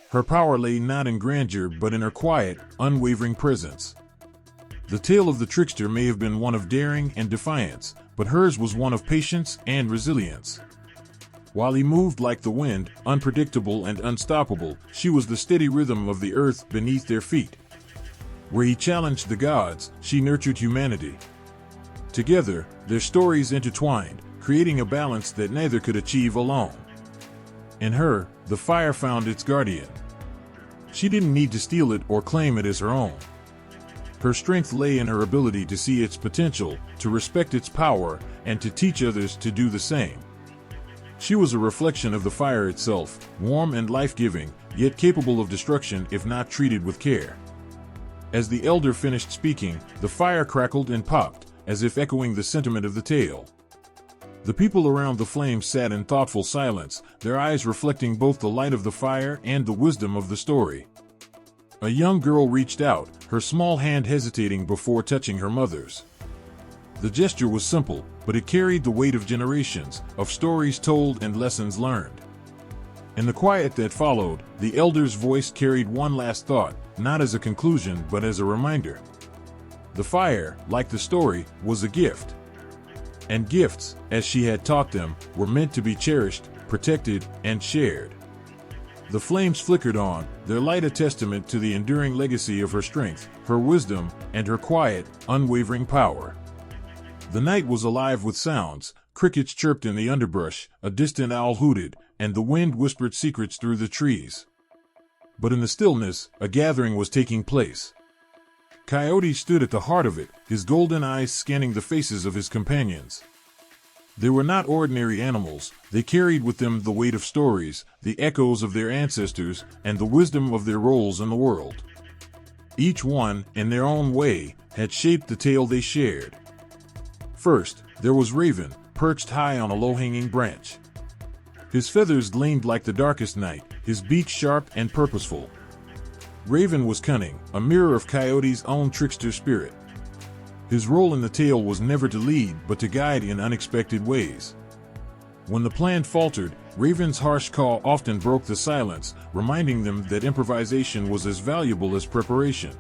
Her power lay not in grandeur but in her quiet, unwavering presence. The tale of the trickster may have been one of daring and defiance, but hers was one of patience and resilience. While he moved like the wind, unpredictable and unstoppable, she was the steady rhythm of the earth beneath their feet. Where he challenged the gods, she nurtured humanity. Together, their stories intertwined, creating a balance that neither could achieve alone. In her, the fire found its guardian. She didn't need to steal it or claim it as her own. Her strength lay in her ability to see its potential, to respect its power, and to teach others to do the same. She was a reflection of the fire itself, warm and life-giving, yet capable of destruction if not treated with care. As the elder finished speaking, the fire crackled and popped, as if echoing the sentiment of the tale. The people around the flame sat in thoughtful silence, their eyes reflecting both the light of the fire and the wisdom of the story. A young girl reached out, her small hand hesitating before touching her mother's. The gesture was simple, but it carried the weight of generations, of stories told and lessons learned. In the quiet that followed, the elder's voice carried one last thought, not as a conclusion but as a reminder. The fire, like the story, was a gift. And gifts, as she had taught them, were meant to be cherished, protected, and shared. The flames flickered on, their light a testament to the enduring legacy of her strength, her wisdom, and her quiet, unwavering power. The night was alive with sounds. Crickets chirped in the underbrush, a distant owl hooted, and the wind whispered secrets through the trees. But in the stillness, a gathering was taking place. Coyote stood at the heart of it, his golden eyes scanning the faces of his companions. They were not ordinary animals. They carried with them the weight of stories, the echoes of their ancestors, and the wisdom of their roles in the world. Each one, in their own way, had shaped the tale they shared. First, there was Raven, perched high on a low-hanging branch. His feathers gleamed like the darkest night, his beak sharp and purposeful. Raven was cunning, a mirror of Coyote's own trickster spirit. His role in the tale was never to lead, but to guide in unexpected ways. When the plan faltered, Raven's harsh call often broke the silence, reminding them that improvisation was as valuable as preparation.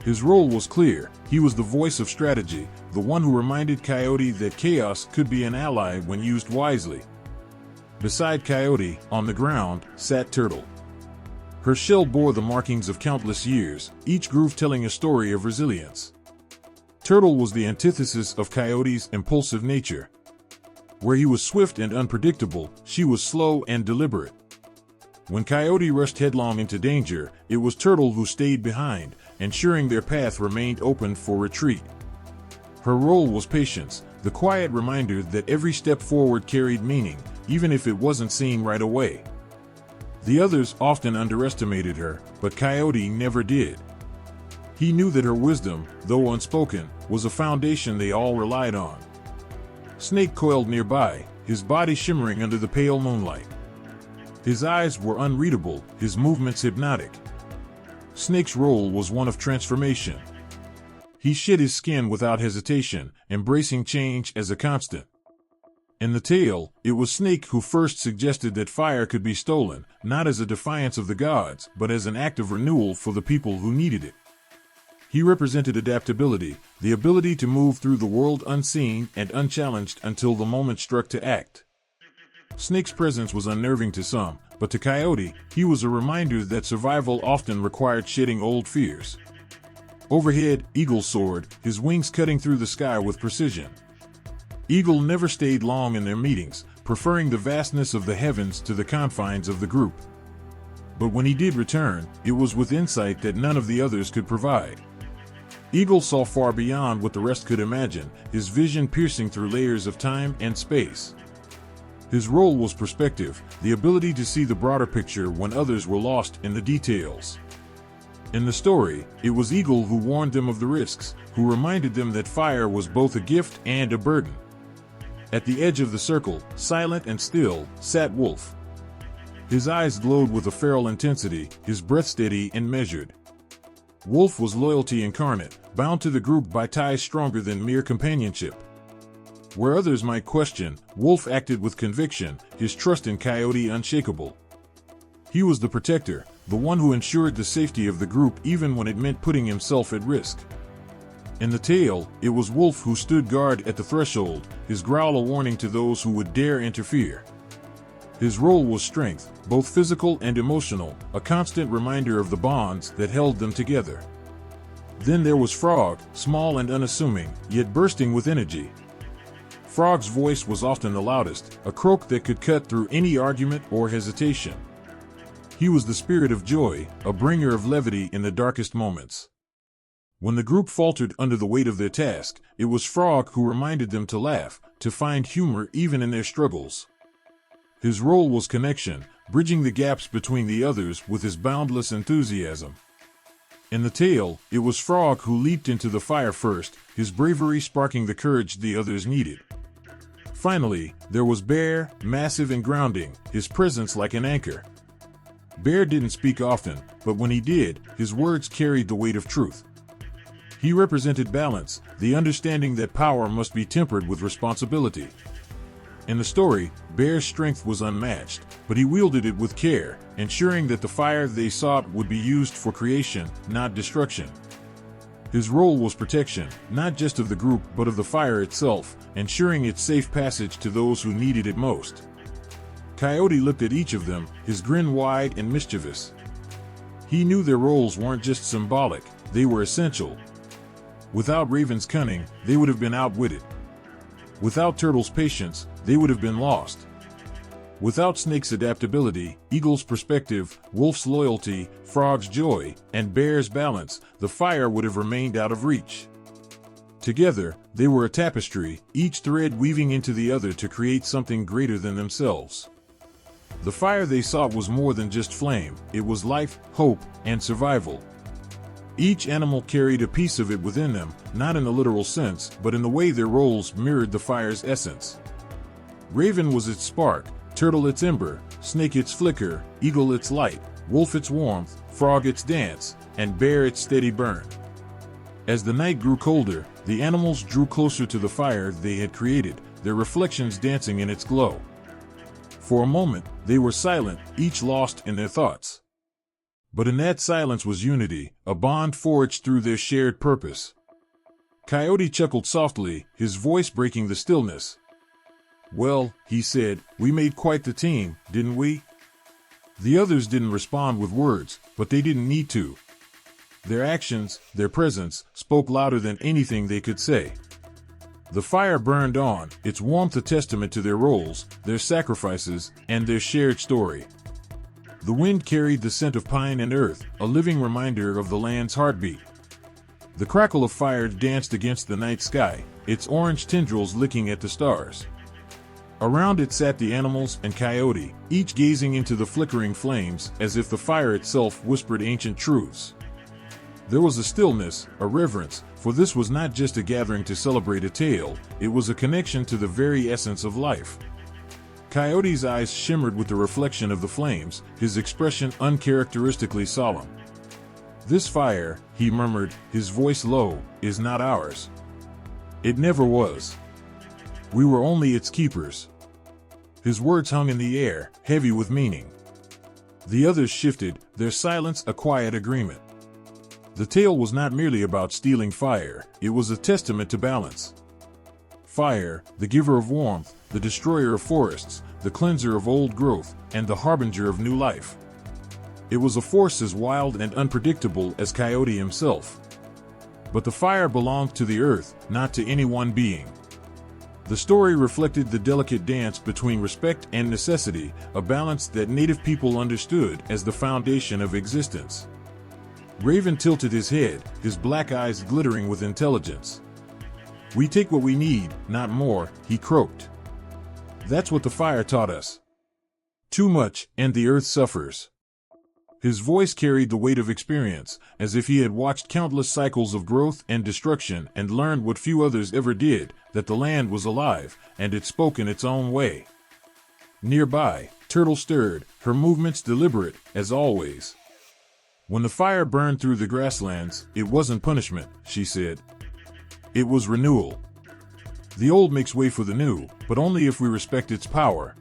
His role was clear. He was the voice of strategy, the one who reminded Coyote that chaos could be an ally when used wisely. Beside Coyote, on the ground, sat Turtle. Her shell bore the markings of countless years, each groove telling a story of resilience. Turtle was the antithesis of Coyote's impulsive nature. Where he was swift and unpredictable, she was slow and deliberate. When Coyote rushed headlong into danger, it was Turtle who stayed behind, ensuring their path remained open for retreat. Her role was patience, the quiet reminder that every step forward carried meaning, even if it wasn't seen right away. The others often underestimated her, but Coyote never did. He knew that her wisdom, though unspoken, was a foundation they all relied on. Snake coiled nearby, his body shimmering under the pale moonlight. His eyes were unreadable, his movements hypnotic. Snake's role was one of transformation. He shed his skin without hesitation, embracing change as a constant. In the tale, it was Snake who first suggested that fire could be stolen, not as a defiance of the gods, but as an act of renewal for the people who needed it. He represented adaptability, the ability to move through the world unseen and unchallenged until the moment struck to act. Snake's presence was unnerving to some, but to Coyote, he was a reminder that survival often required shedding old fears. Overhead, Eagle soared, his wings cutting through the sky with precision. Eagle never stayed long in their meetings, preferring the vastness of the heavens to the confines of the group. But when he did return, it was with insight that none of the others could provide. Eagle saw far beyond what the rest could imagine, his vision piercing through layers of time and space. His role was perspective, the ability to see the broader picture when others were lost in the details. In the story, it was Eagle who warned them of the risks, who reminded them that fire was both a gift and a burden. At the edge of the circle, silent and still, sat Wolf. His eyes glowed with a feral intensity, his breath steady and measured. Wolf was loyalty incarnate, bound to the group by ties stronger than mere companionship. Where others might question, Wolf acted with conviction, his trust in Coyote unshakable. He was the protector, the one who ensured the safety of the group even when it meant putting himself at risk. In the tale, it was Wolf who stood guard at the threshold, his growl a warning to those who would dare interfere. His role was strength, both physical and emotional, a constant reminder of the bonds that held them together. Then there was Frog, small and unassuming, yet bursting with energy. Frog's voice was often the loudest, a croak that could cut through any argument or hesitation. He was the spirit of joy, a bringer of levity in the darkest moments. When the group faltered under the weight of their task, it was Frog who reminded them to laugh, to find humor even in their struggles. His role was connection, bridging the gaps between the others with his boundless enthusiasm. In the tale, it was Frog who leaped into the fire first, his bravery sparking the courage the others needed. Finally, there was Bear, massive and grounding, his presence like an anchor. Bear didn't speak often, but when he did, his words carried the weight of truth. He represented balance, the understanding that power must be tempered with responsibility. In the story, Bear's strength was unmatched, but he wielded it with care, ensuring that the fire they sought would be used for creation, not destruction. His role was protection, not just of the group but of the fire itself, ensuring its safe passage to those who needed it most. Coyote looked at each of them, his grin wide and mischievous. He knew their roles weren't just symbolic, they were essential. Without Raven's cunning, they would have been outwitted. Without Turtle's patience, they would have been lost. Without Snake's adaptability, Eagle's perspective, Wolf's loyalty, Frog's joy, and Bear's balance, the fire would have remained out of reach. Together, they were a tapestry, each thread weaving into the other to create something greater than themselves. The fire they sought was more than just flame, it was life, hope, and survival. Each animal carried a piece of it within them, not in a literal sense, but in the way their roles mirrored the fire's essence. Raven was its spark, Turtle its ember, Snake its flicker, Eagle its light, Wolf its warmth, Frog its dance, and Bear its steady burn. As the night grew colder, the animals drew closer to the fire they had created, their reflections dancing in its glow. For a moment, they were silent, each lost in their thoughts. But in that silence was unity, a bond forged through their shared purpose. Coyote chuckled softly, his voice breaking the stillness. "Well," he said, "we made quite the team, didn't we?" The others didn't respond with words, but they didn't need to. Their actions, their presence, spoke louder than anything they could say. The fire burned on, its warmth a testament to their roles, their sacrifices, and their shared story. The wind carried the scent of pine and earth, a living reminder of the land's heartbeat. The crackle of fire danced against the night sky, its orange tendrils licking at the stars. Around it sat the animals and Coyote, each gazing into the flickering flames as if the fire itself whispered ancient truths. There was a stillness, a reverence, for this was not just a gathering to celebrate a tale, it was a connection to the very essence of life. Coyote's eyes shimmered with the reflection of the flames, his expression uncharacteristically solemn. "This fire," he murmured, his voice low, "is not ours. It never was. We were only its keepers." His words hung in the air, heavy with meaning. The others shifted, their silence a quiet agreement. The tale was not merely about stealing fire, it was a testament to balance. Fire, the giver of warmth, the destroyer of forests, the cleanser of old growth, and the harbinger of new life. It was a force as wild and unpredictable as Coyote himself. But the fire belonged to the earth, not to any one being. The story reflected the delicate dance between respect and necessity, a balance that native people understood as the foundation of existence. Raven tilted his head, his black eyes glittering with intelligence. "We take what we need, not more," he croaked. "That's what the fire taught us. Too much, and the earth suffers." His voice carried the weight of experience, as if he had watched countless cycles of growth and destruction and learned what few others ever did, that the land was alive, and it spoke in its own way. Nearby, Turtle stirred, her movements deliberate, as always. "When the fire burned through the grasslands, it wasn't punishment," she said. "It was renewal. The old makes way for the new, but only if we respect its power."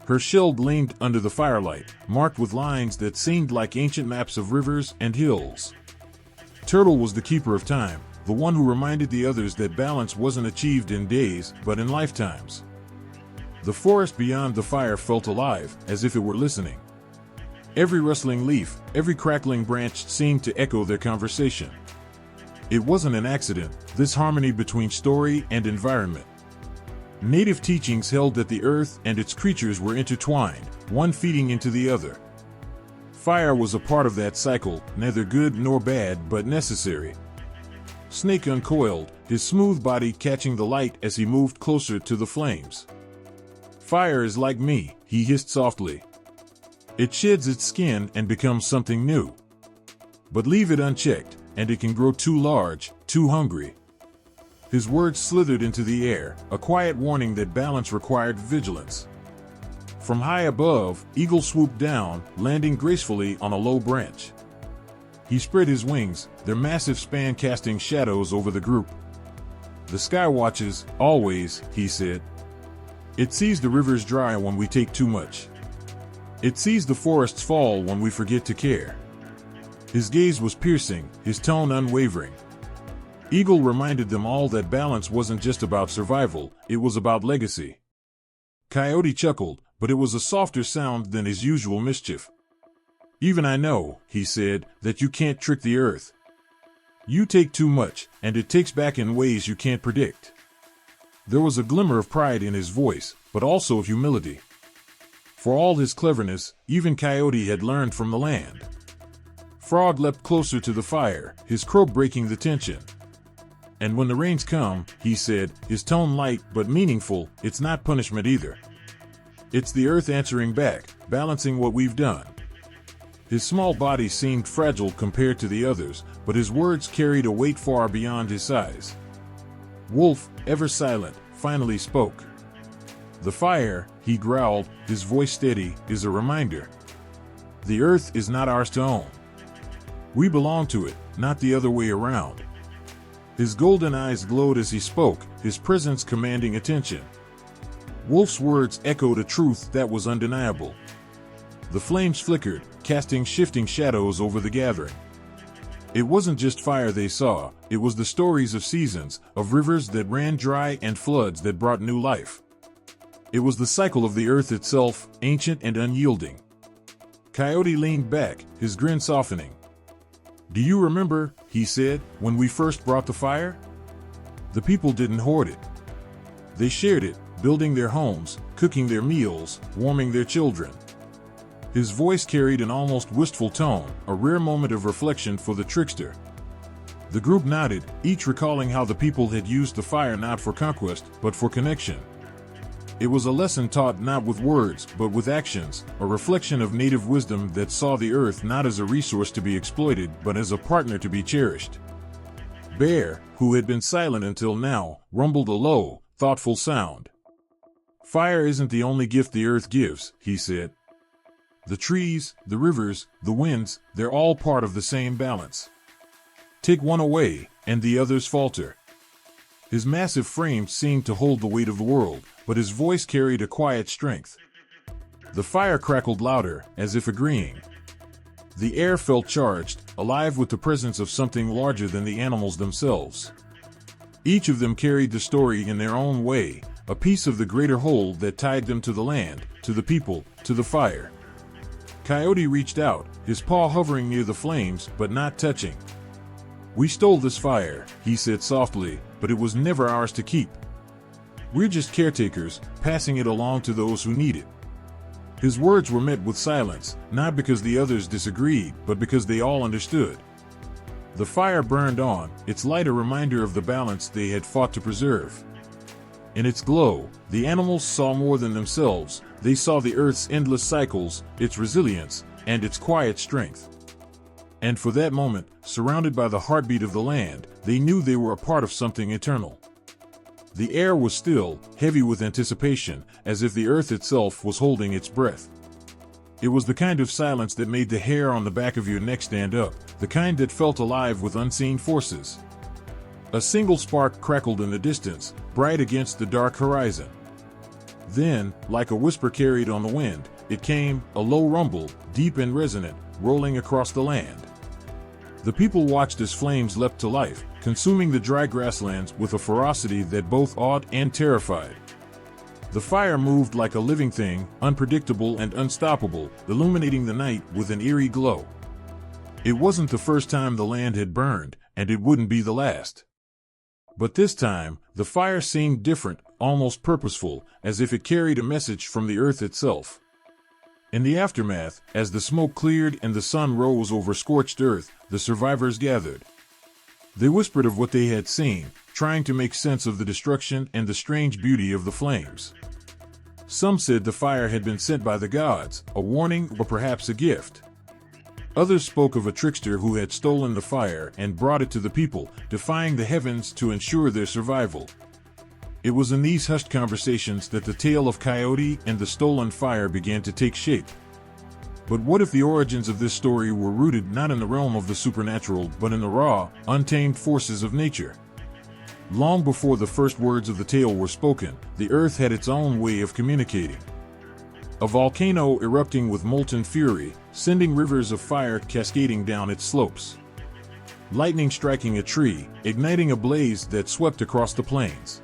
Her shell gleamed under the firelight, marked with lines that seemed like ancient maps of rivers and hills. Turtle was the keeper of time, the one who reminded the others that balance wasn't achieved in days, but in lifetimes. The forest beyond the fire felt alive, as if it were listening. Every rustling leaf, every crackling branch seemed to echo their conversation. It wasn't an accident, this harmony between story and environment. Native teachings held that the earth and its creatures were intertwined, one feeding into the other. Fire was a part of that cycle, neither good nor bad but necessary. Snake uncoiled, his smooth body catching the light as he moved closer to the flames. "Fire is like me," he hissed softly. "It sheds its skin and becomes something new. But leave it unchecked, and it can grow too large, too hungry." His words slithered into the air, a quiet warning that balance required vigilance. From high above, Eagle swooped down, landing gracefully on a low branch. He spread his wings, their massive span casting shadows over the group. "The sky watches, always," he said. "It sees the rivers dry when we take too much. It sees the forests fall when we forget to care." His gaze was piercing, his tone unwavering. Eagle reminded them all that balance wasn't just about survival, it was about legacy. Coyote chuckled, but it was a softer sound than his usual mischief. "Even I know," he said, "that you can't trick the earth. You take too much, and it takes back in ways you can't predict." There was a glimmer of pride in his voice, but also of humility. For all his cleverness, even Coyote had learned from the land. Frog leapt closer to the fire, his croak breaking the tension. "And when the rains come," he said, his tone light but meaningful, "it's not punishment either. It's the earth answering back, balancing what we've done." His small body seemed fragile compared to the others, but his words carried a weight far beyond his size. Wolf, ever silent, finally spoke. "The fire," he growled, his voice steady, "is a reminder. The earth is not ours to own. We belong to it, not the other way around." His golden eyes glowed as he spoke, his presence commanding attention. Wolf's words echoed a truth that was undeniable. The flames flickered, casting shifting shadows over the gathering. It wasn't just fire they saw, it was the stories of seasons, of rivers that ran dry and floods that brought new life. It was the cycle of the earth itself, ancient and unyielding. Coyote leaned back, his grin softening. "Do you remember," he said, "when we first brought the fire? The people didn't hoard it. They shared it, building their homes, cooking their meals, warming their children." His voice carried an almost wistful tone, a rare moment of reflection for the trickster. The group nodded, each recalling how the people had used the fire not for conquest, but for connection. It was a lesson taught not with words, but with actions, a reflection of native wisdom that saw the earth not as a resource to be exploited, but as a partner to be cherished. Bear, who had been silent until now, rumbled a low, thoughtful sound. "Fire isn't the only gift the earth gives," he said. "The trees, the rivers, the winds, they're all part of the same balance. Take one away, and the others falter." His massive frame seemed to hold the weight of the world, but his voice carried a quiet strength. The fire crackled louder, as if agreeing. The air felt charged, alive with the presence of something larger than the animals themselves. Each of them carried the story in their own way, a piece of the greater whole that tied them to the land, to the people, to the fire. Coyote reached out, his paw hovering near the flames, but not touching. "We stole this fire," he said softly, "but it was never ours to keep. We're just caretakers, passing it along to those who need it." His words were met with silence, not because the others disagreed, but because they all understood. The fire burned on, its light a reminder of the balance they had fought to preserve. In its glow, the animals saw more than themselves. They saw the earth's endless cycles, its resilience, and its quiet strength. And for that moment, surrounded by the heartbeat of the land, they knew they were a part of something eternal. The air was still, heavy with anticipation, as if the earth itself was holding its breath. It was the kind of silence that made the hair on the back of your neck stand up, the kind that felt alive with unseen forces. A single spark crackled in the distance, bright against the dark horizon. Then, like a whisper carried on the wind, it came, a low rumble, deep and resonant, rolling across the land. The people watched as flames leapt to life, consuming the dry grasslands with a ferocity that both awed and terrified. The fire moved like a living thing, unpredictable and unstoppable, illuminating the night with an eerie glow. It wasn't the first time the land had burned, and it wouldn't be the last. But this time, the fire seemed different, almost purposeful, as if it carried a message from the earth itself. In the aftermath, as the smoke cleared and the sun rose over scorched earth, the survivors gathered. They whispered of what they had seen, trying to make sense of the destruction and the strange beauty of the flames. Some said the fire had been sent by the gods, a warning or perhaps a gift. Others spoke of a trickster who had stolen the fire and brought it to the people, defying the heavens to ensure their survival. It was in these hushed conversations that the tale of Coyote and the stolen fire began to take shape. But what if the origins of this story were rooted not in the realm of the supernatural, but in the raw, untamed forces of nature? Long before the first words of the tale were spoken, the earth had its own way of communicating. A volcano erupting with molten fury, sending rivers of fire cascading down its slopes. Lightning striking a tree, igniting a blaze that swept across the plains.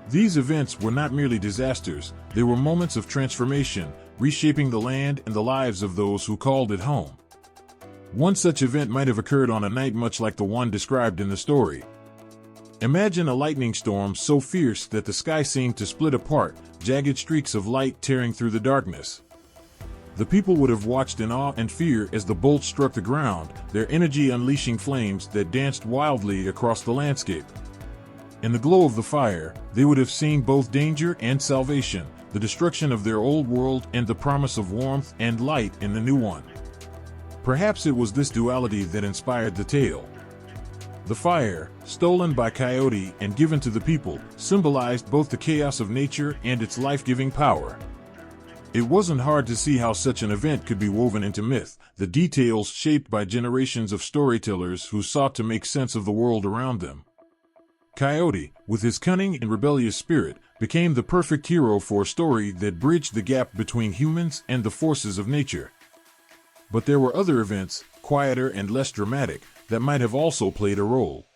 These events were not merely disasters, they were moments of transformation, reshaping the land and the lives of those who called it home. One such event might have occurred on a night much like the one described in the story. Imagine a lightning storm so fierce that the sky seemed to split apart, jagged streaks of light tearing through the darkness. The people would have watched in awe and fear as the bolt struck the ground, their energy unleashing flames that danced wildly across the landscape. In the glow of the fire, they would have seen both danger and salvation, the destruction of their old world and the promise of warmth and light in the new one. Perhaps it was this duality that inspired the tale. The fire, stolen by Coyote and given to the people, symbolized both the chaos of nature and its life-giving power. It wasn't hard to see how such an event could be woven into myth, the details shaped by generations of storytellers who sought to make sense of the world around them. Coyote, with his cunning and rebellious spirit, became the perfect hero for a story that bridged the gap between humans and the forces of nature. But there were other events, quieter and less dramatic, that might have also played a role.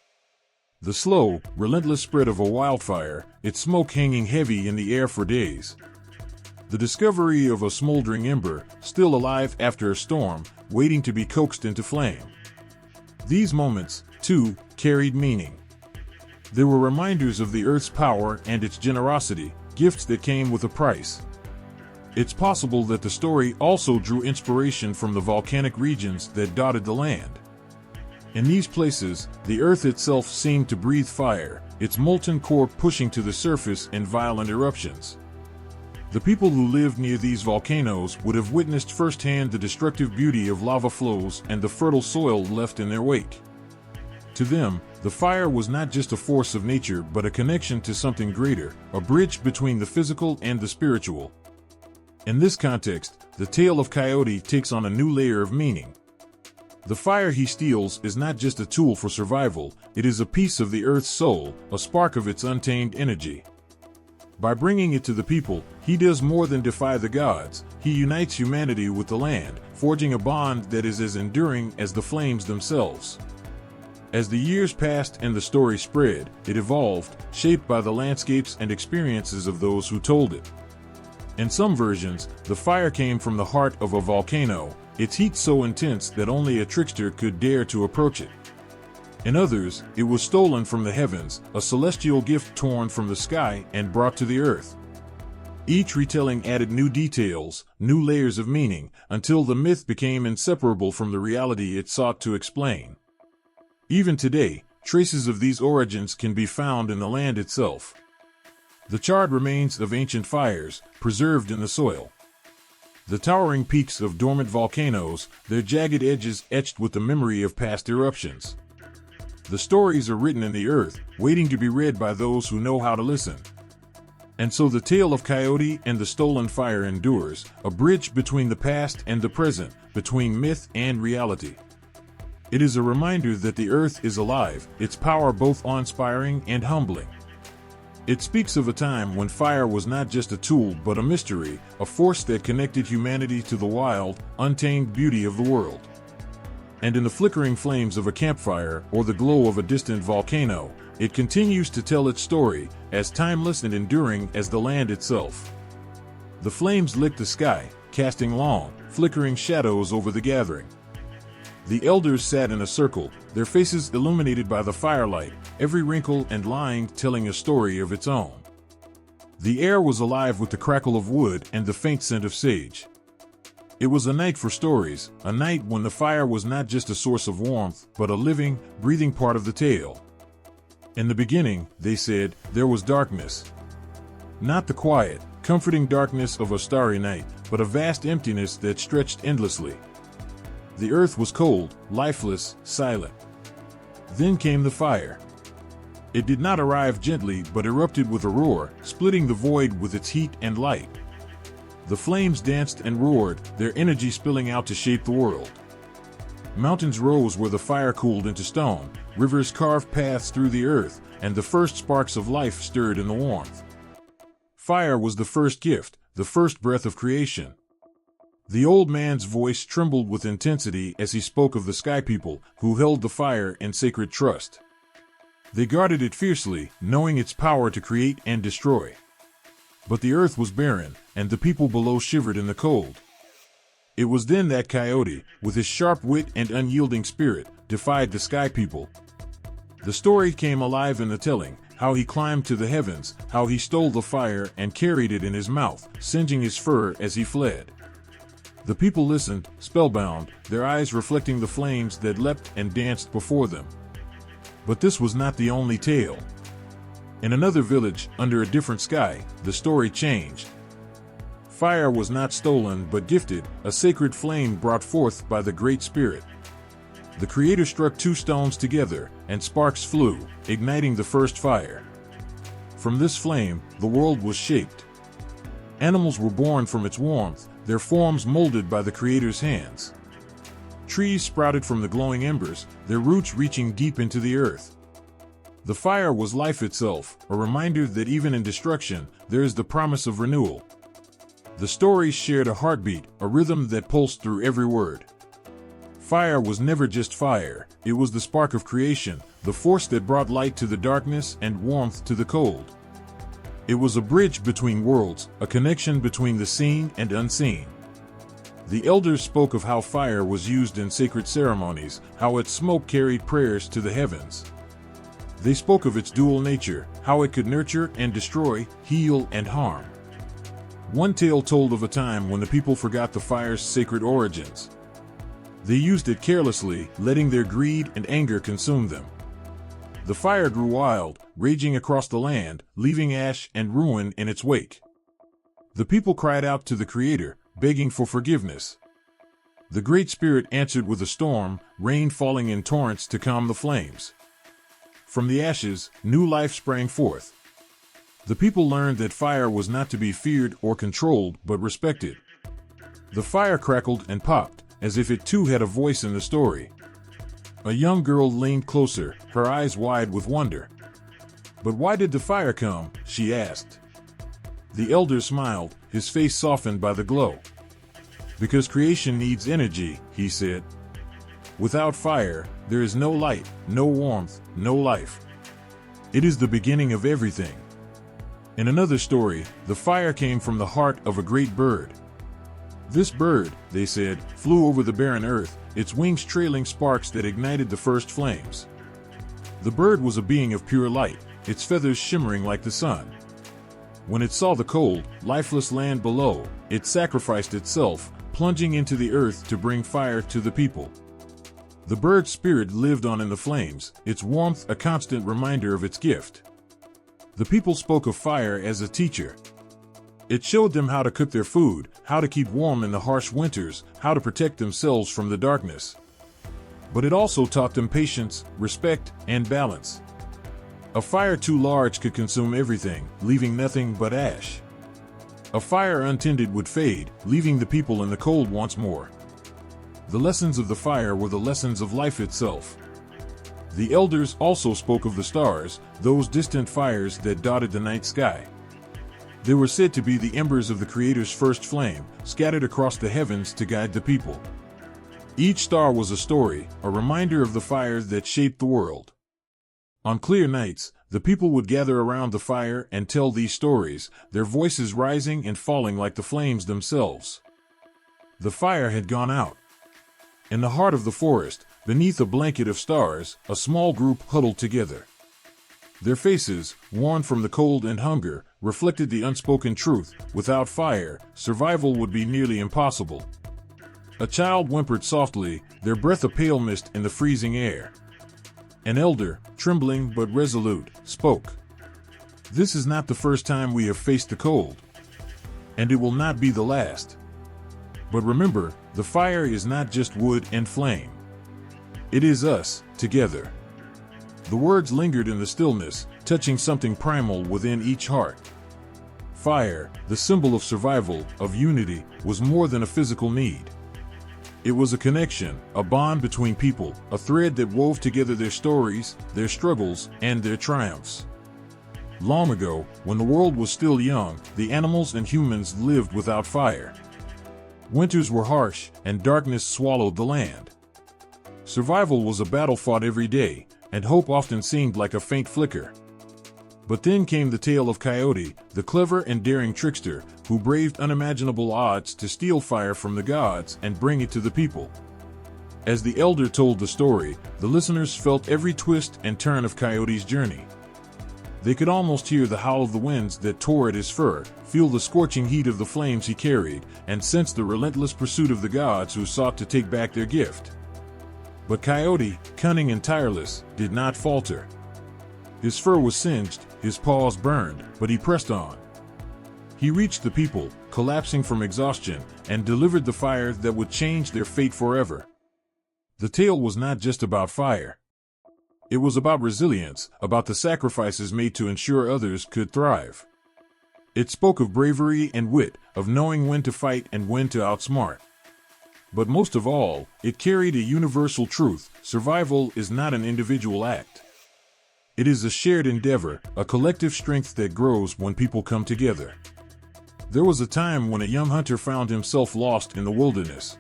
The slow, relentless spread of a wildfire, its smoke hanging heavy in the air for days. The discovery of a smoldering ember, still alive after a storm, waiting to be coaxed into flame. These moments, too, carried meaning. They were reminders of the earth's power and its generosity, gifts that came with a price. It's possible that the story also drew inspiration from the volcanic regions that dotted the land. In these places, the earth itself seemed to breathe fire, its molten core pushing to the surface in violent eruptions. The people who lived near these volcanoes would have witnessed firsthand the destructive beauty of lava flows and the fertile soil left in their wake. To them, the fire was not just a force of nature but a connection to something greater, a bridge between the physical and the spiritual. In this context, the tale of Coyote takes on a new layer of meaning. The fire he steals is not just a tool for survival, it is a piece of the earth's soul, a spark of its untamed energy. By bringing it to the people, he does more than defy the gods, he unites humanity with the land, forging a bond that is as enduring as the flames themselves. As the years passed and the story spread, it evolved, shaped by the landscapes and experiences of those who told it. In some versions, the fire came from the heart of a volcano, its heat so intense that only a trickster could dare to approach it. In others, it was stolen from the heavens, a celestial gift torn from the sky and brought to the earth. Each retelling added new details, new layers of meaning, until the myth became inseparable from the reality it sought to explain. Even today, traces of these origins can be found in the land itself. The charred remains of ancient fires, preserved in the soil. The towering peaks of dormant volcanoes, their jagged edges etched with the memory of past eruptions. The stories are written in the earth, waiting to be read by those who know how to listen. And so the tale of Coyote and the stolen fire endures, a bridge between the past and the present, between myth and reality. It is a reminder that the earth is alive, its power both awe-inspiring and humbling. It speaks of a time when fire was not just a tool but a mystery, a force that connected humanity to the wild, untamed beauty of the world. And in the flickering flames of a campfire or the glow of a distant volcano, it continues to tell its story, as timeless and enduring as the land itself. The flames licked the sky, casting long, flickering shadows over the gathering. The elders sat in a circle, their faces illuminated by the firelight, every wrinkle and line telling a story of its own. The air was alive with the crackle of wood and the faint scent of sage. It was a night for stories, a night when the fire was not just a source of warmth, but a living, breathing part of the tale. In the beginning, they said, there was darkness. Not the quiet, comforting darkness of a starry night, but a vast emptiness that stretched endlessly. The earth was cold, lifeless, silent. Then came the fire. It did not arrive gently but erupted with a roar, splitting the void with its heat and light. The flames danced and roared, their energy spilling out to shape the world. Mountains rose where the fire cooled into stone, rivers carved paths through the earth, and the first sparks of life stirred in the warmth. Fire was the first gift, the first breath of creation. The old man's voice trembled with intensity as he spoke of the sky people who held the fire in sacred trust. They guarded it fiercely, knowing its power to create and destroy. But the earth was barren, and the people below shivered in the cold. It was then that Coyote, with his sharp wit and unyielding spirit, defied the sky people. The story came alive in the telling, how he climbed to the heavens, how he stole the fire and carried it in his mouth, singeing his fur as he fled. The people listened, spellbound, their eyes reflecting the flames that leapt and danced before them. But this was not the only tale. In another village, under a different sky, the story changed. Fire was not stolen but gifted, a sacred flame brought forth by the Great Spirit. The Creator struck two stones together, and sparks flew, igniting the first fire. From this flame, the world was shaped. Animals were born from its warmth, their forms molded by the Creator's hands. Trees sprouted from the glowing embers, their roots reaching deep into the earth. The fire was life itself, a reminder that even in destruction, there is the promise of renewal. The stories shared a heartbeat, a rhythm that pulsed through every word. Fire was never just fire, it was the spark of creation, the force that brought light to the darkness and warmth to the cold. It was a bridge between worlds, a connection between the seen and unseen. The elders spoke of how fire was used in sacred ceremonies, how its smoke carried prayers to the heavens. They spoke of its dual nature, how it could nurture and destroy, heal and harm. One tale told of a time when the people forgot the fire's sacred origins. They used it carelessly, letting their greed and anger consume them. The fire grew wild, raging across the land, leaving ash and ruin in its wake. The people cried out to the Creator, begging for forgiveness. The Great Spirit answered with a storm, rain falling in torrents to calm the flames. From the ashes, new life sprang forth. The people learned that fire was not to be feared or controlled, but respected. The fire crackled and popped, as if it too had a voice in the story. A young girl leaned closer, her eyes wide with wonder. "But why did the fire come?" she asked. The elder smiled, his face softened by the glow. "Because creation needs energy," he said. "Without fire, there is no light, no warmth, no life. It is the beginning of everything." In another story, the fire came from the heart of a great bird. This bird, they said, flew over the barren earth, its wings trailing sparks that ignited the first flames. The bird was a being of pure light, its feathers shimmering like the sun. When it saw the cold, lifeless land below, it sacrificed itself, plunging into the earth to bring fire to the people. The bird's spirit lived on in the flames, its warmth a constant reminder of its gift. The people spoke of fire as a teacher. It showed them how to cook their food, how to keep warm in the harsh winters, how to protect themselves from the darkness. But it also taught them patience, respect, and balance. A fire too large could consume everything, leaving nothing but ash. A fire untended would fade, leaving the people in the cold once more. The lessons of the fire were the lessons of life itself. The elders also spoke of the stars, those distant fires that dotted the night sky. They were said to be the embers of the Creator's first flame, scattered across the heavens to guide the people. Each star was a story, a reminder of the fires that shaped the world. On clear nights, the people would gather around the fire and tell these stories, their voices rising and falling like the flames themselves. The fire had gone out. In the heart of the forest, beneath a blanket of stars, a small group huddled together. Their faces, worn from the cold and hunger, reflected the unspoken truth: without fire, survival would be nearly impossible. A child whimpered softly, their breath a pale mist in the freezing air. An elder, trembling but resolute, spoke. "This is not the first time we have faced the cold. And it will not be the last. But remember, the fire is not just wood and flame. It is us, together." The words lingered in the stillness, touching something primal within each heart. Fire, the symbol of survival, of unity, was more than a physical need. It was a connection, a bond between people, a thread that wove together their stories, their struggles, and their triumphs. Long ago, when the world was still young, the animals and humans lived without fire. Winters were harsh, and darkness swallowed the land. Survival was a battle fought every day, and hope often seemed like a faint flicker. But then came the tale of Coyote, the clever and daring trickster, who braved unimaginable odds to steal fire from the gods and bring it to the people. As the elder told the story, the listeners felt every twist and turn of Coyote's journey. They could almost hear the howl of the winds that tore at his fur, feel the scorching heat of the flames he carried, and sense the relentless pursuit of the gods who sought to take back their gift. But Coyote, cunning and tireless, did not falter. His fur was singed, his paws burned, but he pressed on. He reached the people, collapsing from exhaustion, and delivered the fire that would change their fate forever. The tale was not just about fire. It was about resilience, about the sacrifices made to ensure others could thrive. It spoke of bravery and wit, of knowing when to fight and when to outsmart. But most of all, it carried a universal truth: survival is not an individual act. It is a shared endeavor, a collective strength that grows when people come together. There was a time when a young hunter found himself lost in the wilderness.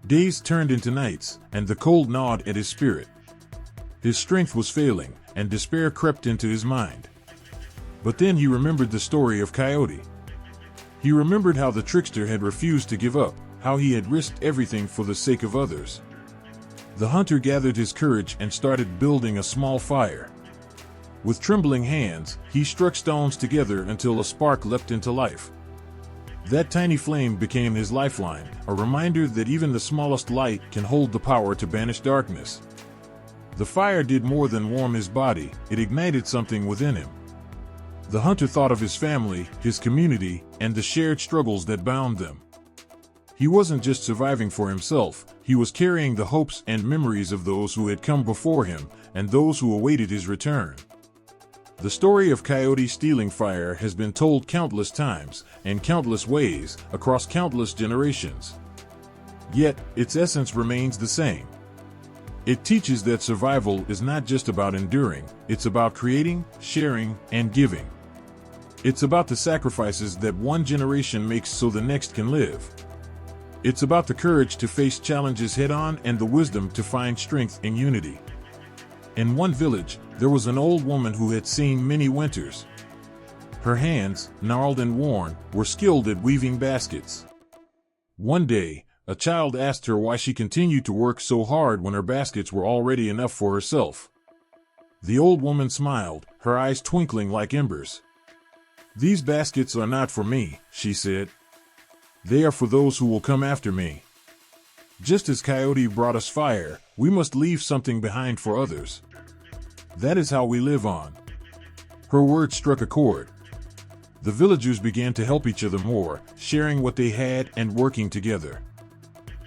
Days turned into nights, and the cold gnawed at his spirit. His strength was failing, and despair crept into his mind. But then he remembered the story of Coyote. He remembered how the trickster had refused to give up, how he had risked everything for the sake of others. The hunter gathered his courage and started building a small fire. With trembling hands, he struck stones together until a spark leapt into life. That tiny flame became his lifeline, a reminder that even the smallest light can hold the power to banish darkness. The fire did more than warm his body, it ignited something within him. The hunter thought of his family, his community, and the shared struggles that bound them. He wasn't just surviving for himself, he was carrying the hopes and memories of those who had come before him, and those who awaited his return. The story of Coyote stealing fire has been told countless times, in countless ways, across countless generations. Yet, its essence remains the same. It teaches that survival is not just about enduring, it's about creating, sharing, and giving. It's about the sacrifices that one generation makes so the next can live. It's about the courage to face challenges head-on and the wisdom to find strength in unity. In one village, there was an old woman who had seen many winters. Her hands, gnarled and worn, were skilled at weaving baskets. One day, a child asked her why she continued to work so hard when her baskets were already enough for herself. The old woman smiled, her eyes twinkling like embers. "These baskets are not for me," she said. "They are for those who will come after me. Just as Coyote brought us fire, we must leave something behind for others. That is how we live on." Her words struck a chord. The villagers began to help each other more, sharing what they had and working together.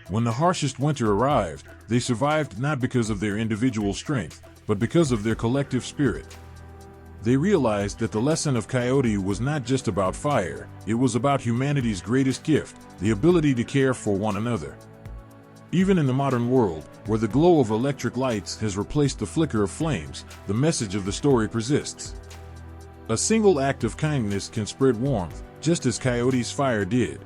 When the harshest winter arrived, they survived not because of their individual strength, but because of their collective spirit. They realized that the lesson of Coyote was not just about fire, it was about humanity's greatest gift, the ability to care for one another. Even in the modern world, where the glow of electric lights has replaced the flicker of flames, the message of the story persists. A single act of kindness can spread warmth, just as Coyote's fire did.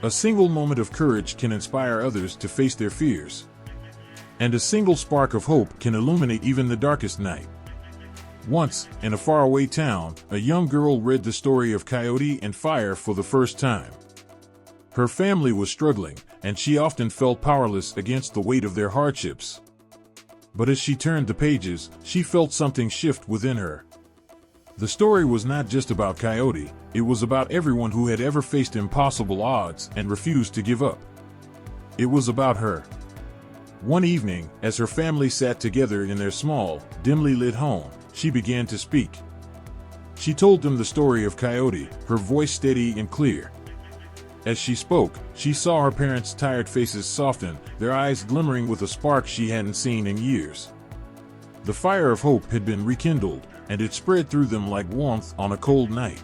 A single moment of courage can inspire others to face their fears. And a single spark of hope can illuminate even the darkest night. Once, in a faraway town, a young girl read the story of Coyote and fire for the first time. Her family was struggling, and she often felt powerless against the weight of their hardships. But as she turned the pages, she felt something shift within her. The story was not just about Coyote, it was about everyone who had ever faced impossible odds and refused to give up. It was about her. One evening, as her family sat together in their small, dimly lit home, she began to speak. She told them the story of Coyote, her voice steady and clear. As she spoke, she saw her parents' tired faces soften, their eyes glimmering with a spark she hadn't seen in years. The fire of hope had been rekindled, and it spread through them like warmth on a cold night.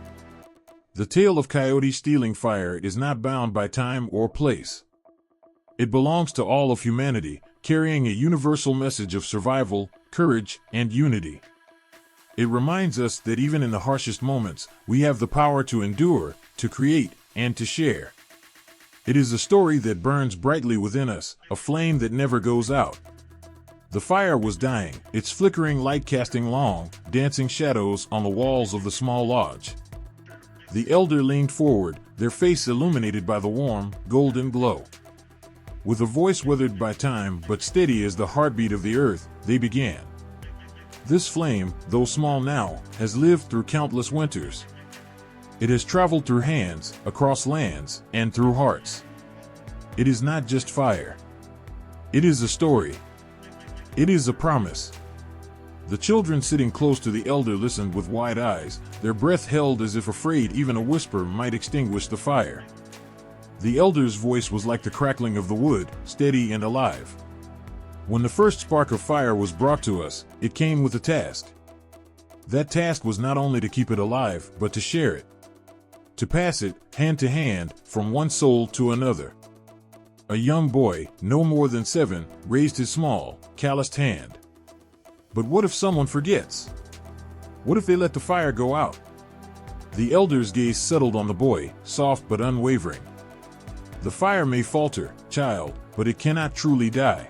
The tale of Coyote stealing fire is not bound by time or place. It belongs to all of humanity, carrying a universal message of survival, courage, and unity. It reminds us that even in the harshest moments, we have the power to endure, to create, and to share. It is a story that burns brightly within us, a flame that never goes out. The fire was dying, its flickering light casting long, dancing shadows on the walls of the small lodge. The elder leaned forward, their face illuminated by the warm, golden glow. With a voice weathered by time but steady as the heartbeat of the earth, they began. This flame, though small now, has lived through countless winters. It has traveled through hands, across lands, and through hearts. It is not just fire. It is a story. It is a promise. The children sitting close to the elder listened with wide eyes, their breath held as if afraid even a whisper might extinguish the fire. The elder's voice was like the crackling of the wood, steady and alive. When the first spark of fire was brought to us, it came with a task. That task was not only to keep it alive, but to share it. To pass it, hand to hand, from one soul to another. A young boy, no more than 7, raised his small, calloused hand. But what if someone forgets? What if they let the fire go out? The elder's gaze settled on the boy, soft but unwavering. The fire may falter, child, but it cannot truly die.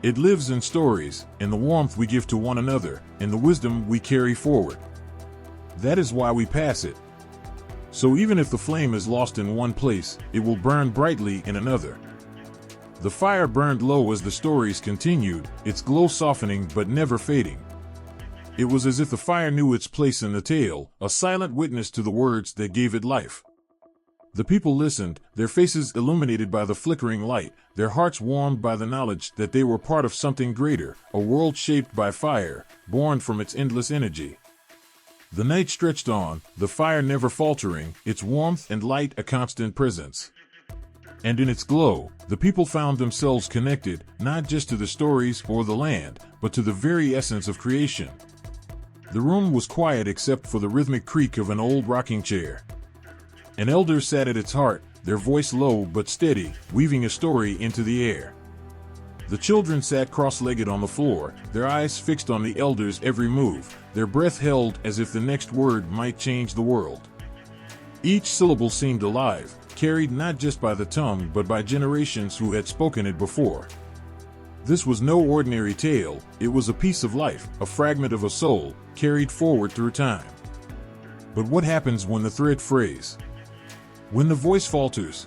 It lives in stories, in the warmth we give to one another, in the wisdom we carry forward. That is why we pass it. So even if the flame is lost in one place, it will burn brightly in another. The fire burned low as the stories continued, its glow softening but never fading. It was as if the fire knew its place in the tale, a silent witness to the words that gave it life. The people listened, their faces illuminated by the flickering light, their hearts warmed by the knowledge that they were part of something greater, a world shaped by fire, born from its endless energy. The night stretched on, the fire never faltering, its warmth and light a constant presence. And in its glow, the people found themselves connected, not just to the stories or the land, but to the very essence of creation. The room was quiet except for the rhythmic creak of an old rocking chair. An elder sat at its heart, their voice low but steady, weaving a story into the air. The children sat cross-legged on the floor, their eyes fixed on the elder's every move, their breath held as if the next word might change the world. Each syllable seemed alive, carried not just by the tongue but by generations who had spoken it before. This was no ordinary tale, it was a piece of life, a fragment of a soul, carried forward through time. But what happens when the thread frays? When the voice falters?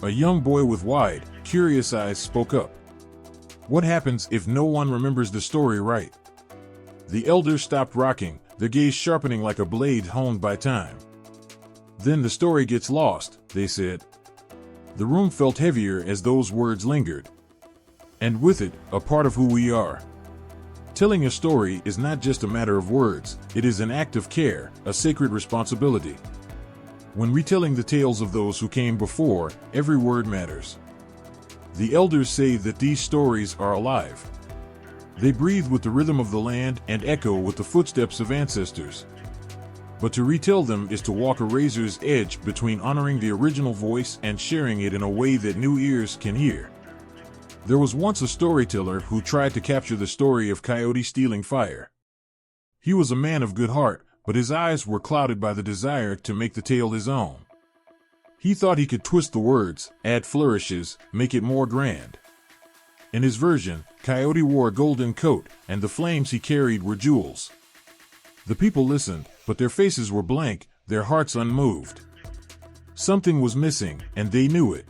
A young boy with wide, curious eyes spoke up. What happens if no one remembers the story right? The elders stopped rocking, their gaze sharpening like a blade honed by time. Then the story gets lost, they said. The room felt heavier as those words lingered. And with it, a part of who we are. Telling a story is not just a matter of words, it is an act of care, a sacred responsibility. When retelling the tales of those who came before, every word matters. The elders say that these stories are alive. They breathe with the rhythm of the land and echo with the footsteps of ancestors. But to retell them is to walk a razor's edge between honoring the original voice and sharing it in a way that new ears can hear. There was once a storyteller who tried to capture the story of Coyote Stealing Fire. He was a man of good heart, but his eyes were clouded by the desire to make the tale his own. He thought he could twist the words, add flourishes, make it more grand. In his version, Coyote wore a golden coat, and the flames he carried were jewels. The people listened, but their faces were blank, their hearts unmoved. Something was missing, and they knew it.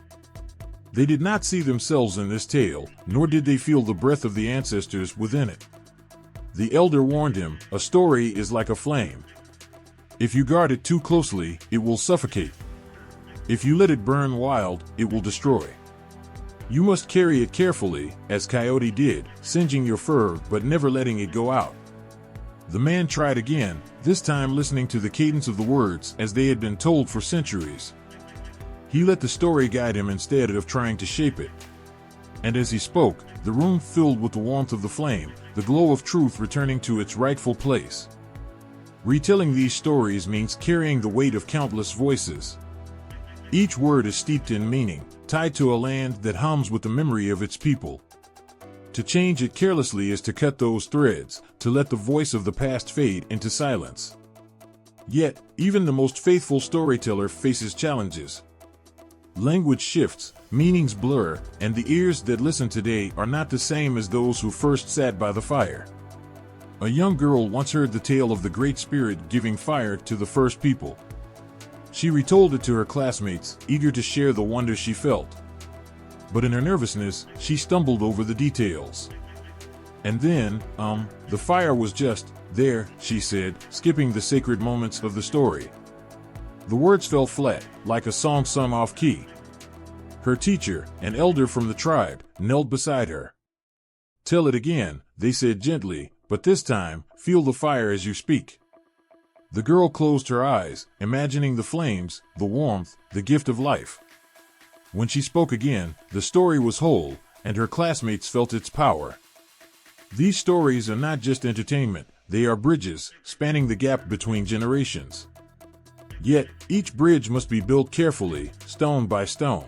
They did not see themselves in this tale, nor did they feel the breath of the ancestors within it. The elder warned him, a story is like a flame. If you guard it too closely, it will suffocate. If you let it burn wild, it will destroy. You must carry it carefully, as Coyote did, singeing your fur but never letting it go out. The man tried again, this time listening to the cadence of the words as they had been told for centuries. He let the story guide him instead of trying to shape it. And as he spoke, the room filled with the warmth of the flame, the glow of truth returning to its rightful place. Retelling these stories means carrying the weight of countless voices. Each word is steeped in meaning, tied to a land that hums with the memory of its people. To change it carelessly is to cut those threads, to let the voice of the past fade into silence. Yet, even the most faithful storyteller faces challenges. Language shifts, meanings blur, and the ears that listen today are not the same as those who first sat by the fire. A young girl once heard the tale of the Great Spirit giving fire to the first people. She retold it to her classmates, eager to share the wonder she felt. But in her nervousness, she stumbled over the details. And then, the fire was just there, she said, skipping the sacred moments of the story. The words fell flat, like a song sung off key. Her teacher, an elder from the tribe, knelt beside her. "Tell it again," they said gently, "but this time, feel the fire as you speak." The girl closed her eyes, imagining the flames, the warmth, the gift of life. When she spoke again, the story was whole, and her classmates felt its power. These stories are not just entertainment, they are bridges, spanning the gap between generations. Yet, each bridge must be built carefully, stone by stone.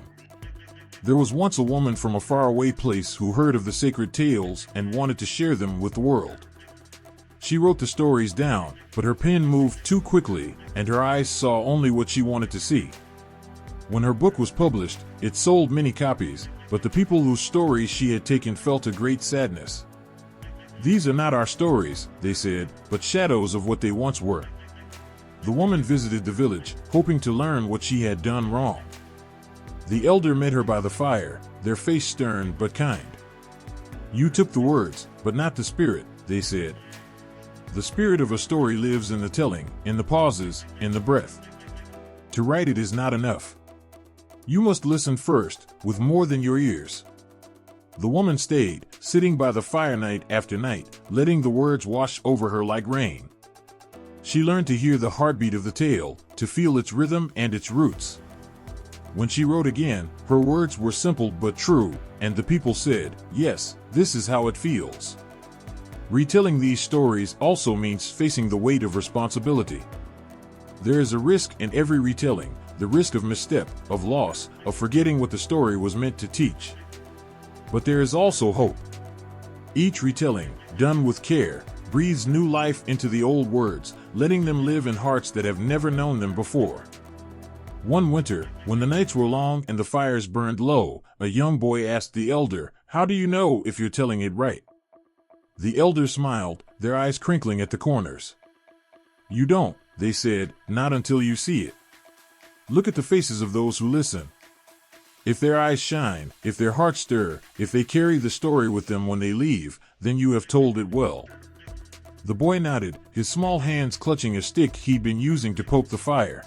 There was once a woman from a faraway place who heard of the sacred tales and wanted to share them with the world. She wrote the stories down, but her pen moved too quickly, and her eyes saw only what she wanted to see. When her book was published, it sold many copies, but the people whose stories she had taken felt a great sadness. "These are not our stories," they said, "but shadows of what they once were." The woman visited the village, hoping to learn what she had done wrong. The elder met her by the fire, their face stern but kind. "You took the words, but not the spirit," they said. "The spirit of a story lives in the telling, in the pauses, in the breath. To write it is not enough. You must listen first, with more than your ears." The woman stayed, sitting by the fire night after night, letting the words wash over her like rain. She learned to hear the heartbeat of the tale, to feel its rhythm and its roots. When she wrote again, her words were simple but true, and the people said, "Yes, this is how it feels." Retelling these stories also means facing the weight of responsibility. There is a risk in every retelling, the risk of misstep, of loss, of forgetting what the story was meant to teach. But there is also hope. Each retelling, done with care, breathes new life into the old words, letting them live in hearts that have never known them before. One winter, when the nights were long and the fires burned low, a young boy asked the elder, "How do you know if you're telling it right?" The elder smiled, their eyes crinkling at the corners. "You don't," they said, "not until you see it. Look at the faces of those who listen. If their eyes shine, if their hearts stir, if they carry the story with them when they leave, then you have told it well." The boy nodded, his small hands clutching a stick he'd been using to poke the fire.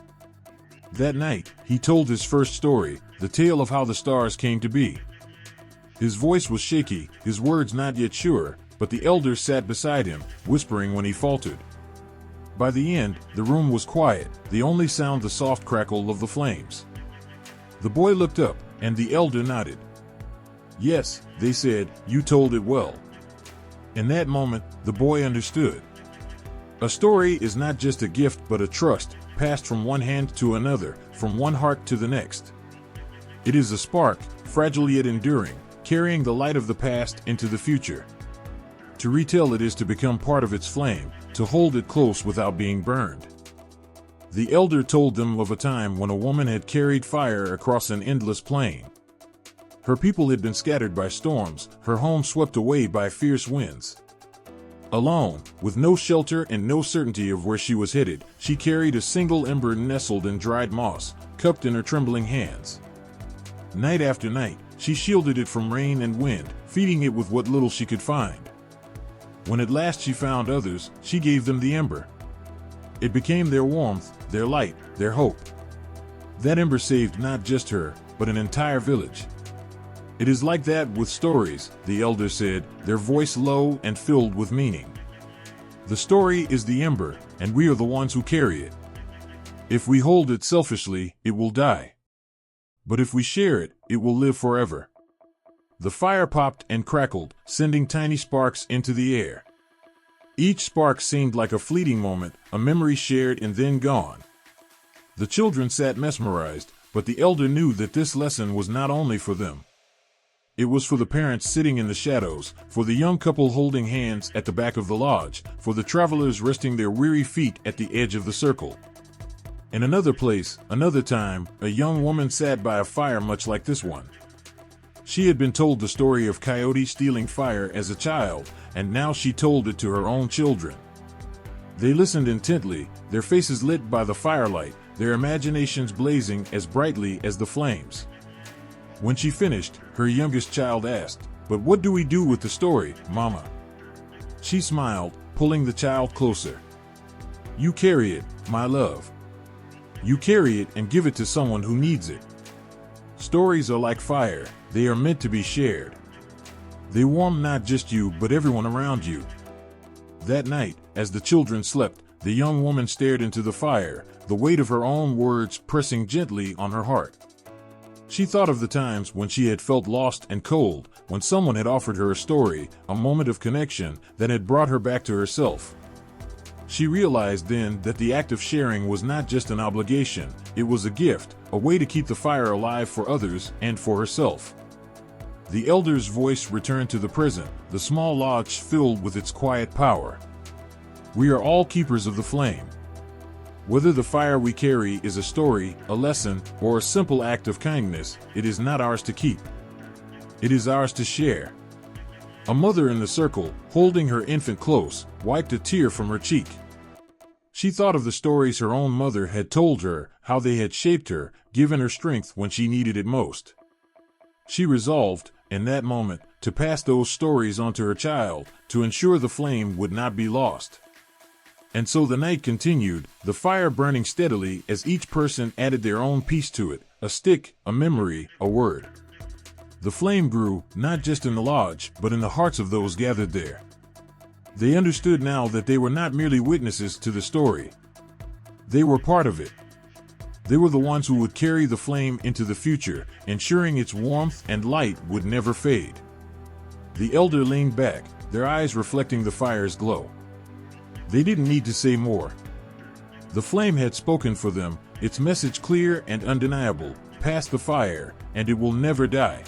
That night, he told his first story, the tale of how the stars came to be. His voice was shaky, his words not yet sure, but the elder sat beside him, whispering when he faltered. By the end, the room was quiet, the only sound the soft crackle of the flames. The boy looked up, and the elder nodded. "Yes," they said, "you told it well." In that moment, the boy understood. A story is not just a gift but a trust, passed from one hand to another, from one heart to the next. It is a spark, fragile yet enduring, carrying the light of the past into the future. To retell it is to become part of its flame, to hold it close without being burned. The elder told them of a time when a woman had carried fire across an endless plain. Her people had been scattered by storms, her home swept away by fierce winds. Alone, with no shelter and no certainty of where she was headed, she carried a single ember nestled in dried moss, cupped in her trembling hands. Night after night, she shielded it from rain and wind, feeding it with what little she could find. When at last she found others, she gave them the ember. It became their warmth, their light, their hope. That ember saved not just her, but an entire village. It is like that with stories, the elder said, their voice low and filled with meaning. The story is the ember, and we are the ones who carry it. If we hold it selfishly, it will die. But if we share it, it will live forever. The fire popped and crackled, sending tiny sparks into the air. Each spark seemed like a fleeting moment, a memory shared and then gone. The children sat mesmerized, but the elder knew that this lesson was not only for them. It was for the parents sitting in the shadows, for the young couple holding hands at the back of the lodge, for the travelers resting their weary feet at the edge of the circle. In another place, another time, a young woman sat by a fire much like this one. She had been told the story of Coyote stealing fire as a child, and now she told it to her own children. They listened intently, their faces lit by the firelight, their imaginations blazing as brightly as the flames. When she finished, her youngest child asked, "But what do we do with the story, Mama?" She smiled, pulling the child closer. "You carry it, my love. You carry it and give it to someone who needs it. Stories are like fire, they are meant to be shared. They warm not just you but everyone around you." That night, as the children slept, the young woman stared into the fire, the weight of her own words pressing gently on her heart. She thought of the times when she had felt lost and cold, when someone had offered her a story, a moment of connection that had brought her back to herself. She realized then that the act of sharing was not just an obligation, it was a gift, a way to keep the fire alive for others and for herself. The elder's voice returned to the present, the small lodge filled with its quiet power. We are all keepers of the flame. Whether the fire we carry is a story, a lesson, or a simple act of kindness, it is not ours to keep. It is ours to share. A mother in the circle, holding her infant close, wiped a tear from her cheek. She thought of the stories her own mother had told her, how they had shaped her, given her strength when she needed it most. She resolved, in that moment, to pass those stories on to her child, to ensure the flame would not be lost. And so the night continued, the fire burning steadily as each person added their own piece to it, a stick, a memory, a word. The flame grew, not just in the lodge, but in the hearts of those gathered there. They understood now that they were not merely witnesses to the story. They were part of it. They were the ones who would carry the flame into the future, ensuring its warmth and light would never fade. The elder leaned back, their eyes reflecting the fire's glow. They didn't need to say more. The flame had spoken for them, its message clear and undeniable: "Pass the fire, and it will never die."